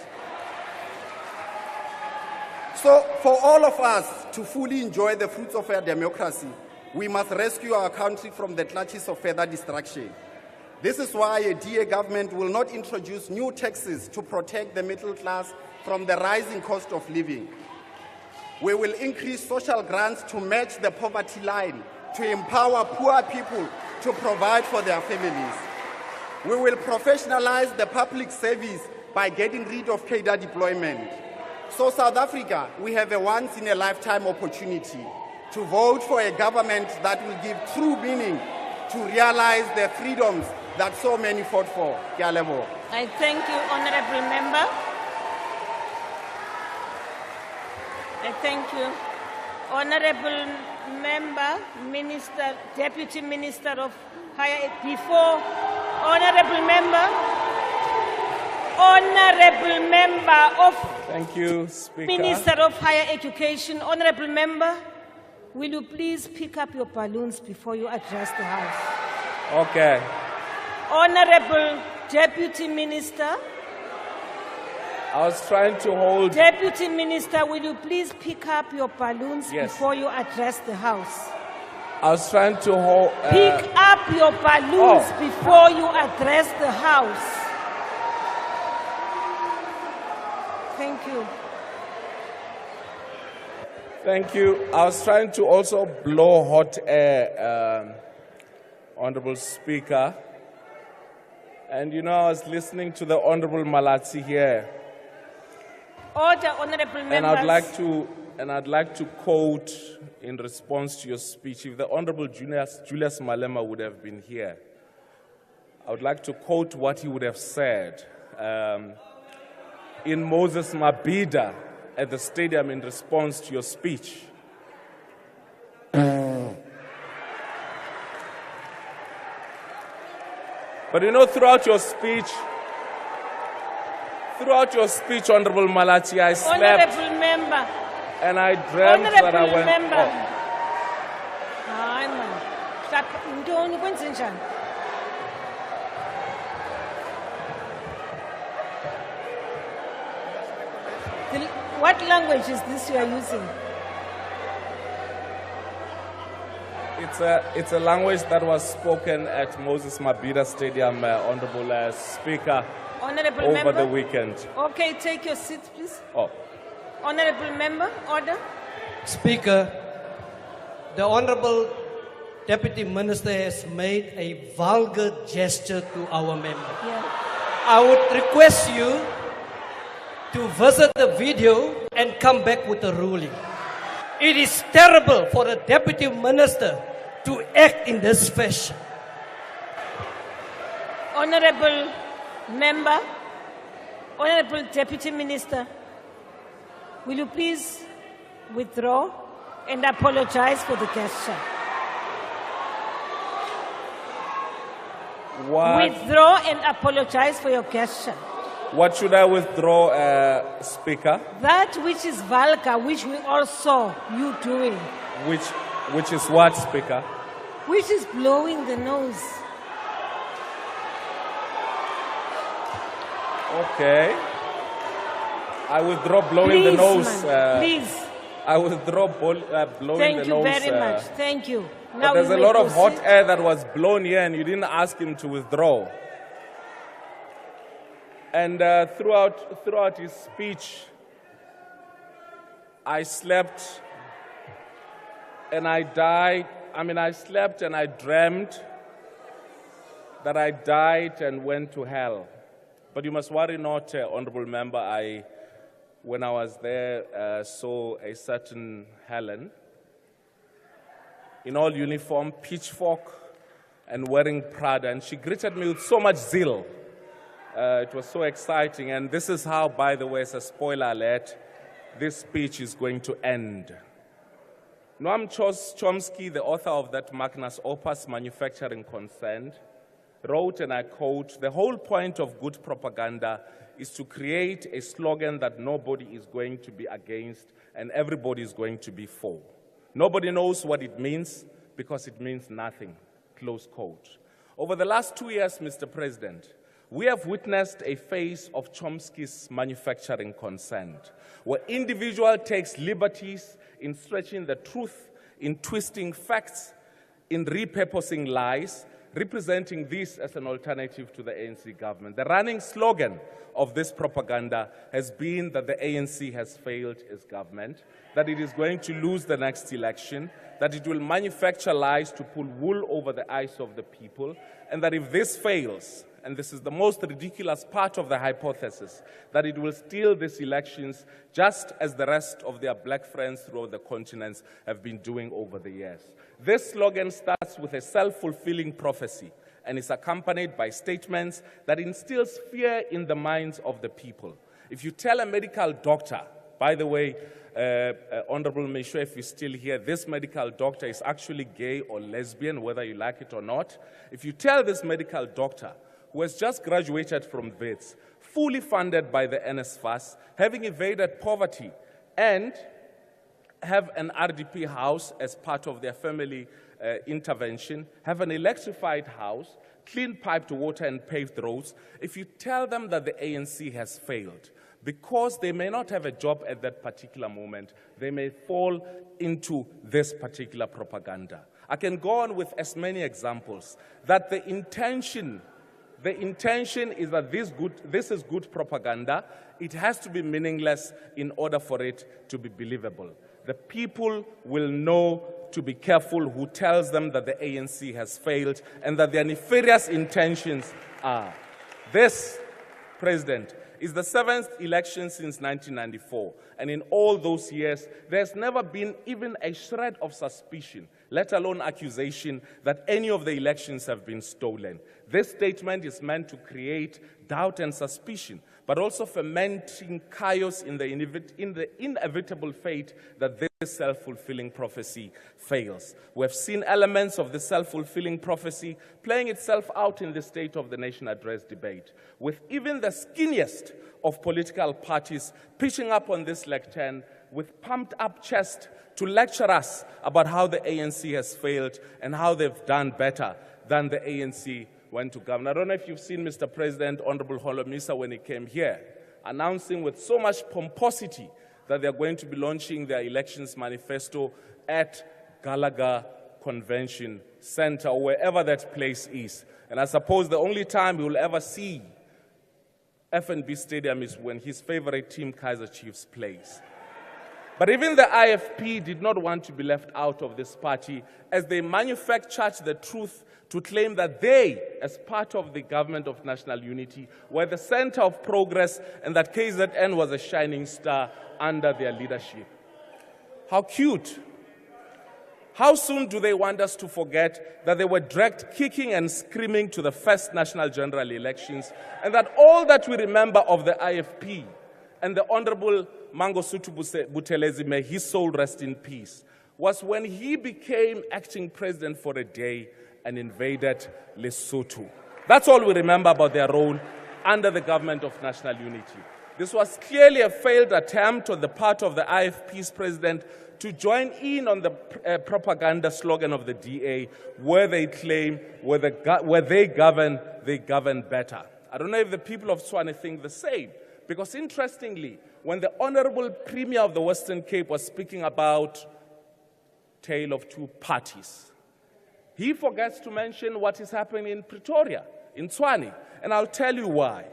Speaker 2: So for all of us to fully enjoy the fruits of our democracy, we must rescue our country from the clutches of further destruction. This is why a DA government will not introduce new taxes to protect the middle class from the rising cost of living. We will increase social grants to match the poverty line, to empower poor people to provide for their families. We will professionalize the public service by getting rid of cadre deployment. So South Africa, we have a once-in-a-lifetime opportunity to vote for a government that will give true meaning to realize the freedoms that so many fought for.
Speaker 17: I thank you, Honorable Member. I thank you. Honorable Member, Minister, Deputy Minister of Higher before Honorable Member of
Speaker 11: Thank you, Speaker.
Speaker 17: Minister of Higher Education, Honorable Member, will you please pick up your balloons before you address the House?
Speaker 11: Okay.
Speaker 17: Honorable Deputy Minister.
Speaker 11: I was trying to hold.
Speaker 17: Deputy Minister, will you please pick up your balloons
Speaker 11: Yes.
Speaker 17: before you address the House?
Speaker 11: I was trying to hold.
Speaker 17: Pick up your balloons before you address the House. Thank you.
Speaker 15: Thank you. I was trying to also blow hot air, Honorable Speaker. And you know, I was listening to the Honorable Malatsi here.
Speaker 17: Order, honorable members.
Speaker 15: And I'd like to quote in response to your speech. If the Honorable Julius Malema would have been here, I would like to quote what he would have said in Moses Mabhida at the stadium in response to your speech. But you know, throughout your speech, Honorable Malachi, I slept.
Speaker 17: Honorable member.
Speaker 15: And I dreamt that I went
Speaker 17: member.
Speaker 15: off.
Speaker 17: Hayi man. Ntoni kwenze njani? What language is this you are using?
Speaker 15: It's a language that was spoken at Moses Mabhida Stadium, Honorable Speaker,
Speaker 17: Honorable
Speaker 15: over
Speaker 17: member.
Speaker 15: the weekend.
Speaker 17: Okay, take your seat, please.
Speaker 15: Oh.
Speaker 17: Honorable member, order.
Speaker 16: Speaker, the Honorable Deputy Minister has made a vulgar gesture to our member.
Speaker 17: Yeah.
Speaker 16: I would request you to visit the video and come back with a ruling. It is terrible for a Deputy Minister to act in this fashion.
Speaker 17: Honorable member, Honorable Deputy Minister, will you please withdraw and apologize for the gesture?
Speaker 15: What?
Speaker 17: Withdraw and apologize for your gesture.
Speaker 15: What should I withdraw, Speaker?
Speaker 17: That which is vulgar, which we all saw you doing.
Speaker 15: Which is what, Speaker?
Speaker 17: Which is blowing the nose.
Speaker 15: Okay. I withdraw blowing the
Speaker 17: Please,
Speaker 15: nose.
Speaker 17: man, please.
Speaker 15: I withdraw blowing the nose.
Speaker 17: Thank you very much. Thank you.
Speaker 15: But there's a lot of hot air that was blown here and you didn't ask him to withdraw. And throughout his speech, I slept and I died. I slept and I dreamt that I died and went to hell. But you must worry not, Honorable Member. When I was there, saw a certain Helen in all uniform, pitchfork, and wearing Prada. And she greeted me with so much zeal. It was so exciting. And this is how, by the way, as a spoiler alert, this speech is going to end. Noam Chomsky, the author of that magnus opus, Manufacturing Consent, wrote, and I quote, "The whole point of good propaganda is to create a slogan that nobody is going to be against and everybody is going to be for. Nobody knows what it means because it means nothing," close quote. Over the last 2 years, Mr. President, we have witnessed a phase of Chomsky's manufacturing consent, where individual takes liberties in stretching the truth, in twisting facts, in repurposing lies, representing this as an alternative to the ANC government. The running slogan of this propaganda has been that the ANC has failed as government, that it is going to lose the next election, that it will manufacture lies to pull wool over the eyes of the people, and that if this fails, and this is the most ridiculous part of the hypothesis, that it will steal these elections just as the rest of their black friends throughout the continents have been doing over the years. This slogan starts with a self-fulfilling prophecy and is accompanied by statements that instills fear in the minds of the people. If you tell a medical doctor, by the way, Honorable Mesho, if you're still here, this medical doctor is actually gay or lesbian, whether you like it or not. If you tell this medical doctor, who has just graduated from WITS, fully funded by the NSFAS, having evaded poverty, and have an RDP house as part of their family intervention, have an electrified house, clean piped water and paved roads, if you tell them that the ANC has failed, because they may not have a job at that particular moment, they may fall into this particular propaganda. I can go on with as many examples that the intention The intention is that this is good propaganda. It has to be meaningless in order for it to be believable. The people will know to be careful who tells them that the ANC has failed and that their nefarious intentions are. This, President, is the 7th election since 1994. And in all those years, there's never been even a shred of suspicion, let alone accusation, that any of the elections have been stolen. This statement is meant to create doubt and suspicion, but also fermenting chaos in the inevitable fate that this self-fulfilling prophecy fails. We have seen elements of the self-fulfilling prophecy playing itself out in the State of the Nation Address debate, with even the skinniest of political parties pitching up on this lectern with pumped-up chest to lecture us about how the ANC has failed and how they've done better than the ANC went to govern. I don't know if you've seen Mr. President, Honorable Holomisa, when he came here, announcing with so much pomposity that they're going to be launching their elections manifesto at Gallagher Convention Center, or wherever that place is. And I suppose the only time we will ever see FNB Stadium is when his favorite team, Kaizer Chiefs, plays. But even the IFP did not want to be left out of this party, as they manufactured the truth to claim that they, as part of the government of national unity, were the center of progress and that KZN was a shining star under their leadership. How cute. How soon do they want us to forget that they were dragged kicking and screaming to the first national general elections, and that all that we remember of the IFP and the Honorable Mangosuthu Buthelezi, may his soul rest in peace, was when he became acting president for a day and invaded Lesotho. That's all we remember about their role under the government of national unity. This was clearly a failed attempt on the part of the IFP's president to join in on the propaganda slogan of the DA, where they claim, where they govern better. I don't know if the people of Tshwane think the same, because interestingly, when the Honorable Premier of the Western Cape was speaking about tale of two parties, he forgets to mention what is happening in Pretoria, in Tshwane, and I'll tell you why.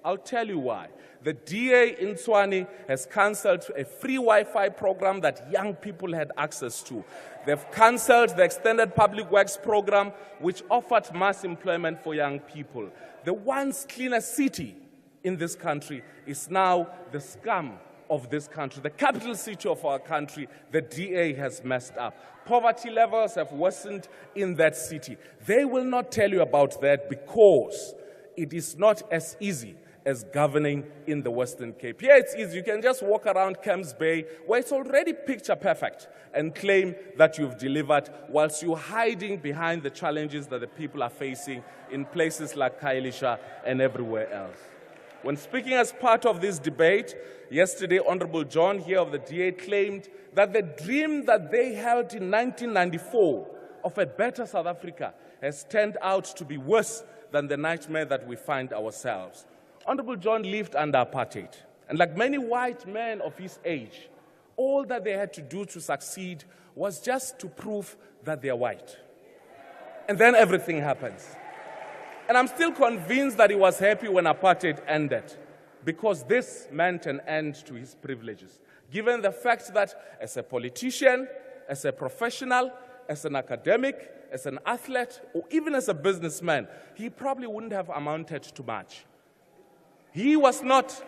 Speaker 15: I'll tell you why. The DA in Tshwane has cancelled a free Wi-Fi program that young people had access to. They've cancelled the extended public works program, which offered mass employment for young people. The once cleanest city in this country is now the scum of this country, the capital city of our country. The DA has messed up. Poverty levels have worsened in that city. They will not tell you about that because it is not as easy as governing in the Western Cape. Here it's easy. You can just walk around Camps Bay, where it's already picture perfect, and claim that you've delivered, whilst you're hiding behind the challenges that the people are facing in places like Khayelitsha and everywhere else. When speaking as part of this debate, yesterday, Honorable John here of the DA claimed that the dream that they held in 1994 of a better South Africa has turned out to be worse than the nightmare that we find ourselves. Honorable John lived under apartheid, and like many white men of his age, all that they had to do to succeed was just to prove that they're white. And then everything happens. And I'm still convinced that he was happy when apartheid ended, because this meant an end to his privileges, given the fact that as a politician, as a professional, as an academic, as an athlete, or even as a businessman, he probably wouldn't have amounted to much. He was not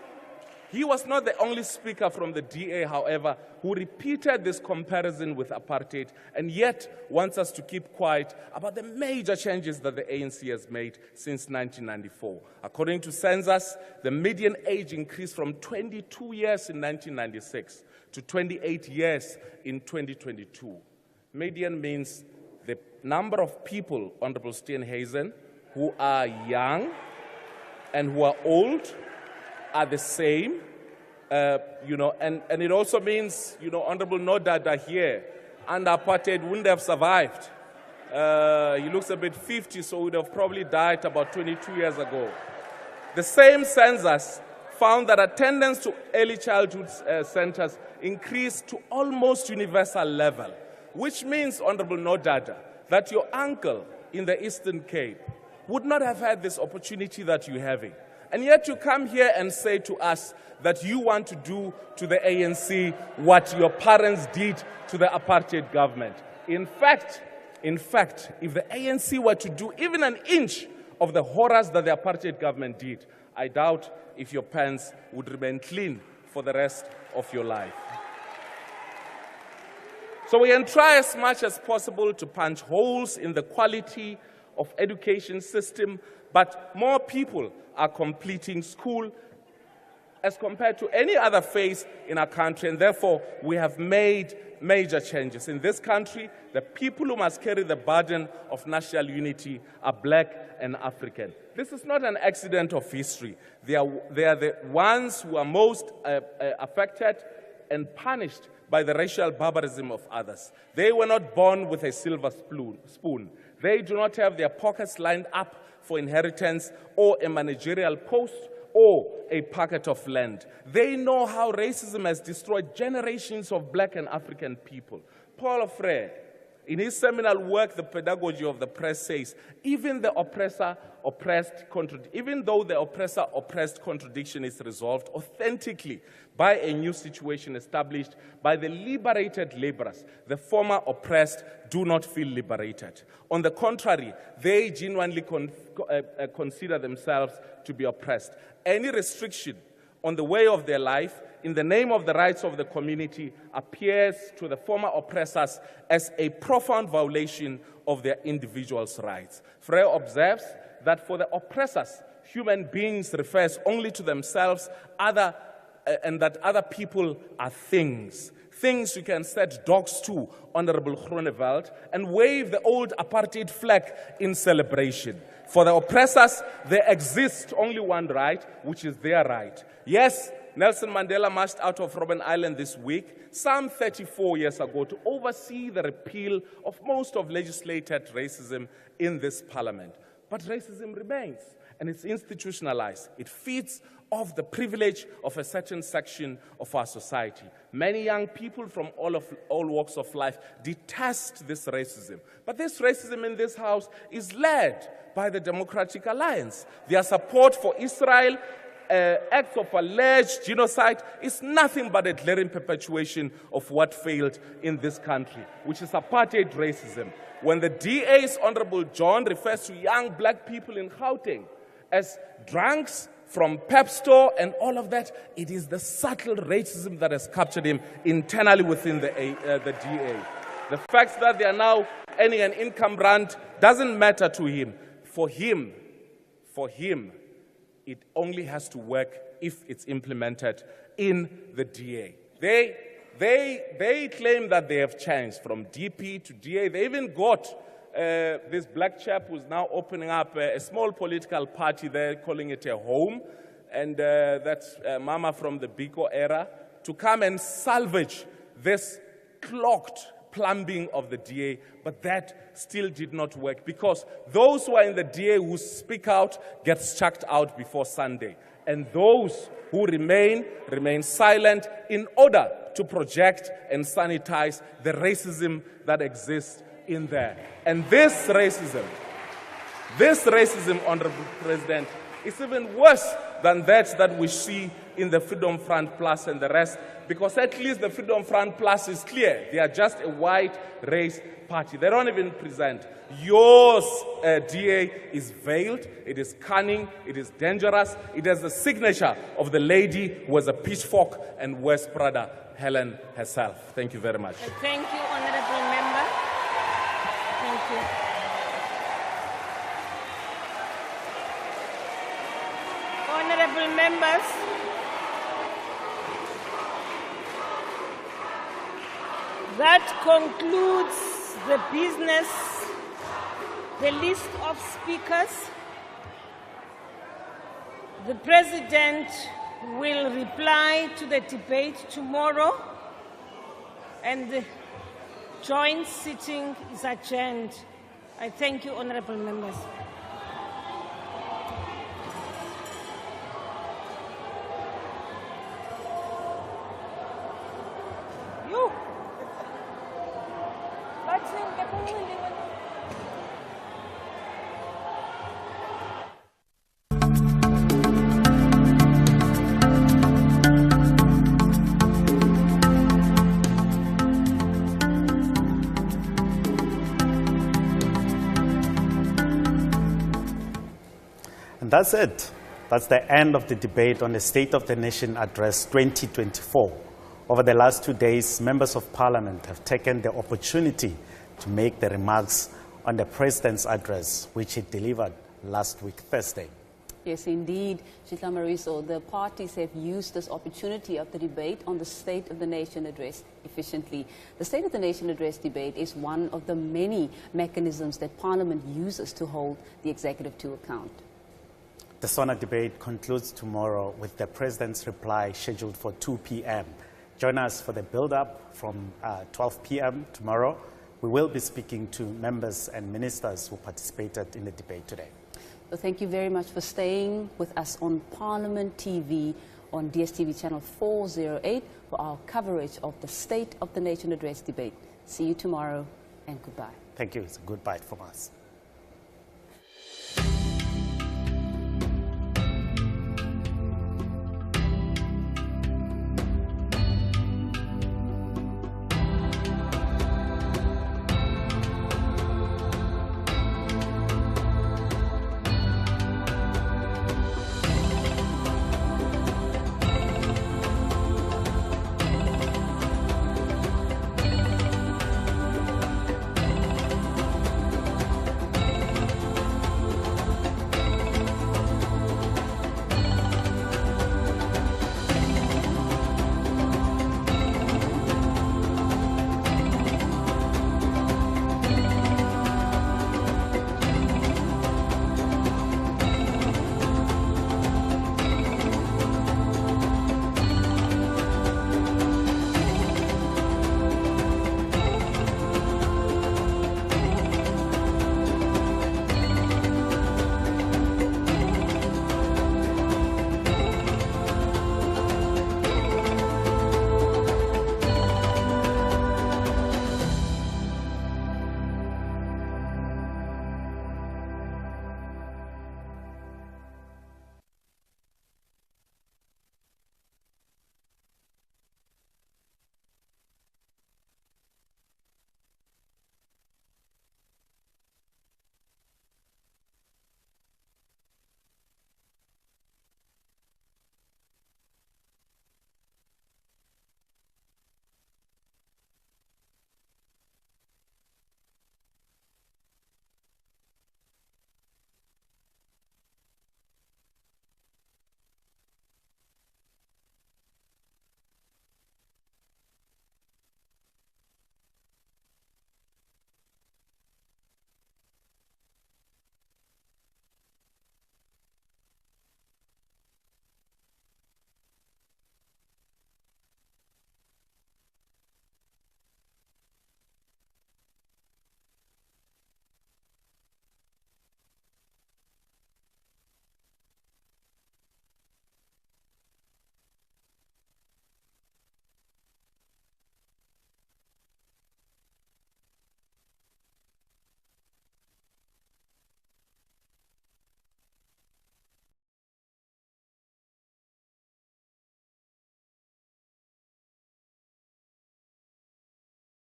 Speaker 15: the only speaker from the DA, however, who repeated this comparison with apartheid and yet wants us to keep quiet about the major changes that the ANC has made since 1994. According to census, the median age increased from 22 years in 1996 to 28 years in 2022. Median means the number of people, Honorable Steenhuisen, who are young and who are old are the same, and it also means, Honorable Nodada here, under apartheid wouldn't have survived. He looks a bit 50, so would have probably died about 22 years ago. The same census found that attendance to early childhood centers increased to almost universal level, which means, Honorable Nodada, that your uncle in the Eastern Cape, would not have had this opportunity that you're having. And yet you come here and say to us that you want to do to the ANC what your parents did to the apartheid government. In fact, if the ANC were to do even an inch of the horrors that the apartheid government did, I doubt if your pants would remain clean for the rest of your life. So we can try as much as possible to punch holes in the quality of education system, but more people are completing school as compared to any other phase in our country, and therefore we have made major changes. In this country, the people who must carry the burden of national unity are black and African. This is not an accident of history. They are the ones who are most affected and punished by the racial barbarism of others. They were not born with a silver spoon. They do not have their pockets lined up for inheritance or a managerial post or a packet of land. They know how racism has destroyed generations of black and African people. Paul Freire, in his seminal work, The Pedagogy of the Press, says, even though the oppressor-oppressed contradiction is resolved authentically by a new situation established by the liberated laborers, the former oppressed do not feel liberated. On the contrary, they genuinely consider themselves to be oppressed. Any restriction on the way of their life in the name of the rights of the community appears to the former oppressors as a profound violation of their individuals' rights. Freire observes that for the oppressors, human beings refers only to themselves, and that other people are things. Things you can set dogs to, Honorable Groenewald, and wave the old apartheid flag in celebration. For the oppressors, there exists only one right, which is their right. Yes, Nelson Mandela marched out of Robben Island this week, some 34 years ago, to oversee the repeal of most of legislated racism in this parliament. But racism remains, and it's institutionalized. It feeds off the privilege of a certain section of our society. Many young people from all walks of life detest this racism. But this racism in this house is led by the Democratic Alliance. Their support for Israel acts of alleged genocide is nothing but a glaring perpetuation of what failed in this country, which is apartheid racism. When the DA's Honorable John refers to young black people in Gauteng as drunks from Pep Store and all of that, it is the subtle racism that has captured him internally within the DA. The fact that they are now earning an income grant doesn't matter to him. For him, it only has to work if it's implemented in the DA. They claim that they have changed from DP to DA. They even got this black chap who's now opening up a small political party there, calling it a home, and that's Mama from the Biko era, to come and salvage this clogged plumbing of the DA, but that still did not work because those who are in the DA who speak out get chucked out before Sunday, and those who remain silent in order to project and sanitize the racism that exists in there. And this racism, Honorable President, is even worse than that we see in the Freedom Front Plus and the rest, because at least the Freedom Front Plus is clear. They are just a white race party. They don't even present. Yours, DA, is veiled, it is cunning, it is dangerous. It has the signature of the lady who was a pitchfork and West Prada, Helen herself. Thank you very much.
Speaker 17: Thank you, Honorable Member. Thank you. Honorable members, that concludes the business, the list of speakers. The President will reply to the debate tomorrow, and the joint sitting is adjourned. I thank you, honorable members.
Speaker 5: And that's it. That's the end of the debate on the State of the Nation Address 2024. Over the last 2 days, members of Parliament have taken the opportunity to make the remarks on the President's address, which he delivered last week, Thursday.
Speaker 18: Yes, indeed, Shitla Mariso, the parties have used this opportunity of the debate on the State of the Nation Address efficiently. The State of the Nation Address debate is one of the many mechanisms that Parliament uses to hold the executive to account.
Speaker 5: The SONA debate concludes tomorrow with the President's reply scheduled for 2 p.m. Join us for the build-up from 12 p.m. tomorrow. We will be speaking to members and ministers who participated in the debate today.
Speaker 18: So thank you very much for staying with us on Parliament TV on DSTV channel 408 for our coverage of the State of the Nation Address debate. See you tomorrow and goodbye.
Speaker 5: Thank you. It's a goodbye from us.